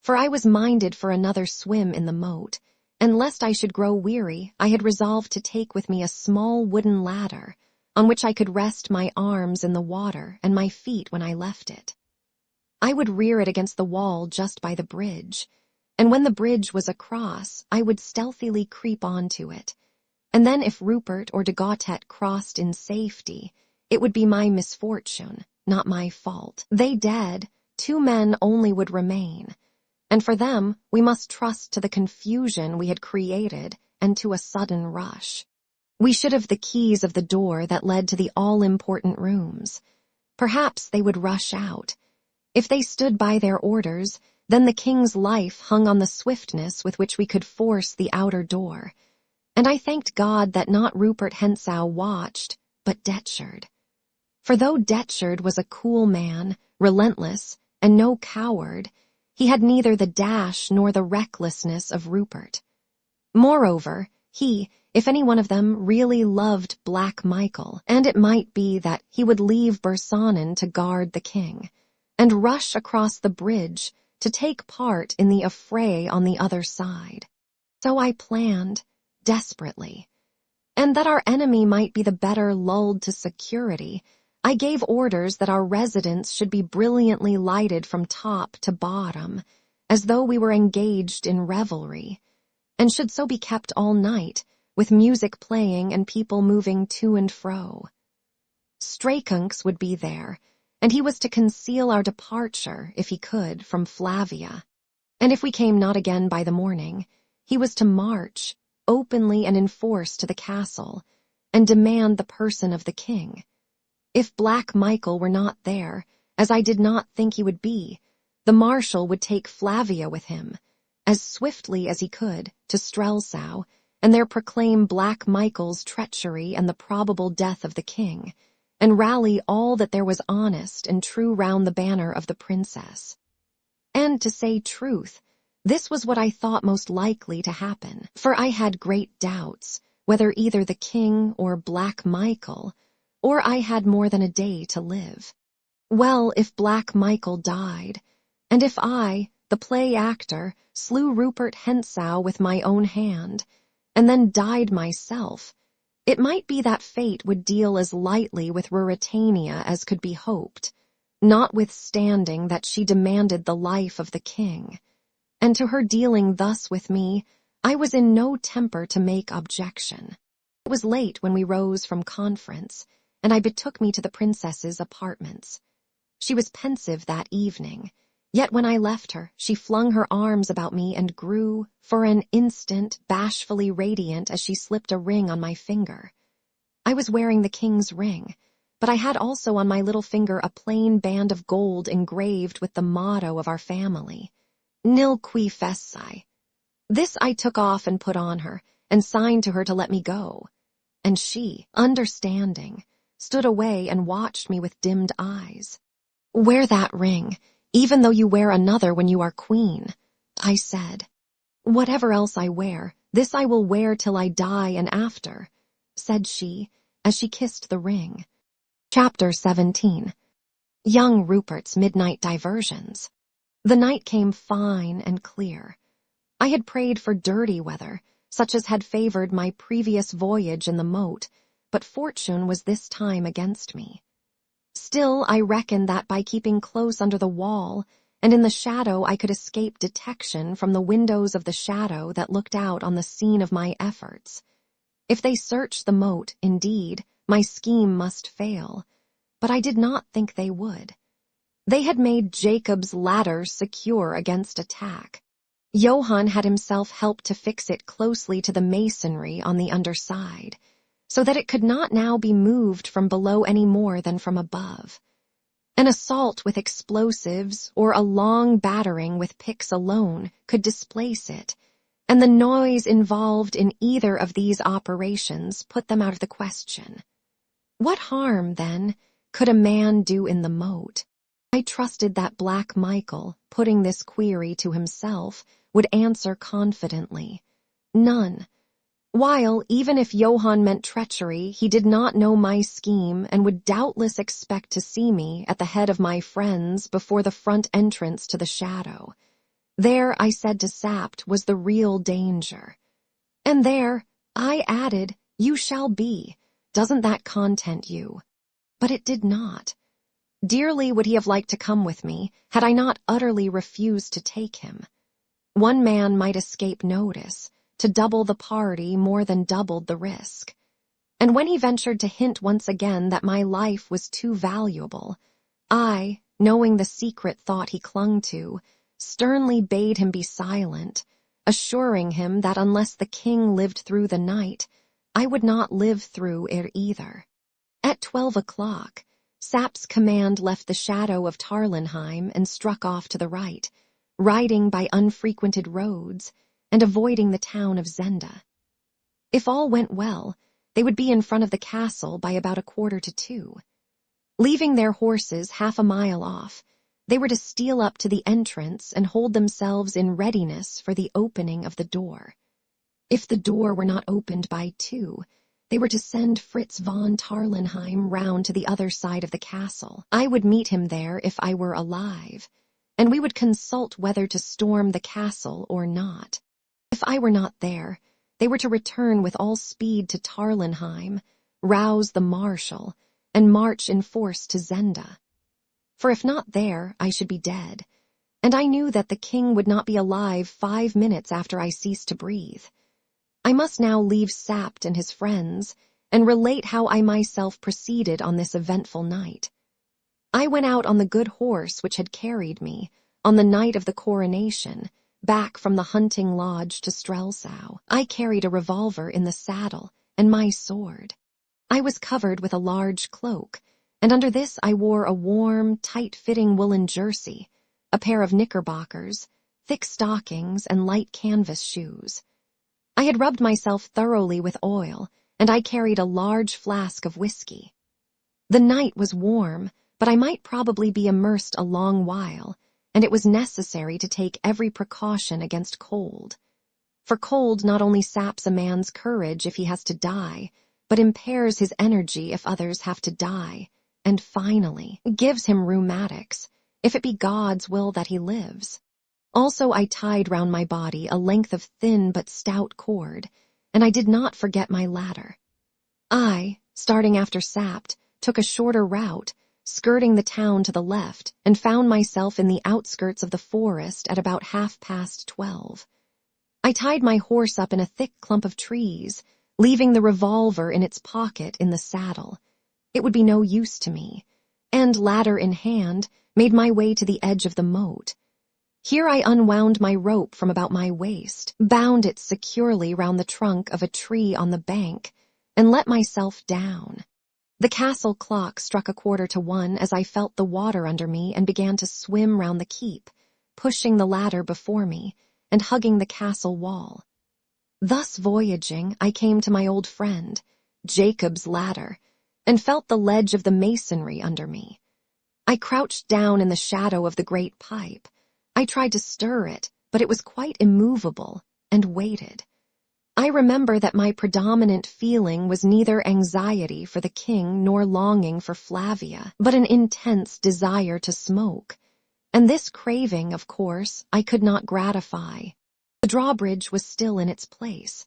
for I was minded for another swim in the moat, and lest I should grow weary, I had resolved to take with me a small wooden ladder, on which I could rest my arms in the water and my feet when I left it. I would rear it against the wall just by the bridge, and when the bridge was across, I would stealthily creep onto it, and then if Rupert or de Gautet crossed in safety, it would be my misfortune, not my fault. They dead, 2 men only would remain, and for them we must trust to the confusion we had created and to a sudden rush. We should have the keys of the door that led to the all-important rooms. Perhaps they would rush out. If they stood by their orders, then the king's life hung on the swiftness with which we could force the outer door. And I thanked God that not Rupert Hentzau watched, but Detcherd. For though Detcherd was a cool man, relentless, and no coward, he had neither the dash nor the recklessness of Rupert. Moreover, he, if any one of them, really loved Black Michael, and it might be that he would leave Bersanin to guard the king, and rush across the bridge to take part in the affray on the other side. So I planned, desperately. And that our enemy might be the better lulled to security, I gave orders that our residence should be brilliantly lighted from top to bottom, as though we were engaged in revelry, and should so be kept all night, with music playing and people moving to and fro. Strakunks would be there, and he was to conceal our departure, if he could, from Flavia. And if we came not again by the morning, he was to march, openly and in force, to the castle, and demand the person of the king. If Black Michael were not there, as I did not think he would be, the marshal would take Flavia with him, as swiftly as he could, to Strelsau, and there proclaim Black Michael's treachery and the probable death of the king, and rally all that there was honest and true round the banner of the princess. And to say truth, this was what I thought most likely to happen, for I had great doubts whether either the king or Black Michael, or I had more than a day to live. Well, if Black Michael died, and if I, the play actor, slew Rupert Hentzau with my own hand, and then died myself, it might be that fate would deal as lightly with Ruritania as could be hoped, notwithstanding that she demanded the life of the king. And to her dealing thus with me, I was in no temper to make objection. It was late when we rose from conference, and I betook me to the princess's apartments. She was pensive that evening, yet when I left her, she flung her arms about me and grew, for an instant, bashfully radiant as she slipped a ring on my finger. I was wearing the king's ring, but I had also on my little finger a plain band of gold engraved with the motto of our family, Nil qui feci. This I took off and put on her, and signed to her to let me go. And she, understanding, stood away and watched me with dimmed eyes. "Wear that ring, even though you wear another when you are queen," I said. "Whatever else I wear, this I will wear till I die and after," said she, as she kissed the ring. Chapter 17. Young Rupert's Midnight Diversions. The night came fine and clear. I had prayed for dirty weather, such as had favored my previous voyage in the moat, but fortune was this time against me. Still, I reckoned that by keeping close under the wall and in the shadow I could escape detection from the windows of the shadow that looked out on the scene of my efforts. If they searched the moat, indeed, my scheme must fail, but I did not think they would. They had made Jacob's ladder secure against attack. Johann had himself helped to fix it closely to the masonry on the underside, so that it could not now be moved from below any more than from above. An assault with explosives or a long battering with picks alone could displace it, and the noise involved in either of these operations put them out of the question. What harm, then, could a man do in the moat? I trusted that Black Michael, putting this query to himself, would answer confidently. None. While, even if Johann meant treachery, he did not know my scheme and would doubtless expect to see me at the head of my friends before the front entrance to the shadow. There, I said to Sapt, was the real danger. And there, I added, you shall be. Doesn't that content you? But it did not. Dearly would he have liked to come with me, had I not utterly refused to take him. One man might escape notice. To double the party more than doubled the risk. And when he ventured to hint once again that my life was too valuable, I, knowing the secret thought he clung to, sternly bade him be silent, assuring him that unless the king lived through the night, I would not live through it either. At 12 o'clock, Sap's command left the shadow of Tarlenheim and struck off to the right, riding by unfrequented roads and avoiding the town of Zenda. If all went well, they would be in front of the castle by about 1:45. Leaving their horses half a mile off, they were to steal up to the entrance and hold themselves in readiness for the opening of the door. If the door were not opened by 2, they were to send Fritz von Tarlenheim round to the other side of the castle. I would meet him there if I were alive, and we would consult whether to storm the castle or not. If I were not there, they were to return with all speed to Tarlenheim, rouse the marshal, and march in force to Zenda. For if not there, I should be dead, and I knew that the king would not be alive 5 minutes after I ceased to breathe. I must now leave Sapt and his friends, and relate how I myself proceeded on this eventful night. I went out on the good horse which had carried me, on the night of the coronation, back from the hunting lodge to Strelsau. I carried a revolver in the saddle and my sword. I was covered with a large cloak, and under this I wore a warm, tight-fitting woolen jersey, a pair of knickerbockers, thick stockings, and light canvas shoes. I had rubbed myself thoroughly with oil, and I carried a large flask of whiskey. The night was warm, but I might probably be immersed a long while, and it was necessary to take every precaution against cold. For cold not only saps a man's courage if he has to die, but impairs his energy if others have to die, and finally gives him rheumatics, if it be God's will that he lives. Also I tied round my body a length of thin but stout cord, and I did not forget my ladder. I, starting after Sapt, took a shorter route, skirting the town to the left, and found myself in the outskirts of the forest at about 12:30. I tied my horse up in a thick clump of trees, leaving the revolver in its pocket in the saddle. It would be no use to me, and, ladder in hand, made my way to the edge of the moat. Here I unwound my rope from about my waist, bound it securely round the trunk of a tree on the bank, and let myself down. The castle clock struck 1:45 as I felt the water under me and began to swim round the keep, pushing the ladder before me and hugging the castle wall. Thus voyaging, I came to my old friend, Jacob's ladder, and felt the ledge of the masonry under me. I crouched down in the shadow of the great pipe. I tried to stir it, but it was quite immovable, and waited. I remember that my predominant feeling was neither anxiety for the king nor longing for Flavia, but an intense desire to smoke, and this craving, of course, I could not gratify. The drawbridge was still in its place.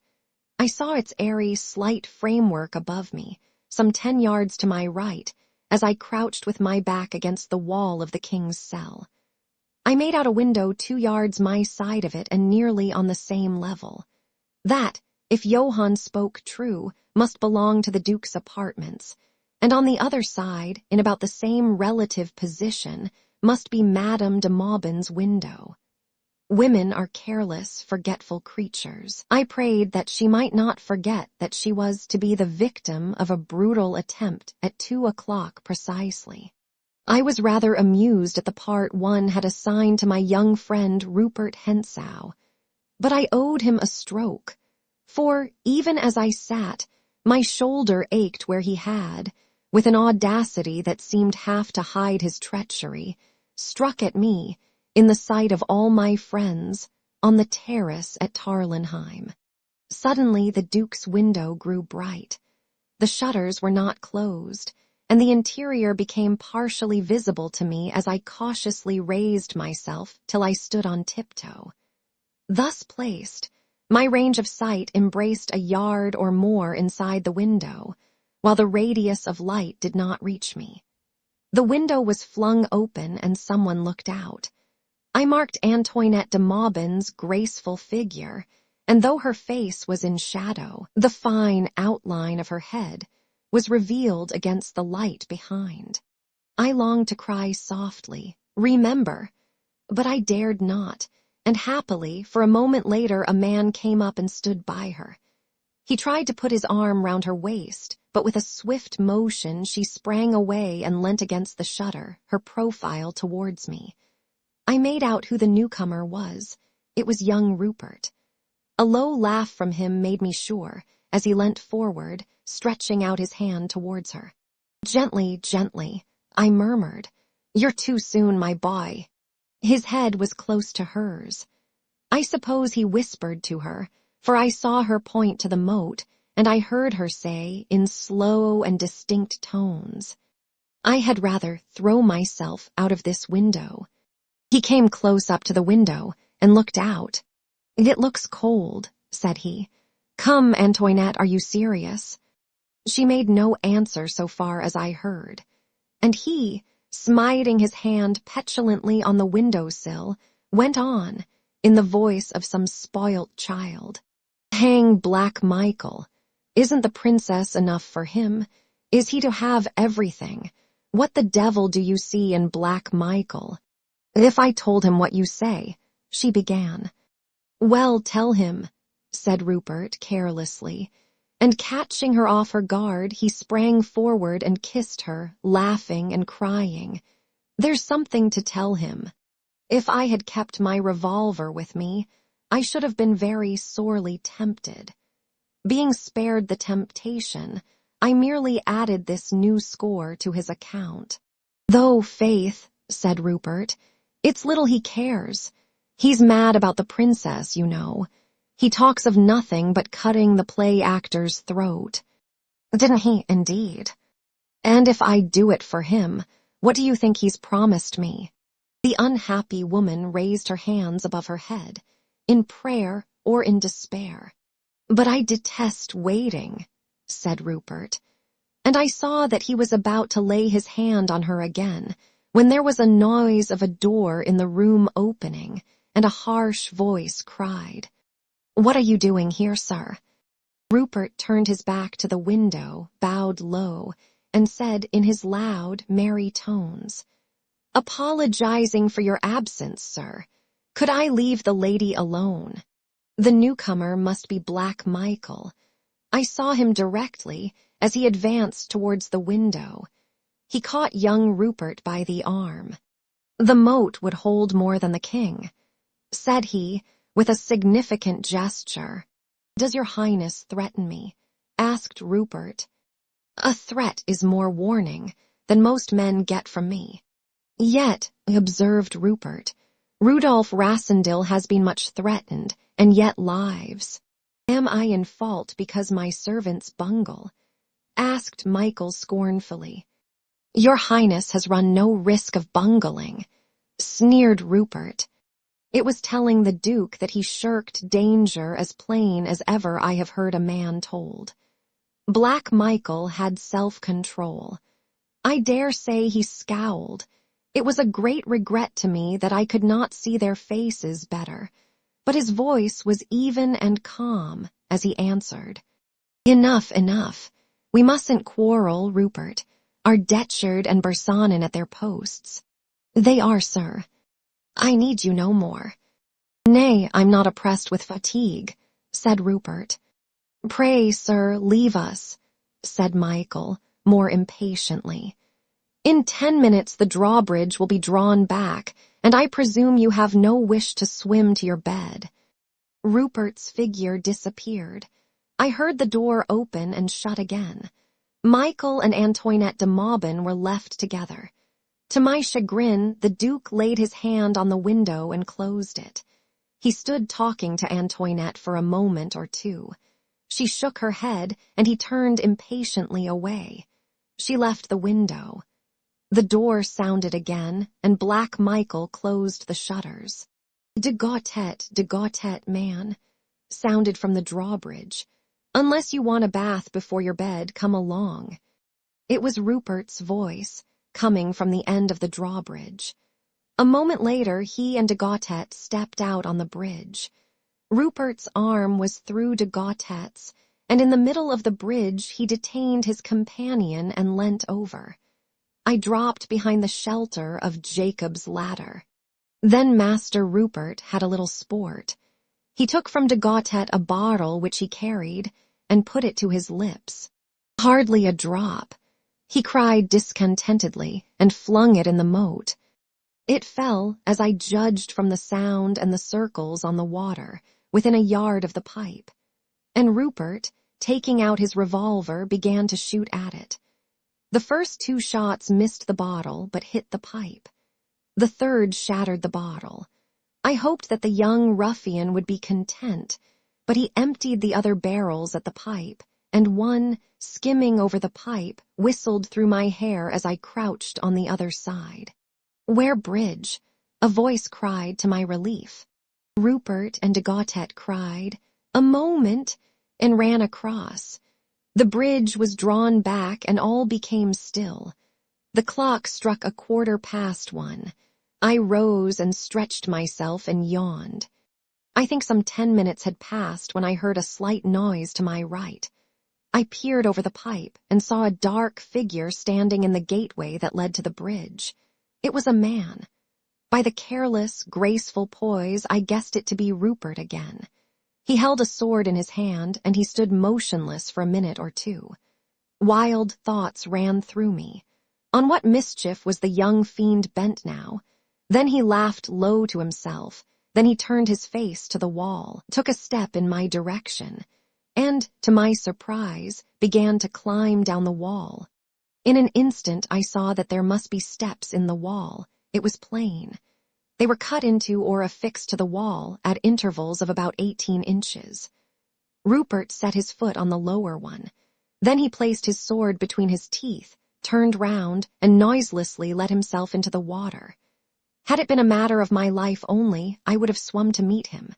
I saw its airy, slight framework above me, some 10 yards to my right, as I crouched with my back against the wall of the king's cell. I made out a window 2 yards my side of it and nearly on the same level. That, if Johann spoke true, must belong to the Duke's apartments, and on the other side, in about the same relative position, must be Madame de Maubin's window. Women are careless, forgetful creatures. I prayed that she might not forget that she was to be the victim of a brutal attempt at 2 o'clock precisely. I was rather amused at the part one had assigned to my young friend Rupert Hentzau, but I owed him a stroke, for, even as I sat, my shoulder ached where he had, with an audacity that seemed half to hide his treachery, struck at me, in the sight of all my friends, on the terrace at Tarlenheim. Suddenly the Duke's window grew bright. The shutters were not closed, and the interior became partially visible to me as I cautiously raised myself till I stood on tiptoe. Thus placed, my range of sight embraced a yard or more inside the window, while the radius of light did not reach me. The window was flung open and someone looked out. I marked Antoinette de Maubin's graceful figure, and though her face was in shadow, the fine outline of her head was revealed against the light behind. I longed to cry softly, "Remember," but I dared not, and happily, for a moment later a man came up and stood by her. He tried to put his arm round her waist, but with a swift motion she sprang away and leant against the shutter, her profile towards me. I made out who the newcomer was. It was young Rupert. A low laugh from him made me sure, as he leant forward, stretching out his hand towards her. "Gently, gently," I murmured. "You're too soon, my boy." His head was close to hers. I suppose he whispered to her, for I saw her point to the moat, and I heard her say, in slow and distinct tones, "I had rather throw myself out of this window." He came close up to the window and looked out. "It looks cold," said he. "Come, Antoinette, are you serious?" She made no answer so far as I heard, and he, smiting his hand petulantly on the window-sill, went on, in the voice of some spoilt child. "Hang Black Michael. Isn't the princess enough for him? Is he to have everything? What the devil do you see in Black Michael?" "If I told him what you say," she began. "Well, tell him," said Rupert carelessly, and catching her off her guard, he sprang forward and kissed her, laughing and crying. "There's something to tell him. If I had kept my revolver with me, I should have been very sorely tempted. Being spared the temptation, I merely added this new score to his account. Though, faith," said Rupert, "it's little he cares. He's mad about the princess, you know. He talks of nothing but cutting the play actor's throat." "Didn't he, indeed? And if I do it for him, what do you think he's promised me?" The unhappy woman raised her hands above her head, in prayer or in despair. "But I detest waiting," said Rupert, and I saw that he was about to lay his hand on her again, when there was a noise of a door in the room opening, and a harsh voice cried, "What are you doing here, sir?" Rupert turned his back to the window, bowed low, and said in his loud, merry tones, "Apologizing for your absence, sir. Could I leave the lady alone?" The newcomer must be Black Michael. I saw him directly as he advanced towards the window. He caught young Rupert by the arm. "The moat would hold more than the king," said he, with a significant gesture. "Does your highness threaten me?" asked Rupert. "A threat is more warning than most men get from me." "Yet," observed Rupert, "Rudolf Rassendyll has been much threatened, and yet lives. Am I in fault because my servants bungle?" asked Michael scornfully. "Your highness has run no risk of bungling," sneered Rupert. It was telling the Duke that he shirked danger as plain as ever I have heard a man told. Black Michael had self-control. I dare say he scowled. It was a great regret to me that I could not see their faces better, but his voice was even and calm as he answered. Enough, enough. We mustn't quarrel, Rupert. Are Detchard and Bersonin at their posts? They are, sir. I need you no more. Nay, I'm not oppressed with fatigue, said Rupert. Pray, sir, leave us, said Michael, more impatiently. In 10 minutes the drawbridge will be drawn back, and I presume you have no wish to swim to your bed. Rupert's figure disappeared. I heard the door open and shut again. Michael and Antoinette de Maubin were left together. To my chagrin, the Duke laid his hand on the window and closed it. He stood talking to Antoinette for a moment or two. She shook her head, and he turned impatiently away. She left the window. The door sounded again, and Black Michael closed the shutters. De Gautet, man, sounded from the drawbridge. Unless you want a bath before your bed, come along. It was Rupert's voice, coming from the end of the drawbridge. A moment later, he and de Gautet stepped out on the bridge. Rupert's arm was through de Gautet's, and in the middle of the bridge he detained his companion and leant over. I dropped behind the shelter of Jacob's ladder. Then Master Rupert had a little sport. He took from de Gautet a bottle which he carried, and put it to his lips. Hardly a drop. He cried discontentedly, and flung it in the moat. It fell, as I judged from the sound and the circles on the water, within a yard of the pipe. And Rupert, taking out his revolver, began to shoot at it. The first 2 shots missed the bottle, but hit the pipe. The third shattered the bottle. I hoped that the young ruffian would be content, but he emptied the other barrels at the pipe, and one, skimming over the pipe, whistled through my hair as I crouched on the other side. Where bridge? A voice cried to my relief. Rupert and de Gautet cried, a moment, and ran across. The bridge was drawn back and all became still. The clock struck 1:15. I rose and stretched myself and yawned. I think some 10 minutes had passed when I heard a slight noise to my right. I peered over the pipe and saw a dark figure standing in the gateway that led to the bridge. It was a man. By the careless, graceful poise, I guessed it to be Rupert again. He held a sword in his hand, and he stood motionless for a minute or two. Wild thoughts ran through me. On what mischief was the young fiend bent now? Then he laughed low to himself. Then he turned his face to the wall, took a step in my direction, and, to my surprise, began to climb down the wall. In an instant I saw that there must be steps in the wall. It was plain. They were cut into or affixed to the wall at intervals of about 18 inches. Rupert set his foot on the lower one. Then he placed his sword between his teeth, turned round, and noiselessly let himself into the water. Had it been a matter of my life only, I would have swum to meet him.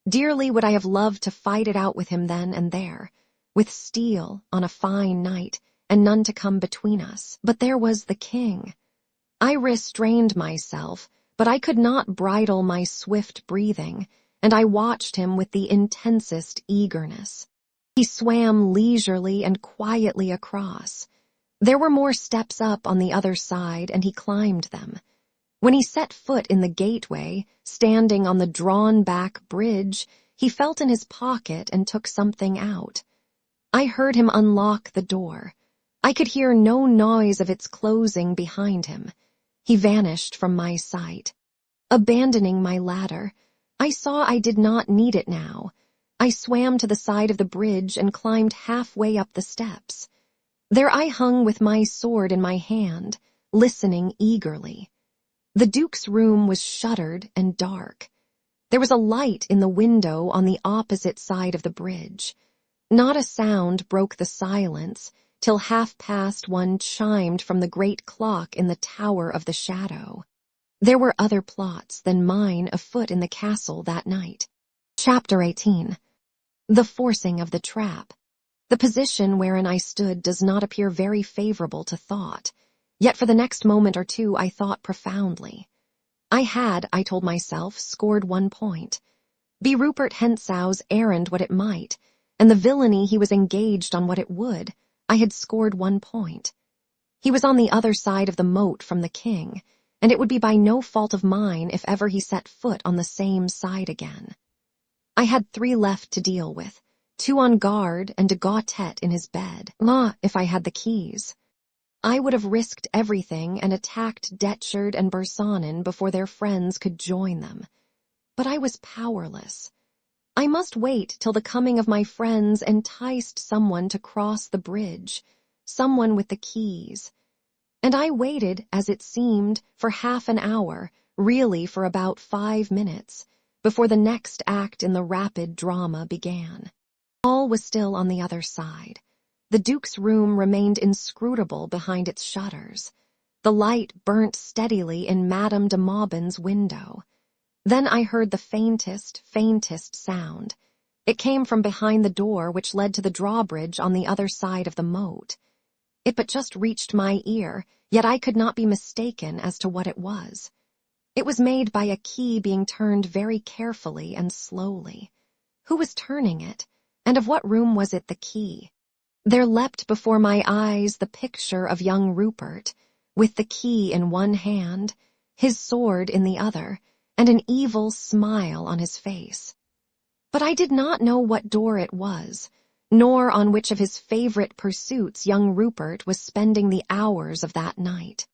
Dearly would I have loved to fight it out with him then and there, with steel on a fine night, and none to come between us. But there was the king. I restrained myself, but I could not bridle my swift breathing, and I watched him with the intensest eagerness. He swam leisurely and quietly across. There were more steps up on the other side, and he climbed them. When he set foot in the gateway, standing on the drawn-back bridge, he felt in his pocket and took something out. I heard him unlock the door. I could hear no noise of its closing behind him. He vanished from my sight. Abandoning my ladder, I saw I did not need it now. I swam to the side of the bridge and climbed halfway up the steps. There I hung with my sword in my hand, listening eagerly. The Duke's room was shuttered and dark. There was a light in the window on the opposite side of the bridge. Not a sound broke the silence till 1:30 chimed from the great clock in the Tower of the Shadow. There were other plots than mine afoot in the castle that night. Chapter 18. The forcing of the trap. The position wherein I stood does not appear very favorable to thought, yet for the next moment or two I thought profoundly. I had, I told myself, scored 1 point. Be Rupert Hensow's errand what it might, and the villainy he was engaged on what it would, I had scored 1 point. He was on the other side of the moat from the king, and it would be by no fault of mine if ever he set foot on the same side again. I had 3 left to deal with, 2 on guard and de Gautet in his bed. If I had the keys. I would have risked everything and attacked Detchard and Bersonin before their friends could join them. But I was powerless. I must wait till the coming of my friends enticed someone to cross the bridge, someone with the keys. And I waited, as it seemed, for half an hour, really for about 5 minutes, before the next act in the rapid drama began. All was still on the other side. The Duke's room remained inscrutable behind its shutters. The light burnt steadily in Madame de Maubin's window. Then I heard the faintest sound. It came from behind the door which led to the drawbridge on the other side of the moat. It but just reached my ear, yet I could not be mistaken as to what it was. It was made by a key being turned very carefully and slowly. Who was turning it, and of what room was it the key? There leapt before my eyes the picture of young Rupert, with the key in one hand, his sword in the other, and an evil smile on his face. But I did not know what door it was, nor on which of his favorite pursuits young Rupert was spending the hours of that night.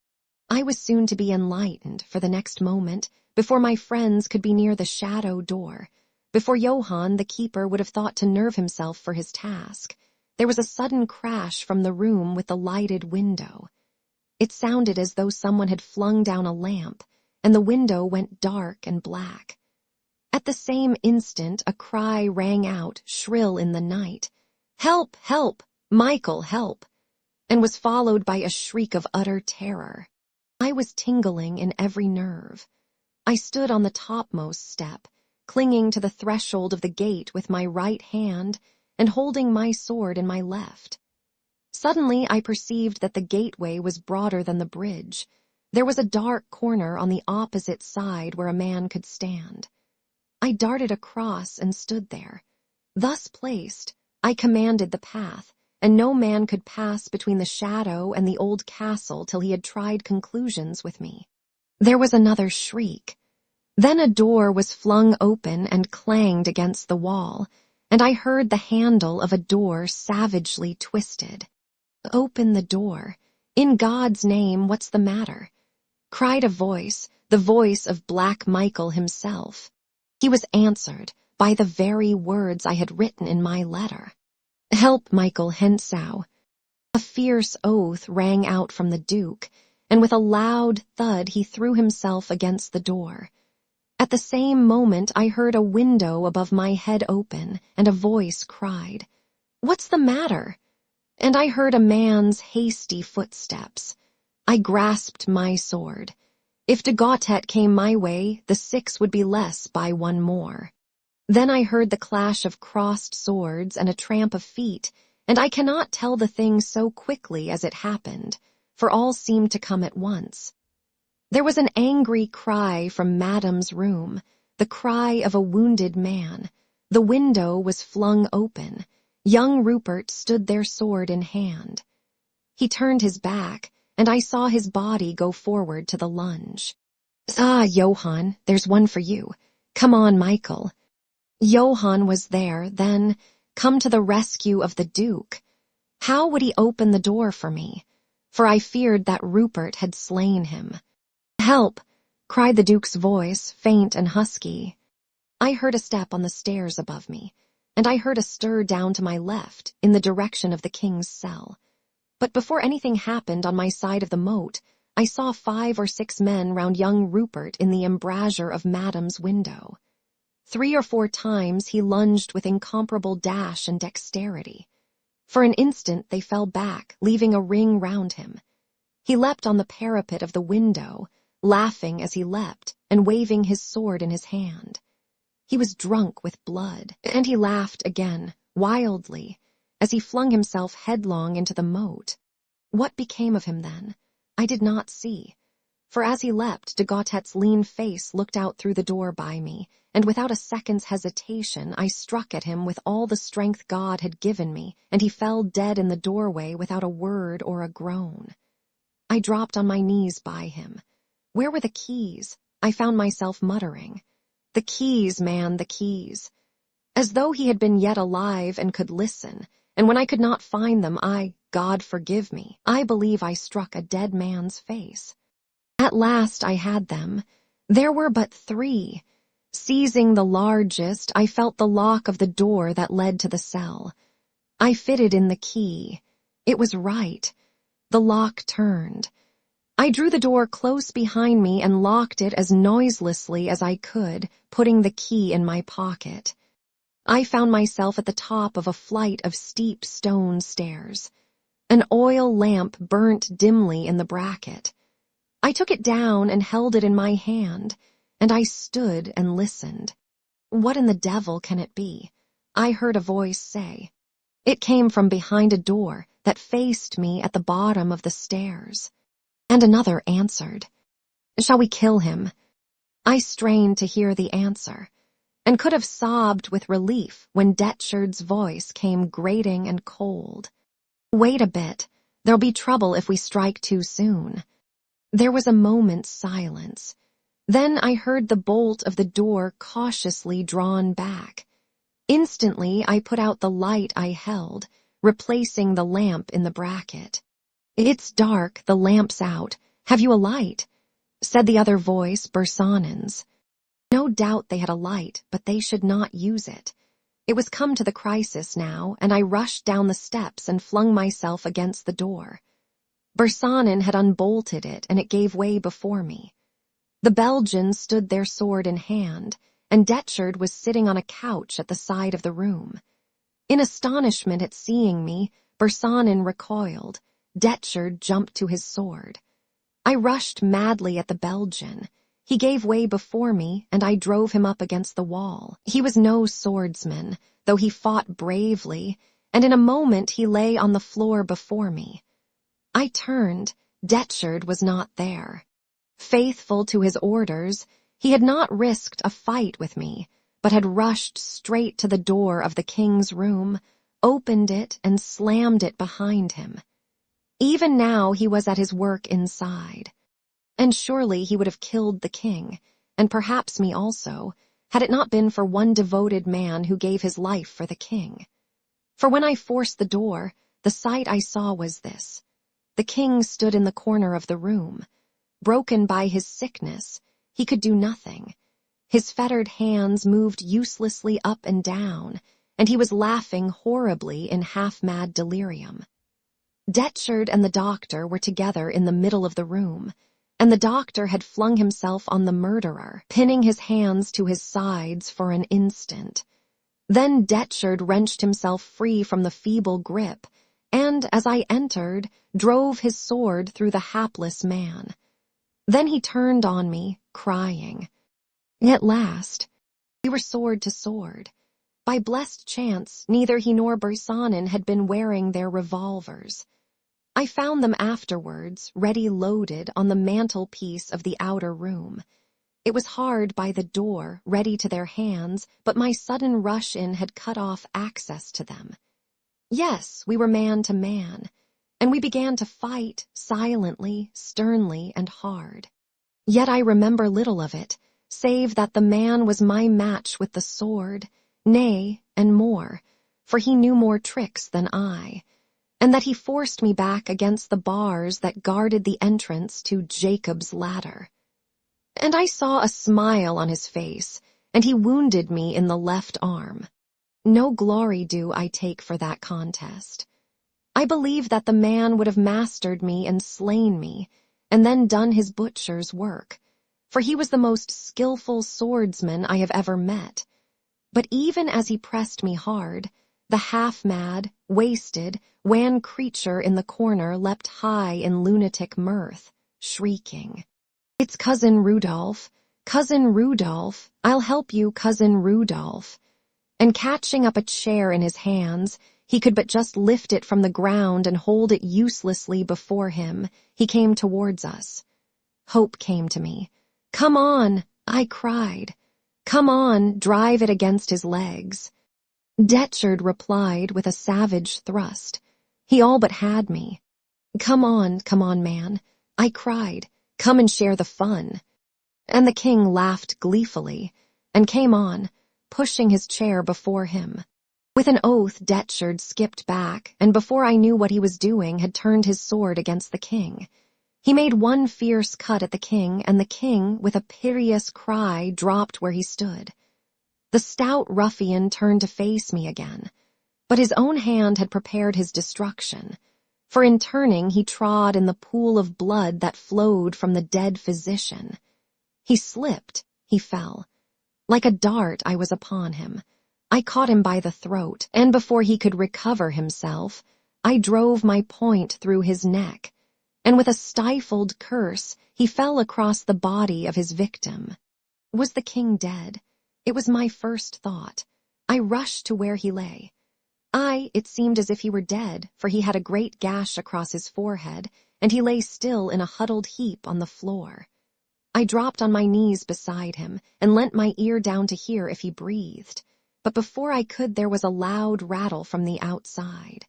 I was soon to be enlightened, for the next moment, before my friends could be near the shadow door, before Johann the keeper would have thought to nerve himself for his task. There was a sudden crash from the room with the lighted window. It sounded as though someone had flung down a lamp, and the window went dark and black. At the same instant a cry rang out, shrill in the night, "Help! Help! Michael, help!" and was followed by a shriek of utter terror. I was tingling in every nerve. I stood on the topmost step, clinging to the threshold of the gate with my right hand and holding my sword in my left. Suddenly I perceived that the gateway was broader than the bridge. There was a dark corner on the opposite side where a man could stand. I darted across and stood there. Thus placed, I commanded the path, and no man could pass between the shadow and the old castle till he had tried conclusions with me. There was another shriek. Then a door was flung open and clanged against the wall, and I heard the handle of a door savagely twisted. "Open the door. In God's name, what's the matter?" cried a voice, the voice of Black Michael himself. He was answered by the very words I had written in my letter. "Help, Michael Hensow." A fierce oath rang out from the Duke, and with a loud thud he threw himself against the door. At the same moment I heard a window above my head open, and a voice cried, "What's the matter?" And I heard a man's hasty footsteps. I grasped my sword. If de Gautet came my way, the 6 would be less by 1 more. Then I heard the clash of crossed swords and a tramp of feet, and I cannot tell the thing so quickly as it happened, for all seemed to come at once. There was an angry cry from Madame's room, the cry of a wounded man. The window was flung open. Young Rupert stood there sword in hand. He turned his back, and I saw his body go forward to the lunge. "Ah, Johann, there's one for you. Come on, Michael." Johann was there, then, come to the rescue of the Duke. How would he open the door for me? For I feared that Rupert had slain him. "Help!" cried the Duke's voice, faint and husky. I heard a step on the stairs above me, and I heard a stir down to my left, in the direction of the king's cell. But before anything happened on my side of the moat, I saw 5 or 6 men round young Rupert in the embrasure of Madame's window. 3 or 4 times he lunged with incomparable dash and dexterity. For an instant they fell back, leaving a ring round him. He leapt on the parapet of the window, laughing as he leapt and waving his sword in his hand. He was drunk with blood, and he laughed again, wildly, as he flung himself headlong into the moat. What became of him then? I did not see, for as he leapt, de Gautet's lean face looked out through the door by me, and without a second's hesitation I struck at him with all the strength God had given me, and he fell dead in the doorway without a word or a groan. I dropped on my knees by him. Where were the keys? I found myself muttering. The keys, man, the keys. As though he had been yet alive and could listen, and when I could not find them, God forgive me, I believe I struck a dead man's face. At last I had them. There were but 3. Seizing the largest, I felt the lock of the door that led to the cell. I fitted in the key. It was right. The lock turned. I drew the door close behind me and locked it as noiselessly as I could, putting the key in my pocket. I found myself at the top of a flight of steep stone stairs. An oil lamp burnt dimly in the bracket. I took it down and held it in my hand, and I stood and listened. What in the devil can it be? I heard a voice say. It came from behind a door that faced me at the bottom of the stairs. And another answered. Shall we kill him? I strained to hear the answer, and could have sobbed with relief when Detchard's voice came grating and cold. Wait a bit. There'll be trouble if we strike too soon. There was a moment's silence. Then I heard the bolt of the door cautiously drawn back. Instantly I put out the light I held, replacing the lamp in the bracket. It's dark, the lamp's out. Have you a light? Said the other voice, Bersonen's. No doubt they had a light, but they should not use it. It was come to the crisis now, and I rushed down the steps and flung myself against the door. Bersonen had unbolted it, and it gave way before me. The Belgians stood their sword in hand, and Detchard was sitting on a couch at the side of the room. In astonishment at seeing me, Bersonen recoiled. Detchard jumped to his sword. I rushed madly at the Belgian. He gave way before me, and I drove him up against the wall. He was no swordsman, though he fought bravely, and in a moment he lay on the floor before me. I turned. Detchard was not there. Faithful to his orders, he had not risked a fight with me, but had rushed straight to the door of the king's room, opened it, and slammed it behind him. Even now he was at his work inside. And surely he would have killed the king, and perhaps me also, had it not been for one devoted man who gave his life for the king. For when I forced the door, the sight I saw was this. The king stood in the corner of the room. Broken by his sickness, he could do nothing. His fettered hands moved uselessly up and down, and he was laughing horribly in half-mad delirium. Detchard and the doctor were together in the middle of the room, and the doctor had flung himself on the murderer, pinning his hands to his sides for an instant. Then Detchard wrenched himself free from the feeble grip, and, as I entered, drove his sword through the hapless man. Then he turned on me, crying. At last, we were sword to sword. By blessed chance, neither he nor Bersonen had been wearing their revolvers. I found them afterwards, ready loaded, on the mantelpiece of the outer room. It was hard by the door, ready to their hands, but my sudden rush in had cut off access to them. Yes, we were man to man, and we began to fight, silently, sternly, and hard. Yet I remember little of it, save that the man was my match with the sword, nay, and more, for he knew more tricks than I, and that he forced me back against the bars that guarded the entrance to Jacob's ladder. And I saw a smile on his face, and he wounded me in the left arm. No glory do I take for that contest. I believe that the man would have mastered me and slain me, and then done his butcher's work, for he was the most skillful swordsman I have ever met. But even as he pressed me hard, the half-mad, wasted, wan creature in the corner leapt high in lunatic mirth, shrieking. "It's Cousin Rudolph. Cousin Rudolph. I'll help you, Cousin Rudolph." And catching up a chair in his hands, he could but just lift it from the ground and hold it uselessly before him. He came towards us. Hope came to me. "Come on," I cried. "Come on, drive it against his legs." Detchard replied with a savage thrust. He all but had me. Come on, man," I cried. "Come and share the fun." And the king laughed gleefully and came on, pushing his chair before him. With an oath, Detchard skipped back, and before I knew what he was doing, had turned his sword against the king. He made one fierce cut at the king, and the king, with a piteous cry, dropped where he stood. The stout ruffian turned to face me again, but his own hand had prepared his destruction, for in turning he trod in the pool of blood that flowed from the dead physician. He slipped, he fell. Like a dart I was upon him. I caught him by the throat, and before he could recover himself, I drove my point through his neck, and with a stifled curse he fell across the body of his victim. Was the king dead? It was my first thought. I rushed to where he lay. It seemed as if he were dead, for he had a great gash across his forehead, and he lay still in a huddled heap on the floor. I dropped on my knees beside him, and leant my ear down to hear if he breathed, but before I could there was a loud rattle from the outside.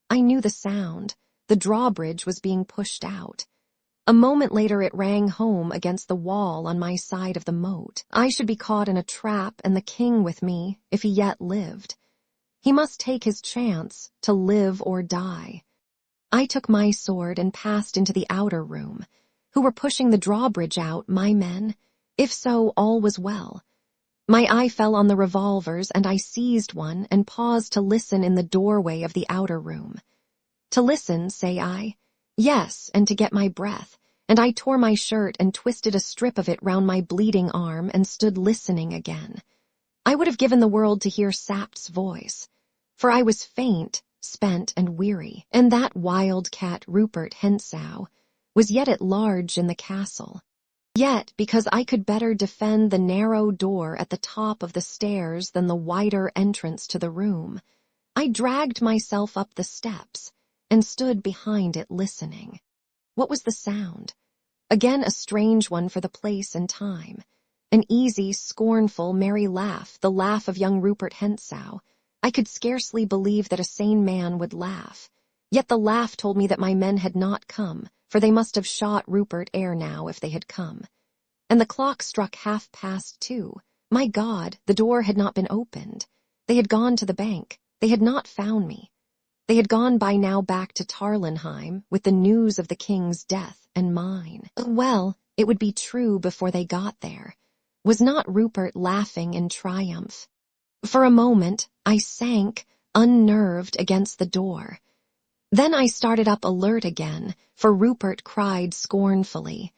I knew the sound. The drawbridge was being pushed out. A moment later it rang home against the wall on my side of the moat. I should be caught in a trap, and the king with me, if he yet lived. He must take his chance, to live or die. I took my sword and passed into the outer room. Who were pushing the drawbridge out, my men? If so, all was well. My eye fell on the revolvers, and I seized one and paused to listen in the doorway of the outer room. To listen, say I? Yes, and to get my breath, and I tore my shirt and twisted a strip of it round my bleeding arm and stood listening again. I would have given the world to hear Sapt's voice, for I was faint, spent, and weary, and that wildcat Rupert Hentzau was yet at large in the castle. Yet, because I could better defend the narrow door at the top of the stairs than the wider entrance to the room, I dragged myself up the steps and stood behind it listening. What was the sound? Again a strange one for the place and time. An easy, scornful, merry laugh, the laugh of young Rupert Hentzau. I could scarcely believe that a sane man would laugh. Yet the laugh told me that my men had not come, for they must have shot Rupert ere now if they had come. And the clock struck 2:30. My God, the door had not been opened. They had gone to the bank. They had not found me. They had gone by now back to Tarlenheim with the news of the king's death and mine. Well, it would be true before they got there. Was not Rupert laughing in triumph? For a moment, I sank, unnerved, against the door. Then I started up alert again, for Rupert cried scornfully,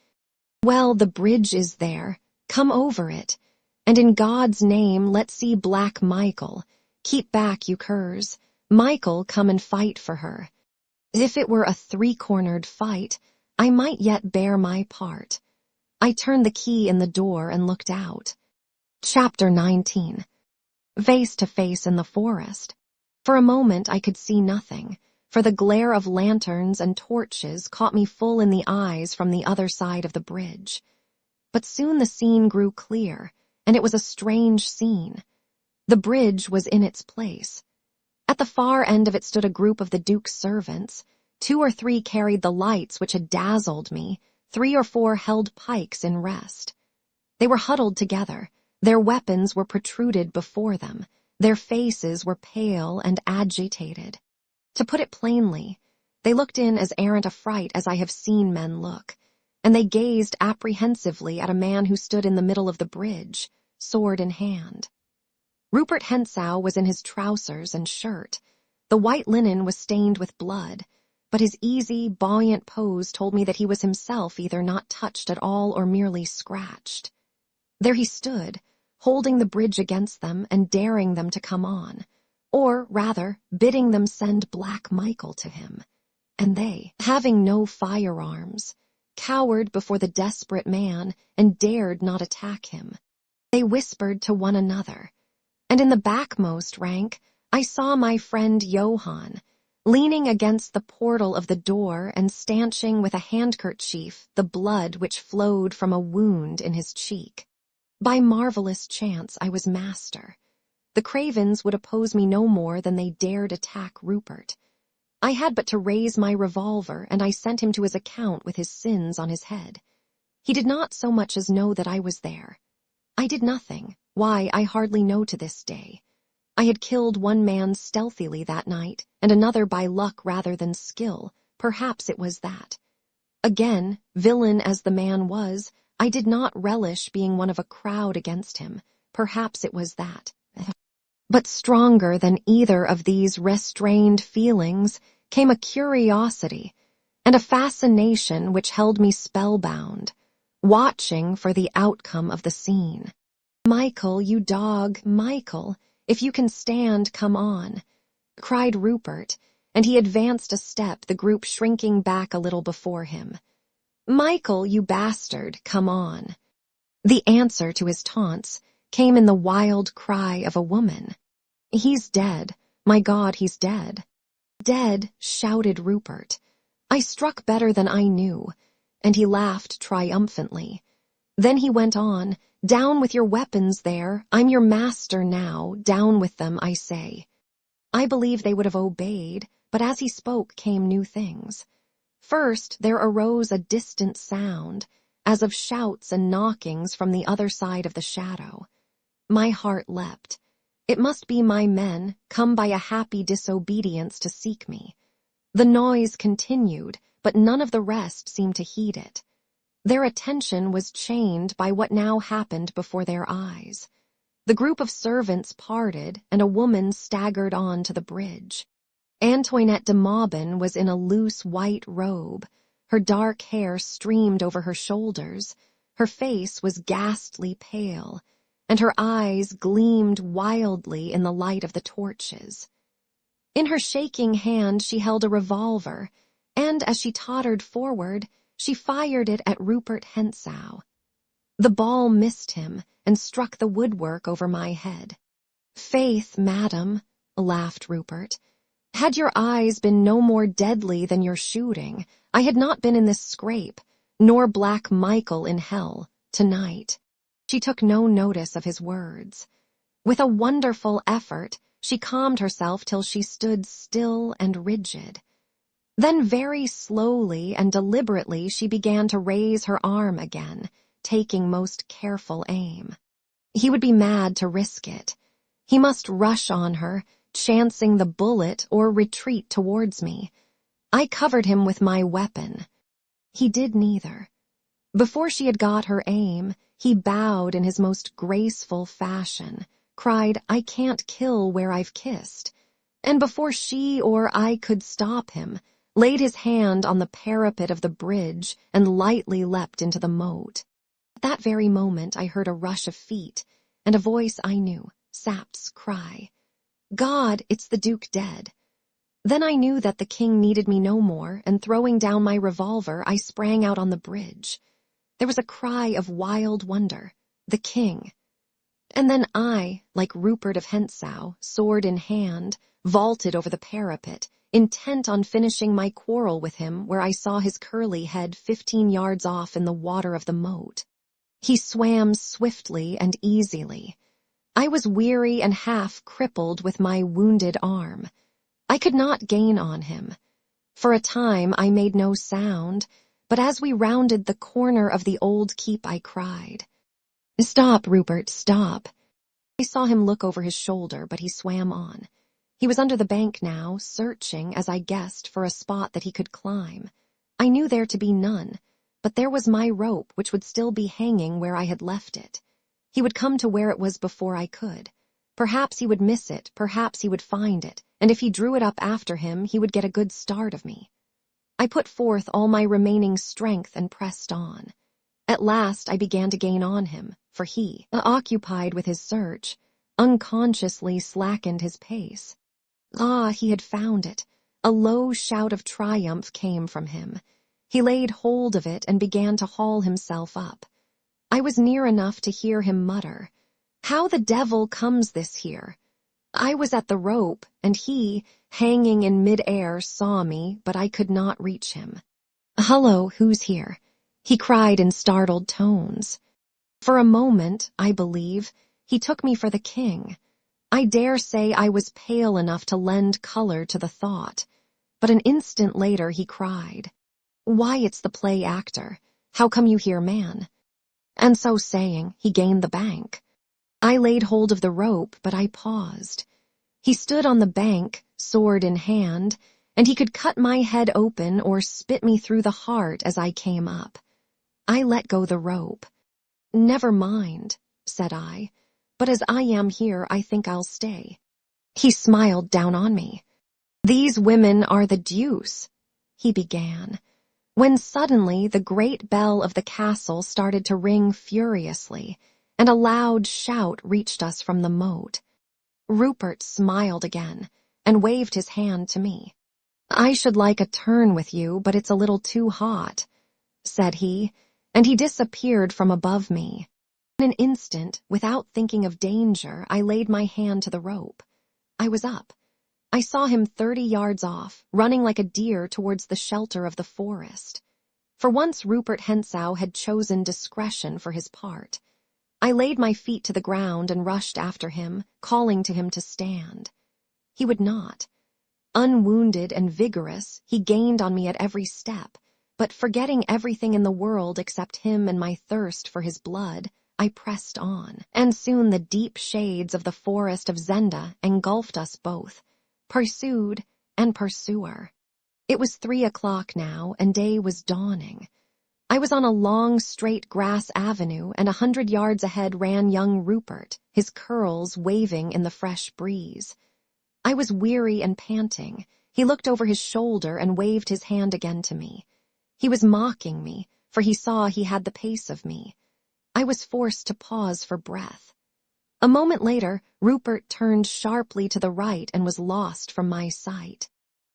"Well, the bridge is there. Come over it. And in God's name, let's see Black Michael. Keep back, you curs. Michael, come and fight for her." If it were a three-cornered fight, I might yet bear my part. I turned the key in the door and looked out. Chapter 19. Face to face in the forest. For a moment I could see nothing, for the glare of lanterns and torches caught me full in the eyes from the other side of the bridge. But soon the scene grew clear, and it was a strange scene. The bridge was in its place. At the far end of it stood a group of the Duke's servants. 2 or 3 carried the lights which had dazzled me. 3 or 4 held pikes in rest. They were huddled together. Their weapons were protruded before them. Their faces were pale and agitated. To put it plainly, they looked in as arrant a fright as I have seen men look, and they gazed apprehensively at a man who stood in the middle of the bridge, sword in hand. Rupert Hentzau was in his trousers and shirt. The white linen was stained with blood, but his easy, buoyant pose told me that he was himself either not touched at all or merely scratched. There he stood, holding the bridge against them and daring them to come on, or, rather, bidding them send Black Michael to him. And they, having no firearms, cowered before the desperate man, and dared not attack him. They whispered to one another, and in the backmost rank I saw my friend Johann, leaning against the portal of the door and stanching with a handkerchief the blood which flowed from a wound in his cheek. By marvelous chance I was master. The cravens would oppose me no more than they dared attack Rupert. I had but to raise my revolver, and I sent him to his account with his sins on his head. He did not so much as know that I was there. I did nothing, why I hardly know to this day. I had killed one man stealthily that night, and another by luck rather than skill. Perhaps it was that. Again, villain as the man was, I did not relish being one of a crowd against him. Perhaps it was that. But stronger than either of these restrained feelings came a curiosity and a fascination which held me spellbound, watching for the outcome of the scene. "Michael, you dog, Michael, if you can stand, come on," cried Rupert, and he advanced a step, the group shrinking back a little before him. "Michael, you bastard, come on." The answer to his taunts came in the wild cry of a woman. "He's dead. My God, he's dead." "Dead," shouted Rupert. I struck better than I knew, and he laughed triumphantly. Then he went on, "Down with your weapons there. I'm your master now. Down with them, I say." I believe they would have obeyed, but as he spoke came new things. First, there arose a distant sound, as of shouts and knockings from the other side of the shadow. My heart leapt. It must be my men, come by a happy disobedience to seek me. The noise continued, but none of the rest seemed to heed it. Their attention was chained by what now happened before their eyes. The group of servants parted, and a woman staggered on to the bridge. Antoinette de Maubin was in a loose white robe. Her dark hair streamed over her shoulders. Her face was ghastly pale, and her eyes gleamed wildly in the light of the torches. In her shaking hand she held a revolver, and as she tottered forward, she fired it at Rupert Hentzau. The ball missed him and struck the woodwork over my head. "Faith, madam," laughed Rupert, "had your eyes been no more deadly than your shooting, I had not been in this scrape, nor Black Michael in hell, tonight." She took no notice of his words. With a wonderful effort, she calmed herself till she stood still and rigid. Then very slowly and deliberately she began to raise her arm again, taking most careful aim. He would be mad to risk it. He must rush on her, chancing the bullet or retreat towards me. I covered him with my weapon. He did neither. Before she had got her aim, he bowed in his most graceful fashion, cried, "I can't kill where I've kissed," and before she or I could stop him, laid his hand on the parapet of the bridge and lightly leapt into the moat. At that very moment I heard a rush of feet, and a voice I knew, Sap's cry, "God, it's the Duke dead." Then I knew that the king needed me no more, and throwing down my revolver, I sprang out on the bridge. There was a cry of wild wonder. The king. And then I, like Rupert of Hentzau, sword in hand, vaulted over the parapet, intent on finishing my quarrel with him where I saw his curly head 15 yards off in the water of the moat. He swam swiftly and easily. I was weary and half crippled with my wounded arm. I could not gain on him. For a time I made no sound, but as we rounded the corner of the old keep I cried, "Stop, Rupert, stop." I saw him look over his shoulder, but he swam on. He was under the bank now, searching, as I guessed, for a spot that he could climb. I knew there to be none, but there was my rope which would still be hanging where I had left it. He would come to where it was before I could. Perhaps he would miss it, perhaps he would find it, and if he drew it up after him, he would get a good start of me. I put forth all my remaining strength and pressed on. At last I began to gain on him, for he, occupied with his search, unconsciously slackened his pace. Ah, he had found it. A low shout of triumph came from him. He laid hold of it and began to haul himself up. I was near enough to hear him mutter, "How the devil comes this here?" I was at the rope, and he, hanging in mid-air, saw me, but I could not reach him. "Hello, who's here?" he cried in startled tones. For a moment, I believe, he took me for the king. I dare say I was pale enough to lend color to the thought, but an instant later he cried, "Why, it's the play actor. How come you here, man?" And so saying, he gained the bank. I laid hold of the rope, but I paused. He stood on the bank, sword in hand, and he could cut my head open or spit me through the heart as I came up. I let go the rope. "Never mind," said I, "but as I am here, I think I'll stay." He smiled down on me. "These women are the deuce," he began, when suddenly the great bell of the castle started to ring furiously, and a loud shout reached us from the moat. Rupert smiled again, and waved his hand to me. "I should like a turn with you, but it's a little too hot," said he, and he disappeared from above me. In an instant, without thinking of danger, I laid my hand to the rope. I was up. I saw him 30 yards off, running like a deer towards the shelter of the forest. For once Rupert Hentzau had chosen discretion for his part. I laid my feet to the ground and rushed after him, calling to him to stand. He would not. Unwounded and vigorous, he gained on me at every step, but forgetting everything in the world except him and my thirst for his blood, I pressed on, and soon the deep shades of the forest of Zenda engulfed us both, pursued and pursuer. It was 3 o'clock now, and day was dawning. I was on a long, straight grass avenue, and 100 yards ahead ran young Rupert, his curls waving in the fresh breeze. I was weary and panting. He looked over his shoulder and waved his hand again to me. He was mocking me, for he saw he had the pace of me. I was forced to pause for breath. A moment later, Rupert turned sharply to the right and was lost from my sight.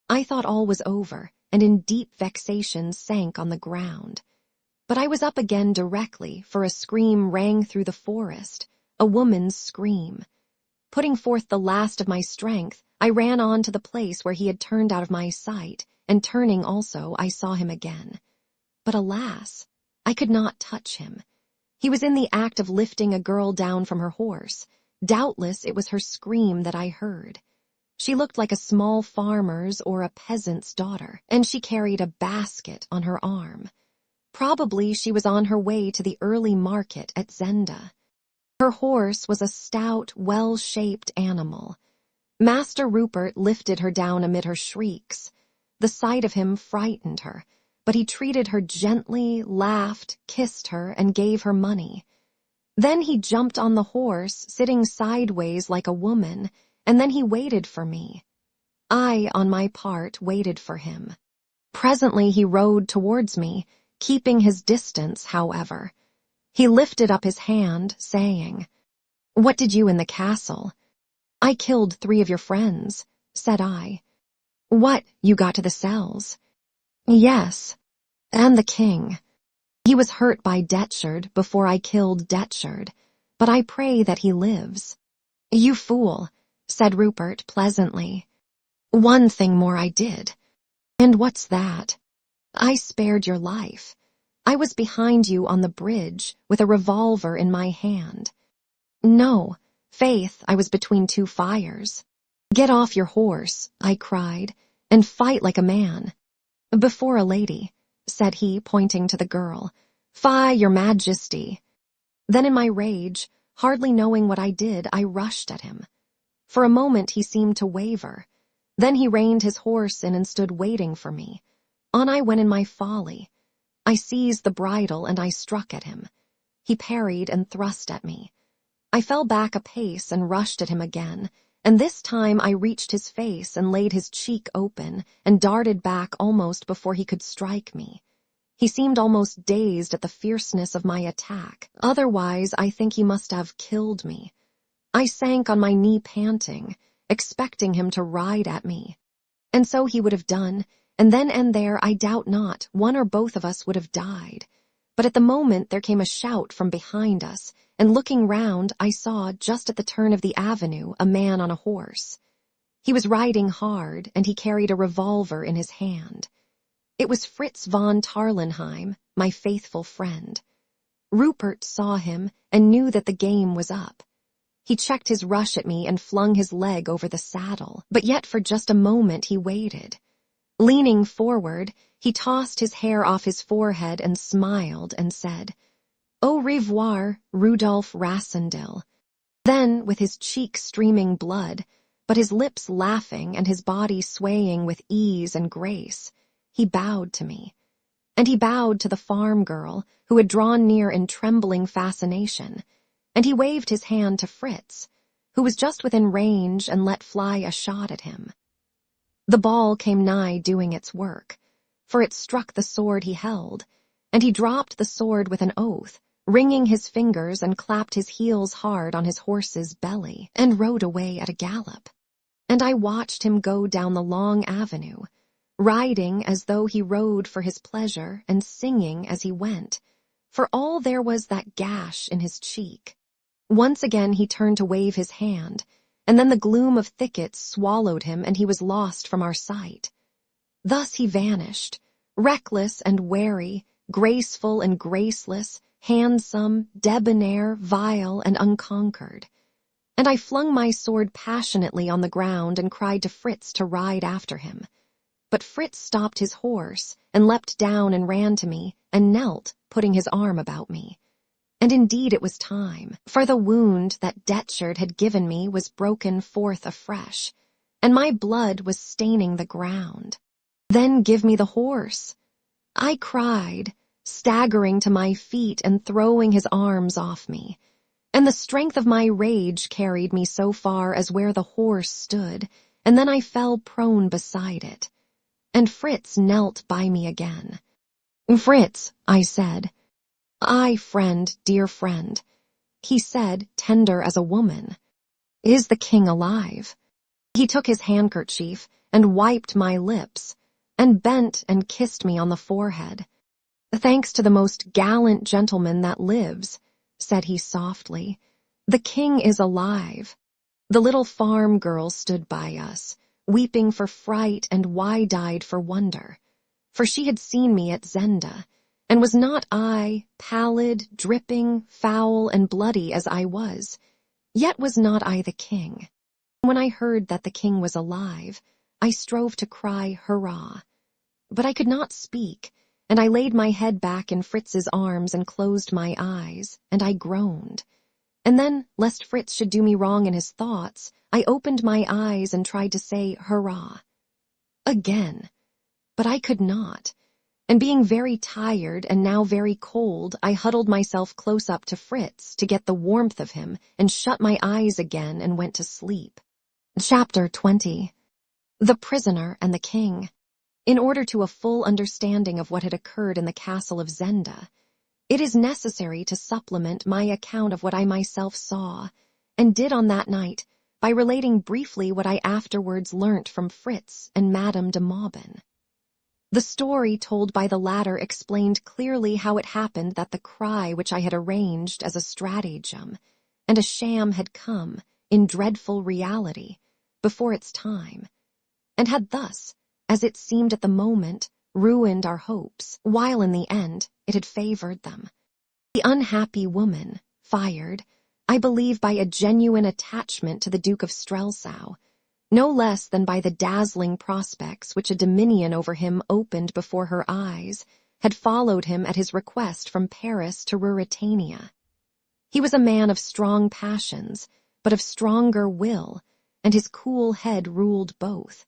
I thought all was over, and in deep vexation sank on the ground. But I was up again directly, for a scream rang through the forest, a woman's scream. Putting forth the last of my strength, I ran on to the place where he had turned out of my sight, and turning also, I saw him again. But alas, I could not touch him. He was in the act of lifting a girl down from her horse. Doubtless it was her scream that I heard. She looked like a small farmer's or a peasant's daughter, and she carried a basket on her arm. Probably she was on her way to the early market at Zenda. Her horse was a stout, well-shaped animal. Master Rupert lifted her down amid her shrieks. The sight of him frightened her, but he treated her gently, laughed, kissed her, and gave her money. Then he jumped on the horse, sitting sideways like a woman, and then he waited for me. I, on my part, waited for him. Presently he rode towards me, keeping his distance, however. He lifted up his hand, saying, "What did you in the castle?" "I killed 3 of your friends," said I. "What, you got to the cells?" "Yes, and the king. He was hurt by Detchard before I killed Detchard, but I pray that he lives." "You fool," said Rupert pleasantly. "One thing more I did." "And what's that?" "I spared your life. I was behind you on the bridge with a revolver in my hand." "No, faith, I was between 2 fires." "Get off your horse," I cried, "and fight like a man." "Before a lady," said he, pointing to the girl. "Fie, your majesty." Then in my rage, hardly knowing what I did, I rushed at him. For a moment he seemed to waver. Then he reined his horse in and stood waiting for me. On I went in my folly. I seized the bridle and I struck at him. He parried and thrust at me. I fell back a pace and rushed at him again, and this time I reached his face and laid his cheek open and darted back almost before he could strike me. He seemed almost dazed at the fierceness of my attack. Otherwise, I think he must have killed me. I sank on my knee panting, expecting him to ride at me. And so he would have done, and then and there I doubt not one or both of us would have died. But at the moment there came a shout from behind us, and looking round I saw, just at the turn of the avenue, a man on a horse. He was riding hard, and he carried a revolver in his hand. It was Fritz von Tarlenheim, my faithful friend. Rupert saw him and knew that the game was up. He checked his rush at me and flung his leg over the saddle, but yet for just a moment he waited. Leaning forward, he tossed his hair off his forehead and smiled and said, "Au revoir, Rudolf Rassendyll." Then, with his cheek streaming blood, but his lips laughing and his body swaying with ease and grace, he bowed to me. And he bowed to the farm girl, who had drawn near in trembling fascination, and he waved his hand to Fritz, who was just within range, and let fly a shot at him. The ball came nigh doing its work, for it struck the sword he held, and he dropped the sword with an oath, wringing his fingers, and clapped his heels hard on his horse's belly, and rode away at a gallop. And I watched him go down the long avenue, riding as though he rode for his pleasure, and singing as he went, for all there was that gash in his cheek. Once again he turned to wave his hand, and then the gloom of thickets swallowed him, and he was lost from our sight. Thus he vanished, reckless and wary, graceful and graceless, handsome, debonair, vile, and unconquered. And I flung my sword passionately on the ground and cried to Fritz to ride after him. But Fritz stopped his horse and leapt down and ran to me and knelt, putting his arm about me. And indeed it was time, for the wound that Detchard had given me was broken forth afresh, and my blood was staining the ground. "Then give me the horse," I cried, staggering to my feet and throwing his arms off me. And the strength of my rage carried me so far as where the horse stood, and then I fell prone beside it. And Fritz knelt by me again. "Fritz," I said. "Aye, friend, dear friend," he said, tender as a woman. "Is the king alive?" He took his handkerchief and wiped my lips, and bent and kissed me on the forehead. "Thanks to the most gallant gentleman that lives," said he softly, "the king is alive." The little farm girl stood by us, weeping for fright and wide-eyed for wonder, for she had seen me at Zenda, and was not I, pallid, dripping, foul, and bloody as I was, yet was not I the king. When I heard that the king was alive, I strove to cry hurrah, but I could not speak, and I laid my head back in Fritz's arms and closed my eyes, and I groaned. And then, lest Fritz should do me wrong in his thoughts, I opened my eyes and tried to say hurrah. Again, but I could not. And being very tired and now very cold, I huddled myself close up to Fritz to get the warmth of him and shut my eyes again and went to sleep. Chapter 20. The Prisoner and the King. In order to a full understanding of what had occurred in the castle of Zenda, it is necessary to supplement my account of what I myself saw, and did on that night, by relating briefly what I afterwards learnt from Fritz and Madame de Maubin. The story told by the latter explained clearly how it happened that the cry which I had arranged as a stratagem and a sham had come, in dreadful reality, before its time, and had thus, as it seemed at the moment, ruined our hopes, while in the end it had favored them. The unhappy woman, fired, I believe, by a genuine attachment to the Duke of Strelsau, no less than by the dazzling prospects which a dominion over him opened before her eyes, had followed him at his request from Paris to Ruritania. He was a man of strong passions, but of stronger will, and his cool head ruled both.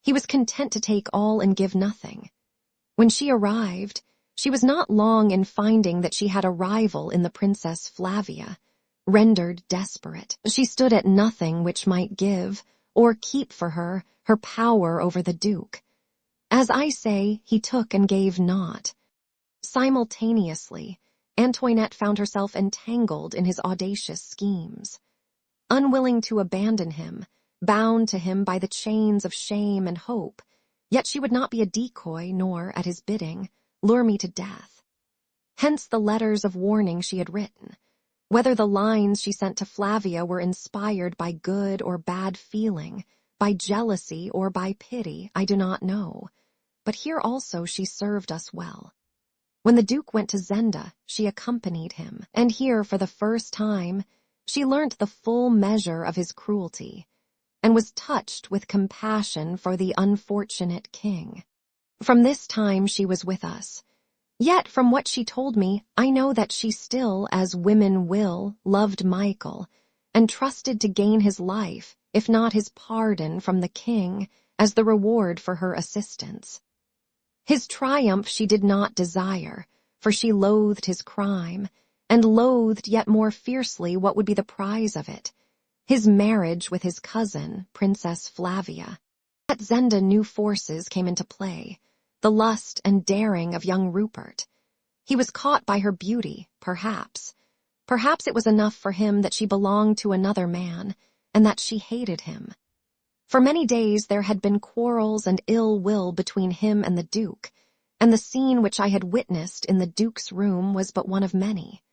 He was content to take all and give nothing. When she arrived, she was not long in finding that she had a rival in the Princess Flavia. Rendered desperate, she stood at nothing which might give, or keep for her, her power over the Duke. As I say, he took and gave not. Simultaneously, Antoinette found herself entangled in his audacious schemes. Unwilling to abandon him, bound to him by the chains of shame and hope, Yet she would not be a decoy, nor, at his bidding, lure me to death. Hence the letters of warning she had written. Whether the lines she sent to Flavia were inspired by good or bad feeling, by jealousy or by pity, I do not know. But here also she served us well. When the Duke went to Zenda, she accompanied him, and here, for the first time, she learnt the full measure of his cruelty, and was touched with compassion for the unfortunate king. From this time she was with us. Yet, from what she told me, I know that she still, as women will, loved Michael, and trusted to gain his life, if not his pardon, from the king, as the reward for her assistance. His triumph she did not desire, for she loathed his crime, and loathed yet more fiercely what would be the prize of it, his marriage with his cousin, Princess Flavia. At Zenda new forces came into play, the lust and daring of young Rupert. He was caught by her beauty, perhaps. Perhaps it was enough for him that she belonged to another man, and that she hated him. For many days there had been quarrels and ill will between him and the Duke, and the scene which I had witnessed in the Duke's room was but one of many.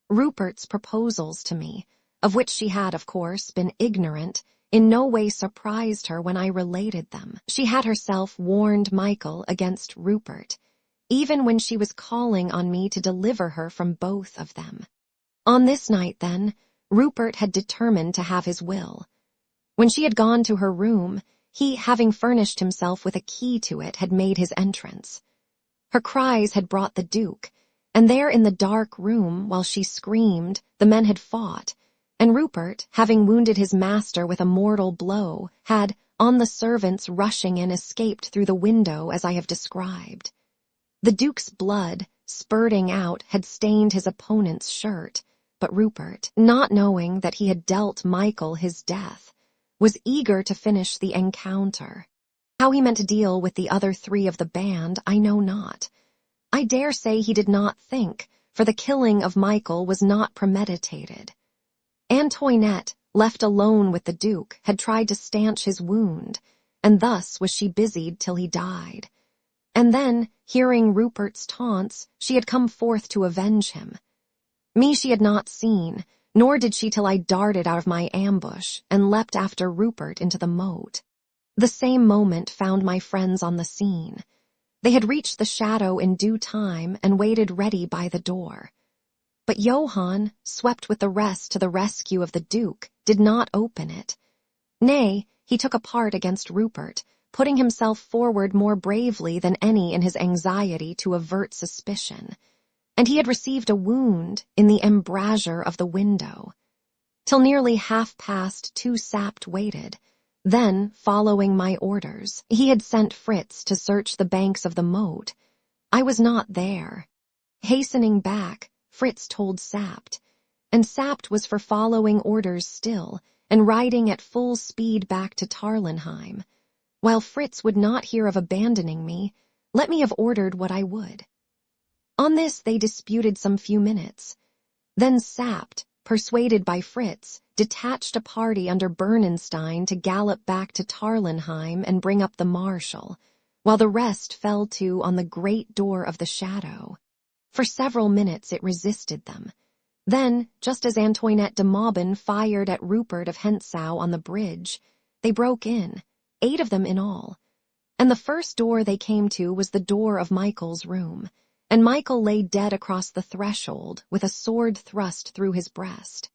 Rupert's proposals to me, of which she had, of course, been ignorant, in no way surprised her when I related them. She had herself warned Michael against Rupert, even when she was calling on me to deliver her from both of them. On this night, then, Rupert had determined to have his will. When she had gone to her room, he, having furnished himself with a key to it, had made his entrance. Her cries had brought the Duke, and there in the dark room, while she screamed, the men had fought, and Rupert, having wounded his master with a mortal blow, had, on the servants rushing in, escaped through the window as I have described. The Duke's blood, spurting out, had stained his opponent's shirt, but Rupert, not knowing that he had dealt Michael his death, was eager to finish the encounter. How he meant to deal with the other three of the band, I know not. I dare say he did not think, for the killing of Michael was not premeditated. Antoinette, left alone with the Duke, had tried to stanch his wound, and thus was she busied till he died. And then, hearing Rupert's taunts, she had come forth to avenge him. Me she had not seen, nor did she till I darted out of my ambush and leapt after Rupert into the moat. The same moment found my friends on the scene. They had reached the shadow in due time and waited ready by the door. But Johann, swept with the rest to the rescue of the Duke, did not open it. Nay, he took a part against Rupert, putting himself forward more bravely than any in his anxiety to avert suspicion. And he had received a wound in the embrasure of the window. Till nearly 2:30 Sapt waited. Then, following my orders, he had sent Fritz to search the banks of the moat. I was not there. Hastening back, Fritz told Sapt, and Sapt was for following orders still, and riding at full speed back to Tarlenheim. While Fritz would not hear of abandoning me, let me have ordered what I would. On this they disputed some few minutes. Then Sapt, persuaded by Fritz, detached a party under Bernenstein to gallop back to Tarlenheim and bring up the marshal, while the rest fell to on the great door of the shadow. For several minutes it resisted them. Then, just as Antoinette de Mauban fired at Rupert of Hentzau on the bridge, they broke in, 8 of them in all. And the first door they came to was the door of Michael's room, and Michael lay dead across the threshold with a sword thrust through his breast.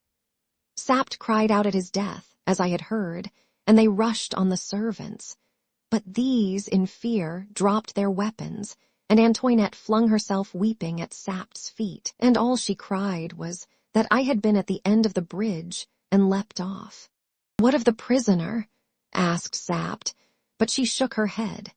Sapt cried out at his death, as I had heard, and they rushed on the servants. But these, in fear, dropped their weapons, and Antoinette flung herself weeping at Sapt's feet, and all she cried was that I had been at the end of the bridge and leapt off. "What of the prisoner?" asked Sapt, but she shook her head.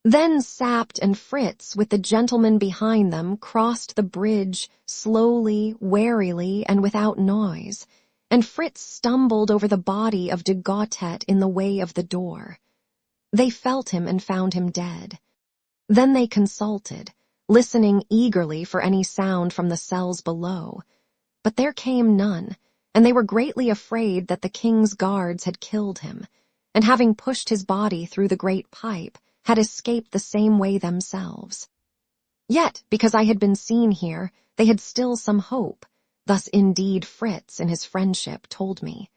Then Sapt and Fritz, with the gentleman behind them, crossed the bridge slowly, warily, and without noise, and Fritz stumbled over the body of de Gautet in the way of the door. They felt him and found him dead. Then they consulted, listening eagerly for any sound from the cells below. But there came none, and they were greatly afraid that the king's guards had killed him, and having pushed his body through the great pipe, had escaped the same way themselves. Yet, because I had been seen here, they had still some hope, thus indeed Fritz in his friendship told me.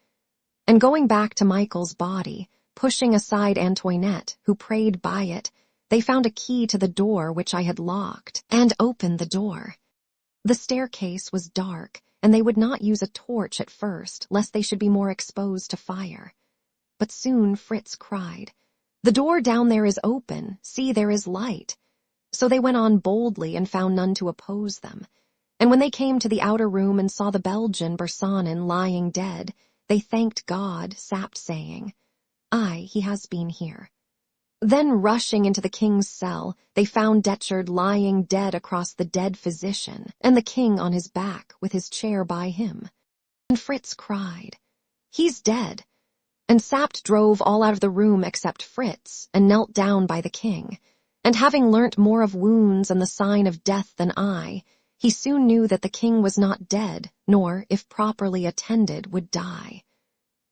And going back to Michael's body, pushing aside Antoinette, who prayed by it, they found a key to the door which I had locked, and opened the door. The staircase was dark, and they would not use a torch at first, lest they should be more exposed to fire. But soon Fritz cried, "The door down there is open, see there is light." So they went on boldly and found none to oppose them. And when they came to the outer room and saw the Belgian Bersanin lying dead, they thanked God, Sapt saying, "Aye, he has been here." Then rushing into the king's cell, they found Detchard lying dead across the dead physician, and the king on his back with his chair by him. And Fritz cried, "He's dead." And Sapt drove all out of the room except Fritz, and knelt down by the king. And having learnt more of wounds and the sign of death than I, he soon knew that the king was not dead, nor, if properly attended, would die.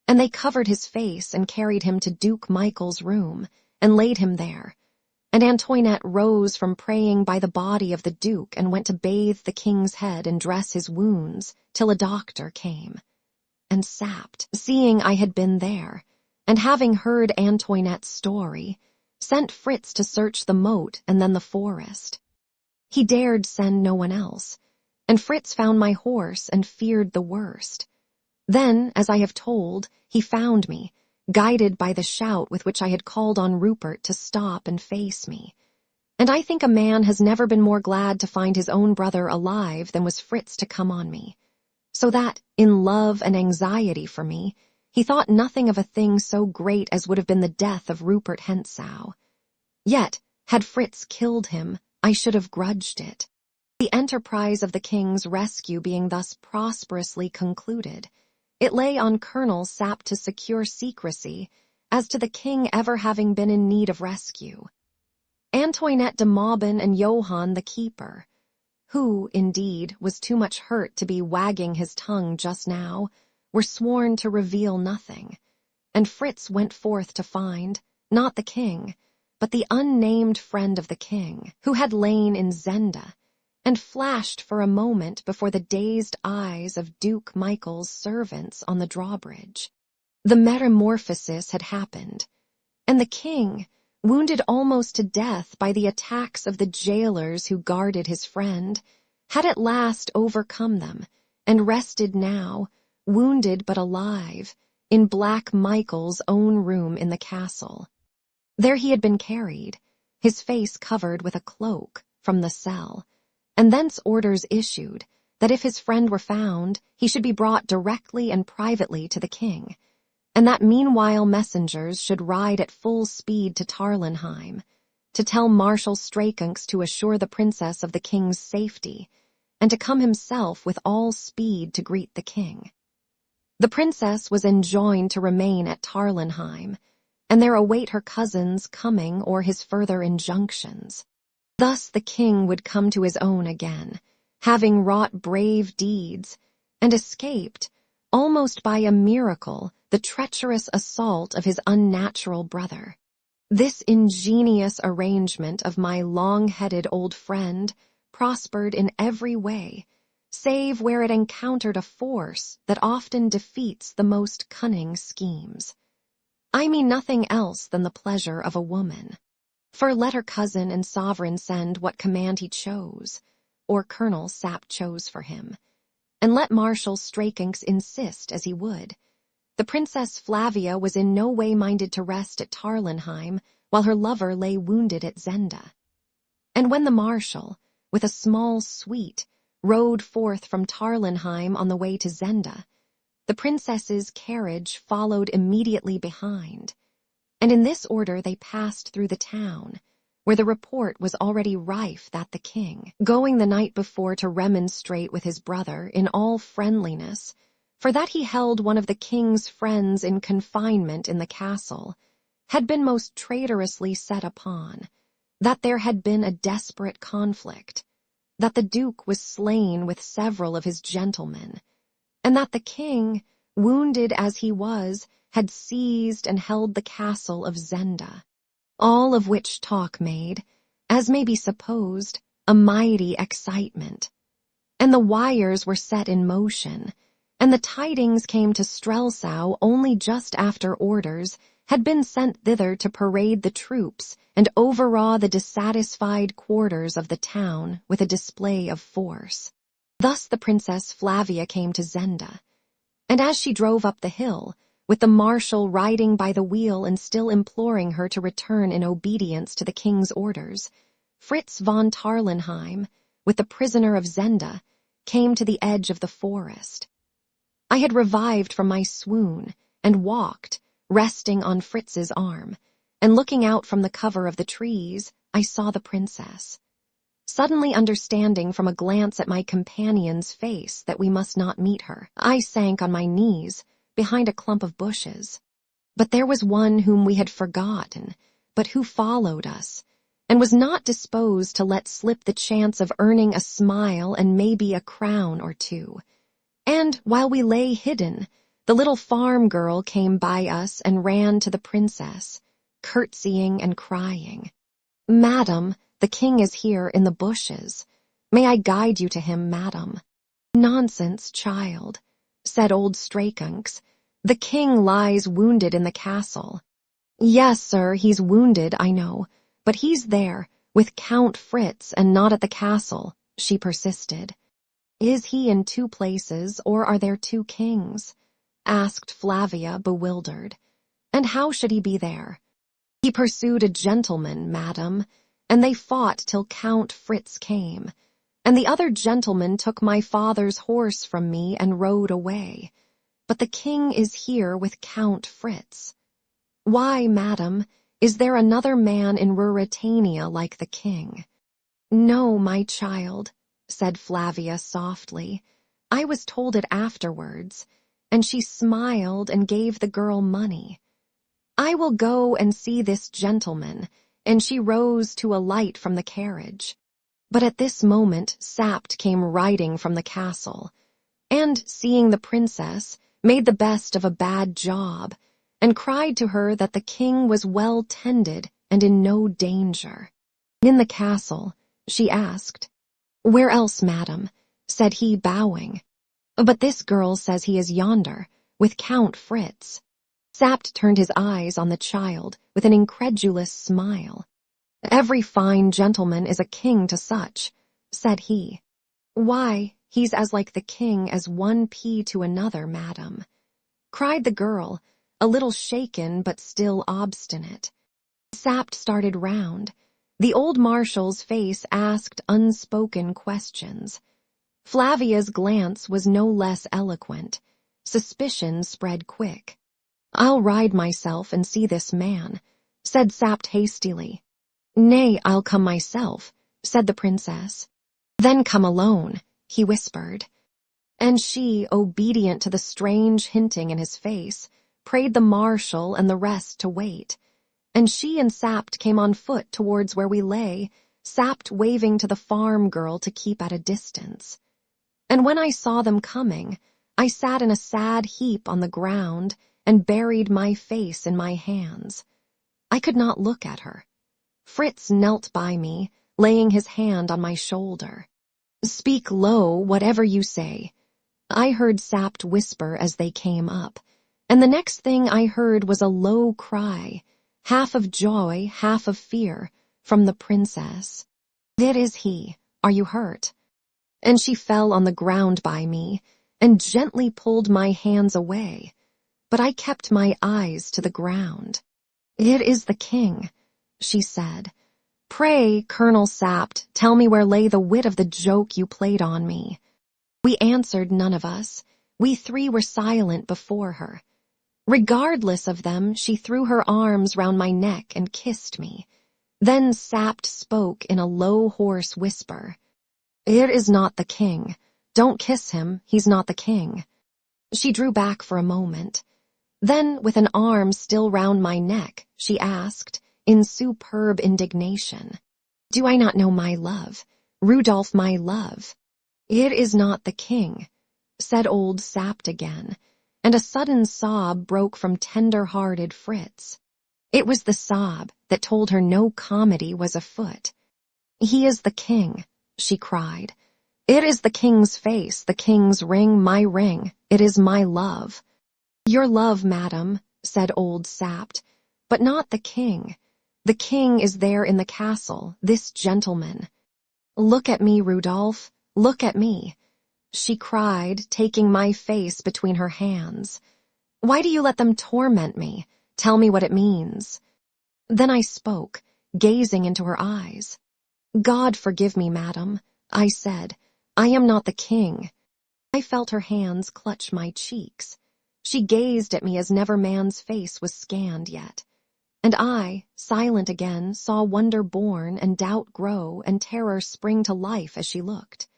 And they covered his face and carried him to Duke Michael's room, and laid him there. And Antoinette rose from praying by the body of the Duke and went to bathe the king's head and dress his wounds, till a doctor came. And Sapt, seeing I had been there, and having heard Antoinette's story, sent Fritz to search the moat and then the forest. He dared send no one else, and Fritz found my horse and feared the worst. Then, as I have told, he found me, guided by the shout with which I had called on Rupert to stop and face me. And I think a man has never been more glad to find his own brother alive than was Fritz to come on me. So that, in love and anxiety for me, he thought nothing of a thing so great as would have been the death of Rupert Hentzau. Yet, had Fritz killed him, I should have grudged it. The enterprise of the king's rescue being thus prosperously concluded, it lay on Colonel Sapt to secure secrecy as to the king ever having been in need of rescue. Antoinette de Mauban and Johann the keeper, who, indeed, was too much hurt to be wagging his tongue just now, were sworn to reveal nothing, and Fritz went forth to find, not the king, but the unnamed friend of the king, who had lain in Zenda, and flashed for a moment before the dazed eyes of Duke Michael's servants on the drawbridge. The metamorphosis had happened, and the king, wounded almost to death by the attacks of the jailers who guarded his friend, had at last overcome them, and rested now, wounded but alive, in Black Michael's own room in the castle. There he had been carried, his face covered with a cloak, from the cell, and thence orders issued that if his friend were found, he should be brought directly and privately to the king, and that meanwhile messengers should ride at full speed to Tarlenheim, to tell Marshal Strakenks to assure the princess of the king's safety, and to come himself with all speed to greet the king. The princess was enjoined to remain at Tarlenheim, and there await her cousin's coming or his further injunctions. Thus the king would come to his own again, having wrought brave deeds, and escaped, almost by a miracle, the treacherous assault of his unnatural brother. This ingenious arrangement of my long-headed old friend prospered in every way, save where it encountered a force that often defeats the most cunning schemes. I mean nothing else than the pleasure of a woman. For let her cousin and sovereign send what command he chose, or Colonel Sapt chose for him, and let Marshal Strakenks insist as he would. The Princess Flavia was in no way minded to rest at Tarlenheim while her lover lay wounded at Zenda. And when the Marshal, with a small suite, rode forth from Tarlenheim on the way to Zenda, the princess's carriage followed immediately behind, and in this order they passed through the town, where the report was already rife that the king, going the night before to remonstrate with his brother in all friendliness, for that he held one of the king's friends in confinement in the castle, had been most traitorously set upon, that there had been a desperate conflict, that the duke was slain with several of his gentlemen, and that the king, wounded as he was, had seized and held the castle of Zenda. all of which talk made, as may be supposed, a mighty excitement. And the wires were set in motion, and the tidings came to Strelsau only just after orders had been sent thither to parade the troops and overawe the dissatisfied quarters of the town with a display of force. Thus the Princess Flavia came to Zenda, and as she drove up the hill, with the marshal riding by the wheel and still imploring her to return in obedience to the king's orders, Fritz von Tarlenheim, with the Prisoner of Zenda, came to the edge of the forest. I had revived from my swoon and walked, resting on Fritz's arm, and looking out from the cover of the trees, I saw the princess. Suddenly understanding from a glance at my companion's face that we must not meet her, I sank on my knees behind a clump of bushes. But there was one whom we had forgotten, but who followed us, and was not disposed to let slip the chance of earning a smile and maybe a crown or two. And while we lay hidden, the little farm girl came by us and ran to the princess, curtsying and crying, "Madam, the king is here in the bushes. May I guide you to him, madam?" "Nonsense, child," said old Strakunks. "The king lies wounded in the castle." "Yes, sir, he's wounded, I know, but he's there, with Count Fritz and not at the castle," she persisted. "Is he in two places, or are there two kings?" asked Flavia, bewildered. "And how should he be there?" "He pursued a gentleman, madam, and they fought till Count Fritz came, and the other gentleman took my father's horse from me and rode away. But the king is here with Count Fritz." "Why, madam, is there another man in Ruritania like the king?" "No, my child," said Flavia softly. "I was told it afterwards," and she smiled and gave the girl money. "I will go and see this gentleman," and she rose to alight from the carriage. But at this moment Sapt came riding from the castle, and, seeing the princess, made the best of a bad job, and cried to her that the king was well tended and in no danger. "In the castle?" she asked. "Where else, madam?" said he, bowing. "But this girl says he is yonder, with Count Fritz." Sapt turned his eyes on the child with an incredulous smile. "Every fine gentleman is a king to such," said he. "Why, he's as like the king as one pea to another, madam," cried the girl, a little shaken but still obstinate. Sapt started round. The old marshal's face asked unspoken questions. Flavia's glance was no less eloquent. Suspicion spread quick. "I'll ride myself and see this man," said Sapt hastily. "Nay, I'll come myself," said the princess. "Then come alone," he whispered. And she, obedient to the strange hinting in his face, prayed the marshal and the rest to wait. And she and Sapt came on foot towards where we lay, Sapt waving to the farm girl to keep at a distance. And when I saw them coming, I sat in a sad heap on the ground and buried my face in my hands. I could not look at her. Fritz knelt by me, laying his hand on my shoulder. "Speak low, whatever you say," I heard Sapt whisper as they came up, and the next thing I heard was a low cry, half of joy, half of fear, from the princess. "It is he. Are you hurt?" And she fell on the ground by me and gently pulled my hands away, but I kept my eyes to the ground. "It is the king," she said. "Pray, Colonel Sapt, tell me where lay the wit of the joke you played on me." We answered none of us. We three were silent before her. Regardless of them, she threw her arms round my neck and kissed me. Then Sapt spoke in a low, hoarse whisper. "It is not the king. Don't kiss him, he's not the king." She drew back for a moment. Then, with an arm still round my neck, she asked, in superb indignation, "Do I not know my love, Rudolph, my love?" "It is not the king," said old Sapt again, and a sudden sob broke from tender-hearted Fritz. It was the sob that told her no comedy was afoot. "He is the king," she cried. "It is the king's face, the king's ring, my ring. It is my love." "Your love, madam," said old Sapt, "but not the king. The king is there in the castle, this gentleman. Look at me, Rudolph, look at me," she cried, taking my face between her hands. "Why do you let them torment me? Tell me what it means." Then I spoke, gazing into her eyes. "God forgive me, madam," I said. "I am not the king." I felt her hands clutch my cheeks. She gazed at me as never man's face was scanned yet. And I, silent again, saw wonder born and doubt grow and terror spring to life as she looked.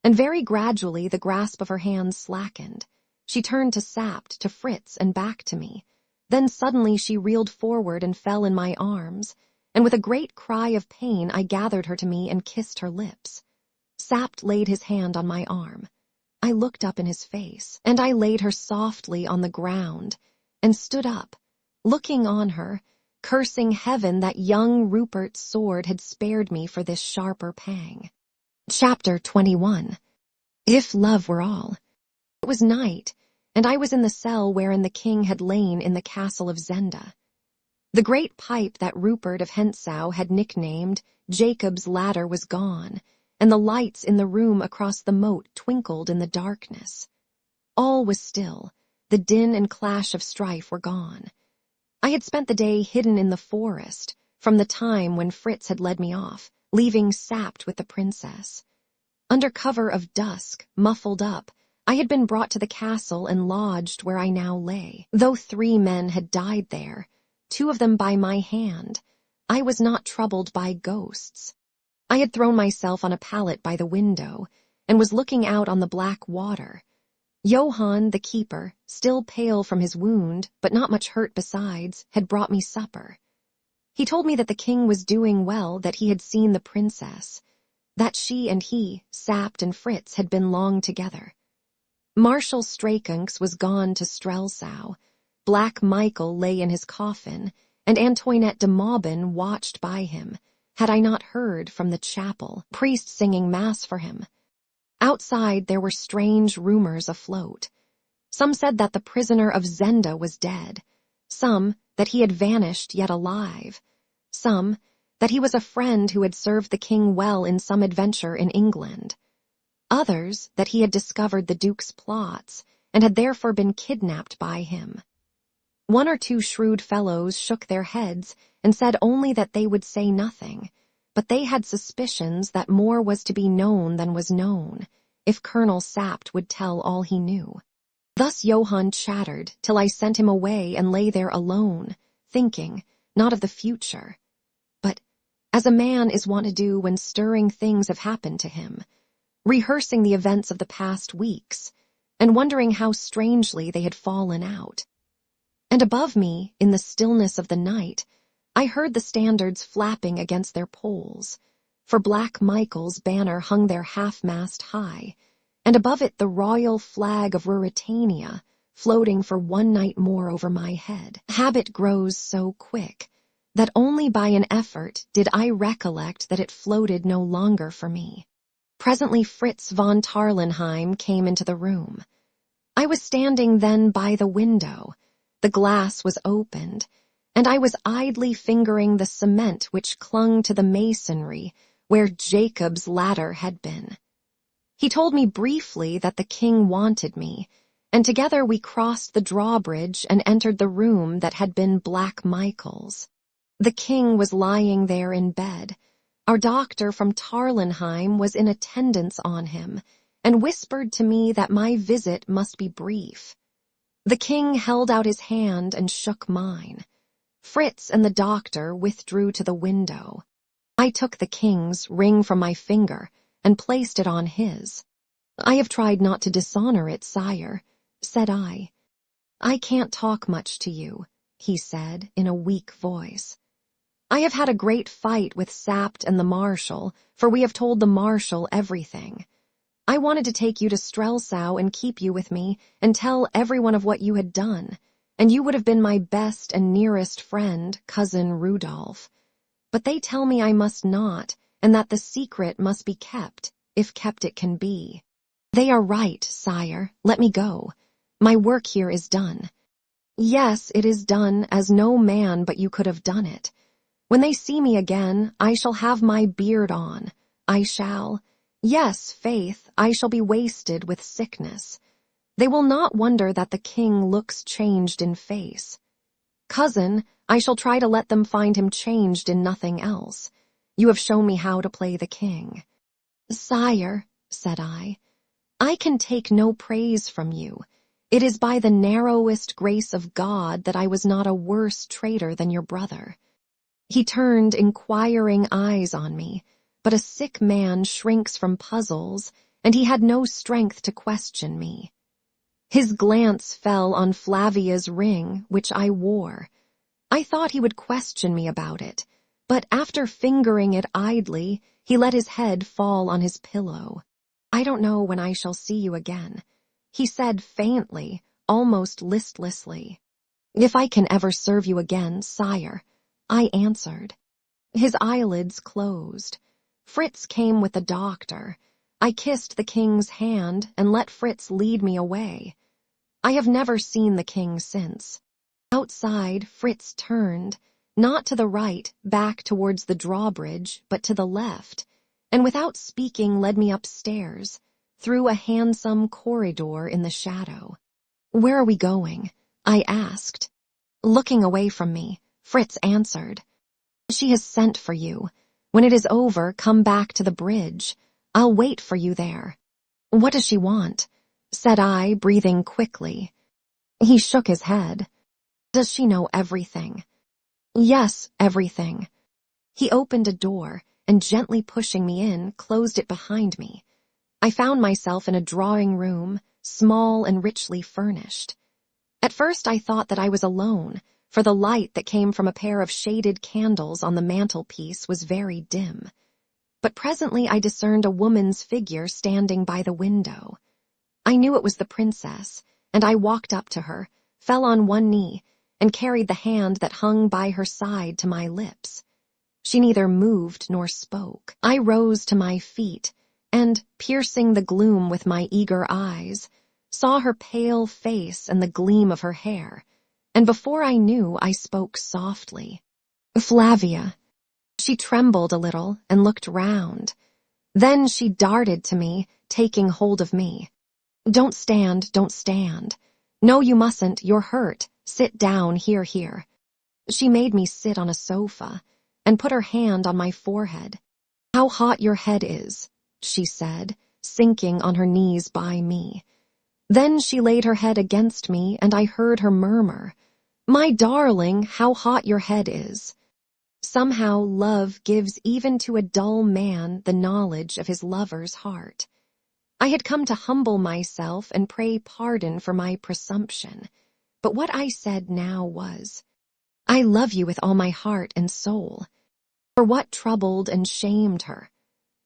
And very gradually the grasp of her hands slackened. She turned to Sapt, to Fritz, and back to me. Then suddenly she reeled forward and fell in my arms, and with a great cry of pain I gathered her to me and kissed her lips. Sapt laid his hand on my arm. I looked up in his face, and I laid her softly on the ground, and stood up, looking on her, cursing heaven that young Rupert's sword had spared me for this sharper pang. Chapter 21. If Love Were All. It was night, and I was in the cell wherein the king had lain in the castle of Zenda. The great pipe that Rupert of Hentzau had nicknamed Jacob's Ladder was gone, and the lights in the room across the moat twinkled in the darkness. All was still. The din and clash of strife were gone. I had spent the day hidden in the forest from the time when Fritz had led me off, leaving Sapt with the princess. Under cover of dusk, muffled up, I had been brought to the castle and lodged where I now lay. Though 3 men had died there, 2 of them by my hand, I was not troubled by ghosts. I had thrown myself on a pallet by the window and was looking out on the black water. Johann, the keeper, still pale from his wound, but not much hurt besides, had brought me supper. He told me that the king was doing well, that he had seen the princess, that she and he, Sapt and Fritz, had been long together. Marshal Strakunks was gone to Strelsau, Black Michael lay in his coffin, and Antoinette de Maubin watched by him, had I not heard from the chapel, priests singing mass for him. Outside there were strange rumors afloat. Some said that the prisoner of Zenda was dead, some that he had vanished yet alive, some that he was a friend who had served the king well in some adventure in England, others that he had discovered the duke's plots and had therefore been kidnapped by him. 1 or 2 shrewd fellows shook their heads and said only that they would say nothing, but they had suspicions that more was to be known than was known, if Colonel Sapt would tell all he knew. Thus Johann chattered till I sent him away and lay there alone, thinking, not of the future, but as a man is wont to do when stirring things have happened to him, rehearsing the events of the past weeks, and wondering how strangely they had fallen out. And above me, in the stillness of the night, I heard the standards flapping against their poles, for Black Michael's banner hung there half-mast high, and above it the royal flag of Ruritania, floating for 1 night more over my head. Habit grows so quick that only by an effort did I recollect that it floated no longer for me. Presently Fritz von Tarlenheim came into the room. I was standing then by the window. The glass was opened, and I was idly fingering the cement which clung to the masonry where Jacob's ladder had been. He told me briefly that the king wanted me, and together we crossed the drawbridge and entered the room that had been Black Michael's. The king was lying there in bed. Our doctor from Tarlenheim was in attendance on him, and whispered to me that my visit must be brief. The king held out his hand and shook mine. Fritz and the doctor withdrew to the window. I took the king's ring from my finger and placed it on his. "I have tried not to dishonor it, sire," said I. "I can't talk much to you," he said in a weak voice. "I have had a great fight with Sapt and the marshal, for we have told the marshal everything. I wanted to take you to Strelsau and keep you with me and tell everyone of what you had done, and you would have been my best and nearest friend, cousin Rudolph. But they tell me I must not, and that the secret must be kept, if kept it can be. They are right, sire. Let me go. My work here is done. Yes, it is done, as no man but you could have done it. When they see me again, I shall have my beard on. I shall. Yes, faith, I shall be wasted with sickness. They will not wonder that the king looks changed in face. Cousin, I shall try to let them find him changed in nothing else. You have shown me how to play the king. Sire, said I can take no praise from you. It is by the narrowest grace of God that I was not a worse traitor than your brother. He turned inquiring eyes on me, but a sick man shrinks from puzzles, and he had no strength to question me. His glance fell on Flavia's ring, which I wore. I thought he would question me about it, but after fingering it idly, he let his head fall on his pillow. I don't know when I shall see you again, he said faintly, almost listlessly. If I can ever serve you again, sire, I answered. His eyelids closed. Fritz came with the doctor. I kissed the king's hand and let Fritz lead me away. I have never seen the king since. Outside, Fritz turned, not to the right, back towards the drawbridge, but to the left, and without speaking led me upstairs, through a handsome corridor in the shadow. Where are we going? I asked. Looking away from me, Fritz answered. She has sent for you. When it is over, come back to the bridge. I'll wait for you there. What does she want? Said I, breathing quickly. He shook his head. Does she know everything? Yes, everything. He opened a door and, gently pushing me in, closed it behind me. I found myself in a drawing room, small and richly furnished. At first I thought that I was alone, for the light that came from a pair of shaded candles on the mantelpiece was very dim. But presently I discerned a woman's figure standing by the window. I knew it was the princess, and I walked up to her, fell on one knee, and carried the hand that hung by her side to my lips. She neither moved nor spoke. I rose to my feet, and, piercing the gloom with my eager eyes, saw her pale face and the gleam of her hair, and before I knew, I spoke softly. Flavia. She trembled a little and looked round. Then she darted to me, taking hold of me. Don't stand, don't stand. No, you mustn't, you're hurt. Sit down, here. She made me sit on a sofa, and put her hand on my forehead. How hot your head is, she said, sinking on her knees by me. Then she laid her head against me, and I heard her murmur, My darling, how hot your head is. Somehow love gives even to a dull man the knowledge of his lover's heart. I had come to humble myself and pray pardon for my presumption, but what I said now was, I love you with all my heart and soul. For what troubled and shamed her?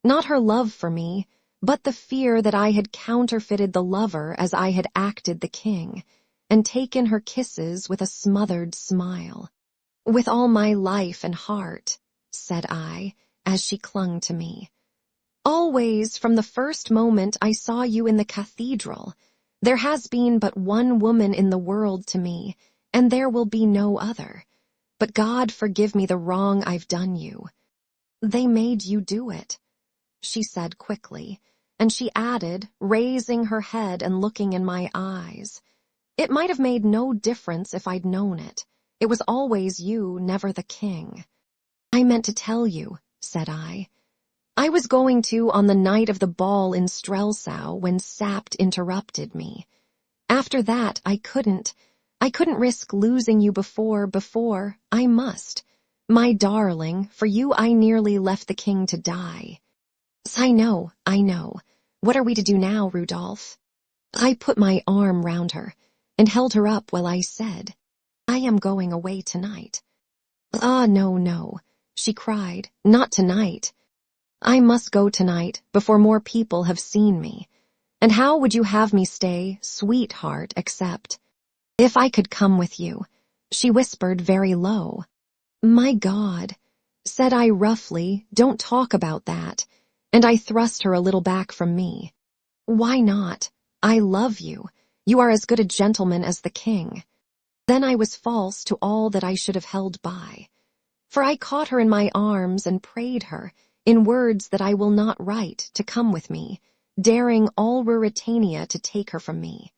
Not her love for me, but the fear that I had counterfeited the lover as I had acted the king, and taken her kisses with a smothered smile. With all my life and heart, said I, as she clung to me. Always, from the first moment I saw you in the cathedral, there has been but one woman in the world to me, and there will be no other. But God forgive me the wrong I've done you. They made you do it, she said quickly, and she added, raising her head and looking in my eyes. It might have made no difference if I'd known it. It was always you, never the king. I meant to tell you, said I. I was going to on the night of the ball in Strelsau when Sapt interrupted me. After that, I couldn't risk losing you before, I must. My darling, for you I nearly left the king to die. I know. What are we to do now, Rudolph? I put my arm round her and held her up while I said, I am going away tonight. Ah, no, she cried, not tonight. I must go tonight before more people have seen me. And how would you have me stay, sweetheart, except... If I could come with you, she whispered very low. My God, said I roughly, don't talk about that, and I thrust her a little back from me. Why not? I love you. You are as good a gentleman as the king. Then I was false to all that I should have held by. For I caught her in my arms and prayed her, in words that I will not write, to come with me, daring all Ruritania to take her from me.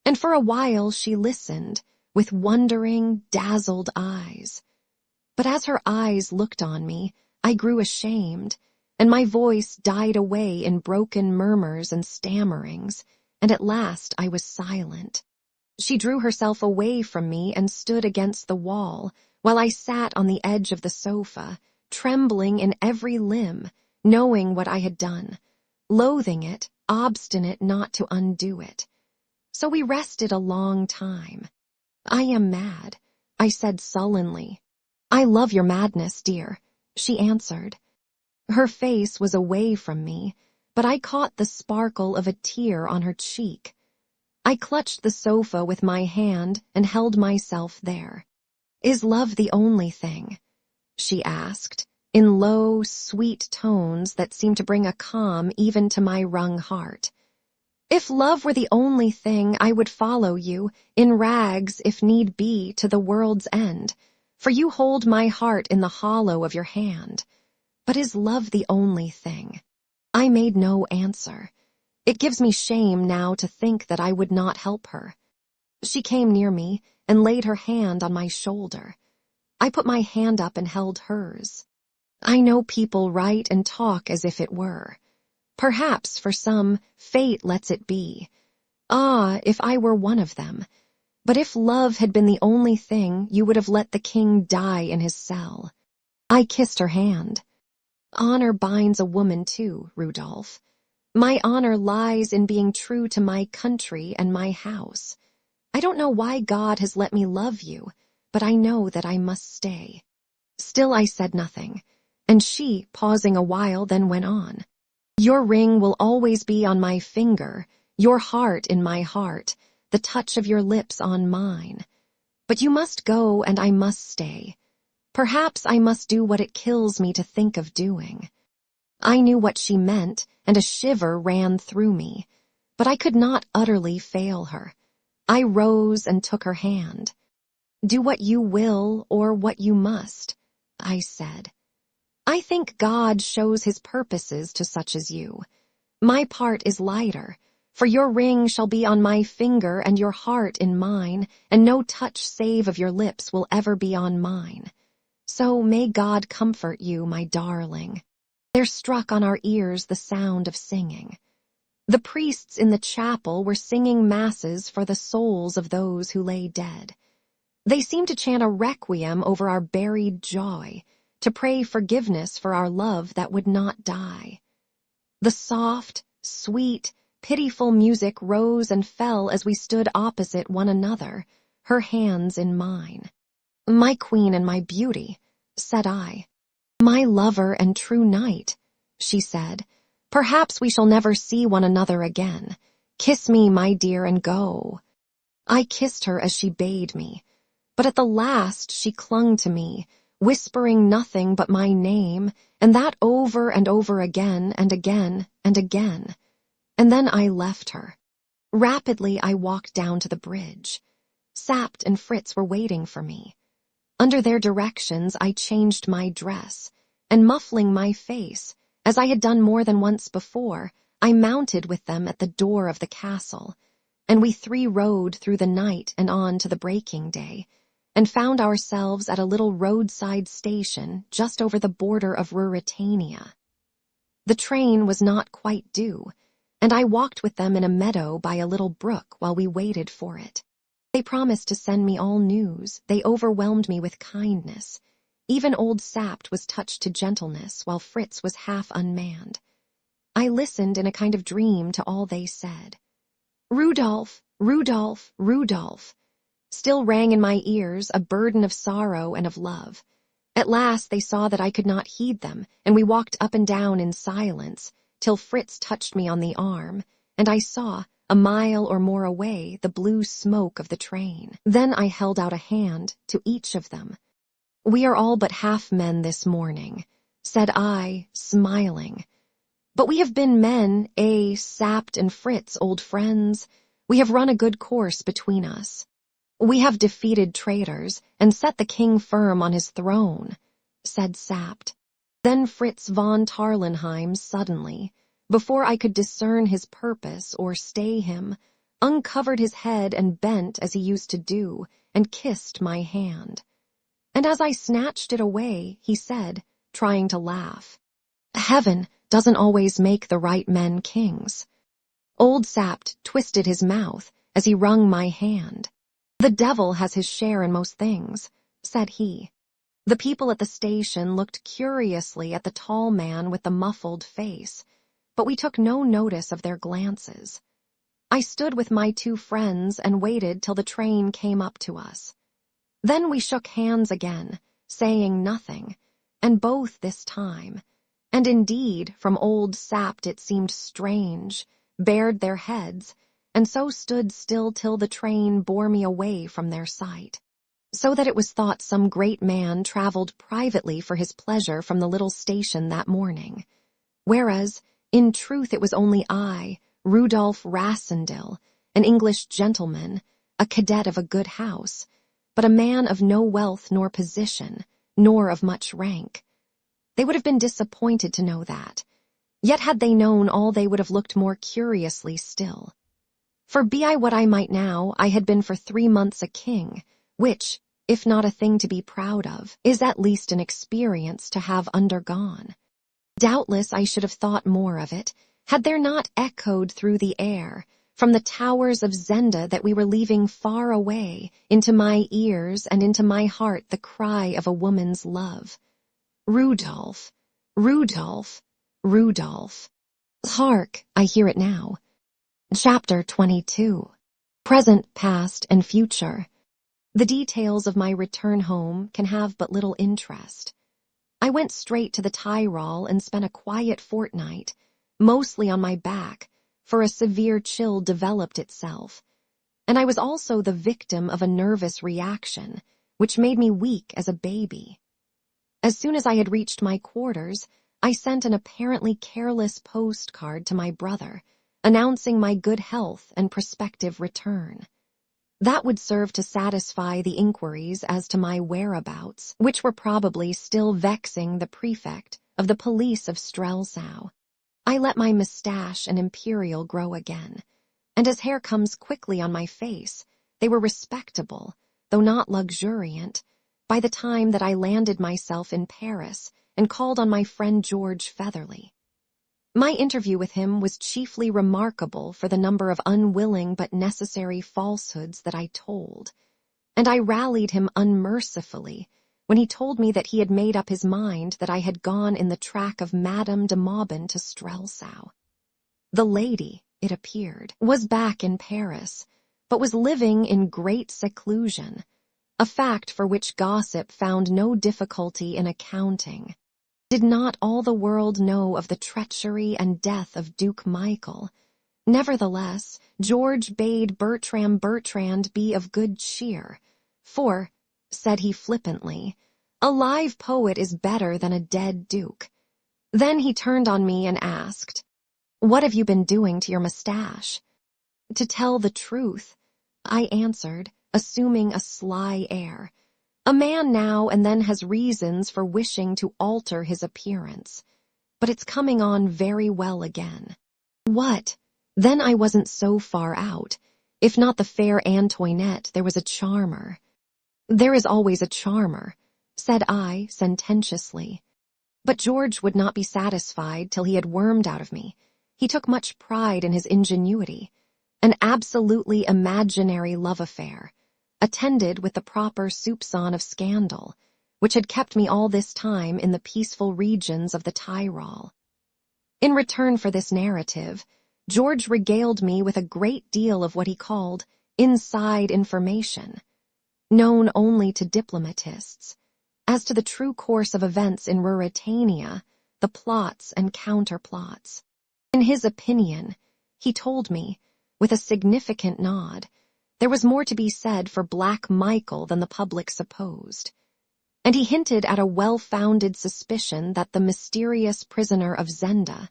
And for a while she listened, with wondering, dazzled eyes. But as her eyes looked on me, I grew ashamed, and my voice died away in broken murmurs and stammerings, and at last I was silent. She drew herself away from me and stood against the wall, while I sat on the edge of the sofa, trembling in every limb, knowing what I had done, loathing it, obstinate not to undo it. So we rested a long time. I am mad, I said sullenly. I love your madness, dear, she answered. Her face was away from me, but I caught the sparkle of a tear on her cheek. I clutched the sofa with my hand and held myself there. Is love the only thing? She asked, in low, sweet tones that seemed to bring a calm even to my wrung heart. If love were the only thing, I would follow you, in rags if need be, to the world's end, for you hold my heart in the hollow of your hand. But is love the only thing? I made no answer. It gives me shame now to think that I would not help her. She came near me and laid her hand on my shoulder. I put my hand up and held hers. I know people write and talk as if it were. Perhaps for some, fate lets it be. Ah, if I were one of them. But if love had been the only thing, you would have let the king die in his cell. I kissed her hand. Honor binds a woman too, Rudolph. My honor lies in being true to my country and my house. I don't know why God has let me love you, but I know that I must stay. Still I said nothing, and she, pausing a while, then went on. Your ring will always be on my finger, your heart in my heart, the touch of your lips on mine. But you must go and I must stay. Perhaps I must do what it kills me to think of doing. I knew what she meant, and a shiver ran through me, but I could not utterly fail her. I rose and took her hand. Do what you will or what you must, I said. I think God shows his purposes to such as you. My part is lighter, for your ring shall be on my finger and your heart in mine, and no touch save of your lips will ever be on mine. So may God comfort you, my darling. There struck on our ears the sound of singing. The priests in the chapel were singing masses for the souls of those who lay dead. They seemed to chant a requiem over our buried joy, to pray forgiveness for our love that would not die. The soft, sweet, pitiful music rose and fell as we stood opposite one another, her hands in mine. My queen and my beauty, said I. My lover and true knight, she said. Perhaps we shall never see one another again. Kiss me, my dear, and go. I kissed her as she bade me, but at the last she clung to me, whispering nothing but my name, and that over and over again and again and again. And then I left her. Rapidly I walked down to the bridge. Sapt and Fritz were waiting for me. Under their directions I changed my dress, and muffling my face, as I had done more than once before, I mounted with them at the door of the castle, and we three rode through the night and on to the breaking day, and found ourselves at a little roadside station just over the border of Ruritania. The train was not quite due, and I walked with them in a meadow by a little brook while we waited for it. They promised to send me all news. They overwhelmed me with kindness. Even old Sapt was touched to gentleness, while Fritz was half unmanned. I listened in a kind of dream to all they said. Rudolph, Rudolph, Rudolph, still rang in my ears, a burden of sorrow and of love. At last they saw that I could not heed them, and we walked up and down in silence, till Fritz touched me on the arm, and I saw, a mile or more away the blue smoke of the train. Then I held out a hand to each of them. "We are all but half men this morning," said I, smiling. "But we have been men, Sapt and Fritz, old friends. We have run a good course between us. We have defeated traitors and set the king firm on his throne," said Sapt. Then Fritz von Tarlenheim suddenly, before I could discern his purpose or stay him, uncovered his head and bent as he used to do, and kissed my hand. And as I snatched it away, he said, trying to laugh, "Heaven doesn't always make the right men kings." Old Sapt twisted his mouth as he wrung my hand. "The devil has his share in most things," said he. The people at the station looked curiously at the tall man with the muffled face, but we took no notice of their glances. I stood with my two friends and waited till the train came up to us. Then we shook hands again, saying nothing, and both this time, and indeed from old Sapt it seemed strange, bared their heads, and so stood still till the train bore me away from their sight, so that it was thought some great man traveled privately for his pleasure from the little station that morning, whereas, in truth, it was only I, Rudolph Rassendyll, an English gentleman, a cadet of a good house, but a man of no wealth nor position, nor of much rank. They would have been disappointed to know that. Yet had they known all, they would have looked more curiously still. For be I what I might now, I had been for 3 months a king, which, if not a thing to be proud of, is at least an experience to have undergone. Doubtless I should have thought more of it, had there not echoed through the air, from the towers of Zenda that we were leaving far away, into my ears and into my heart the cry of a woman's love. "Rudolph, Rudolph, Rudolph." Hark, I hear it now. Chapter 22. Present, Past, and Future. The details of my return home can have but little interest. I went straight to the Tyrol and spent a quiet fortnight, mostly on my back, for a severe chill developed itself, and I was also the victim of a nervous reaction, which made me weak as a baby. As soon as I had reached my quarters, I sent an apparently careless postcard to my brother, announcing my good health and prospective return. That would serve to satisfy the inquiries as to my whereabouts, which were probably still vexing the prefect of the police of Strelsau. I let my mustache and imperial grow again, and as hair comes quickly on my face, they were respectable, though not luxuriant, by the time that I landed myself in Paris and called on my friend George Featherly. My interview with him was chiefly remarkable for the number of unwilling but necessary falsehoods that I told, and I rallied him unmercifully when he told me that he had made up his mind that I had gone in the track of Madame de Maubin to Strelsau. The lady, it appeared, was back in Paris, but was living in great seclusion, a fact for which gossip found no difficulty in accounting. Did not all the world know of the treachery and death of Duke Michael? Nevertheless, George bade Bertrand be of good cheer, for, said he flippantly, a live poet is better than a dead duke. Then he turned on me and asked, "What have you been doing to your mustache?" "To tell the truth," I answered, assuming a sly air, "a man now and then has reasons for wishing to alter his appearance, but it's coming on very well again." What? Then I wasn't so far out. If not the fair Antoinette, there was a charmer. "There is always a charmer," said I sententiously. But George would not be satisfied till he had wormed out of me. He took much pride in his ingenuity. An absolutely imaginary love affair, attended with the proper soupçon of scandal, which had kept me all this time in the peaceful regions of the Tyrol. In return for this narrative, George regaled me with a great deal of what he called inside information, known only to diplomatists, as to the true course of events in Ruritania, the plots and counterplots. In his opinion, he told me, with a significant nod. There was more to be said for Black Michael than the public supposed. And he hinted at a well-founded suspicion that the mysterious Prisoner of Zenda,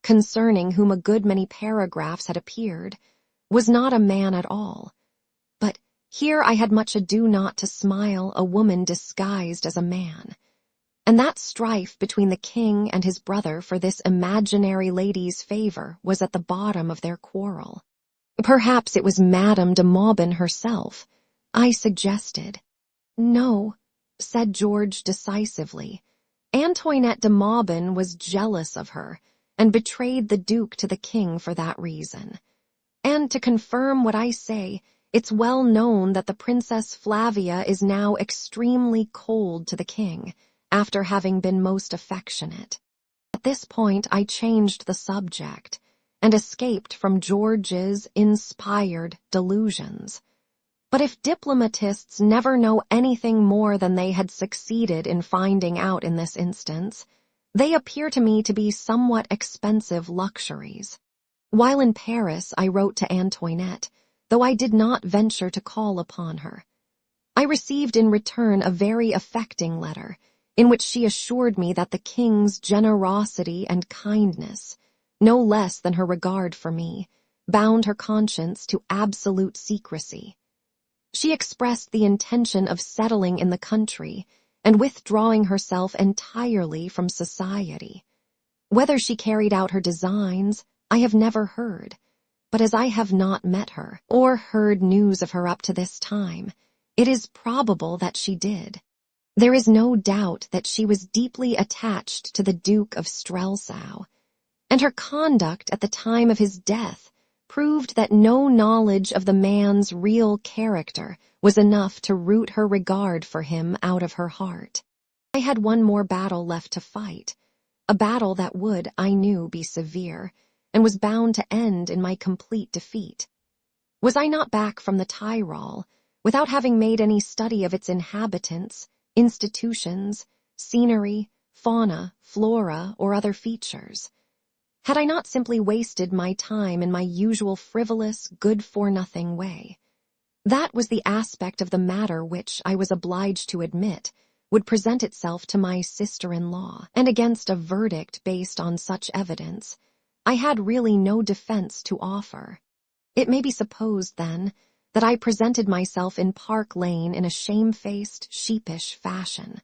concerning whom a good many paragraphs had appeared, was not a man at all. But here I had much ado not to smile a woman disguised as a man. And that strife between the king and his brother for this imaginary lady's favor was at the bottom of their quarrel. Perhaps it was Madame de Maubin herself, I suggested. No, said George decisively. Antoinette de Maubin was jealous of her, and betrayed the Duke to the king for that reason. And to confirm what I say, it's well known that the Princess Flavia is now extremely cold to the king, after having been most affectionate. At this point I changed the subject, and escaped from George's inspired delusions. But if diplomatists never know anything more than they had succeeded in finding out in this instance, they appear to me to be somewhat expensive luxuries. While in Paris, I wrote to Antoinette, though I did not venture to call upon her. I received in return a very affecting letter, in which she assured me that the king's generosity and kindness, no less than her regard for me, bound her conscience to absolute secrecy. She expressed the intention of settling in the country and withdrawing herself entirely from society. Whether she carried out her designs, I have never heard, but as I have not met her, or heard news of her up to this time, it is probable that she did. There is no doubt that she was deeply attached to the Duke of Strelsau, and her conduct at the time of his death proved that no knowledge of the man's real character was enough to root her regard for him out of her heart. I had one more battle left to fight, a battle that would, I knew, be severe, and was bound to end in my complete defeat. Was I not back from the Tyrol, without having made any study of its inhabitants, institutions, scenery, fauna, flora, or other features? Had I not simply wasted my time in my usual frivolous, good-for-nothing way? That was the aspect of the matter which, I was obliged to admit, would present itself to my sister-in-law, and against a verdict based on such evidence, I had really no defense to offer. It may be supposed, then, that I presented myself in Park Lane in a shamefaced, sheepish fashion.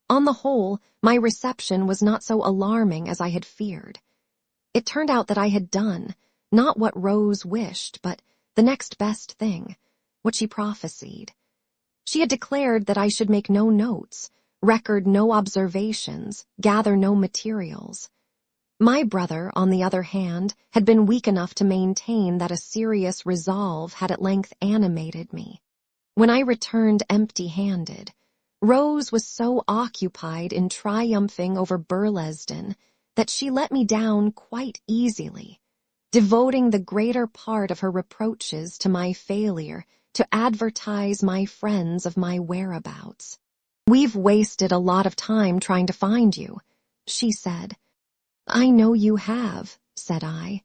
On the whole, my reception was not so alarming as I had feared. It turned out that I had done, not what Rose wished, but the next best thing, what she prophesied. She had declared that I should make no notes, record no observations, gather no materials. My brother, on the other hand, had been weak enough to maintain that a serious resolve had at length animated me. When I returned empty-handed, Rose was so occupied in triumphing over Burlesdon that she let me down quite easily, devoting the greater part of her reproaches to my failure to advertise my friends of my whereabouts. "We've wasted a lot of time trying to find you," she said. "I know you have," said I.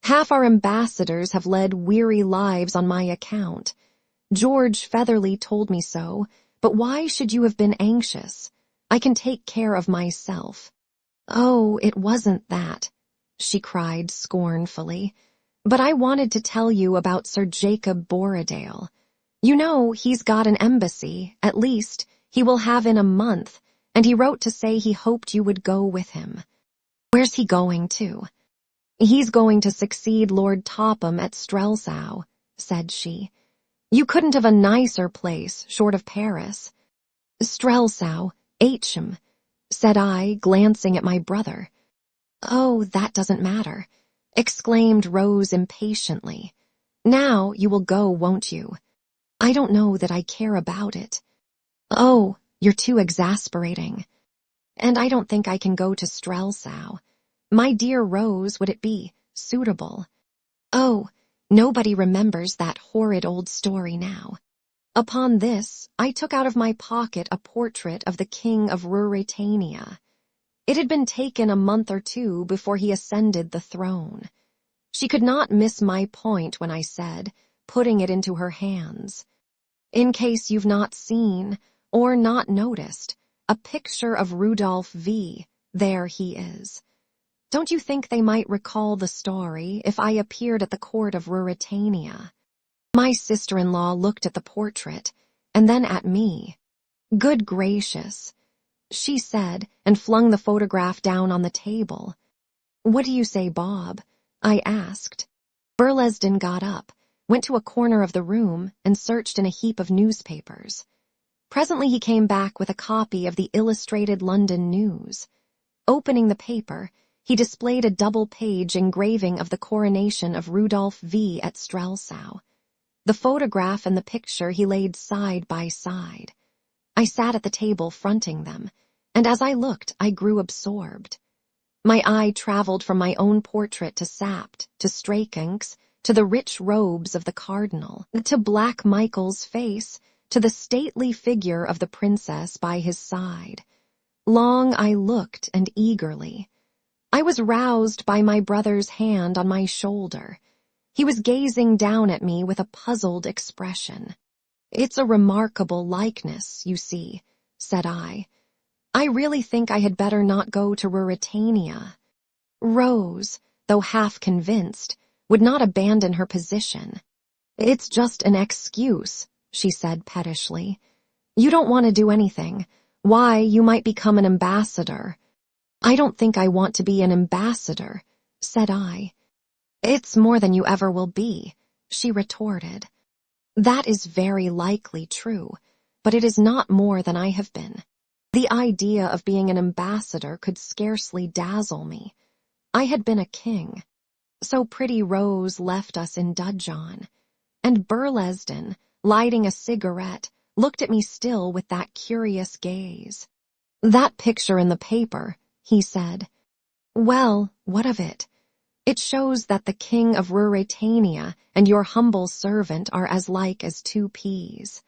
"Half our ambassadors have led weary lives on my account. George Featherly told me so, but why should you have been anxious? I can take care of myself." "Oh, it wasn't that," she cried scornfully. "But I wanted to tell you about Sir Jacob Borradaile. You know, he's got an embassy, at least, he will have in a month, and he wrote to say he hoped you would go with him." "Where's he going to?" "He's going to succeed Lord Topham at Strelsau," said she. "You couldn't have a nicer place, short of Paris." "Strelsau, Aitcham," said I, glancing at my brother. "Oh, that doesn't matter," exclaimed Rose impatiently. "Now you will go, won't you?" "I don't know that I care about it." "Oh, you're too exasperating. And I don't think I can go to Strelsau. My dear Rose, would it be suitable?" "Oh, nobody remembers that horrid old story now." Upon this, I took out of my pocket a portrait of the King of Ruritania. It had been taken a month or two before he ascended the throne. She could not miss my point when I said, putting it into her hands. In case you've not seen, or not noticed, a picture of Rudolph V. There he is. Don't you think they might recall the story if I appeared at the court of Ruritania? My sister-in-law looked at the portrait, and then at me. Good gracious, she said, and flung the photograph down on the table. What do you say, Bob? I asked. Burlesdon got up, went to a corner of the room, and searched in a heap of newspapers. Presently he came back with a copy of the Illustrated London News. Opening the paper, he displayed a double-page engraving of the coronation of Rudolph V. at Strelsau. The photograph and the picture he laid side by side. I sat at the table fronting them, and as I looked, I grew absorbed. My eye traveled from my own portrait to Sapt, to Strakenck's, to the rich robes of the cardinal, to Black Michael's face, to the stately figure of the princess by his side. Long I looked and eagerly. I was roused by my brother's hand on my shoulder. He was gazing down at me with a puzzled expression. It's a remarkable likeness, you see, said I. I really think I had better not go to Ruritania. Rose, though half convinced, would not abandon her position. It's just an excuse, she said pettishly. You don't want to do anything. Why, you might become an ambassador. I don't think I want to be an ambassador, said I. It's more than you ever will be, she retorted. That is very likely true, but it is not more than I have been. The idea of being an ambassador could scarcely dazzle me. I had been a king. So pretty Rose left us in dudgeon, and Burlesdon, lighting a cigarette, looked at me still with that curious gaze. That picture in the paper, he said. Well, what of it? It shows that the king of Ruritania and your humble servant are as like as two peas.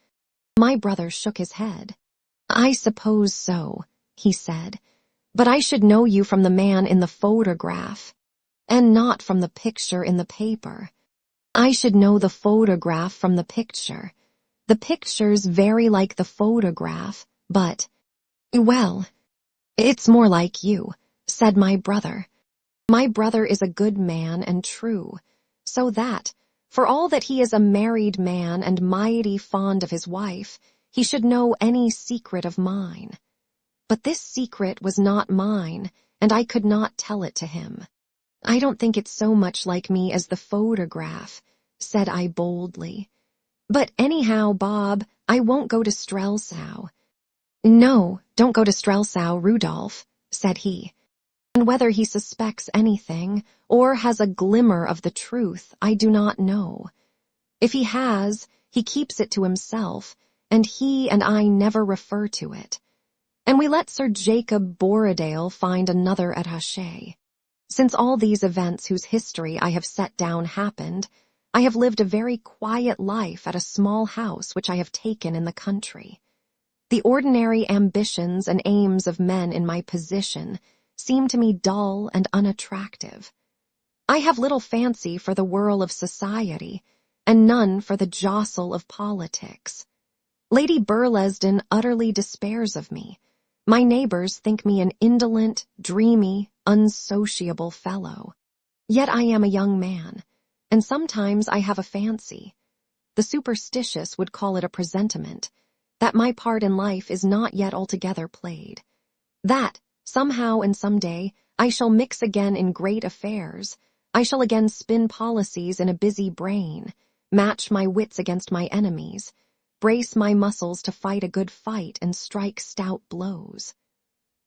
My brother shook his head. I suppose so, he said, but I should know you from the man in the photograph, and not from the picture in the paper. I should know the photograph from the picture. The picture's very like the photograph, but, well, it's more like you, said my brother. My brother is a good man and true, so that, for all that he is a married man and mighty fond of his wife, he should know any secret of mine. But this secret was not mine, and I could not tell it to him. I don't think it's so much like me as the photograph, said I boldly. But anyhow, Bob, I won't go to Strelsau. No, don't go to Strelsau, Rudolph, said he. And whether he suspects anything, or has a glimmer of the truth, I do not know. If he has, he keeps it to himself, and he and I never refer to it. And we let Sir Jacob Borrodaile find another at Hachet. Since all these events whose history I have set down happened, I have lived a very quiet life at a small house which I have taken in the country. The ordinary ambitions and aims of men in my position seem to me dull and unattractive. I have little fancy for the whirl of society, and none for the jostle of politics. Lady Burlesdon utterly despairs of me. My neighbors think me an indolent, dreamy, unsociable fellow. Yet I am a young man, and sometimes I have a fancy. The superstitious would call it a presentiment, that my part in life is not yet altogether played. That, somehow and some day, I shall mix again in great affairs. I shall again spin policies in a busy brain, match my wits against my enemies, brace my muscles to fight a good fight and strike stout blows.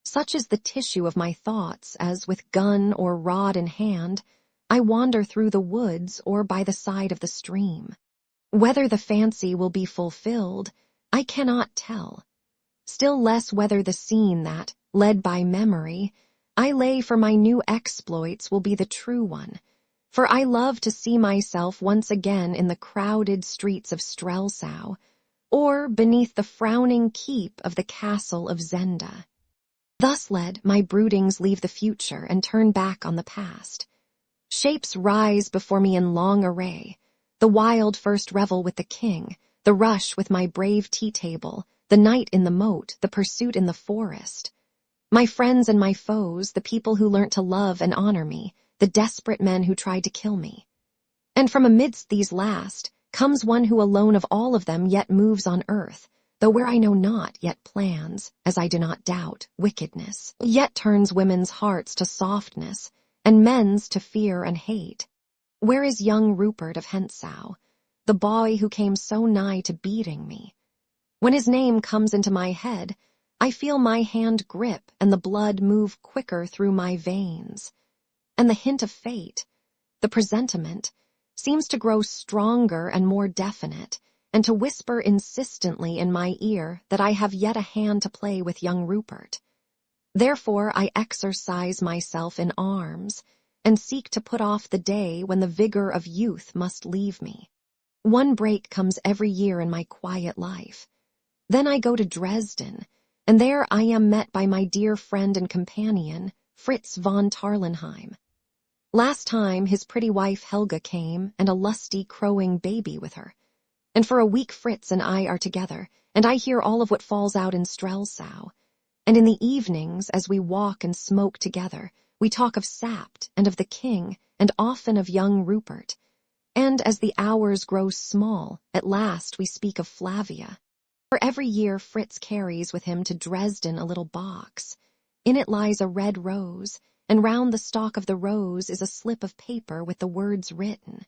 Such is the tissue of my thoughts as, with gun or rod in hand, I wander through the woods or by the side of the stream. Whether the fancy will be fulfilled, I cannot tell. Still less whether the scene that, led by memory, I lay for my new exploits will be the true one, for I love to see myself once again in the crowded streets of Strelsau, or beneath the frowning keep of the castle of Zenda. Thus led, my broodings leave the future and turn back on the past. Shapes rise before me in long array. The wild first revel with the king, the rush with my brave tea table, the night in the moat, the pursuit in the forest. My friends and my foes, the people who learnt to love and honor me, the desperate men who tried to kill me. And from amidst these last comes one who alone of all of them yet moves on earth, though where I know not yet plans, as I do not doubt, wickedness, yet turns women's hearts to softness, and men's to fear and hate. Where is young Rupert of Hentzau, the boy who came so nigh to beating me? When his name comes into my head, I feel my hand grip and the blood move quicker through my veins. And the hint of fate, the presentiment, seems to grow stronger and more definite, and to whisper insistently in my ear that I have yet a hand to play with young Rupert. Therefore I exercise myself in arms, and seek to put off the day when the vigor of youth must leave me. One break comes every year in my quiet life. Then I go to Dresden, and there I am met by my dear friend and companion, Fritz von Tarlenheim. Last time his pretty wife Helga came, and a lusty, crowing baby with her. And for a week Fritz and I are together, and I hear all of what falls out in Strelsau. And in the evenings, as we walk and smoke together, we talk of Sapt and of the king, and often of young Rupert. And as the hours grow small, at last we speak of Flavia. For every year Fritz carries with him to Dresden a little box. In it lies a red rose, and round the stalk of the rose is a slip of paper with the words written,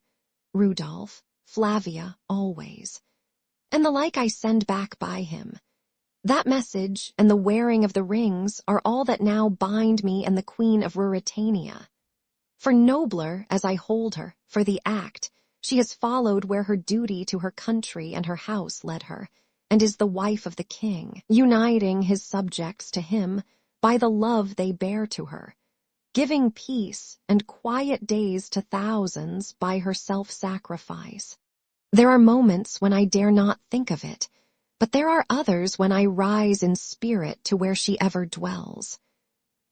Rudolph, Flavia, always. And the like I send back by him. That message and the wearing of the rings are all that now bind me and the Queen of Ruritania. For nobler, as I hold her, for the act, she has followed where her duty to her country and her house led her, and is the wife of the king, uniting his subjects to him by the love they bear to her, giving peace and quiet days to thousands by her self-sacrifice. There are moments when I dare not think of it, but there are others when I rise in spirit to where she ever dwells.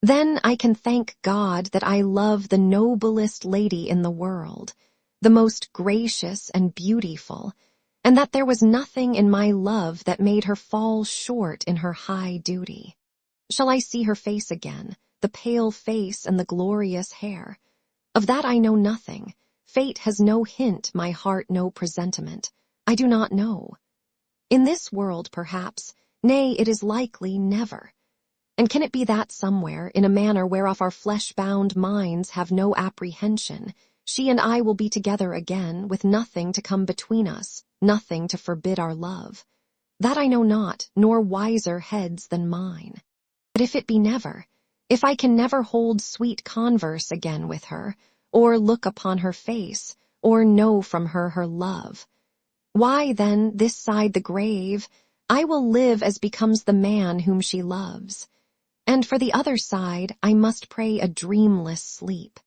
Then I can thank God that I love the noblest lady in the world, the most gracious and beautiful, and that there was nothing in my love that made her fall short in her high duty. Shall I see her face again, the pale face and the glorious hair? Of that I know nothing. Fate has no hint, my heart no presentiment. I do not know. In this world, perhaps, nay, it is likely never. And can it be that somewhere, in a manner whereof our flesh-bound minds have no apprehension, she and I will be together again, with nothing to come between us, nothing to forbid our love? That I know not, nor wiser heads than mine. But if it be never, if I can never hold sweet converse again with her, or look upon her face, or know from her her love, why then, this side the grave, I will live as becomes the man whom she loves. And for the other side, I must pray a dreamless sleep.